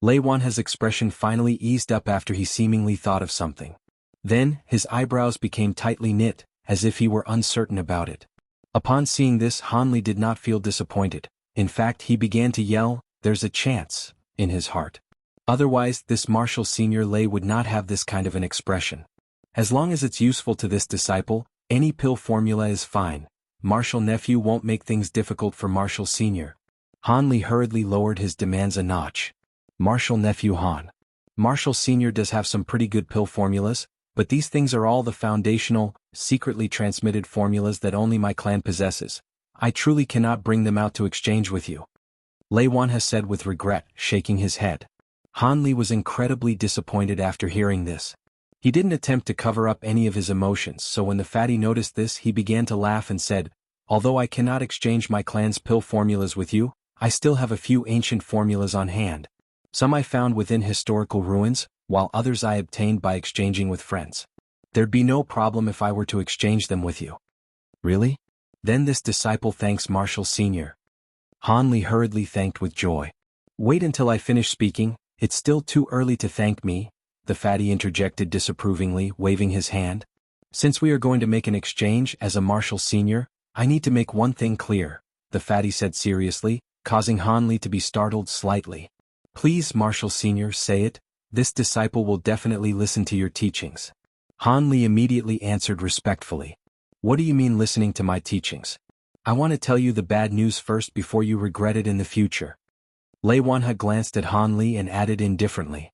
Lei Wanha's expression finally eased up after he seemingly thought of something. Then, his eyebrows became tightly knit, as if he were uncertain about it. Upon seeing this, Hanli did not feel disappointed. In fact, he began to yell, "There's a chance," in his heart. Otherwise, this Marshall Sr. Lei would not have this kind of an expression. As long as it's useful to this disciple, any pill formula is fine. Marshall Nephew won't make things difficult for Marshall Sr. Hanli hurriedly lowered his demands a notch. Marshall Nephew Han. Marshall Sr. does have some pretty good pill formulas, but these things are all the foundational, secretly transmitted formulas that only my clan possesses. I truly cannot bring them out to exchange with you. Lei Wanha said with regret, shaking his head. Hanli was incredibly disappointed after hearing this. He didn't attempt to cover up any of his emotions, so when the fatty noticed this he began to laugh and said, "Although I cannot exchange my clan's pill formulas with you, I still have a few ancient formulas on hand. Some I found within historical ruins, while others I obtained by exchanging with friends. There'd be no problem if I were to exchange them with you. Really? Then this disciple thanks Marshall Sr. Hanley hurriedly thanked with joy. Wait until I finish speaking, it's still too early to thank me, the fatty interjected disapprovingly, waving his hand. Since we are going to make an exchange as a Marshall Sr., I need to make one thing clear, the fatty said seriously, causing Hanley to be startled slightly. Please, Marshall Sr., say it. This disciple will definitely listen to your teachings. Hanley immediately answered respectfully. What do you mean listening to my teachings? I want to tell you the bad news first before you regret it in the future. Lei Wanha glanced at Hanley and added indifferently.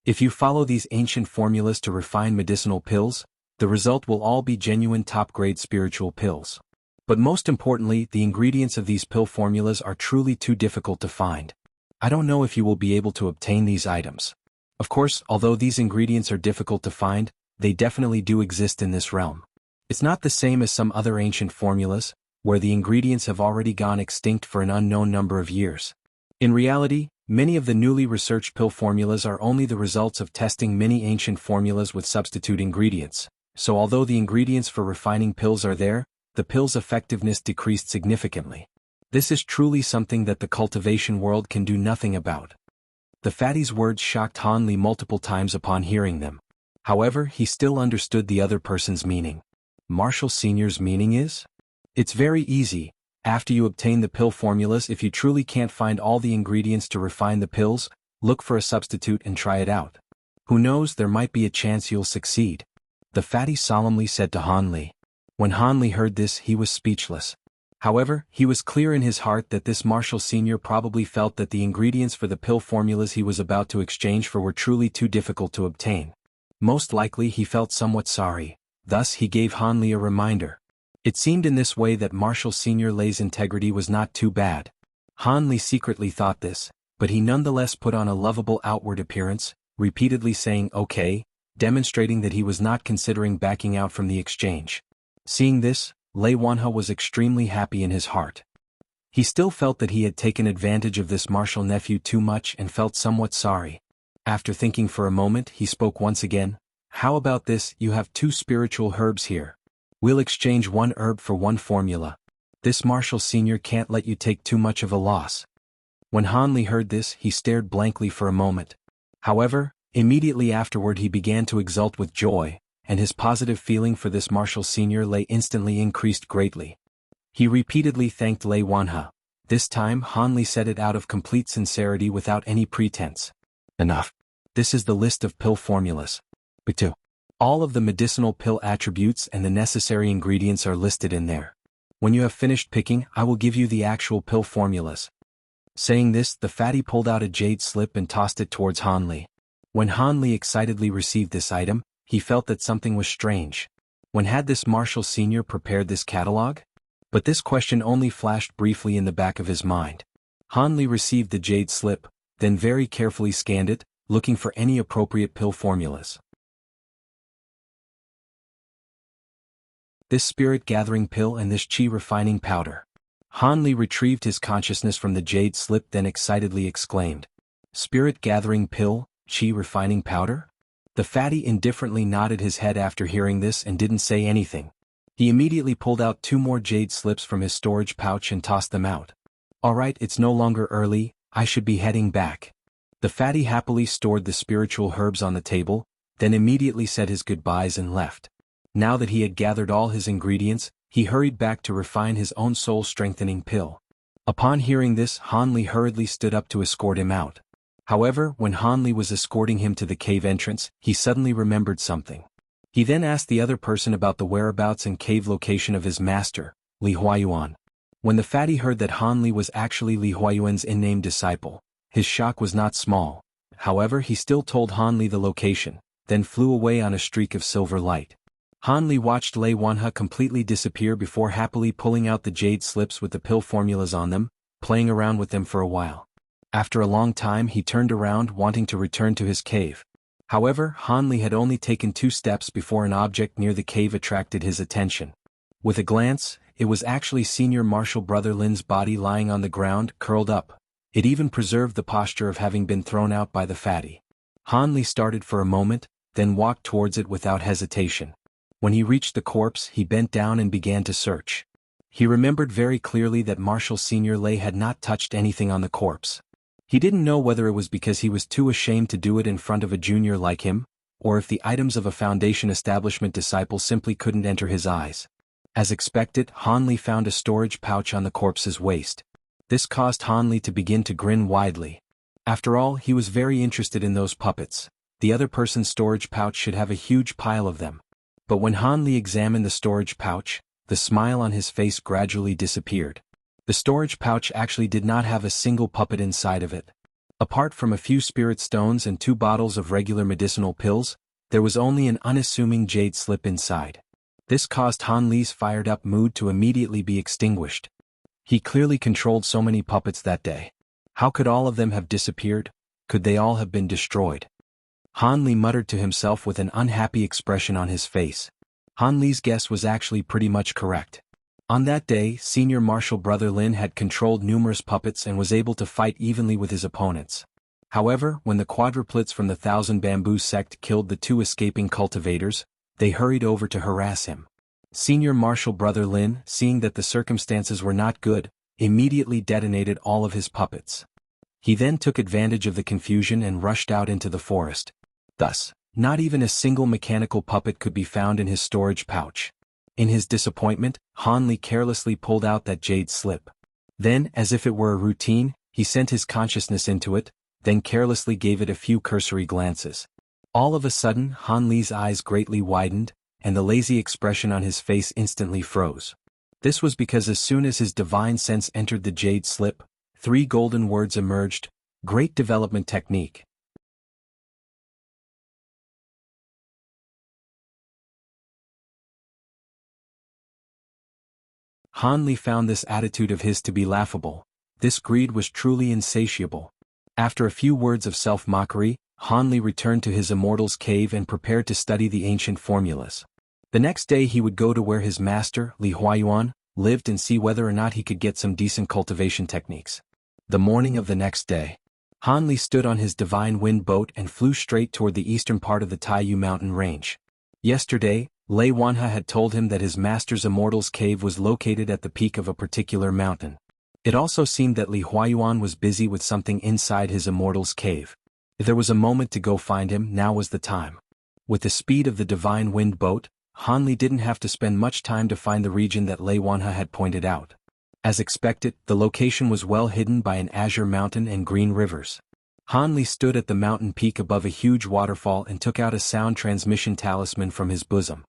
If you follow these ancient formulas to refine medicinal pills, the result will all be genuine top-grade spiritual pills. But most importantly, the ingredients of these pill formulas are truly too difficult to find. I don't know if you will be able to obtain these items. Of course, although these ingredients are difficult to find, they definitely do exist in this realm. It's not the same as some other ancient formulas, where the ingredients have already gone extinct for an unknown number of years. In reality, many of the newly researched pill formulas are only the results of testing many ancient formulas with substitute ingredients, so although the ingredients for refining pills are there, the pill's effectiveness decreased significantly. This is truly something that the cultivation world can do nothing about. The fatty's words shocked Hanley multiple times upon hearing them. However, he still understood the other person's meaning. Marshall Sr.'s meaning is? It's very easy. After you obtain the pill formulas, if you truly can't find all the ingredients to refine the pills, look for a substitute and try it out. Who knows, there might be a chance you'll succeed. The fatty solemnly said to Hanley. When Hanley heard this, he was speechless. However, he was clear in his heart that this Marshall Sr. probably felt that the ingredients for the pill formulas he was about to exchange for were truly too difficult to obtain. Most likely he felt somewhat sorry, thus he gave Hanley a reminder. It seemed in this way that Marshall Sr. Lei's integrity was not too bad. Hanley secretly thought this, but he nonetheless put on a lovable outward appearance, repeatedly saying okay, demonstrating that he was not considering backing out from the exchange. Seeing this, Lei Wanha was extremely happy in his heart. He still felt that he had taken advantage of this Marshall nephew too much and felt somewhat sorry. After thinking for a moment, he spoke once again. How about this, you have 2 spiritual herbs here. We'll exchange 1 herb for 1 formula. This Marshall Sr. can't let you take too much of a loss. When Hanley heard this, he stared blankly for a moment. However, immediately afterward he began to exult with joy, and his positive feeling for this Marshall Sr. Lei instantly increased greatly. He repeatedly thanked Lei Wanha. This time Hanley said it out of complete sincerity without any pretense. Enough. This is the list of pill formulas. B2. All of the medicinal pill attributes and the necessary ingredients are listed in there. When you have finished picking, I will give you the actual pill formulas. Saying this, the fatty pulled out a jade slip and tossed it towards Hanley. When Hanley excitedly received this item, he felt that something was strange. When had this Marshall Sr. prepared this catalog? But this question only flashed briefly in the back of his mind. Hanley received the jade slip, then very carefully scanned it, looking for any appropriate pill formulas. This spirit-gathering pill and this chi-refining powder. Hanley retrieved his consciousness from the jade slip, then excitedly exclaimed. Spirit-gathering pill, chi-refining powder? The fatty indifferently nodded his head after hearing this and didn't say anything. He immediately pulled out 2 more jade slips from his storage pouch and tossed them out. Alright, it's no longer early, I should be heading back. The fatty happily stored the spiritual herbs on the table, then immediately said his goodbyes and left. Now that he had gathered all his ingredients, he hurried back to refine his own soul-strengthening pill. Upon hearing this, Hanley hurriedly stood up to escort him out. However, when Hanley was escorting him to the cave entrance, he suddenly remembered something. He then asked the other person about the whereabouts and cave location of his master, Li Huayuan. When the fatty heard that Hanley was actually Li Huayuan's in-name disciple, his shock was not small. However, he still told Hanley the location, then flew away on a streak of silver light. Hanley watched Lei Wanha completely disappear before happily pulling out the jade slips with the pill formulas on them, playing around with them for a while. After a long time he turned around wanting to return to his cave. However, Hanley had only taken 2 steps before an object near the cave attracted his attention. With a glance, it was actually Senior Marshal Brother Lin's body lying on the ground, curled up. It even preserved the posture of having been thrown out by the fatty. Han Li started for a moment, then walked towards it without hesitation. When he reached the corpse, he bent down and began to search. He remembered very clearly that Marshal Senior Lei had not touched anything on the corpse. He didn't know whether it was because he was too ashamed to do it in front of a junior like him, or if the items of a Foundation establishment disciple simply couldn't enter his eyes. As expected, Han Li found a storage pouch on the corpse's waist. This caused Han Li to begin to grin widely. After all, he was very interested in those puppets. The other person's storage pouch should have a huge pile of them. But when Han Li examined the storage pouch, the smile on his face gradually disappeared. The storage pouch actually did not have a single puppet inside of it. Apart from a few spirit stones and 2 bottles of regular medicinal pills, there was only an unassuming jade slip inside. This caused Han Li's fired-up mood to immediately be extinguished. He clearly controlled so many puppets that day. How could all of them have disappeared? Could they all have been destroyed? Han Li muttered to himself with an unhappy expression on his face. Han Li's guess was actually pretty much correct. On that day, Senior Marshal Brother Lin had controlled numerous puppets and was able to fight evenly with his opponents. However, when the quadruplets from the Thousand Bamboo sect killed the 2 escaping cultivators, they hurried over to harass him. Senior Marshal Brother Lin, seeing that the circumstances were not good, immediately detonated all of his puppets. He then took advantage of the confusion and rushed out into the forest. Thus, not even a single mechanical puppet could be found in his storage pouch. In his disappointment, Han Li carelessly pulled out that jade slip. Then, as if it were a routine, he sent his consciousness into it, then carelessly gave it a few cursory glances. All of a sudden, Han Li's eyes greatly widened, and the lazy expression on his face instantly froze. This was because as soon as his divine sense entered the jade slip, 3 golden words emerged: Great Development Technique. Han Li found this attitude of his to be laughable. This greed was truly insatiable. After a few words of self-mockery, Han Li returned to his immortal's cave and prepared to study the ancient formulas. The next day he would go to where his master, Li Huayuan, lived and see whether or not he could get some decent cultivation techniques. The morning of the next day, Han Li stood on his divine wind boat and flew straight toward the eastern part of the Taiyu mountain range. Yesterday, Lei Wanha had told him that his master's immortal's cave was located at the peak of a particular mountain. It also seemed that Li Huayuan was busy with something inside his immortal's cave. If there was a moment to go find him, now was the time. With the speed of the divine wind boat, Han Li didn't have to spend much time to find the region that Lei Wanha had pointed out. As expected, the location was well hidden by an azure mountain and green rivers. Han Li stood at the mountain peak above a huge waterfall and took out a sound transmission talisman from his bosom.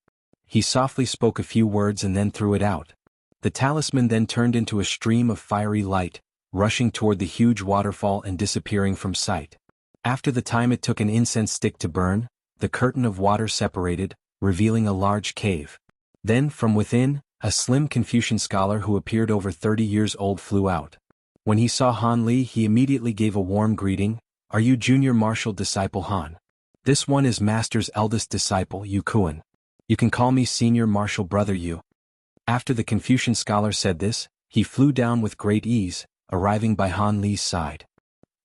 He softly spoke a few words and then threw it out. The talisman then turned into a stream of fiery light, rushing toward the huge waterfall and disappearing from sight. After the time it took an incense stick to burn, the curtain of water separated, revealing a large cave. Then, from within, a slim Confucian scholar who appeared over 30 years old flew out. When he saw Han Li, he immediately gave a warm greeting. "Are you Junior Marshal Disciple Han? This one is Master's eldest disciple, Yu Kuan. You can call me Senior Marshal Brother Yu." After the Confucian scholar said this, he flew down with great ease, arriving by Han Li's side.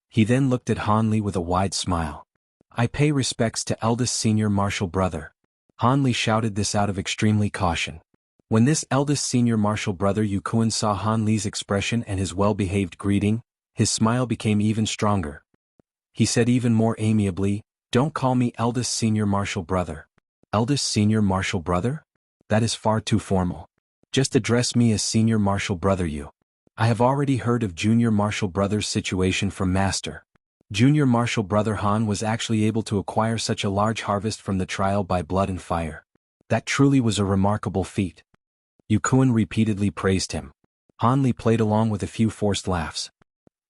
He then looked at Han Li with a wide smile. "I pay respects to eldest Senior Marshal Brother." Han Li shouted this out of extremely caution. When this eldest Senior Marshal Brother Yu Kuan saw Han Li's expression and his well-behaved greeting, his smile became even stronger. He said even more amiably, "Don't call me eldest Senior Marshal Brother." "Eldest Senior Marshal Brother? That is far too formal. Just address me as Senior Marshal Brother Yu. I have already heard of Junior Marshal Brother's situation from Master. Junior Marshal Brother Han was actually able to acquire such a large harvest from the trial by blood and fire. That truly was a remarkable feat." Yu Kuan repeatedly praised him. Han Li played along with a few forced laughs.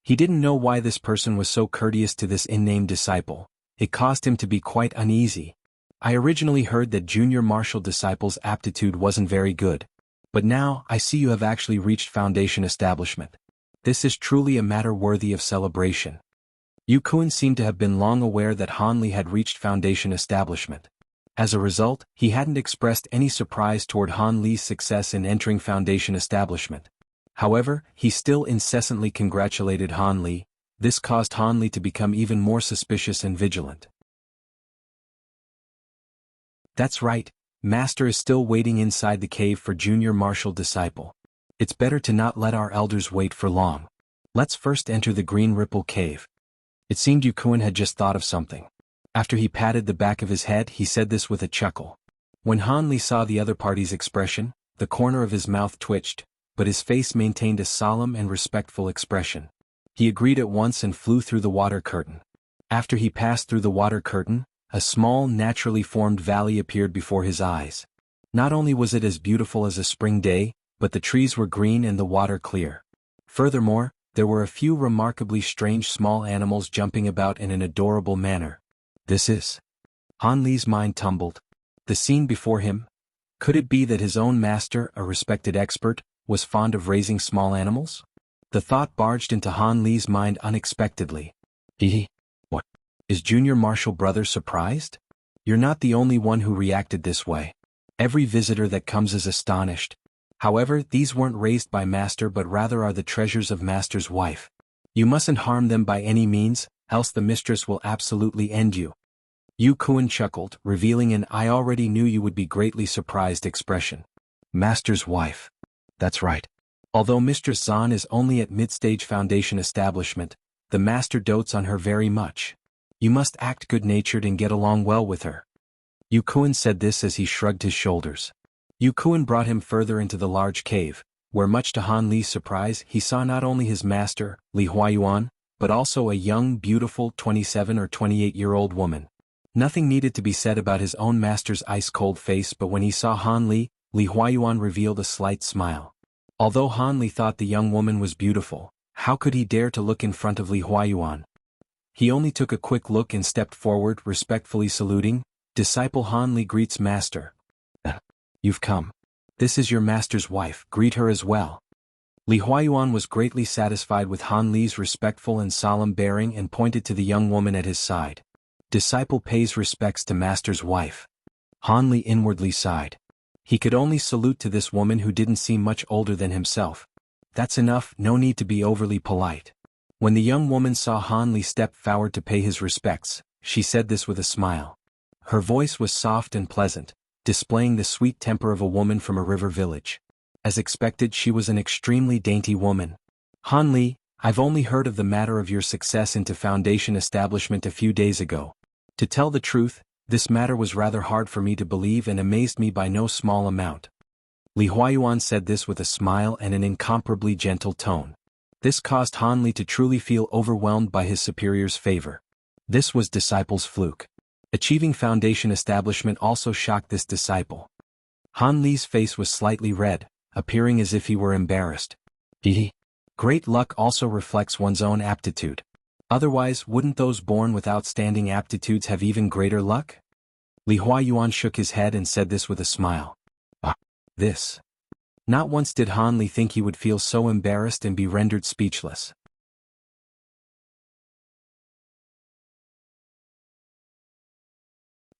He didn't know why this person was so courteous to this unnamed disciple. It caused him to be quite uneasy. "I originally heard that Junior Marshal Disciple's aptitude wasn't very good. But now, I see you have actually reached Foundation establishment. This is truly a matter worthy of celebration." Yu Kuan seemed to have been long aware that Han Li had reached Foundation establishment. As a result, he hadn't expressed any surprise toward Han Li's success in entering Foundation establishment. However, he still incessantly congratulated Han Li. This caused Han Li to become even more suspicious and vigilant. That's right, Master is still waiting inside the cave for junior martial disciple. It's better to not let our elders wait for long. Let's first enter the Green Ripple Cave. It seemed Yu Kuan had just thought of something. After he patted the back of his head, he said this with a chuckle. When Han Li saw the other party's expression, the corner of his mouth twitched, but his face maintained a solemn and respectful expression. He agreed at once and flew through the water curtain. After he passed through the water curtain, a small, naturally formed valley appeared before his eyes. Not only was it as beautiful as a spring day, but the trees were green and the water clear. Furthermore, there were a few remarkably strange small animals jumping about in an adorable manner. This is... Han Li's mind tumbled. The scene before him? Could it be that his own master, a respected expert, was fond of raising small animals? The thought barged into Han Li's mind unexpectedly. What? Is Junior Martial Brother surprised? You're not the only one who reacted this way. Every visitor that comes is astonished. However, these weren't raised by Master but rather are the treasures of Master's wife. You mustn't harm them by any means, else the mistress will absolutely end you. Yu Kuan chuckled, revealing an "I already knew you would be greatly surprised" expression. Master's wife. That's right. Although Mistress Zan is only at mid-stage Foundation establishment, the Master dotes on her very much. You must act good-natured and get along well with her. Yu Kuan said this as he shrugged his shoulders. Yu Kuan brought him further into the large cave, where much to Han Li's surprise he saw not only his master, Li Huayuan, but also a young, beautiful 27 or 28-year-old woman. Nothing needed to be said about his own master's ice-cold face, but when he saw Han Li, Li Huayuan revealed a slight smile. Although Han Li thought the young woman was beautiful, how could he dare to look in front of Li Huayuan? He only took a quick look and stepped forward, respectfully saluting. Disciple Han Li greets Master. You've come. This is your master's wife, greet her as well. Li Huayuan was greatly satisfied with Han Li's respectful and solemn bearing and pointed to the young woman at his side. Disciple pays respects to master's wife. Han Li inwardly sighed. He could only salute to this woman who didn't seem much older than himself. That's enough, no need to be overly polite. When the young woman saw Han Li step forward to pay his respects, she said this with a smile. Her voice was soft and pleasant, displaying the sweet temper of a woman from a river village. As expected, she was an extremely dainty woman. Han Li, I've only heard of the matter of your success into Foundation establishment a few days ago. To tell the truth, this matter was rather hard for me to believe and amazed me by no small amount. Li Huayuan said this with a smile and an incomparably gentle tone. This caused Han Li to truly feel overwhelmed by his superior's favor. This was disciple's fluke. Achieving Foundation establishment also shocked this disciple. Han Li's face was slightly red, appearing as if he were embarrassed. Great luck also reflects one's own aptitude. Otherwise, wouldn't those born with outstanding aptitudes have even greater luck? Li Huayuan shook his head and said this with a smile. This. Not once did Han Li think he would feel so embarrassed and be rendered speechless.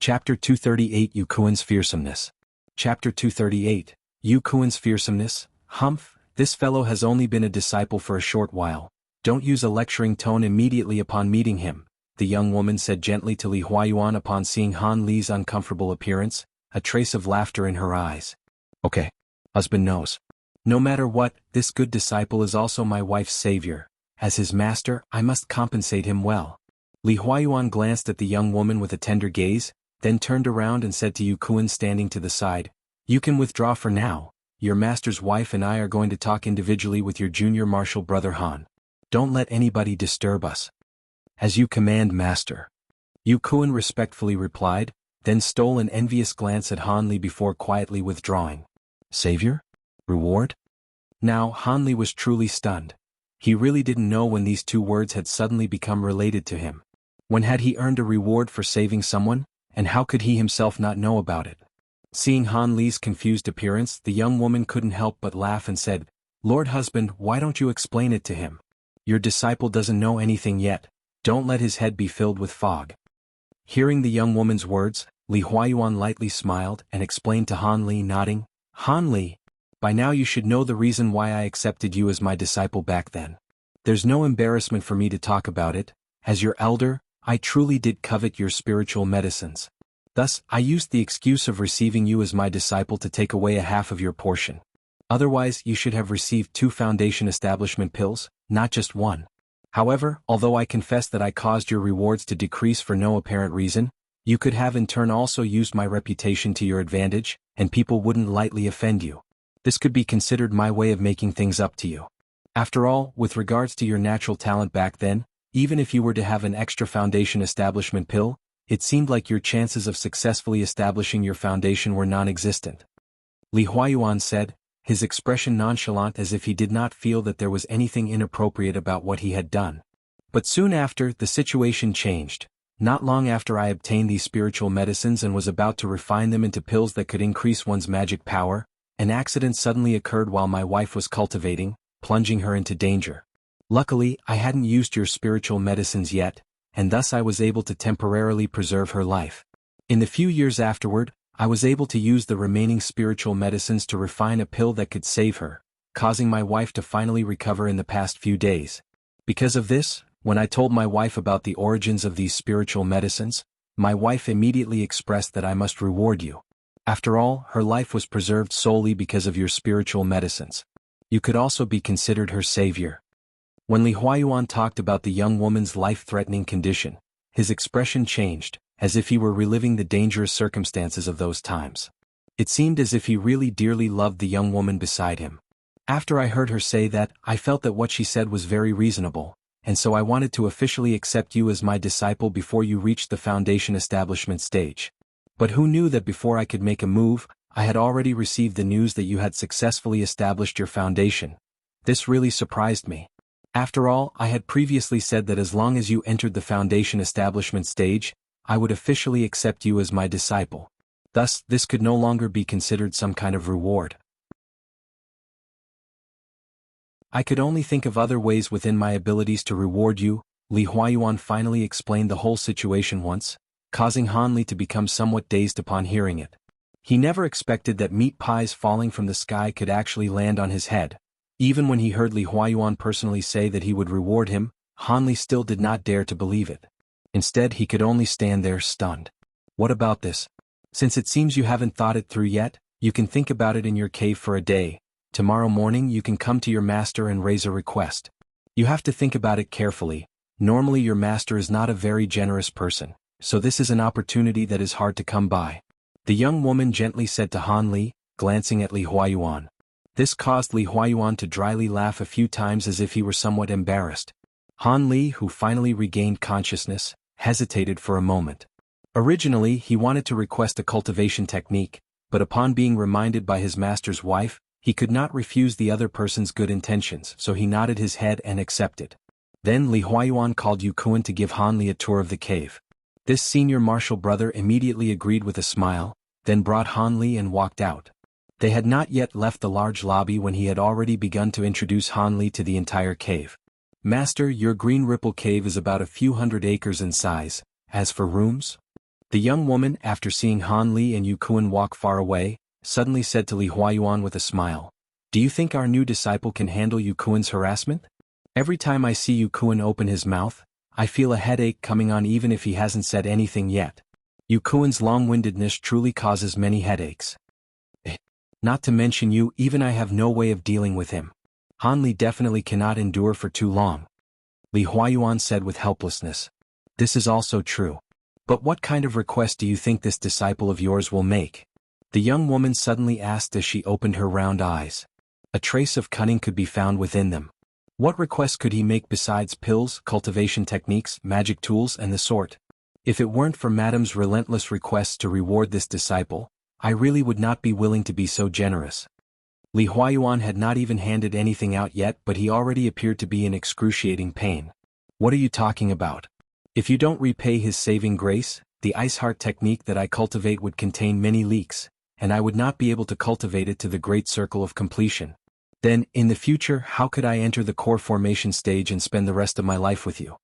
Chapter 238 Yu Kuan's Fearsomeness. Chapter 238, Yu Kuan's Fearsomeness. Humph, this fellow has only been a disciple for a short while. Don't use a lecturing tone immediately upon meeting him, the young woman said gently to Li Huayuan upon seeing Han Li's uncomfortable appearance, a trace of laughter in her eyes. Okay. Husband knows. No matter what, this good disciple is also my wife's savior. As his master, I must compensate him well. Li Huayuan glanced at the young woman with a tender gaze, then turned around and said to Yu Kuan standing to the side, You can withdraw for now. Your master's wife and I are going to talk individually with your junior martial brother Han. Don't let anybody disturb us. As you command, master. Yu Kuan respectfully replied, then stole an envious glance at Han Li before quietly withdrawing. Savior? Reward? Now Han Li was truly stunned. He really didn't know when these two words had suddenly become related to him. When had he earned a reward for saving someone, and how could he himself not know about it? Seeing Han Li's confused appearance, the young woman couldn't help but laugh and said, Lord husband, why don't you explain it to him? Your disciple doesn't know anything yet, don't let his head be filled with fog. Hearing the young woman's words, Li Huayuan lightly smiled and explained to Han Li, nodding, Han Li, by now you should know the reason why I accepted you as my disciple back then. There's no embarrassment for me to talk about it. As your elder, I truly did covet your spiritual medicines. Thus, I used the excuse of receiving you as my disciple to take away a half of your portion. Otherwise, you should have received 2 foundation establishment pills, not just 1. However, although I confess that I caused your rewards to decrease for no apparent reason, you could have in turn also used my reputation to your advantage, and people wouldn't lightly offend you. This could be considered my way of making things up to you. After all, with regards to your natural talent back then, even if you were to have an extra foundation establishment pill, it seemed like your chances of successfully establishing your foundation were non-existent. Li Huayuan said, his expression nonchalant as if he did not feel that there was anything inappropriate about what he had done. But soon after, the situation changed. Not long after I obtained these spiritual medicines and was about to refine them into pills that could increase one's magic power, an accident suddenly occurred while my wife was cultivating, plunging her into danger. Luckily, I hadn't used your spiritual medicines yet, and thus I was able to temporarily preserve her life. In the few years afterward, I was able to use the remaining spiritual medicines to refine a pill that could save her, causing my wife to finally recover in the past few days. Because of this, when I told my wife about the origins of these spiritual medicines, my wife immediately expressed that I must reward you. After all, her life was preserved solely because of your spiritual medicines. You could also be considered her savior. When Li Huayuan talked about the young woman's life-threatening condition, his expression changed, as if he were reliving the dangerous circumstances of those times. It seemed as if he really dearly loved the young woman beside him. After I heard her say that, I felt that what she said was very reasonable, and so I wanted to officially accept you as my disciple before you reached the foundation establishment stage. But who knew that before I could make a move, I had already received the news that you had successfully established your foundation. This really surprised me. After all, I had previously said that as long as you entered the foundation establishment stage, I would officially accept you as my disciple. Thus, this could no longer be considered some kind of reward. I could only think of other ways within my abilities to reward you. Li Huayuan finally explained the whole situation once, causing Han Li to become somewhat dazed upon hearing it. He never expected that meat pies falling from the sky could actually land on his head. Even when he heard Li Huayuan personally say that he would reward him, Han Li still did not dare to believe it. Instead, he could only stand there stunned. What about this? Since it seems you haven't thought it through yet, you can think about it in your cave for a day. Tomorrow morning you can come to your master and raise a request. You have to think about it carefully. Normally your master is not a very generous person, so this is an opportunity that is hard to come by. The young woman gently said to Han Li, glancing at Li Huayuan. This caused Li Huayuan to dryly laugh a few times as if he were somewhat embarrassed. Han Li, who finally regained consciousness, hesitated for a moment. Originally, he wanted to request a cultivation technique, but upon being reminded by his master's wife, he could not refuse the other person's good intentions, so he nodded his head and accepted. Then Li Huayuan called Yu Kuan to give Han Li a tour of the cave. This senior martial brother immediately agreed with a smile, then brought Han Li and walked out. They had not yet left the large lobby when he had already begun to introduce Han Li to the entire cave. Master, your Green Ripple Cave is about a few hundred acres in size. As for rooms? The young woman, after seeing Han Li and Yu Kuan walk far away, suddenly said to Li Huayuan with a smile, "Do you think our new disciple can handle Yu Kuan's harassment? Every time I see Yu Kuan open his mouth, I feel a headache coming on even if he hasn't said anything yet. Yu Kuan's long-windedness truly causes many headaches. Not to mention you, even I have no way of dealing with him. Han Li definitely cannot endure for too long." Li Huayuan said with helplessness. "This is also true. But what kind of request do you think this disciple of yours will make?" The young woman suddenly asked as she opened her round eyes. A trace of cunning could be found within them. What request could he make besides pills, cultivation techniques, magic tools and the sort? If it weren't for Madame's relentless requests to reward this disciple, I really would not be willing to be so generous. Li Huayuan had not even handed anything out yet, but he already appeared to be in excruciating pain. "What are you talking about? If you don't repay his saving grace, the ice heart technique that I cultivate would contain many leaks, and I would not be able to cultivate it to the great circle of completion. Then, in the future, how could I enter the core formation stage and spend the rest of my life with you?"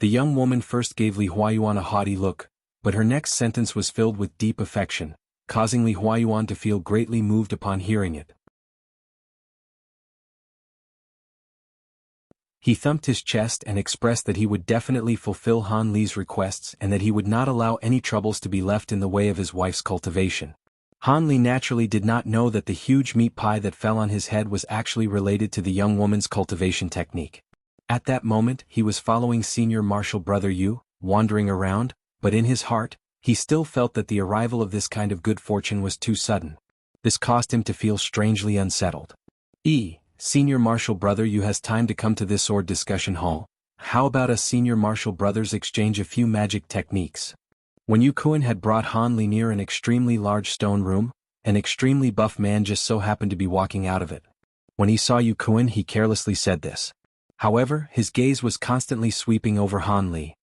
The young woman first gave Li Huayuan a haughty look, but her next sentence was filled with deep affection, causing Li Huayuan to feel greatly moved upon hearing it. He thumped his chest and expressed that he would definitely fulfill Han Li's requests and that he would not allow any troubles to be left in the way of his wife's cultivation. Han Li naturally did not know that the huge meat pie that fell on his head was actually related to the young woman's cultivation technique. At that moment he was following Senior Marshal Brother Yu, wandering around, but in his heart, he still felt that the arrival of this kind of good fortune was too sudden. This caused him to feel strangely unsettled. Senior Marshal Brother Yu has time to come to this sword discussion hall. How about us Senior Marshal Brothers exchange a few magic techniques? When Yu Kuan had brought Han Li near an extremely large stone room, an extremely buff man just so happened to be walking out of it. When he saw Yu Kuan he carelessly said this. However, his gaze was constantly sweeping over Han Li.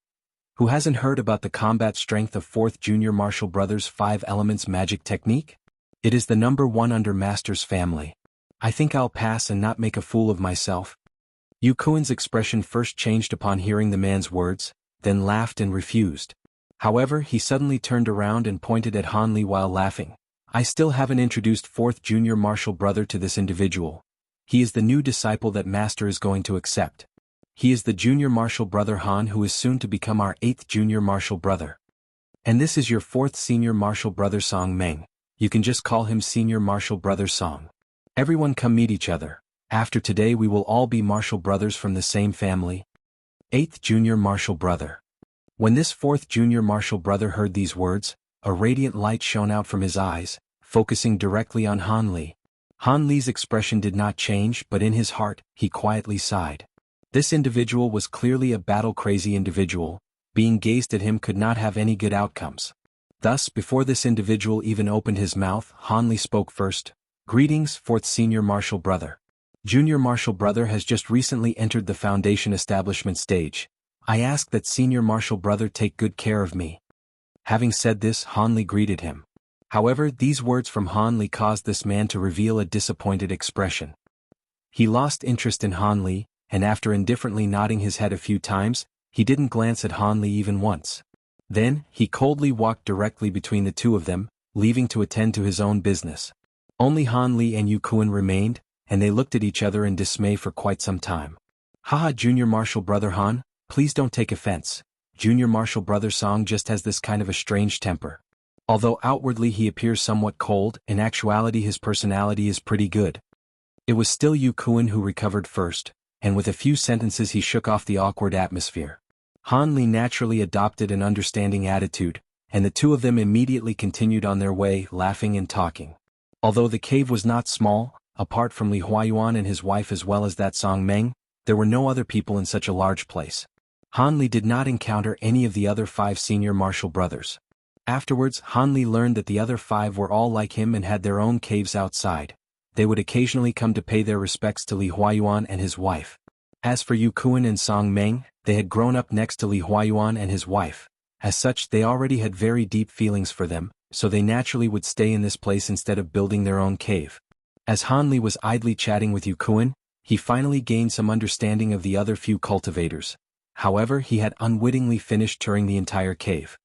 Who hasn't heard about the combat strength of 4th Junior Marshal Brothers' 5 elements magic technique? It is the number 1 under Master's family. I think I'll pass and not make a fool of myself. Yu Kuan's expression first changed upon hearing the man's words, then laughed and refused. However, he suddenly turned around and pointed at Han Li while laughing. I still haven't introduced 4th Junior Marshal Brother to this individual. He is the new disciple that Master is going to accept. He is the Junior Marshal Brother Han who is soon to become our 8th Junior Marshal Brother. And this is your 4th Senior Marshal Brother Song Meng. You can just call him Senior Marshal Brother Song. Everyone come meet each other. After today we will all be Marshal Brothers from the same family. 8th Junior Marshal Brother. When this 4th Junior Marshal Brother heard these words, a radiant light shone out from his eyes, focusing directly on Han Li. Han Li's expression did not change, but in his heart, he quietly sighed. This individual was clearly a battle-crazy individual. Being gazed at him could not have any good outcomes. Thus, before this individual even opened his mouth, Han Li spoke first. Greetings, 4th Senior Marshal Brother. Junior Marshal Brother has just recently entered the Foundation establishment stage. I ask that Senior Marshal Brother take good care of me. Having said this, Han Li greeted him. However, these words from Han Li caused this man to reveal a disappointed expression. He lost interest in Han Li, and after indifferently nodding his head a few times, he didn't glance at Han Li even once. Then, he coldly walked directly between the two of them, leaving to attend to his own business. Only Han Li and Yu Kuan remained, and they looked at each other in dismay for quite some time. Haha, Junior Marshal Brother Han, please don't take offense. Junior Marshal Brother Song just has this kind of a strange temper. Although outwardly he appears somewhat cold, in actuality his personality is pretty good. It was still Yu Kuan who recovered first, and with a few sentences he shook off the awkward atmosphere. Han Li naturally adopted an understanding attitude, and the two of them immediately continued on their way, laughing and talking. Although the cave was not small, apart from Li Huayuan and his wife as well as that Song Meng, there were no other people in such a large place. Han Li did not encounter any of the other 5 Senior Marshal Brothers. Afterwards, Han Li learned that the other 5 were all like him and had their own caves outside. They would occasionally come to pay their respects to Li Huayuan and his wife. As for Yu Kuan and Song Meng, they had grown up next to Li Huayuan and his wife. As such, they already had very deep feelings for them, so they naturally would stay in this place instead of building their own cave. As Han Li was idly chatting with Yu Kuan, he finally gained some understanding of the other few cultivators. However, he had unwittingly finished touring the entire cave.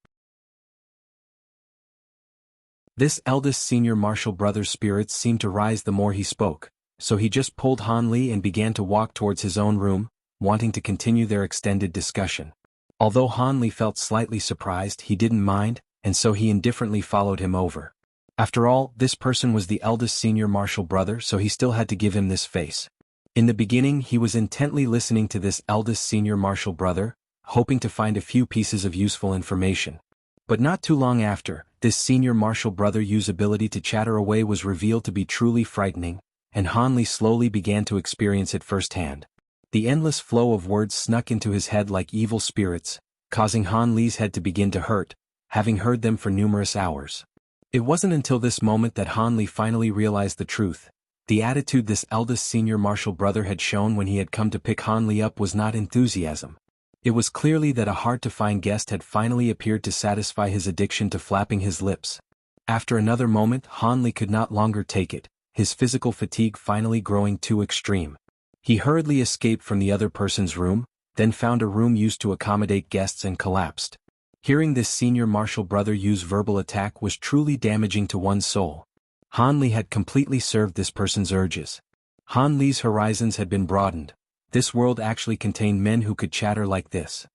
This eldest Senior Marshal Brother's spirits seemed to rise the more he spoke, so he just pulled Han Li and began to walk towards his own room, wanting to continue their extended discussion. Although Han Li felt slightly surprised, he didn't mind, and so he indifferently followed him over. After all, this person was the eldest Senior Marshal Brother, so he still had to give him this face. In the beginning he was intently listening to this eldest Senior Marshal Brother, hoping to find a few pieces of useful information. But not too long after, this Senior Marshal Brother Yu's ability to chatter away was revealed to be truly frightening, and Han Li slowly began to experience it firsthand. The endless flow of words snuck into his head like evil spirits, causing Han Li's head to begin to hurt, having heard them for numerous hours. It wasn't until this moment that Han Li finally realized the truth. The attitude this eldest Senior Marshal Brother had shown when he had come to pick Han Li up was not enthusiasm. It was clearly that a hard-to-find guest had finally appeared to satisfy his addiction to flapping his lips. After another moment, Han Li could not longer take it, his physical fatigue finally growing too extreme. He hurriedly escaped from the other person's room, then found a room used to accommodate guests and collapsed. Hearing this senior martial brother use verbal attack was truly damaging to one's soul. Han Li had completely served this person's urges. Han Li's horizons had been broadened. This world actually contained men who could chatter like this.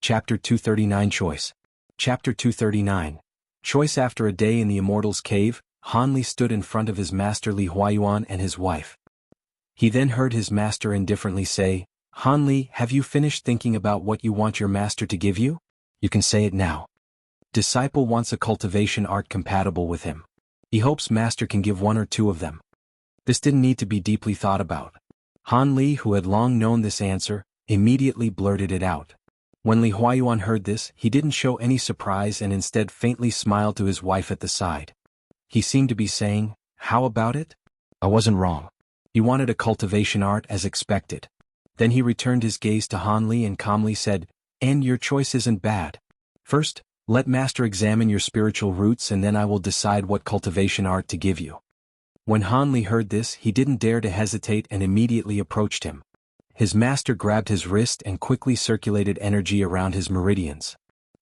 Chapter 239 Choice. Chapter 239. Choice. After a day in the Immortal's Cave, Han Li stood in front of his master Li Huayuan and his wife. He then heard his master indifferently say, "Han Li, have you finished thinking about what you want your master to give you? You can say it now." Disciple wants a cultivation art compatible with him. He hopes master can give one or two of them. This didn't need to be deeply thought about. Han Li, who had long known this answer, immediately blurted it out. When Li Huayuan heard this, he didn't show any surprise and instead faintly smiled to his wife at the side. He seemed to be saying, "How about it? I wasn't wrong." He wanted a cultivation art as expected. Then he returned his gaze to Han Li and calmly said, "And your choice isn't bad. First, let master examine your spiritual roots and then I will decide what cultivation art to give you." When Han Li heard this, he didn't dare to hesitate and immediately approached him. His master grabbed his wrist and quickly circulated energy around his meridians.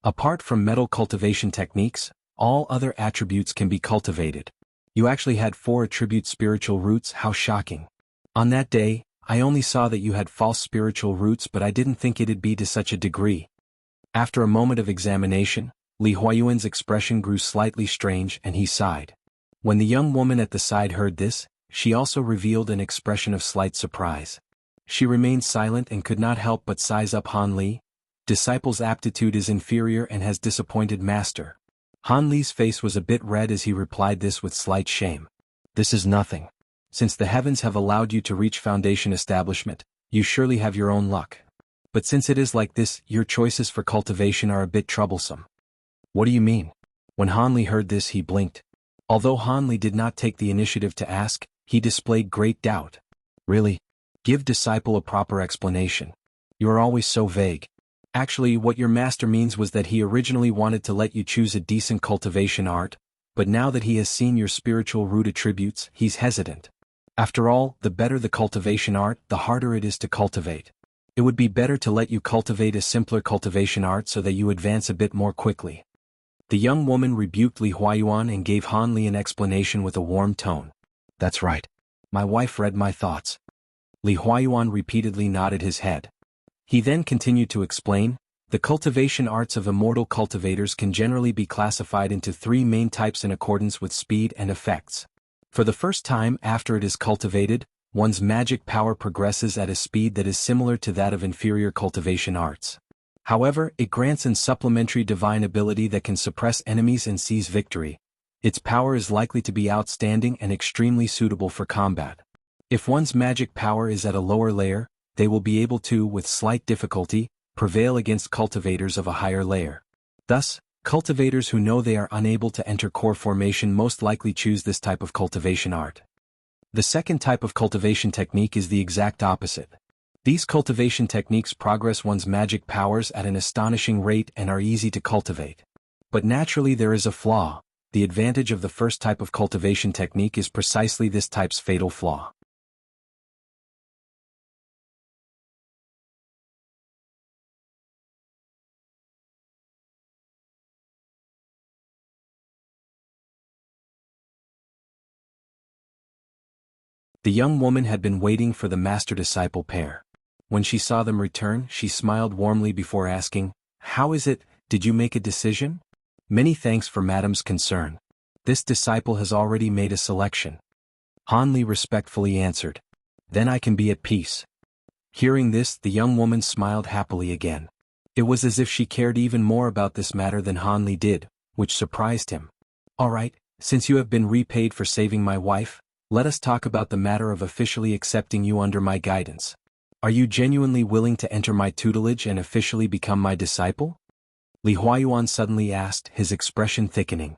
Apart from metal cultivation techniques, all other attributes can be cultivated. You actually had 4 attribute spiritual roots. How shocking. On that day, I only saw that you had false spiritual roots, but I didn't think it'd be to such a degree. After a moment of examination, Li Huayuan's expression grew slightly strange and he sighed. When the young woman at the side heard this, she also revealed an expression of slight surprise. She remained silent and could not help but size up Han Li. Disciple's aptitude is inferior and has disappointed master. Han Li's face was a bit red as he replied this with slight shame. This is nothing. Since the heavens have allowed you to reach foundation establishment, you surely have your own luck. But since it is like this, your choices for cultivation are a bit troublesome. What do you mean? When Han Li heard this, he blinked. Although Han Li did not take the initiative to ask, he displayed great doubt. Really? Give disciple a proper explanation. You are always so vague. Actually, what your master means was that he originally wanted to let you choose a decent cultivation art, but now that he has seen your spiritual root attributes, he's hesitant. After all, the better the cultivation art, the harder it is to cultivate. It would be better to let you cultivate a simpler cultivation art so that you advance a bit more quickly. The young woman rebuked Li Huayuan and gave Han Li an explanation with a warm tone. That's right. My wife read my thoughts. Li Huayuan repeatedly nodded his head. He then continued to explain, the cultivation arts of immortal cultivators can generally be classified into 3 main types in accordance with speed and effects. For the first time after it is cultivated, one's magic power progresses at a speed that is similar to that of inferior cultivation arts. However, it grants an supplementary divine ability that can suppress enemies and seize victory. Its power is likely to be outstanding and extremely suitable for combat. If one's magic power is at a lower layer, they will be able to, with slight difficulty, prevail against cultivators of a higher layer. Thus, cultivators who know they are unable to enter core formation most likely choose this type of cultivation art. The second type of cultivation technique is the exact opposite. These cultivation techniques progress one's magic powers at an astonishing rate and are easy to cultivate. But naturally there is a flaw. The advantage of the first type of cultivation technique is precisely this type's fatal flaw. The young woman had been waiting for the master-disciple pair. When she saw them return, she smiled warmly before asking, "How is it, did you make a decision?" "Many thanks for madam's concern. This disciple has already made a selection." Han Li respectfully answered. "Then I can be at peace." Hearing this, the young woman smiled happily again. It was as if she cared even more about this matter than Han Li did, which surprised him. "All right, since you have been repaid for saving my wife, let us talk about the matter of officially accepting you under my guidance. Are you genuinely willing to enter my tutelage and officially become my disciple?" Li Huayuan suddenly asked, his expression thickening.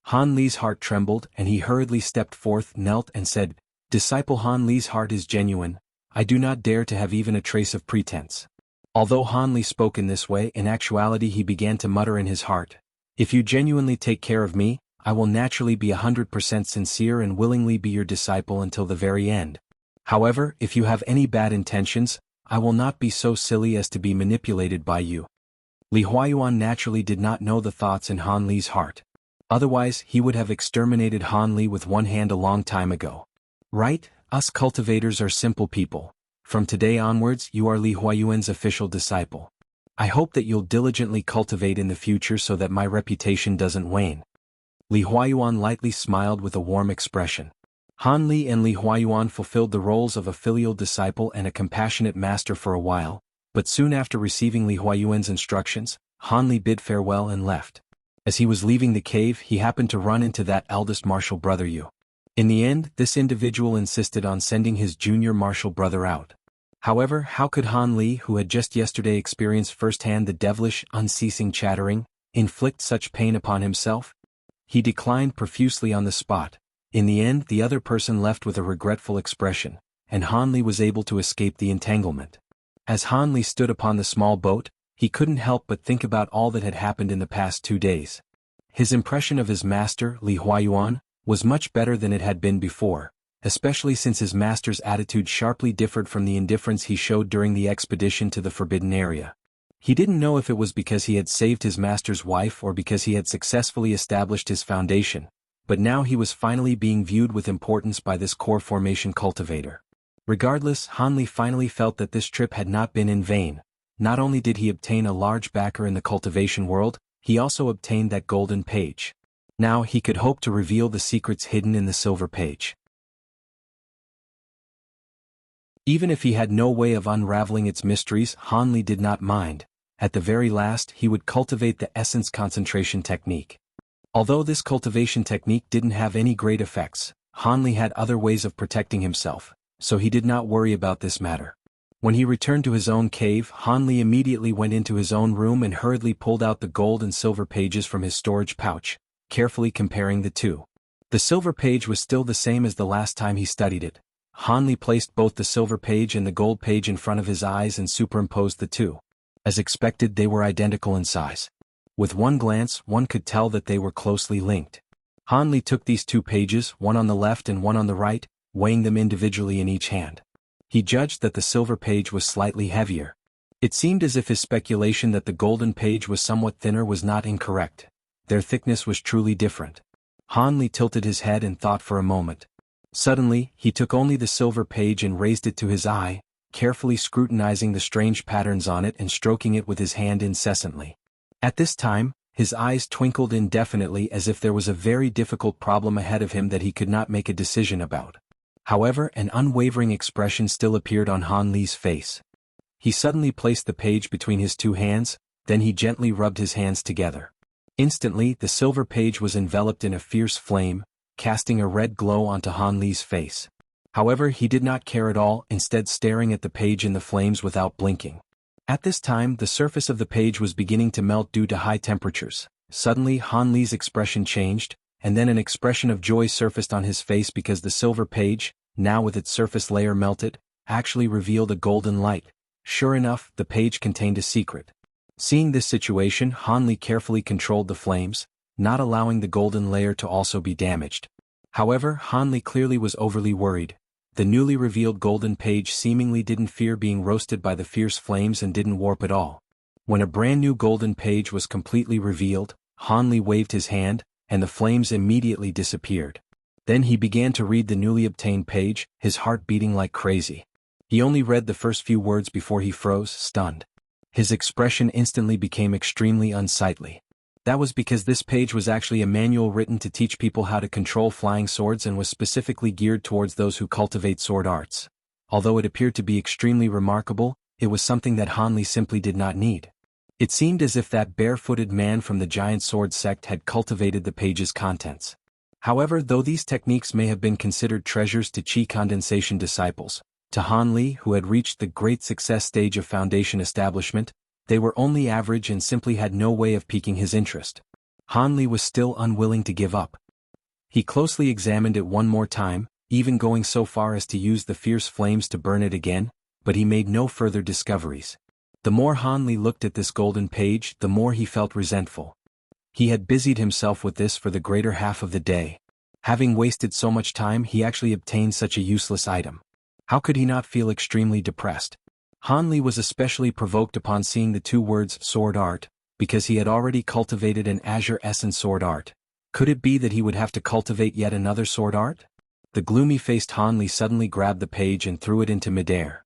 Han Li's heart trembled and he hurriedly stepped forth, knelt and said, "Disciple, Han Li's heart is genuine. I do not dare to have even a trace of pretense." Although Han Li spoke in this way, in actuality he began to mutter in his heart, "If you genuinely take care of me, I will naturally be 100% sincere and willingly be your disciple until the very end." However, if you have any bad intentions, I will not be so silly as to be manipulated by you. Li Huayuan naturally did not know the thoughts in Han Li's heart. Otherwise, he would have exterminated Han Li with one hand a long time ago. Right? Us cultivators are simple people. From today onwards, you are Li Huayuan's official disciple. I hope that you'll diligently cultivate in the future so that my reputation doesn't wane. Li Huayuan lightly smiled with a warm expression. Han Li and Li Huayuan fulfilled the roles of a filial disciple and a compassionate master for a while, but soon after receiving Li Huayuan's instructions, Han Li bid farewell and left. As he was leaving the cave, he happened to run into that eldest martial brother Yu. In the end, this individual insisted on sending his junior martial brother out. However, how could Han Li, who had just yesterday experienced firsthand the devilish, unceasing chattering, inflict such pain upon himself? He declined profusely on the spot. In the end, the other person left with a regretful expression, and Han Li was able to escape the entanglement. As Han Li stood upon the small boat, he couldn't help but think about all that had happened in the past 2 days. His impression of his master, Li Huayuan, was much better than it had been before, especially since his master's attitude sharply differed from the indifference he showed during the expedition to the Forbidden Area. He didn't know if it was because he had saved his master's wife or because he had successfully established his foundation, but now he was finally being viewed with importance by this core formation cultivator. Regardless, Han Li finally felt that this trip had not been in vain. Not only did he obtain a large backer in the cultivation world, he also obtained that golden page. Now he could hope to reveal the secrets hidden in the silver page. Even if he had no way of unraveling its mysteries, Han Li did not mind. At the very last, he would cultivate the essence concentration technique. Although this cultivation technique didn't have any great effects, Han Li had other ways of protecting himself, so he did not worry about this matter. When he returned to his own cave, Han Li immediately went into his own room and hurriedly pulled out the gold and silver pages from his storage pouch, carefully comparing the two. The silver page was still the same as the last time he studied it. Han Li placed both the silver page and the gold page in front of his eyes and superimposed the two. As expected, they were identical in size. With one glance, one could tell that they were closely linked. Han Li took these 2 pages, one on the left and one on the right, weighing them individually in each hand. He judged that the silver page was slightly heavier. It seemed as if his speculation that the golden page was somewhat thinner was not incorrect. Their thickness was truly different. Han Li tilted his head and thought for a moment. Suddenly, he took only the silver page and raised it to his eye, carefully scrutinizing the strange patterns on it and stroking it with his hand incessantly. At this time, his eyes twinkled indefinitely as if there was a very difficult problem ahead of him that he could not make a decision about. However, an unwavering expression still appeared on Han Li's face. He suddenly placed the page between his 2 hands, then he gently rubbed his hands together. Instantly, the silver page was enveloped in a fierce flame, casting a red glow onto Han Li's face. However, he did not care at all, instead staring at the page in the flames without blinking. At this time, the surface of the page was beginning to melt due to high temperatures. Suddenly, Han Li's expression changed, and then an expression of joy surfaced on his face because the silver page, now with its surface layer melted, actually revealed a golden light. Sure enough, the page contained a secret. Seeing this situation, Han Li carefully controlled the flames, not allowing the golden layer to also be damaged. However, Han Li clearly was overly worried. The newly revealed golden page seemingly didn't fear being roasted by the fierce flames and didn't warp at all. When a brand new golden page was completely revealed, Han Li waved his hand, and the flames immediately disappeared. Then he began to read the newly obtained page, his heart beating like crazy. He only read the first few words before he froze, stunned. His expression instantly became extremely unsightly. That was because this page was actually a manual written to teach people how to control flying swords and was specifically geared towards those who cultivate sword arts. Although it appeared to be extremely remarkable, it was something that Han Li simply did not need. It seemed as if that barefooted man from the giant sword sect had cultivated the page's contents. However, though these techniques may have been considered treasures to Qi condensation disciples, to Han Li, who had reached the great success stage of foundation establishment, they were only average and simply had no way of piquing his interest. Han Li was still unwilling to give up. He closely examined it one more time, even going so far as to use the fierce flames to burn it again, but he made no further discoveries. The more Han Li looked at this golden page, the more he felt resentful. He had busied himself with this for the greater half of the day. Having wasted so much time, he actually obtained such a useless item. How could he not feel extremely depressed? Han Li was especially provoked upon seeing the two words sword art, because he had already cultivated an Azure Essence sword art. Could it be that he would have to cultivate yet another sword art? The gloomy-faced Han Li suddenly grabbed the page and threw it into midair.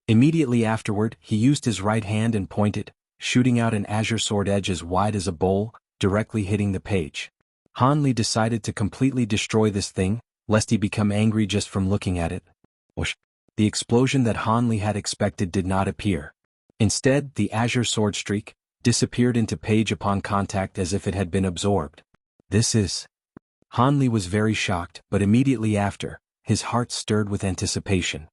Immediately afterward, he used his right hand and pointed, shooting out an azure sword edge as wide as a bowl, directly hitting the page. Han Li decided to completely destroy this thing, lest he become angry just from looking at it. Whoosh! The explosion that Han Li had expected did not appear. Instead, the azure sword streak disappeared into page upon contact as if it had been absorbed. This is... Han Li was very shocked, but immediately after, his heart stirred with anticipation.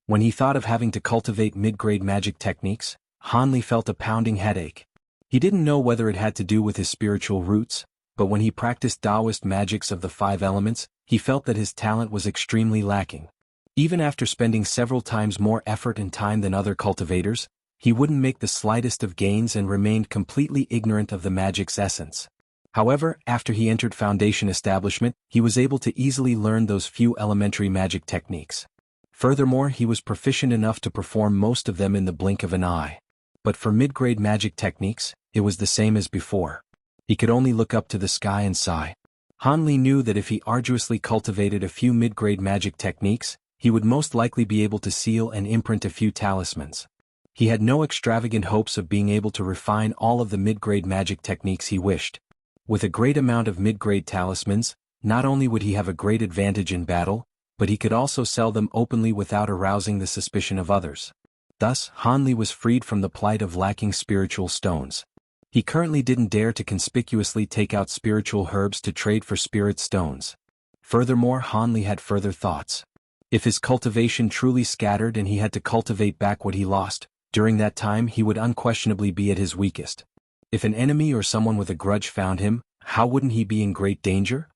When he thought of having to cultivate mid-grade magic techniques, Han Li felt a pounding headache. He didn't know whether it had to do with his spiritual roots, but when he practiced Taoist magics of the 5 elements, he felt that his talent was extremely lacking. Even after spending several times more effort and time than other cultivators, he wouldn't make the slightest of gains and remained completely ignorant of the magic's essence. However, after he entered Foundation Establishment, he was able to easily learn those few elementary magic techniques. Furthermore, he was proficient enough to perform most of them in the blink of an eye. But for mid-grade magic techniques, it was the same as before. He could only look up to the sky and sigh. Han Li knew that if he arduously cultivated a few mid-grade magic techniques, he would most likely be able to seal and imprint a few talismans. He had no extravagant hopes of being able to refine all of the mid-grade magic techniques he wished. With a great amount of mid-grade talismans, not only would he have a great advantage in battle, but he could also sell them openly without arousing the suspicion of others. Thus, Han Li was freed from the plight of lacking spiritual stones. He currently didn't dare to conspicuously take out spiritual herbs to trade for spirit stones. Furthermore, Han Li had further thoughts. If his cultivation truly scattered and he had to cultivate back what he lost, during that time he would unquestionably be at his weakest. If an enemy or someone with a grudge found him, how wouldn't he be in great danger?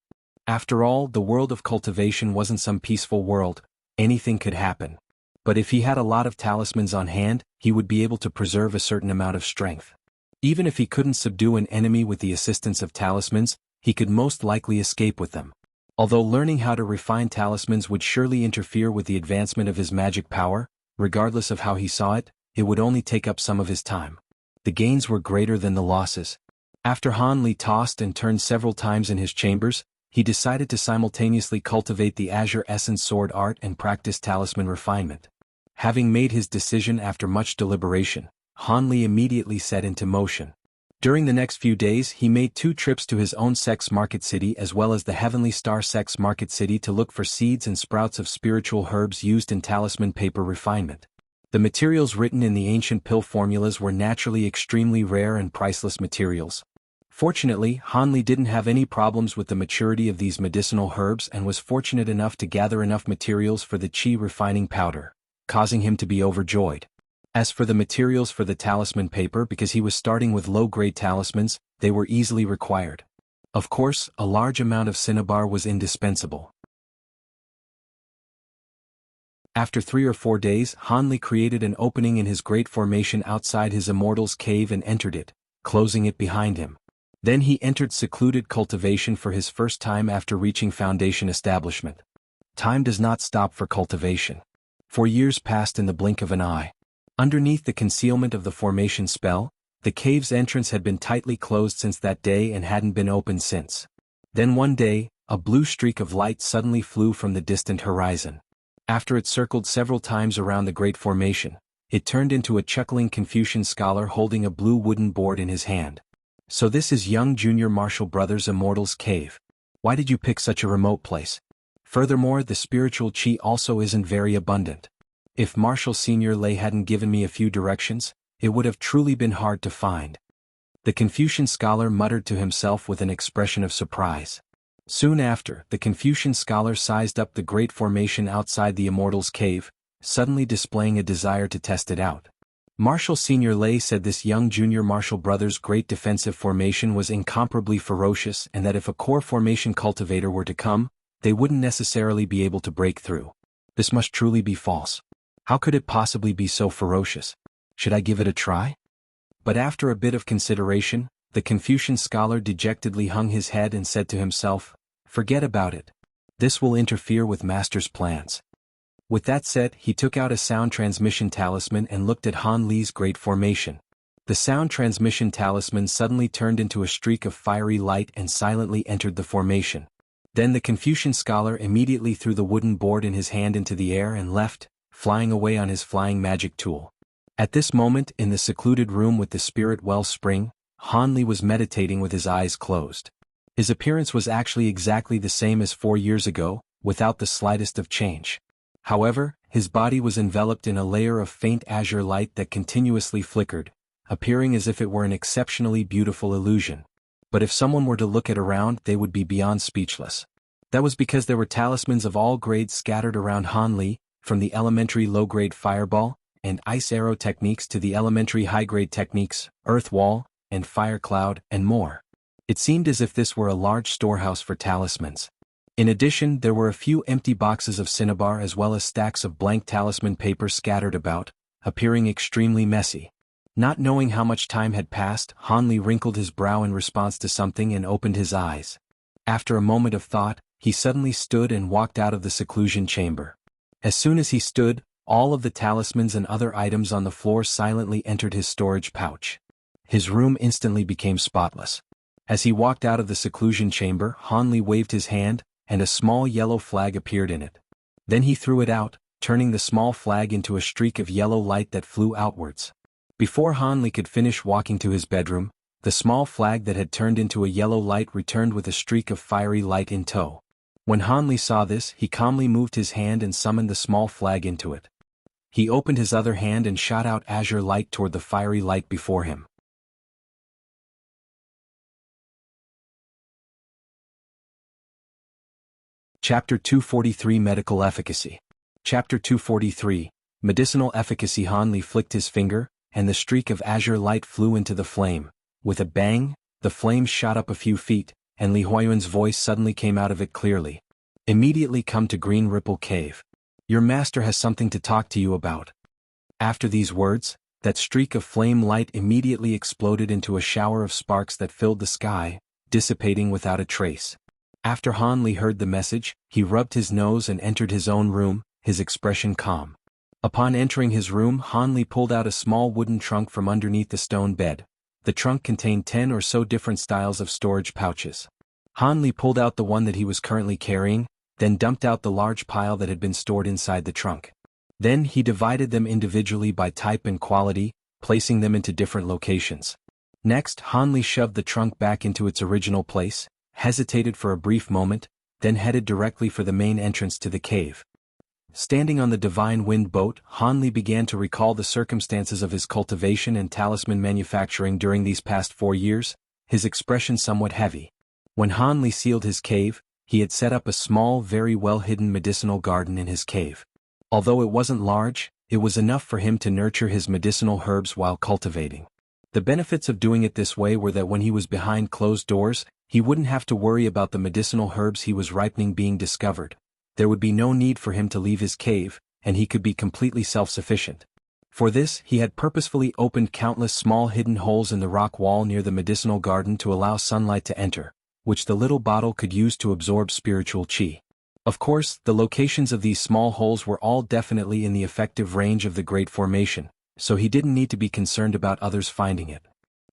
After all, the world of cultivation wasn't some peaceful world. Anything could happen. But if he had a lot of talismans on hand, he would be able to preserve a certain amount of strength. Even if he couldn't subdue an enemy with the assistance of talismans, he could most likely escape with them. Although learning how to refine talismans would surely interfere with the advancement of his magic power, regardless of how he saw it, it would only take up some of his time. The gains were greater than the losses. After Han Li tossed and turned several times in his chambers, he decided to simultaneously cultivate the Azure Essence sword art and practice talisman refinement. Having made his decision after much deliberation, Han Li immediately set into motion. During the next few days he made 2 trips to his own Sex Market City as well as the Heavenly Star Sex Market City to look for seeds and sprouts of spiritual herbs used in talisman paper refinement. The materials written in the ancient pill formulas were naturally extremely rare and priceless materials. Fortunately, Han Li didn't have any problems with the maturity of these medicinal herbs and was fortunate enough to gather enough materials for the qi refining powder, causing him to be overjoyed. As for the materials for the talisman paper, because he was starting with low-grade talismans, they were easily required. Of course, a large amount of cinnabar was indispensable. After 3 or 4 days, Han Li created an opening in his great formation outside his immortal's cave and entered it, closing it behind him. Then he entered secluded cultivation for his first time after reaching Foundation Establishment. Time does not stop for cultivation. 4 years passed in the blink of an eye. Underneath the concealment of the formation spell, the cave's entrance had been tightly closed since that day and hadn't been opened since. Then one day, a blue streak of light suddenly flew from the distant horizon. After it circled several times around the great formation, it turned into a chuckling Confucian scholar holding a blue wooden board in his hand. So this is young Junior Marshall Brothers' Immortal's Cave. Why did you pick such a remote place? Furthermore, the spiritual qi also isn't very abundant. If Marshall Sr. Lay hadn't given me a few directions, it would have truly been hard to find. The Confucian scholar muttered to himself with an expression of surprise. Soon after, the Confucian scholar sized up the great formation outside the Immortal's Cave, suddenly displaying a desire to test it out. Marshal Senior Lay said this young junior Marshal brother's great defensive formation was incomparably ferocious and that if a core formation cultivator were to come, they wouldn't necessarily be able to break through. This must truly be false. How could it possibly be so ferocious? Should I give it a try? But after a bit of consideration, the Confucian scholar dejectedly hung his head and said to himself, "Forget about it. This will interfere with Master's plans." With that said, he took out a sound transmission talisman and looked at Han Li's great formation. The sound transmission talisman suddenly turned into a streak of fiery light and silently entered the formation. Then the Confucian scholar immediately threw the wooden board in his hand into the air and left, flying away on his flying magic tool. At this moment, in the secluded room with the spirit well spring, Han Li was meditating with his eyes closed. His appearance was actually exactly the same as 4 years ago, without the slightest of change. However, his body was enveloped in a layer of faint azure light that continuously flickered, appearing as if it were an exceptionally beautiful illusion. But if someone were to look at around, they would be beyond speechless. That was because there were talismans of all grades scattered around Han Li, from the elementary low-grade fireball and ice arrow techniques to the elementary high-grade techniques, earth wall, and fire cloud, and more. It seemed as if this were a large storehouse for talismans. In addition, there were a few empty boxes of cinnabar as well as stacks of blank talisman paper scattered about, appearing extremely messy. Not knowing how much time had passed, Han Li wrinkled his brow in response to something and opened his eyes. After a moment of thought, he suddenly stood and walked out of the seclusion chamber. As soon as he stood, all of the talismans and other items on the floor silently entered his storage pouch. His room instantly became spotless. As he walked out of the seclusion chamber, Han Li waved his hand, and a small yellow flag appeared in it. Then he threw it out, turning the small flag into a streak of yellow light that flew outwards. Before Han Li could finish walking to his bedroom, the small flag that had turned into a yellow light returned with a streak of fiery light in tow. When Han Li saw this, he calmly moved his hand and summoned the small flag into it. He opened his other hand and shot out azure light toward the fiery light before him. Chapter 243 Medical Efficacy. Chapter 243 Medicinal Efficacy. Han Li flicked his finger, and the streak of azure light flew into the flame. With a bang, the flame shot up a few feet, and Li Huayuan's voice suddenly came out of it clearly. "Immediately come to Green Ripple Cave. Your master has something to talk to you about." After these words, that streak of flame light immediately exploded into a shower of sparks that filled the sky, dissipating without a trace. After Han Li heard the message, he rubbed his nose and entered his own room, his expression calm. Upon entering his room, Han Li pulled out a small wooden trunk from underneath the stone bed. The trunk contained 10 or so different styles of storage pouches. Han Li pulled out the one that he was currently carrying, then dumped out the large pile that had been stored inside the trunk. Then he divided them individually by type and quality, placing them into different locations. Next, Han Li shoved the trunk back into its original place, hesitated for a brief moment, then headed directly for the main entrance to the cave. Standing on the Divine Wind boat, Han Li began to recall the circumstances of his cultivation and talisman manufacturing during these past 4 years, his expression somewhat heavy. When Han Li sealed his cave, he had set up a small, very well-hidden medicinal garden in his cave. Although it wasn't large, it was enough for him to nurture his medicinal herbs while cultivating. The benefits of doing it this way were that when he was behind closed doors, he wouldn't have to worry about the medicinal herbs he was ripening being discovered. There would be no need for him to leave his cave, and he could be completely self-sufficient. For this, he had purposefully opened countless small hidden holes in the rock wall near the medicinal garden to allow sunlight to enter, which the little bottle could use to absorb spiritual qi. Of course, the locations of these small holes were all definitely in the effective range of the Great Formation, so he didn't need to be concerned about others finding it.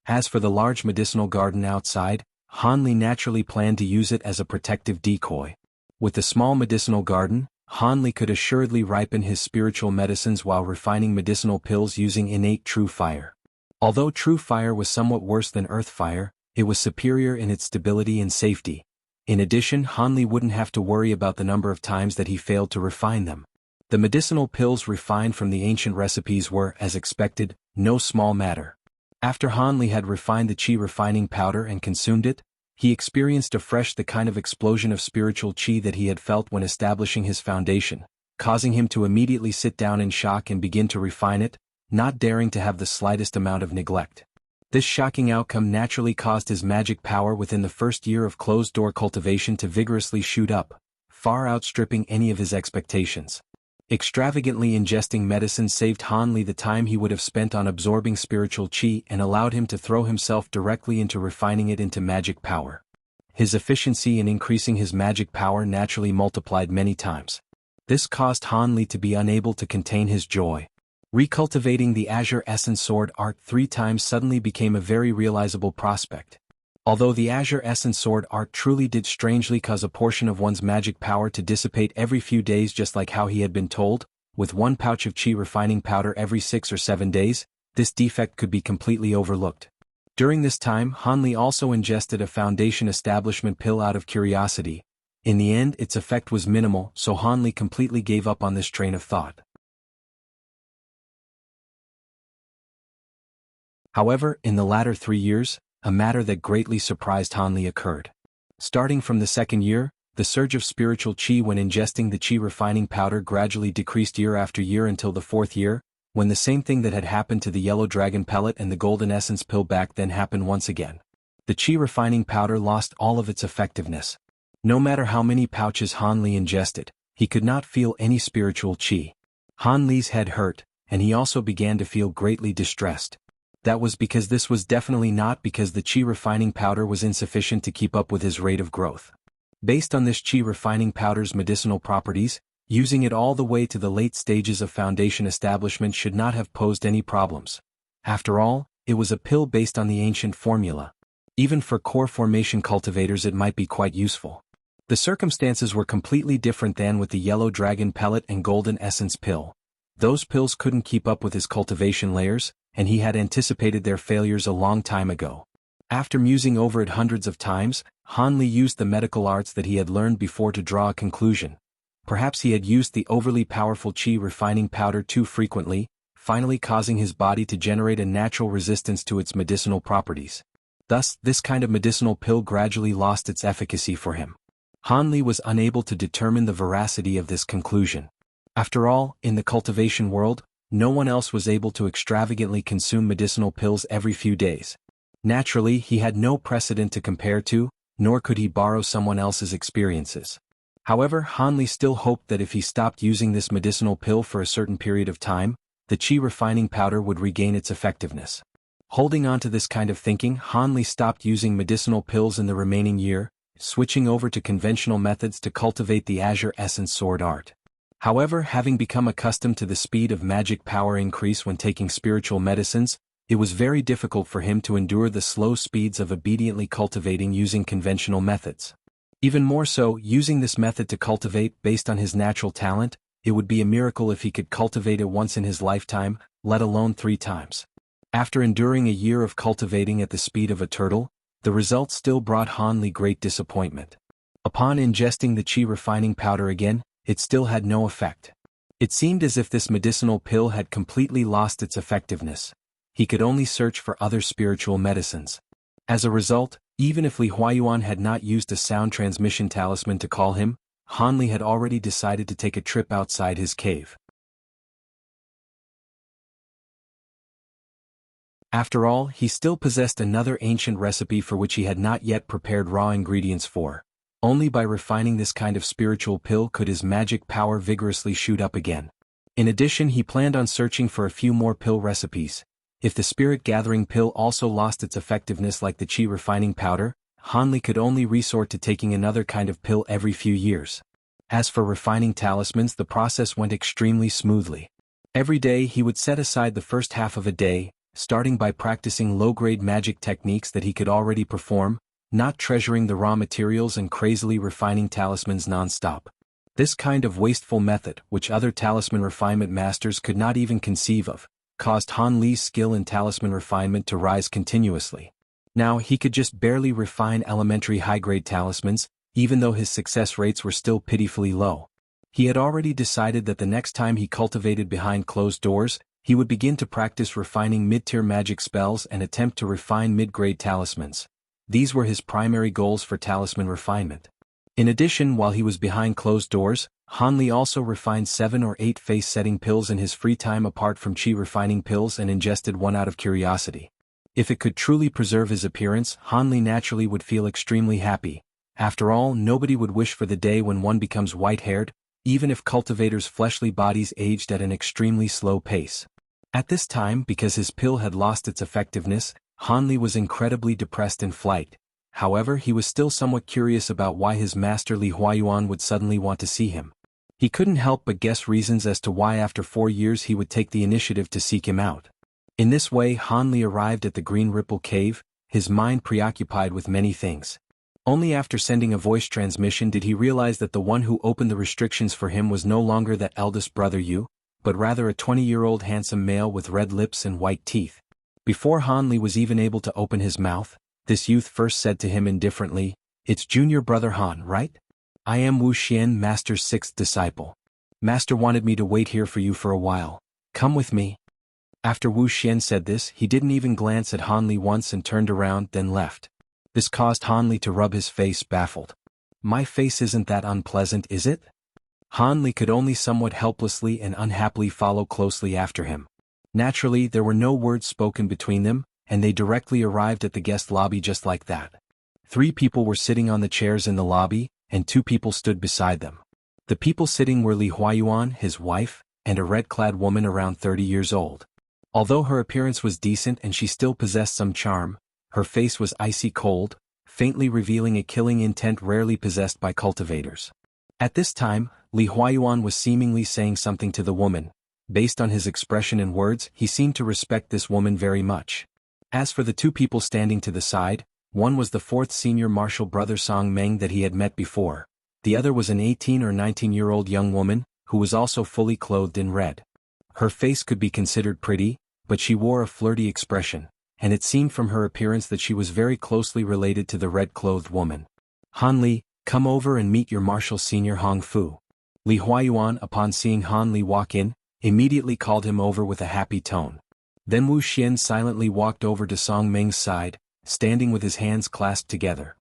As for the large medicinal garden outside, Han Li naturally planned to use it as a protective decoy. With the small medicinal garden, Han Li could assuredly ripen his spiritual medicines while refining medicinal pills using innate true fire. Although true fire was somewhat worse than earth fire, it was superior in its stability and safety. In addition, Han Li wouldn't have to worry about the number of times that he failed to refine them. The medicinal pills refined from the ancient recipes were, as expected, no small matter. After Han Li had refined the qi refining powder and consumed it, he experienced afresh the kind of explosion of spiritual qi that he had felt when establishing his foundation, causing him to immediately sit down in shock and begin to refine it, not daring to have the slightest amount of neglect. This shocking outcome naturally caused his magic power within the first year of closed-door cultivation to vigorously shoot up, far outstripping any of his expectations. Extravagantly ingesting medicine saved Han Li the time he would have spent on absorbing spiritual qi and allowed him to throw himself directly into refining it into magic power. His efficiency in increasing his magic power naturally multiplied many times. This caused Han Li to be unable to contain his joy. Recultivating the Azure Essence Sword art 3 times suddenly became a very realizable prospect. Although the Azure Essence Sword art truly did strangely cause a portion of one's magic power to dissipate every few days just like how he had been told, with 1 pouch of qi refining powder every 6 or 7 days, this defect could be completely overlooked. During this time, Han Li also ingested a foundation establishment pill out of curiosity. In the end, its effect was minimal, so Han Li completely gave up on this train of thought. However, in the latter 3 years, a matter that greatly surprised Han Li occurred. Starting from the 2nd year, the surge of spiritual qi when ingesting the qi refining powder gradually decreased year after year until the 4th year, when the same thing that had happened to the yellow dragon pellet and the golden essence pill back then happened once again. The qi refining powder lost all of its effectiveness. No matter how many pouches Han Li ingested, he could not feel any spiritual qi. Han Li's head hurt, and he also began to feel greatly distressed. That was because this was definitely not because the qi refining powder was insufficient to keep up with his rate of growth. Based on this qi refining powder's medicinal properties, using it all the way to the late stages of foundation establishment should not have posed any problems. After all, it was a pill based on the ancient formula. Even for core formation cultivators it might be quite useful. The circumstances were completely different than with the yellow dragon pellet and golden essence pill. Those pills couldn't keep up with his cultivation layers, and he had anticipated their failures a long time ago. After musing over it hundreds of times, Han Li used the medical arts that he had learned before to draw a conclusion. Perhaps he had used the overly powerful qi refining powder too frequently, finally causing his body to generate a natural resistance to its medicinal properties. Thus, this kind of medicinal pill gradually lost its efficacy for him. Han Li was unable to determine the veracity of this conclusion. After all, in the cultivation world, no one else was able to extravagantly consume medicinal pills every few days. Naturally, he had no precedent to compare to, nor could he borrow someone else's experiences. However, Han Li still hoped that if he stopped using this medicinal pill for a certain period of time, the qi refining powder would regain its effectiveness. Holding on to this kind of thinking, Han Li stopped using medicinal pills in the remaining year, switching over to conventional methods to cultivate the Azure Essence Sword art. However, having become accustomed to the speed of magic power increase when taking spiritual medicines, it was very difficult for him to endure the slow speeds of obediently cultivating using conventional methods. Even more so, using this method to cultivate based on his natural talent, it would be a miracle if he could cultivate it once in his lifetime, let alone 3 times. After enduring a year of cultivating at the speed of a turtle, the result still brought Han Li great disappointment. Upon ingesting the qi refining powder again, it still had no effect. It seemed as if this medicinal pill had completely lost its effectiveness. He could only search for other spiritual medicines. As a result, even if Li Huayuan had not used a sound transmission talisman to call him, Han Li had already decided to take a trip outside his cave. After all, he still possessed another ancient recipe for which he had not yet prepared raw ingredients for. Only by refining this kind of spiritual pill could his magic power vigorously shoot up again. In addition, he planned on searching for a few more pill recipes. If the spirit gathering pill also lost its effectiveness like the qi refining powder, Han Li could only resort to taking another kind of pill every few years. As for refining talismans, the process went extremely smoothly. Every day he would set aside the first half of a day, starting by practicing low-grade magic techniques that he could already perform, not treasuring the raw materials and crazily refining talismans non-stop. This kind of wasteful method, which other talisman refinement masters could not even conceive of, caused Han Li's skill in talisman refinement to rise continuously. Now he could just barely refine elementary high-grade talismans, even though his success rates were still pitifully low. He had already decided that the next time he cultivated behind closed doors, he would begin to practice refining mid-tier magic spells and attempt to refine mid-grade talismans. These were his primary goals for talisman refinement. In addition, while he was behind closed doors, Han Li also refined 7 or 8 face-setting pills in his free time apart from chi refining pills and ingested one out of curiosity. If it could truly preserve his appearance, Han Li naturally would feel extremely happy. After all, nobody would wish for the day when one becomes white-haired, even if cultivators' fleshly bodies aged at an extremely slow pace. At this time, because his pill had lost its effectiveness, Han Li was incredibly depressed in flight. However, he was still somewhat curious about why his master Li Huayuan would suddenly want to see him. He couldn't help but guess reasons as to why after 4 years he would take the initiative to seek him out. In this way, Han Li arrived at the Green Ripple Cave, his mind preoccupied with many things. Only after sending a voice transmission did he realize that the one who opened the restrictions for him was no longer that eldest brother Yu, but rather a 20-year-old handsome male with red lips and white teeth. Before Han Li was even able to open his mouth, this youth first said to him indifferently, "It's junior brother Han, right? I am Wu Xian, Master's 6th disciple. Master wanted me to wait here for you for a while. Come with me." After Wu Xian said this, he didn't even glance at Han Li once and turned around, then left. This caused Han Li to rub his face, baffled. "My face isn't that unpleasant, is it?" Han Li could only somewhat helplessly and unhappily follow closely after him. Naturally, there were no words spoken between them, and they directly arrived at the guest lobby just like that. 3 people were sitting on the chairs in the lobby, and 2 people stood beside them. The people sitting were Li Huayuan, his wife, and a red-clad woman around 30 years old. Although her appearance was decent and she still possessed some charm, her face was icy cold, faintly revealing a killing intent rarely possessed by cultivators. At this time, Li Huayuan was seemingly saying something to the woman. Based on his expression and words, he seemed to respect this woman very much. As for the 2 people standing to the side, one was the 4th senior martial brother Song Meng that he had met before. The other was an 18 or 19-year-old young woman, who was also fully clothed in red. Her face could be considered pretty, but she wore a flirty expression, and it seemed from her appearance that she was very closely related to the red-clothed woman. "Han Li, come over and meet your martial senior Hong Fu." Li Huayuan, upon seeing Han Li walk in, immediately called him over with a happy tone. Then Wu Xian silently walked over to Song Meng's side, standing with his hands clasped together.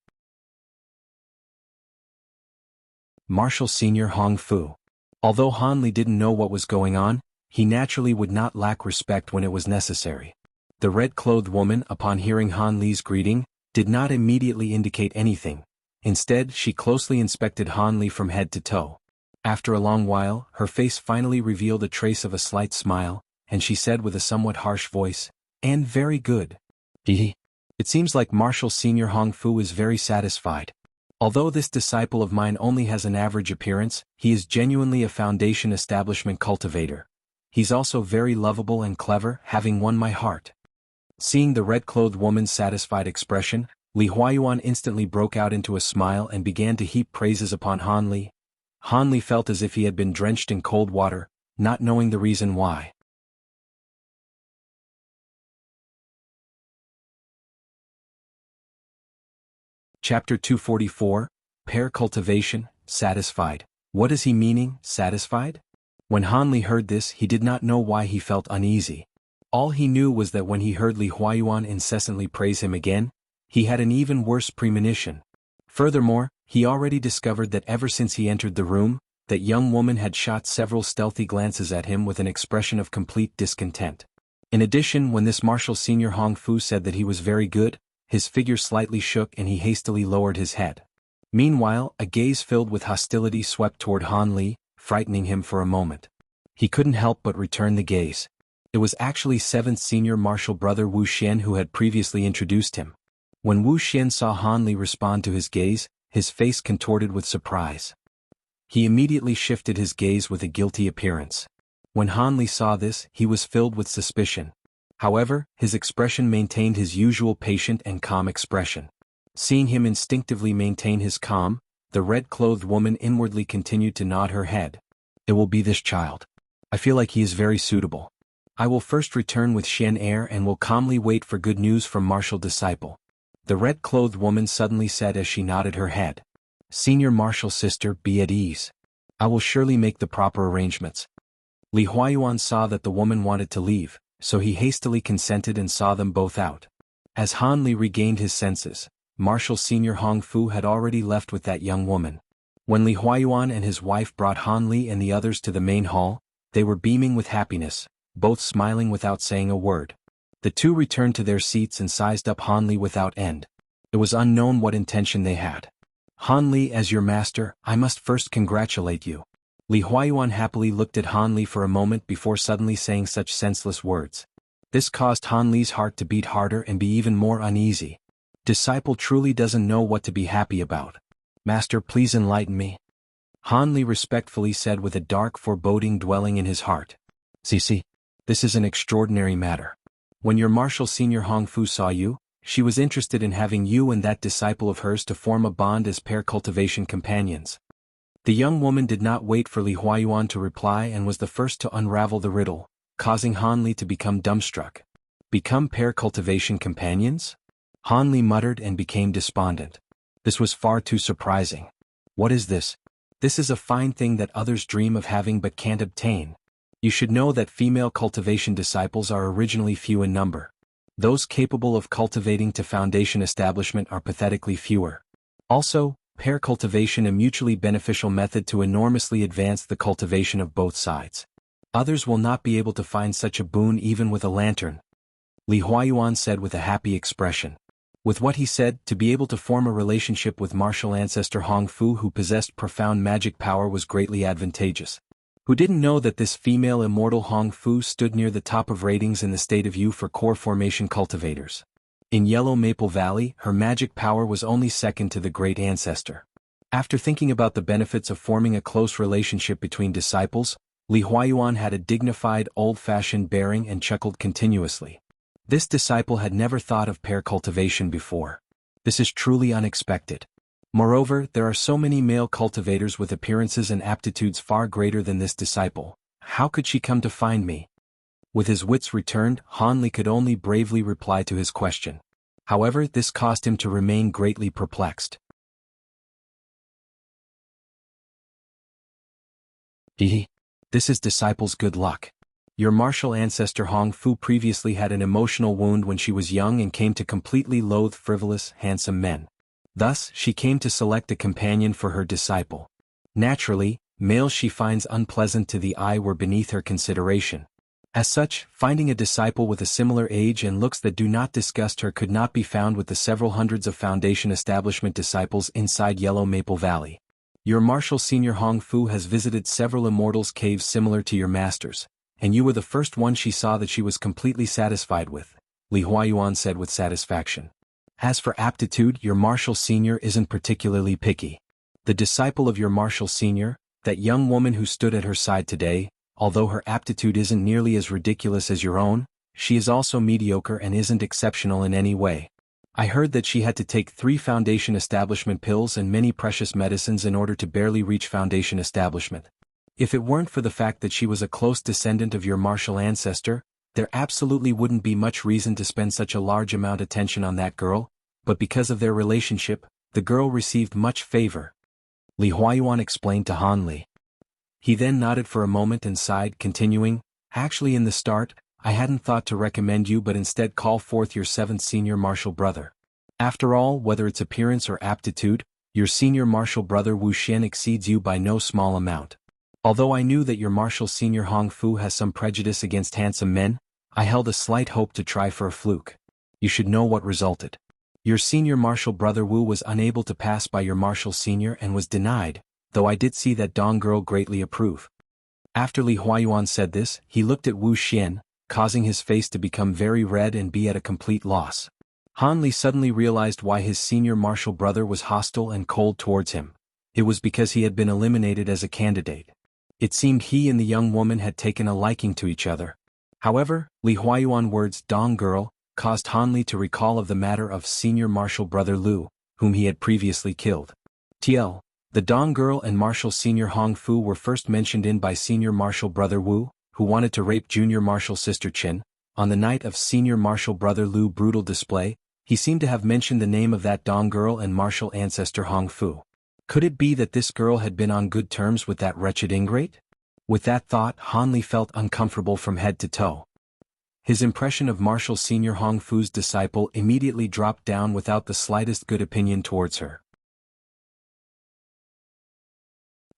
Martial Senior Hong Fu. Although Han Li didn't know what was going on, he naturally would not lack respect when it was necessary. The red-clothed woman, upon hearing Han Li's greeting, did not immediately indicate anything. Instead, she closely inspected Han Li from head to toe. After a long while, her face finally revealed a trace of a slight smile, and she said with a somewhat harsh voice, "And very good. Hehe. It seems like Martial Senior Hong Fu is very satisfied. Although this disciple of mine only has an average appearance, he is genuinely a foundation establishment cultivator. He's also very lovable and clever, having won my heart." Seeing the red-clothed woman's satisfied expression, Li Huayuan instantly broke out into a smile and began to heap praises upon Han Li. Han Li felt as if he had been drenched in cold water, not knowing the reason why. Chapter 244, Pear Cultivation, Satisfied. What is he meaning, satisfied? When Han Li heard this, he did not know why he felt uneasy. All he knew was that when he heard Li Huayuan incessantly praise him again, he had an even worse premonition. Furthermore, he already discovered that ever since he entered the room, that young woman had shot several stealthy glances at him with an expression of complete discontent. In addition, when this martial senior Hong Fu said that he was very good, his figure slightly shook and he hastily lowered his head. Meanwhile, a gaze filled with hostility swept toward Han Li, frightening him for a moment. He couldn't help but return the gaze. It was actually 7th senior martial brother Wu Xian who had previously introduced him. When Wu Xian saw Han Li respond to his gaze, his face contorted with surprise. He immediately shifted his gaze with a guilty appearance. When Han Li saw this, he was filled with suspicion. However, his expression maintained his usual patient and calm expression. Seeing him instinctively maintain his calm, the red-clothed woman inwardly continued to nod her head. "It will be this child. I feel like he is very suitable. I will first return with Xian Air and will calmly wait for good news from martial disciple." The red-clothed woman suddenly said as she nodded her head. "Senior martial sister, be at ease. I will surely make the proper arrangements." Li Huayuan saw that the woman wanted to leave, so he hastily consented and saw them both out. As Han Li regained his senses, Martial Senior Hong Fu had already left with that young woman. When Li Huayuan and his wife brought Han Li and the others to the main hall, they were beaming with happiness, both smiling without saying a word. The two returned to their seats and sized up Han Li without end. It was unknown what intention they had. Han Li, as your master, I must first congratulate you. Li Huayuan happily looked at Han Li for a moment before suddenly saying such senseless words. This caused Han Li's heart to beat harder and be even more uneasy. Disciple truly doesn't know what to be happy about. Master, please enlighten me. Han Li respectfully said with a dark foreboding dwelling in his heart. Cici, this is an extraordinary matter. When your martial senior Hong Fu saw you, she was interested in having you and that disciple of hers to form a bond as pair cultivation companions. The young woman did not wait for Li Huayuan to reply and was the first to unravel the riddle, causing Han Li to become dumbstruck. Become pair cultivation companions? Han Li muttered and became despondent. This was far too surprising. What is this? This is a fine thing that others dream of having but can't obtain. You should know that female cultivation disciples are originally few in number. Those capable of cultivating to foundation establishment are pathetically fewer. Also, pair cultivation a mutually beneficial method to enormously advance the cultivation of both sides. Others will not be able to find such a boon even with a lantern. Li Huayuan said with a happy expression. With what he said, to be able to form a relationship with martial ancestor Hong Fu who possessed profound magic power was greatly advantageous. Who didn't know that this female immortal Hong Fu stood near the top of ratings in the state of U for core formation cultivators. In Yellow Maple Valley, her magic power was only second to the great ancestor. After thinking about the benefits of forming a close relationship between disciples, Li Huayuan had a dignified, old-fashioned bearing and chuckled continuously. This disciple had never thought of pair cultivation before. This is truly unexpected. Moreover, there are so many male cultivators with appearances and aptitudes far greater than this disciple. How could she come to find me? With his wits returned, Han Li could only bravely reply to his question. However, this caused him to remain greatly perplexed. This is disciple's good luck. Your martial ancestor Hong Fu previously had an emotional wound when she was young and came to completely loathe frivolous, handsome men. Thus, she came to select a companion for her disciple. Naturally, males she finds unpleasant to the eye were beneath her consideration. As such, finding a disciple with a similar age and looks that do not disgust her could not be found with the several hundreds of foundation establishment disciples inside Yellow Maple Valley. Your martial senior Hong Fu has visited several immortals' caves similar to your master's, and you were the first one she saw that she was completely satisfied with, Li Huayuan said with satisfaction. As for aptitude, your martial senior isn't particularly picky. The disciple of your martial senior, that young woman who stood at her side today, although her aptitude isn't nearly as ridiculous as your own, she is also mediocre and isn't exceptional in any way. I heard that she had to take 3 foundation establishment pills and many precious medicines in order to barely reach foundation establishment. If it weren't for the fact that she was a close descendant of your martial ancestor, there absolutely wouldn't be much reason to spend such a large amount of attention on that girl, but because of their relationship, the girl received much favor. Li Huayuan explained to Han Li. He then nodded for a moment and sighed, continuing, Actually in the start, I hadn't thought to recommend you but instead call forth your 7th senior martial brother. After all, whether it's appearance or aptitude, your senior martial brother Wu Xian exceeds you by no small amount. Although I knew that your martial senior Hong Fu has some prejudice against handsome men, I held a slight hope to try for a fluke. You should know what resulted. Your senior martial brother Wu was unable to pass by your martial senior and was denied, though I did see that Dong girl greatly approve. After Li Huayuan said this, he looked at Wu Xian, causing his face to become very red and be at a complete loss. Han Li suddenly realized why his senior martial brother was hostile and cold towards him. It was because he had been eliminated as a candidate. It seemed he and the young woman had taken a liking to each other. However, Li Huayuan's words Dong girl caused Han Li to recall of the matter of senior martial brother Lu, whom he had previously killed. TL, the Dong girl and martial senior Hong Fu were first mentioned in by senior martial brother Wu, who wanted to rape junior martial sister Qin. On the night of senior martial brother Lu brutal display, he seemed to have mentioned the name of that Dong girl and martial ancestor Hong Fu. Could it be that this girl had been on good terms with that wretched ingrate? With that thought, Han Li felt uncomfortable from head to toe. His impression of martial senior Hong Fu's disciple immediately dropped down without the slightest good opinion towards her.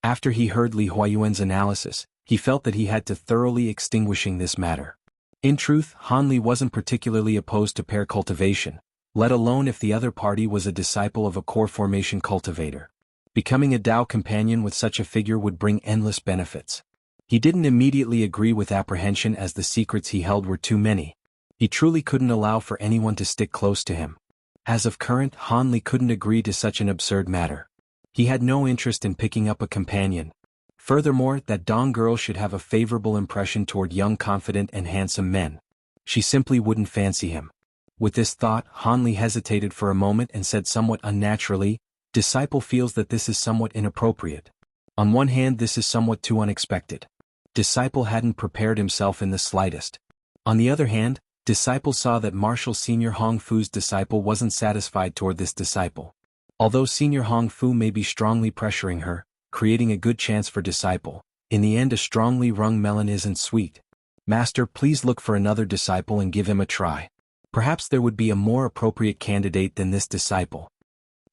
After he heard Li Huayuan's analysis, he felt that he had to thoroughly extinguishing this matter. In truth, Han Li wasn't particularly opposed to pair cultivation, let alone if the other party was a disciple of a core formation cultivator. Becoming a Dao companion with such a figure would bring endless benefits. He didn't immediately agree with apprehension as the secrets he held were too many. He truly couldn't allow for anyone to stick close to him. As of current, Han Li couldn't agree to such an absurd matter. He had no interest in picking up a companion. Furthermore, that Dong girl should have a favorable impression toward young, confident and handsome men. She simply wouldn't fancy him. With this thought, Han Li hesitated for a moment and said somewhat unnaturally, "Disciple feels that this is somewhat inappropriate. On one hand, this is somewhat too unexpected." Disciple hadn't prepared himself in the slightest. On the other hand, Disciple saw that Marshal Senior Hong Fu's disciple wasn't satisfied toward this disciple. Although Senior Hong Fu may be strongly pressuring her, creating a good chance for disciple, in the end a strongly wrung melon isn't sweet. "Master, please look for another disciple and give him a try. Perhaps there would be a more appropriate candidate than this disciple."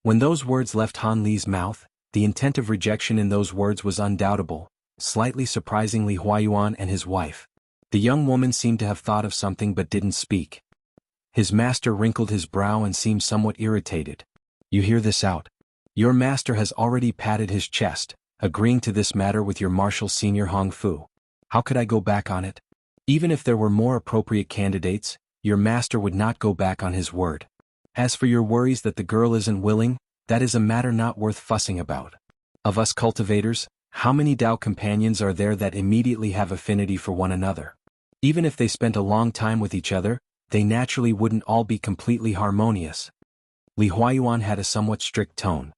When those words left Han Li's mouth, the intent of rejection in those words was undoubtable, slightly surprising Li Huayuan and his wife. The young woman seemed to have thought of something but didn't speak. His master wrinkled his brow and seemed somewhat irritated. "You hear this out? Your master has already patted his chest, agreeing to this matter with your Marshal Senior Hong Fu. How could I go back on it? Even if there were more appropriate candidates, your master would not go back on his word. As for your worries that the girl isn't willing, that is a matter not worth fussing about. Of us cultivators, how many Dao companions are there that immediately have affinity for one another? Even if they spent a long time with each other, they naturally wouldn't all be completely harmonious." Li Huayuan had a somewhat strict tone.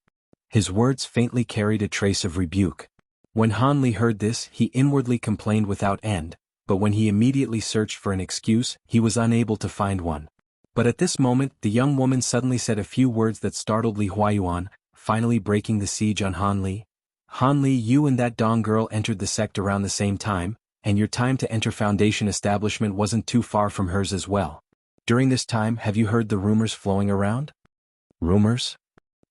His words faintly carried a trace of rebuke. When Han Li heard this, he inwardly complained without end, but when he immediately searched for an excuse, he was unable to find one. But at this moment, the young woman suddenly said a few words that startled Li Huayuan, finally breaking the siege on Han Li. "Han Li, you and that Dong girl entered the sect around the same time, and your time to enter Foundation establishment wasn't too far from hers as well. During this time, have you heard the rumors flowing around?" "Rumors?"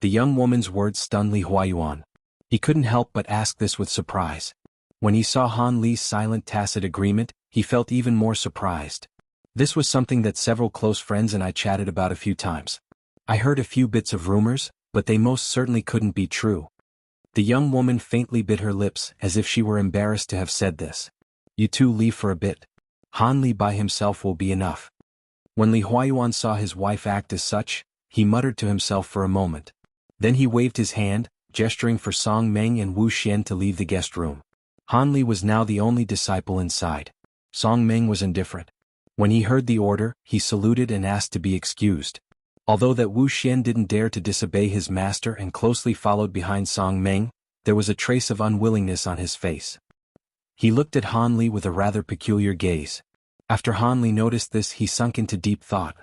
The young woman's words stunned Li Huayuan. He couldn't help but ask this with surprise. When he saw Han Li's silent tacit agreement, he felt even more surprised. "This was something that several close friends and I chatted about a few times. I heard a few bits of rumors, but they most certainly couldn't be true." The young woman faintly bit her lips as if she were embarrassed to have said this. "You two leave for a bit. Han Li by himself will be enough." When Li Huayuan saw his wife act as such, he muttered to himself for a moment. Then he waved his hand, gesturing for Song Meng and Wu Xian to leave the guest room. Han Li was now the only disciple inside. Song Meng was indifferent. When he heard the order, he saluted and asked to be excused. Although that Wu Xian didn't dare to disobey his master and closely followed behind Song Meng, there was a trace of unwillingness on his face. He looked at Han Li with a rather peculiar gaze. After Han Li noticed this, he sunk into deep thought.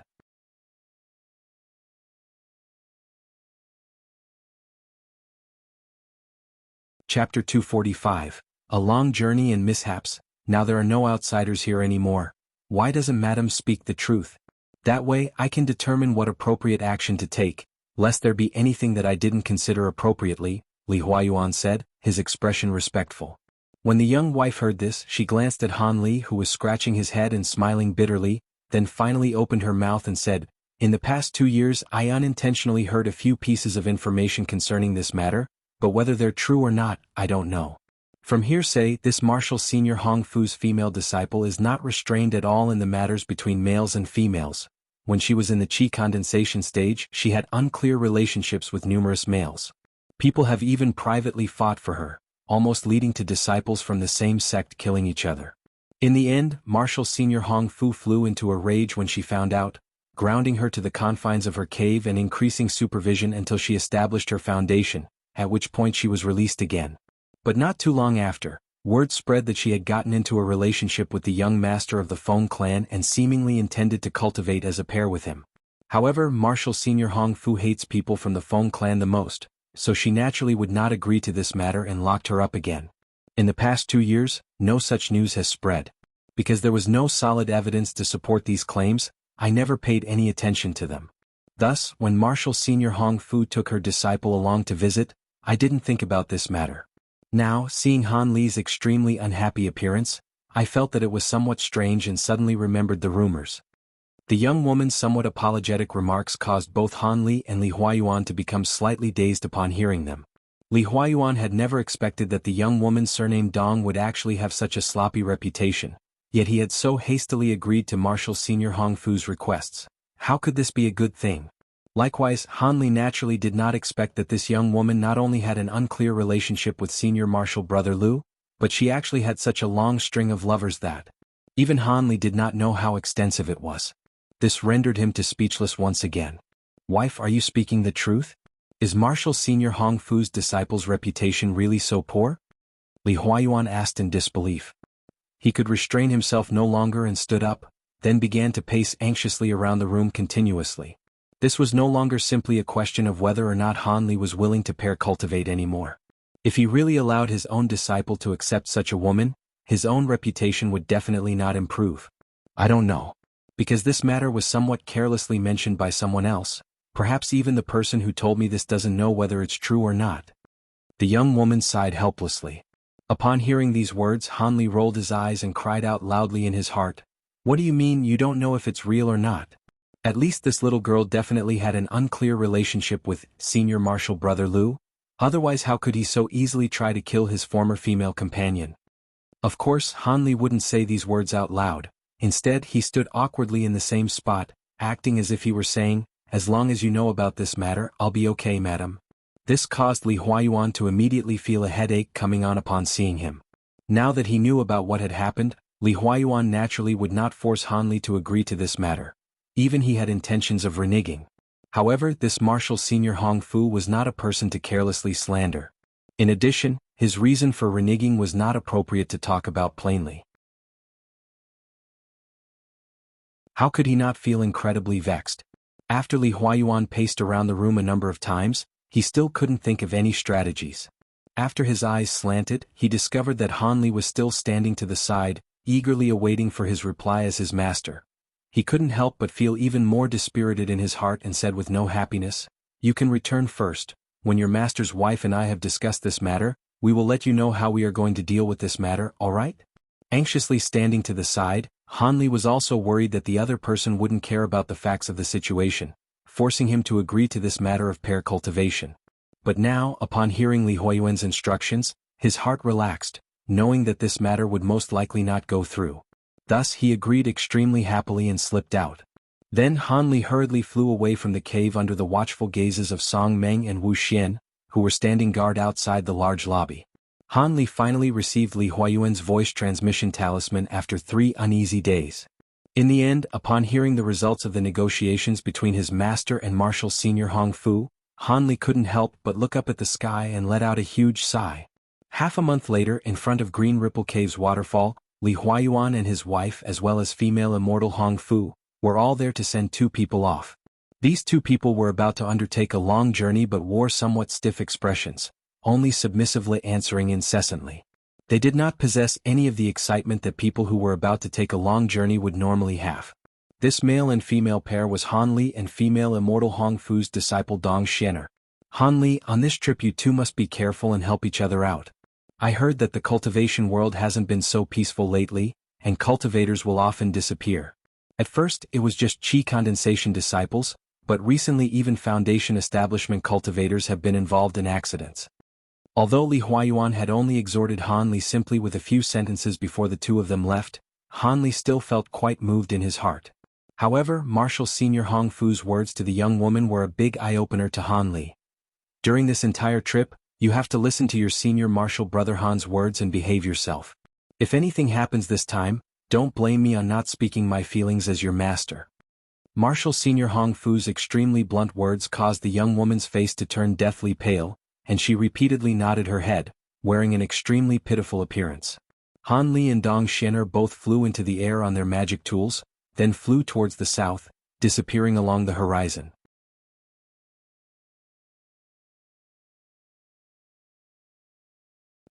Chapter 245. A long journey and mishaps. Now there are no outsiders here anymore. Why doesn't Madam speak the truth? That way I can determine what appropriate action to take, lest there be anything that I didn't consider appropriately, Li Huayuan said, his expression respectful. When the young wife heard this, she glanced at Han Li, who was scratching his head and smiling bitterly, then finally opened her mouth and said, "In the past 2 years I unintentionally heard a few pieces of information concerning this matter, but whether they're true or not, I don't know. From hearsay, this Marshal Senior Hong Fu's female disciple is not restrained at all in the matters between males and females. When she was in the qi condensation stage, she had unclear relationships with numerous males. People have even privately fought for her, almost leading to disciples from the same sect killing each other. In the end, Marshal Senior Hong Fu flew into a rage when she found out, grounding her to the confines of her cave and increasing supervision until she established her foundation, at which point she was released again. But not too long after, word spread that she had gotten into a relationship with the young master of the Feng clan and seemingly intended to cultivate as a pair with him. However, Marshal Senior Hong Fu hates people from the Feng clan the most, so she naturally would not agree to this matter and locked her up again. In the past 2 years, no such news has spread. Because there was no solid evidence to support these claims, I never paid any attention to them. Thus, when Marshal Senior Hong Fu took her disciple along to visit, I didn't think about this matter. Now, seeing Han Li's extremely unhappy appearance, I felt that it was somewhat strange and suddenly remembered the rumors. The young woman's somewhat apologetic remarks caused both Han Li and Li Huayuan to become slightly dazed upon hearing them. Li Huayuan had never expected that the young woman surnamed Dong would actually have such a sloppy reputation, yet he had so hastily agreed to Marshal Senior Hong Fu's requests. How could this be a good thing? Likewise, Han Li naturally did not expect that this young woman not only had an unclear relationship with Senior Marshal Brother Lu, but she actually had such a long string of lovers that even Han Li did not know how extensive it was. This rendered him to speechless once again. Wife, are you speaking the truth? Is Marshal Senior Hong Fu's disciple's reputation really so poor? Li Huayuan asked in disbelief. He could restrain himself no longer and stood up, then began to pace anxiously around the room continuously. This was no longer simply a question of whether or not Han Li was willing to pair cultivate anymore. If he really allowed his own disciple to accept such a woman, his own reputation would definitely not improve. I don't know. Because this matter was somewhat carelessly mentioned by someone else, perhaps even the person who told me this doesn't know whether it's true or not. The young woman sighed helplessly. Upon hearing these words, Han Li rolled his eyes and cried out loudly in his heart, "What do you mean you don't know if it's real or not? At least this little girl definitely had an unclear relationship with Senior Marshal Brother Lu, otherwise how could he so easily try to kill his former female companion?" Of course, Han Li wouldn't say these words out loud. Instead, he stood awkwardly in the same spot, acting as if he were saying, "As long as you know about this matter, I'll be okay, madam." This caused Li Huayuan to immediately feel a headache coming on upon seeing him. Now that he knew about what had happened, Li Huayuan naturally would not force Han Li to agree to this matter. Even he had intentions of reneging. However, this Marshal Senior Hong Fu was not a person to carelessly slander. In addition, his reason for reneging was not appropriate to talk about plainly. How could he not feel incredibly vexed? After Li Huayuan paced around the room a number of times, he still couldn't think of any strategies. After his eyes slanted, he discovered that Han Li was still standing to the side, eagerly awaiting for his reply as his master. He couldn't help but feel even more dispirited in his heart and said with no happiness, "You can return first. When your master's wife and I have discussed this matter, we will let you know how we are going to deal with this matter, all right?" Anxiously standing to the side, Han Li was also worried that the other person wouldn't care about the facts of the situation, forcing him to agree to this matter of pair cultivation. But now, upon hearing Li Huayuan's instructions, his heart relaxed, knowing that this matter would most likely not go through. Thus he agreed extremely happily and slipped out. Then Han Li hurriedly flew away from the cave under the watchful gazes of Song Meng and Wu Xian, who were standing guard outside the large lobby. Han Li finally received Li Huayuan's voice transmission talisman after 3 uneasy days. In the end, upon hearing the results of the negotiations between his master and Marshal Senior Hong Fu, Han Li couldn't help but look up at the sky and let out a huge sigh. Half a month later, in front of Green Ripple Cave's waterfall, Li Huayuan and his wife as well as female immortal Hong Fu were all there to send 2 people off. These 2 people were about to undertake a long journey but wore somewhat stiff expressions, only submissively answering incessantly. They did not possess any of the excitement that people who were about to take a long journey would normally have. This male and female pair was Han Li and female immortal Hong Fu's disciple Dong Xianer. "Han Li, on this trip you two must be careful and help each other out. I heard that the cultivation world hasn't been so peaceful lately, and cultivators will often disappear. At first it was just Qi condensation disciples, but recently even Foundation establishment cultivators have been involved in accidents." Although Li Huayuan had only exhorted Han Li simply with a few sentences before the 2 of them left, Han Li still felt quite moved in his heart. However, Marshal Senior Hong Fu's words to the young woman were a big eye-opener to Han Li. "During this entire trip, you have to listen to your senior Marshal Brother Han's words and behave yourself. If anything happens this time, don't blame me on not speaking my feelings as your master." Marshal Senior Hong Fu's extremely blunt words caused the young woman's face to turn deathly pale, and she repeatedly nodded her head, wearing an extremely pitiful appearance. Han Li and Dong Xianer both flew into the air on their magic tools, then flew towards the south, disappearing along the horizon.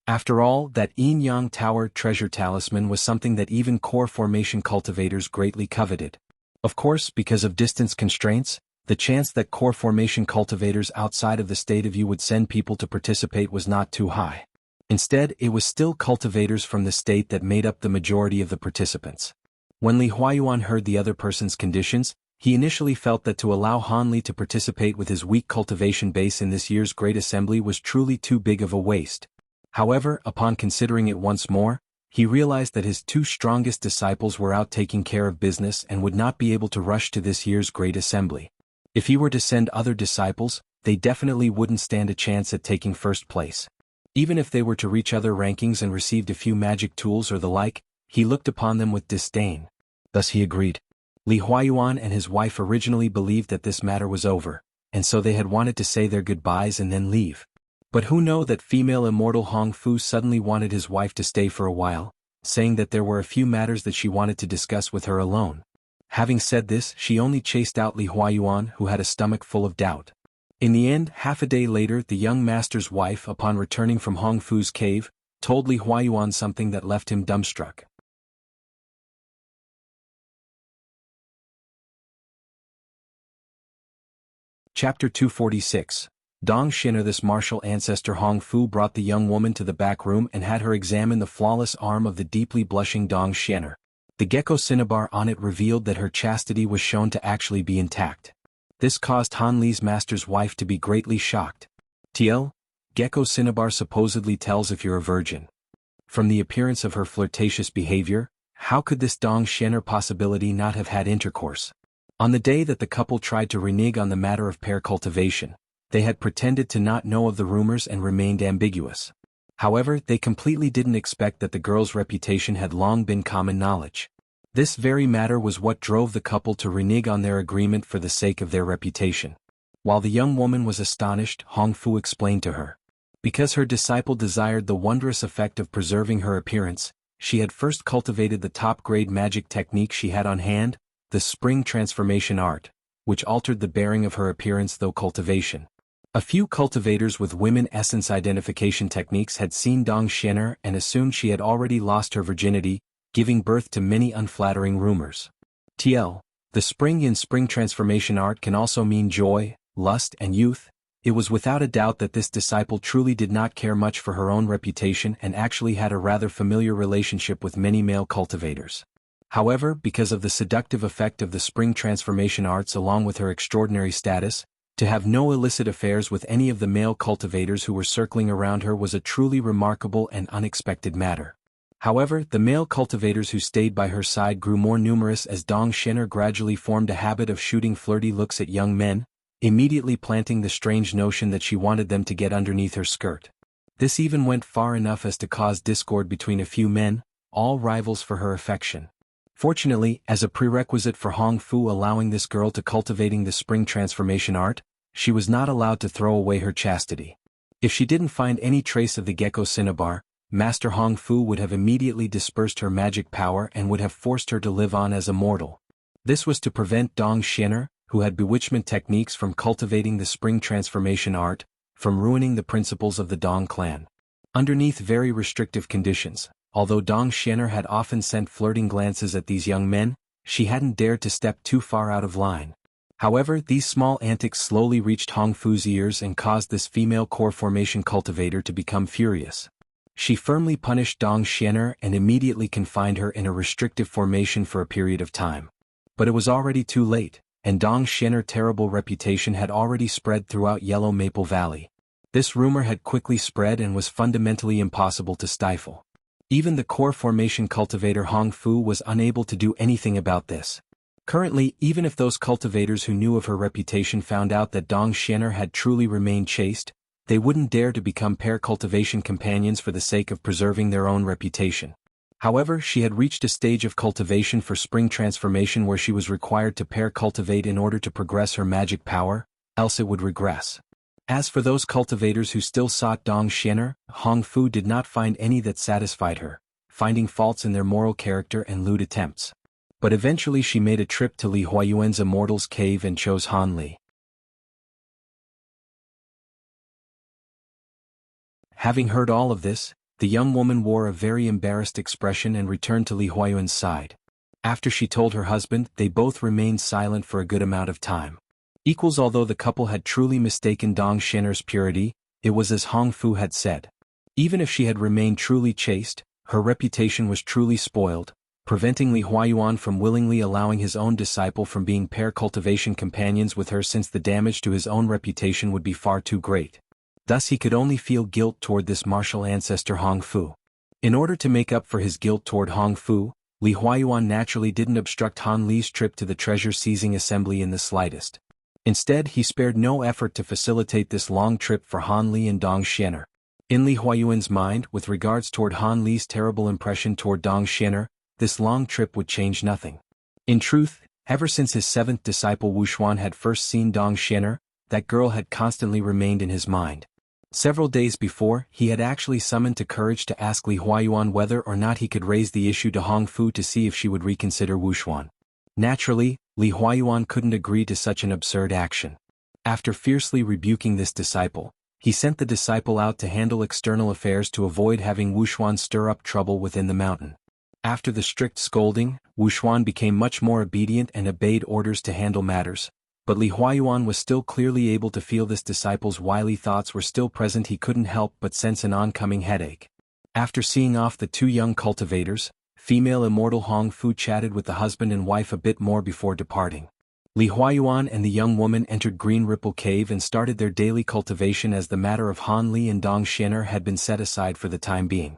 After all, that Yin Yang Tower treasure talisman was something that even core formation cultivators greatly coveted. Of course, because of distance constraints, the chance that core formation cultivators outside of the state of Yu would send people to participate was not too high. Instead, it was still cultivators from the state that made up the majority of the participants. When Li Huayuan heard the other person's conditions, he initially felt that to allow Han Li to participate with his weak cultivation base in this year's Great Assembly was truly too big of a waste. However, upon considering it once more, he realized that his two strongest disciples were out taking care of business and would not be able to rush to this year's Great Assembly. If he were to send other disciples, they definitely wouldn't stand a chance at taking first place. Even if they were to reach other rankings and received a few magic tools or the like, he looked upon them with disdain. Thus he agreed. Li Huayuan and his wife originally believed that this matter was over, and so they had wanted to say their goodbyes and then leave. But who knew that female immortal Hong Fu suddenly wanted his wife to stay for a while, saying that there were a few matters that she wanted to discuss with her alone. Having said this, she only chased out Li Huayuan, who had a stomach full of doubt. In the end, half a day later, the young master's wife, upon returning from Hong Fu's cave, told Li Huayuan something that left him dumbstruck. Chapter 246. Dong Xin'er. This martial ancestor Hong Fu brought the young woman to the back room and had her examine the flawless arm of the deeply blushing Dong Xin'er. The gecko cinnabar on it revealed that her chastity was shown to actually be intact. This caused Han Li's master's wife to be greatly shocked. TL, gecko cinnabar supposedly tells if you're a virgin. From the appearance of her flirtatious behavior, how could this Dong Xin'er possibility not have had intercourse? On the day that the couple tried to renege on the matter of pair cultivation, they had pretended to not know of the rumors and remained ambiguous. However, they completely didn't expect that the girl's reputation had long been common knowledge. This very matter was what drove the couple to renege on their agreement for the sake of their reputation. While the young woman was astonished, Hong Fu explained to her. Because her disciple desired the wondrous effect of preserving her appearance, she had first cultivated the top-grade magic technique she had on hand, the spring transformation art, which altered the bearing of her appearance through cultivation. A few cultivators with women essence identification techniques had seen Dong Xin'er and assumed she had already lost her virginity, giving birth to many unflattering rumors. TL, the spring transformation art can also mean joy, lust and youth. It was without a doubt that this disciple truly did not care much for her own reputation and actually had a rather familiar relationship with many male cultivators. However, because of the seductive effect of the spring transformation arts along with her extraordinary status, to have no illicit affairs with any of the male cultivators who were circling around her was a truly remarkable and unexpected matter. However, the male cultivators who stayed by her side grew more numerous as Dong Xin'er gradually formed a habit of shooting flirty looks at young men, immediately planting the strange notion that she wanted them to get underneath her skirt. This even went far enough as to cause discord between a few men, all rivals for her affection. Fortunately, as a prerequisite for Hong Fu allowing this girl to cultivating the spring transformation art, she was not allowed to throw away her chastity. If she didn't find any trace of the gecko cinnabar, Master Hong Fu would have immediately dispersed her magic power and would have forced her to live on as a mortal. This was to prevent Dong Xin'er, who had bewitchment techniques from cultivating the spring transformation art, from ruining the principles of the Dong clan. Underneath very restrictive conditions, although Dong Xin'er had often sent flirting glances at these young men, she hadn't dared to step too far out of line. However, these small antics slowly reached Hong Fu's ears and caused this female core formation cultivator to become furious. She firmly punished Dong Xin'er and immediately confined her in a restrictive formation for a period of time. But it was already too late, and Dong Xin'er's terrible reputation had already spread throughout Yellow Maple Valley. This rumor had quickly spread and was fundamentally impossible to stifle. Even the core formation cultivator Hong Fu was unable to do anything about this. Currently, even if those cultivators who knew of her reputation found out that Dong Xin'er had truly remained chaste, they wouldn't dare to become pair cultivation companions for the sake of preserving their own reputation. However, she had reached a stage of cultivation for spring transformation where she was required to pair cultivate in order to progress her magic power, else it would regress. As for those cultivators who still sought Dong Xin'er, Hong Fu did not find any that satisfied her, finding faults in their moral character and lewd attempts. But eventually she made a trip to Li Huayuan's Immortal's Cave and chose Han Li. Having heard all of this, the young woman wore a very embarrassed expression and returned to Li Huayuan's side. After she told her husband, they both remained silent for a good amount of time. Although the couple had truly mistaken Dong Xin'er's purity, it was as Hong Fu had said. Even if she had remained truly chaste, her reputation was truly spoiled, preventing Li Huayuan from willingly allowing his own disciple from being pair cultivation companions with her, since the damage to his own reputation would be far too great. Thus he could only feel guilt toward this martial ancestor Hong Fu. In order to make up for his guilt toward Hong Fu, Li Huayuan naturally didn't obstruct Han Li's trip to the treasure-seizing assembly in the slightest. Instead, he spared no effort to facilitate this long trip for Han Li and Dong Xianer. In Li Huayuan's mind, with regards toward Han Li's terrible impression toward Dong Xianer, this long trip would change nothing. In truth, ever since his seventh disciple Wu Xuan had first seen Dong Xianer, that girl had constantly remained in his mind. Several days before, he had actually summoned to courage to ask Li Huayuan whether or not he could raise the issue to Hong Fu to see if she would reconsider Wu Xuan. Naturally, Li Huayuan couldn't agree to such an absurd action. After fiercely rebuking this disciple, he sent the disciple out to handle external affairs to avoid having Wu Xuan stir up trouble within the mountain. After the strict scolding, Wu Xuan became much more obedient and obeyed orders to handle matters. But Li Huayuan was still clearly able to feel this disciple's wily thoughts were still present. He couldn't help but sense an oncoming headache. After seeing off the two young cultivators, female immortal Hong Fu chatted with the husband and wife a bit more before departing. Li Huayuan and the young woman entered Green Ripple Cave and started their daily cultivation, as the matter of Han Li and Dong Xianer had been set aside for the time being.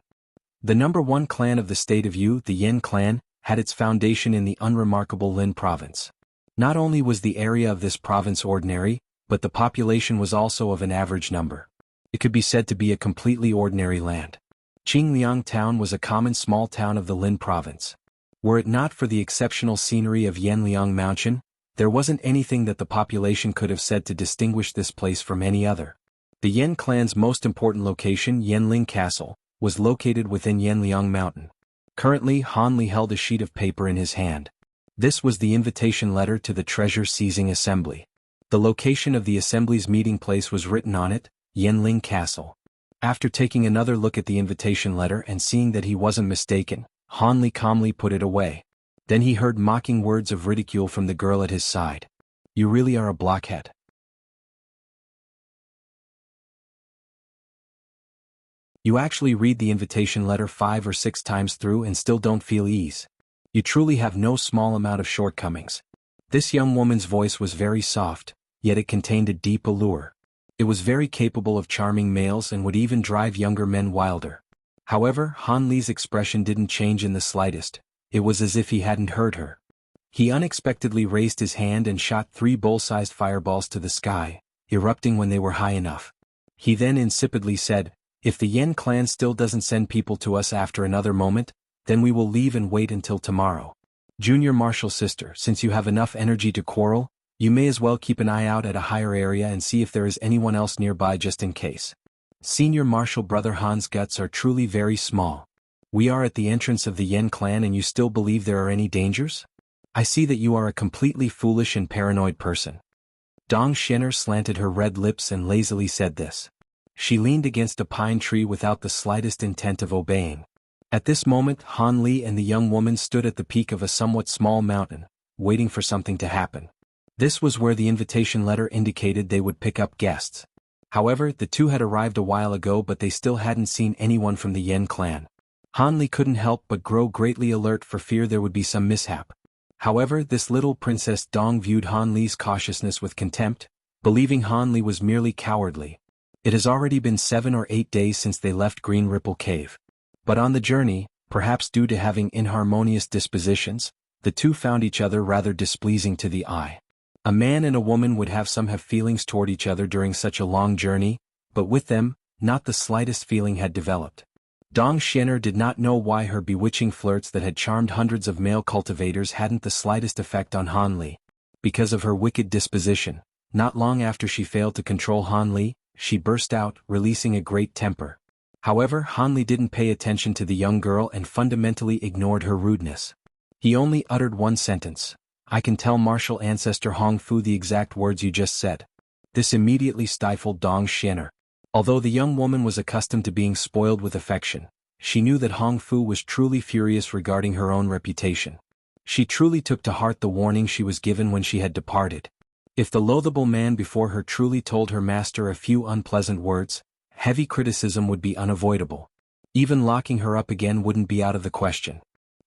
The number one clan of the state of Yu, the Yen clan, had its foundation in the unremarkable Lin province. Not only was the area of this province ordinary, but the population was also of an average number. It could be said to be a completely ordinary land. Qingliang town was a common small town of the Lin province. Were it not for the exceptional scenery of Yanliang Mountain, there wasn't anything that the population could have said to distinguish this place from any other. The Yen clan's most important location, Yanling Castle, was located within Yanliang Mountain. Currently, Han Li held a sheet of paper in his hand. This was the invitation letter to the treasure-seizing assembly. The location of the assembly's meeting place was written on it, Yanling Castle. After taking another look at the invitation letter and seeing that he wasn't mistaken, Han Li calmly put it away. Then he heard mocking words of ridicule from the girl at his side. "You really are a blockhead. You actually read the invitation letter 5 or 6 times through and still don't feel ease. You truly have no small amount of shortcomings." This young woman's voice was very soft, yet it contained a deep allure. It was very capable of charming males and would even drive younger men wilder. However, Han Li's expression didn't change in the slightest. It was as if he hadn't heard her. He unexpectedly raised his hand and shot 3 bowl-sized fireballs to the sky, erupting when they were high enough. He then insipidly said, "If the Yen clan still doesn't send people to us after another moment, then we will leave and wait until tomorrow. Junior Marshal Sister, since you have enough energy to quarrel, you may as well keep an eye out at a higher area and see if there is anyone else nearby just in case. Senior Marshal Brother Han's guts are truly very small. We are at the entrance of the Yen clan and you still believe there are any dangers? I see that you are a completely foolish and paranoid person." Dong Xianer slanted her red lips and lazily said this. She leaned against a pine tree without the slightest intent of obeying. At this moment, Han Li and the young woman stood at the peak of a somewhat small mountain, waiting for something to happen. This was where the invitation letter indicated they would pick up guests. However, the two had arrived a while ago, but they still hadn't seen anyone from the Yen clan. Han Li couldn't help but grow greatly alert for fear there would be some mishap. However, this little Princess Dong viewed Han Li's cautiousness with contempt, believing Han Li was merely cowardly. It has already been 7 or 8 days since they left Green Ripple Cave. But on the journey, perhaps due to having inharmonious dispositions, the two found each other rather displeasing to the eye. A man and a woman would have feelings toward each other during such a long journey, but with them, not the slightest feeling had developed. Dong Xianer did not know why her bewitching flirts that had charmed hundreds of male cultivators hadn't the slightest effect on Han Li. Because of her wicked disposition, not long after she failed to control Han Li, she burst out, releasing a great temper. However, Han Li didn't pay attention to the young girl and fundamentally ignored her rudeness. He only uttered one sentence. "I can tell Martial Ancestor Hong Fu the exact words you just said." This immediately stifled Dong Xianer. Although the young woman was accustomed to being spoiled with affection, she knew that Hong Fu was truly furious regarding her own reputation. She truly took to heart the warning she was given when she had departed. If the loathable man before her truly told her master a few unpleasant words, heavy criticism would be unavoidable. Even locking her up again wouldn't be out of the question.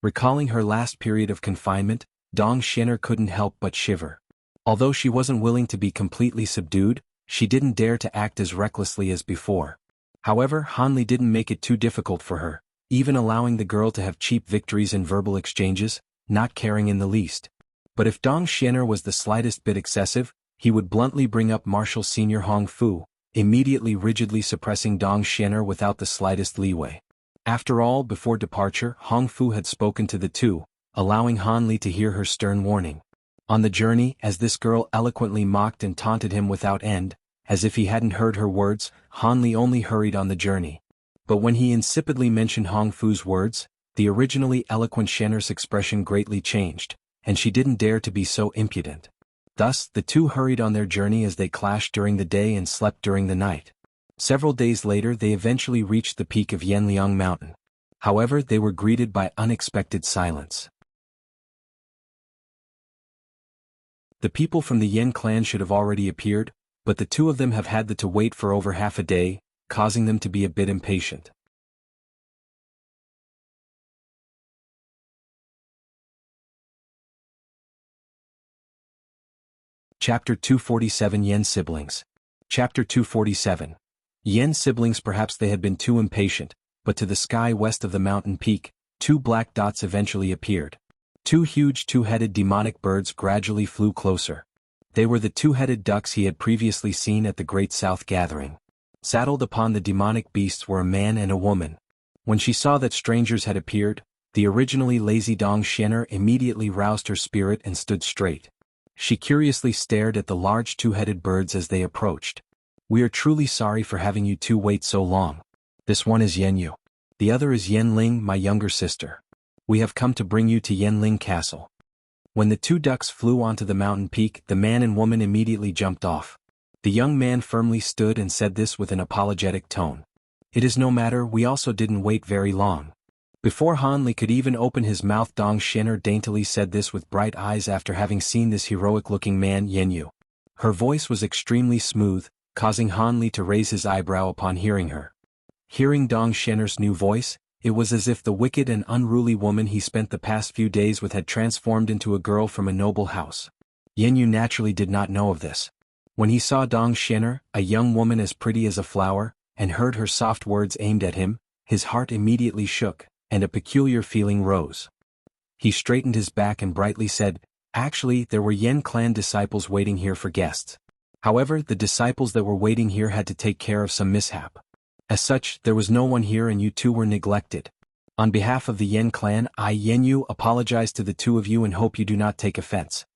Recalling her last period of confinement, Dong Xian'er couldn't help but shiver. Although she wasn't willing to be completely subdued, she didn't dare to act as recklessly as before. However, Han Li didn't make it too difficult for her, even allowing the girl to have cheap victories in verbal exchanges, not caring in the least. But if Dong Xian'er was the slightest bit excessive, he would bluntly bring up Marshal Senior Hong Fu, immediately rigidly suppressing Dong Xian'er without the slightest leeway. After all, before departure, Hong Fu had spoken to the two, allowing Han Li to hear her stern warning. On the journey, as this girl eloquently mocked and taunted him without end, as if he hadn't heard her words, Han Li only hurried on the journey. But when he insipidly mentioned Hong Fu's words, the originally eloquent Xian'er's expression greatly changed, and she didn't dare to be so impudent. Thus, the two hurried on their journey as they clashed during the day and slept during the night. Several days later they eventually reached the peak of Yanliang Mountain. However, they were greeted by unexpected silence. The people from the Yan clan should have already appeared, but the two of them have had to wait for over half a day, causing them to be a bit impatient. Chapter 247 Yen Siblings. Chapter 247. Yen siblings. Perhaps they had been too impatient, but to the sky west of the mountain peak, two black dots eventually appeared. Two huge two-headed demonic birds gradually flew closer. They were the two-headed ducks he had previously seen at the Great South Gathering. Saddled upon the demonic beasts were a man and a woman. When she saw that strangers had appeared, the originally lazy Dong Xian'er immediately roused her spirit and stood straight. She curiously stared at the large two-headed birds as they approached. "We are truly sorry for having you two wait so long. This one is Yen Yu. The other is Yen Ling, my younger sister. We have come to bring you to Yen Ling Castle." When the two ducks flew onto the mountain peak, the man and woman immediately jumped off. The young man firmly stood and said this with an apologetic tone. "It is no matter, we also didn't wait very long." Before Han Li could even open his mouth, Dong Xian'er daintily said this with bright eyes after having seen this heroic-looking man, Yen Yu. Her voice was extremely smooth, causing Han Li to raise his eyebrow upon hearing her. Hearing Dong Xian'er's new voice, it was as if the wicked and unruly woman he spent the past few days with had transformed into a girl from a noble house. Yen Yu naturally did not know of this. When he saw Dong Xian'er, a young woman as pretty as a flower, and heard her soft words aimed at him, his heart immediately shook, and a peculiar feeling rose. He straightened his back and brightly said, "Actually, there were Yen clan disciples waiting here for guests. However, the disciples that were waiting here had to take care of some mishap. As such, there was no one here and you two were neglected. On behalf of the Yen clan, I, Yen Yu, apologize to the two of you and hope you do not take offense."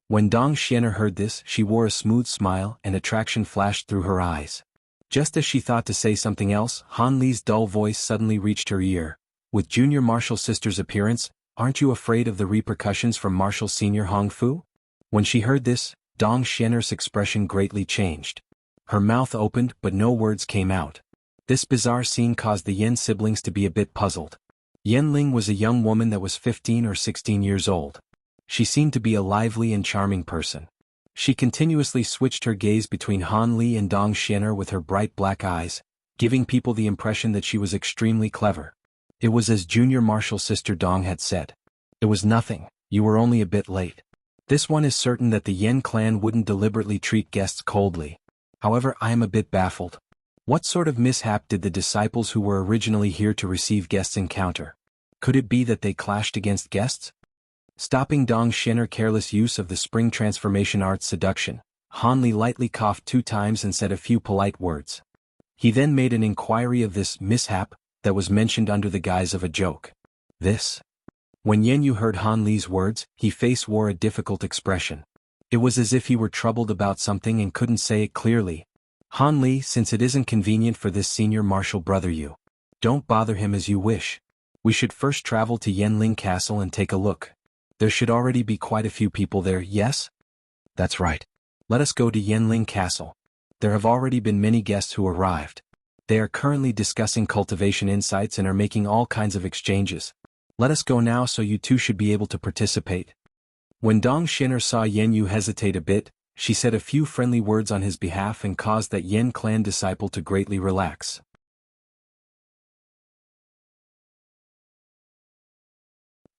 When Dong Xian'er heard this, she wore a smooth smile and attraction flashed through her eyes. Just as she thought to say something else, Han Li's dull voice suddenly reached her ear. "With Junior Marshal Sister's appearance, aren't you afraid of the repercussions from Marshal Senior Hong Fu?" When she heard this, Dong Xian'er's expression greatly changed. Her mouth opened but no words came out. This bizarre scene caused the Yen siblings to be a bit puzzled. Yen Ling was a young woman that was 15 or 16 years old. She seemed to be a lively and charming person. She continuously switched her gaze between Han Li and Dong Xian'er with her bright black eyes, giving people the impression that she was extremely clever. It was as Junior Marshal Sister Dong had said. "It was nothing, you were only a bit late." This one is certain that the Yen clan wouldn't deliberately treat guests coldly. However, I am a bit baffled. What sort of mishap did the disciples who were originally here to receive guests encounter? Could it be that they clashed against guests? Stopping Dong Xian'er's careless use of the spring transformation art seduction, Han Li lightly coughed 2 times and said a few polite words. He then made an inquiry of this mishap that was mentioned under the guise of a joke. This? When Yen Yu heard Han Li's words, his face wore a difficult expression. It was as if he were troubled about something and couldn't say it clearly. "Han Li, since it isn't convenient for this senior marshal brother you, don't bother him as you wish. We should first travel to Yanling Castle and take a look. There should already be quite a few people there, yes?" "That's right. Let us go to Yanling Castle. There have already been many guests who arrived. They are currently discussing cultivation insights and are making all kinds of exchanges. Let us go now so you two should be able to participate." When Dong Xian'er saw Yen Yu hesitate a bit, She said a few friendly words on his behalf and caused that Yen clan disciple to greatly relax.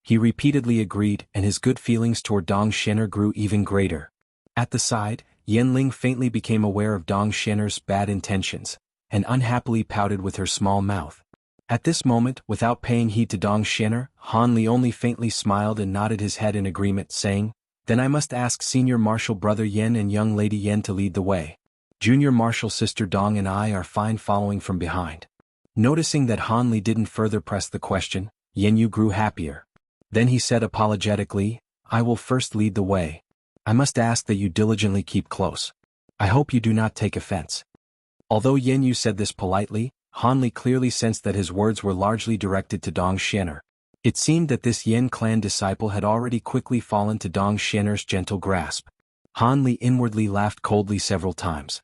He repeatedly agreed, and his good feelings toward Dong Shen'er grew even greater. At the side, Yen Ling faintly became aware of Dong Shen'er's bad intentions, and unhappily pouted with her small mouth. At this moment, without paying heed to Dong Shen'er, Han Li only faintly smiled and nodded his head in agreement, saying, "Then I must ask Senior Marshal Brother Yen and Young Lady Yen to lead the way. Junior Marshal Sister Dong and I are fine following from behind." Noticing that Han Li didn't further press the question, Yen Yu grew happier. Then he said apologetically, "I will first lead the way. I must ask that you diligently keep close. I hope you do not take offense." Although Yen Yu said this politely, Han Li clearly sensed that his words were largely directed to Dong Shen'er. It seemed that this Yen clan disciple had already quickly fallen to Dong Shen'er's gentle grasp. Han Li inwardly laughed coldly several times.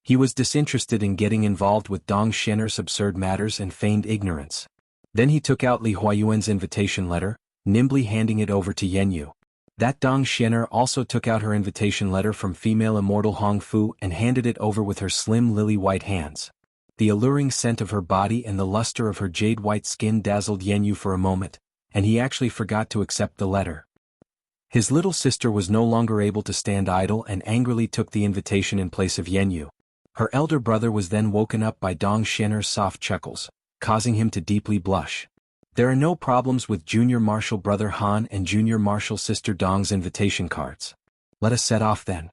He was disinterested in getting involved with Dong Shen'er's absurd matters and feigned ignorance. Then he took out Li Huayuan's invitation letter, nimbly handing it over to Yen Yu. That Dong Shen'er also took out her invitation letter from female immortal Hong Fu and handed it over with her slim lily-white hands. The alluring scent of her body and the luster of her jade-white skin dazzled Yen Yu for a moment, and he actually forgot to accept the letter. His little sister was no longer able to stand idle and angrily took the invitation in place of Yen Yu. Her elder brother was then woken up by Dong Shen'er's soft chuckles, causing him to deeply blush. There are no problems with Junior Marshal Brother Han and Junior Marshal Sister Dong's invitation cards. Let us set off then.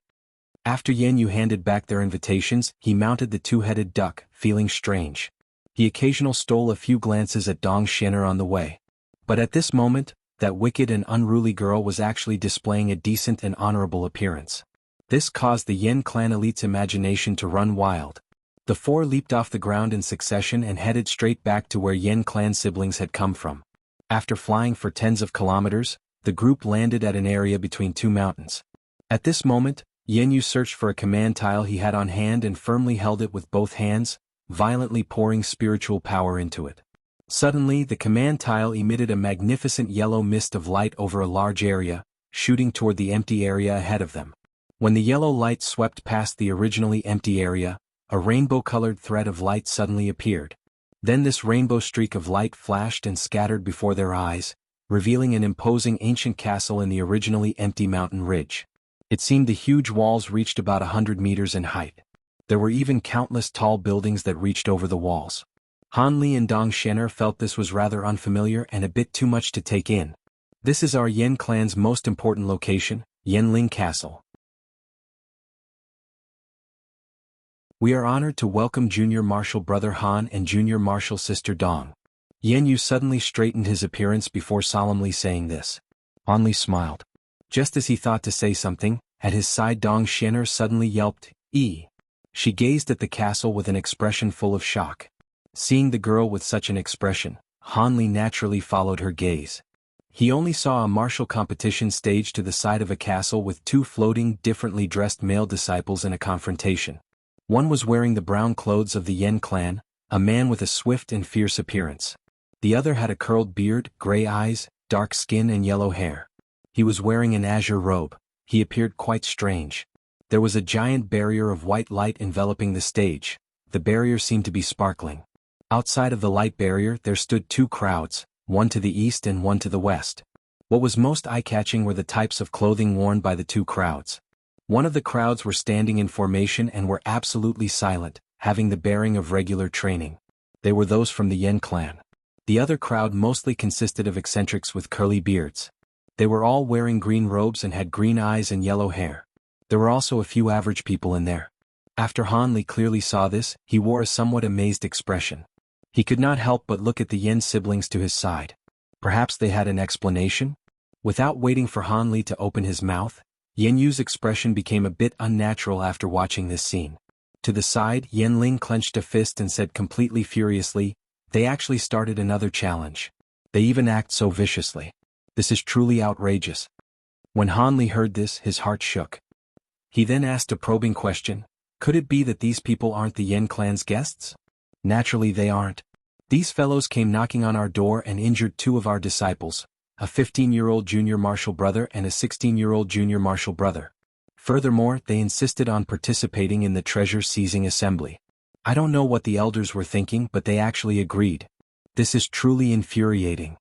After Yen Yu handed back their invitations, he mounted the two-headed duck, feeling strange. He occasionally stole a few glances at Dong Shen'er on the way. But at this moment, that wicked and unruly girl was actually displaying a decent and honorable appearance. This caused the Yen clan elite's imagination to run wild. The four leaped off the ground in succession and headed straight back to where Yen clan siblings had come from. After flying for tens of kilometers, the group landed at an area between two mountains. At this moment, Yen Yu searched for a command tile he had on hand and firmly held it with both hands, violently pouring spiritual power into it. Suddenly, the command tile emitted a magnificent yellow mist of light over a large area, shooting toward the empty area ahead of them. When the yellow light swept past the originally empty area, a rainbow-colored thread of light suddenly appeared. Then this rainbow streak of light flashed and scattered before their eyes, revealing an imposing ancient castle in the originally empty mountain ridge. It seemed the huge walls reached about 100 meters in height. There were even countless tall buildings that reached over the walls. Han Li and Dong Shen'er felt this was rather unfamiliar and a bit too much to take in. This is our Yen clan's most important location, Yanling Castle. We are honored to welcome Junior Marshal Brother Han and Junior Marshal Sister Dong. Yen Yu suddenly straightened his appearance before solemnly saying this. Han Li smiled. Just as he thought to say something, at his side Dong Shen'er suddenly yelped, "Ee!" She gazed at the castle with an expression full of shock. Seeing the girl with such an expression, Han Li naturally followed her gaze. He only saw a martial competition staged to the side of a castle with two floating, differently dressed male disciples in a confrontation. One was wearing the brown clothes of the Yen clan, a man with a swift and fierce appearance. The other had a curled beard, gray eyes, dark skin and yellow hair. He was wearing an azure robe. He appeared quite strange. There was a giant barrier of white light enveloping the stage. The barrier seemed to be sparkling. Outside of the light barrier there stood two crowds, one to the east and one to the west. What was most eye-catching were the types of clothing worn by the two crowds. One of the crowds were standing in formation and were absolutely silent, having the bearing of regular training. They were those from the Yen clan. The other crowd mostly consisted of eccentrics with curly beards. They were all wearing green robes and had green eyes and yellow hair. There were also a few average people in there. After Han Li clearly saw this, he wore a somewhat amazed expression. He could not help but look at the Yen siblings to his side. Perhaps they had an explanation? Without waiting for Han Li to open his mouth, Yen Yu's expression became a bit unnatural after watching this scene. To the side, Yen Ling clenched a fist and said completely furiously, "They actually started another challenge. They even act so viciously. This is truly outrageous." When Han Li heard this, his heart shook. He then asked a probing question, could it be that these people aren't the Yen clan's guests? Naturally they aren't. These fellows came knocking on our door and injured two of our disciples, a 15-year-old junior marshal brother and a 16-year-old junior marshal brother. Furthermore, they insisted on participating in the treasure-seizing assembly. I don't know what the elders were thinking, but they actually agreed. This is truly infuriating.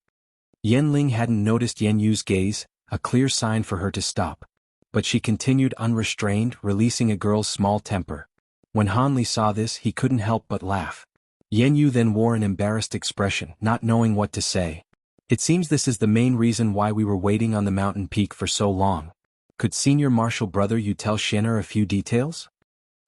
Yan Ling hadn't noticed Yan Yu's gaze, a clear sign for her to stop. But she continued unrestrained, releasing a girl's small temper. When Han Li saw this, he couldn't help but laugh. Yan Yu then wore an embarrassed expression, not knowing what to say. It seems this is the main reason why we were waiting on the mountain peak for so long. Could Senior Marshal Brother Yu tell Shinner a few details?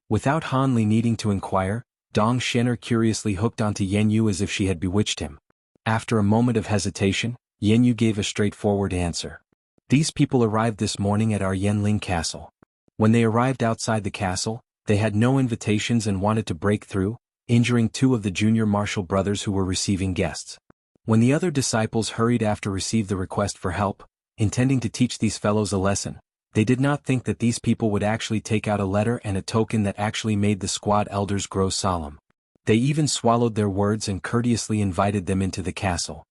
Without Han Li needing to inquire, Dong Shinner curiously hooked onto Yan Yu as if she had bewitched him. After a moment of hesitation, Yan Yu gave a straightforward answer. These people arrived this morning at our Yanling castle. When they arrived outside the castle, they had no invitations and wanted to break through, injuring two of the junior marshal brothers who were receiving guests. When the other disciples hurried after received the request for help, intending to teach these fellows a lesson, they did not think that these people would actually take out a letter and a token that actually made the squad elders grow solemn. They even swallowed their words and courteously invited them into the castle.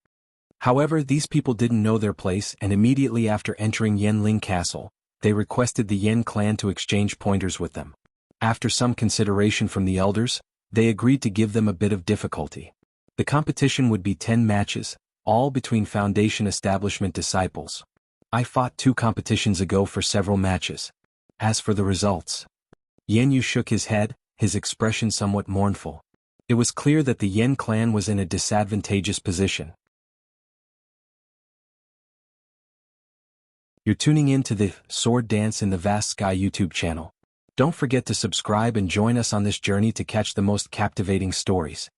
However, these people didn't know their place, and immediately after entering Yanling Castle, they requested the Yan clan to exchange pointers with them. After some consideration from the elders, they agreed to give them a bit of difficulty. The competition would be 10 matches, all between Foundation Establishment disciples. I fought 2 competitions ago for several matches. As for the results, Yan Yu shook his head, his expression somewhat mournful. It was clear that the Yan clan was in a disadvantageous position. You're tuning in to the Sword Dance in the Vast Sky YouTube channel. Don't forget to subscribe and join us on this journey to catch the most captivating stories.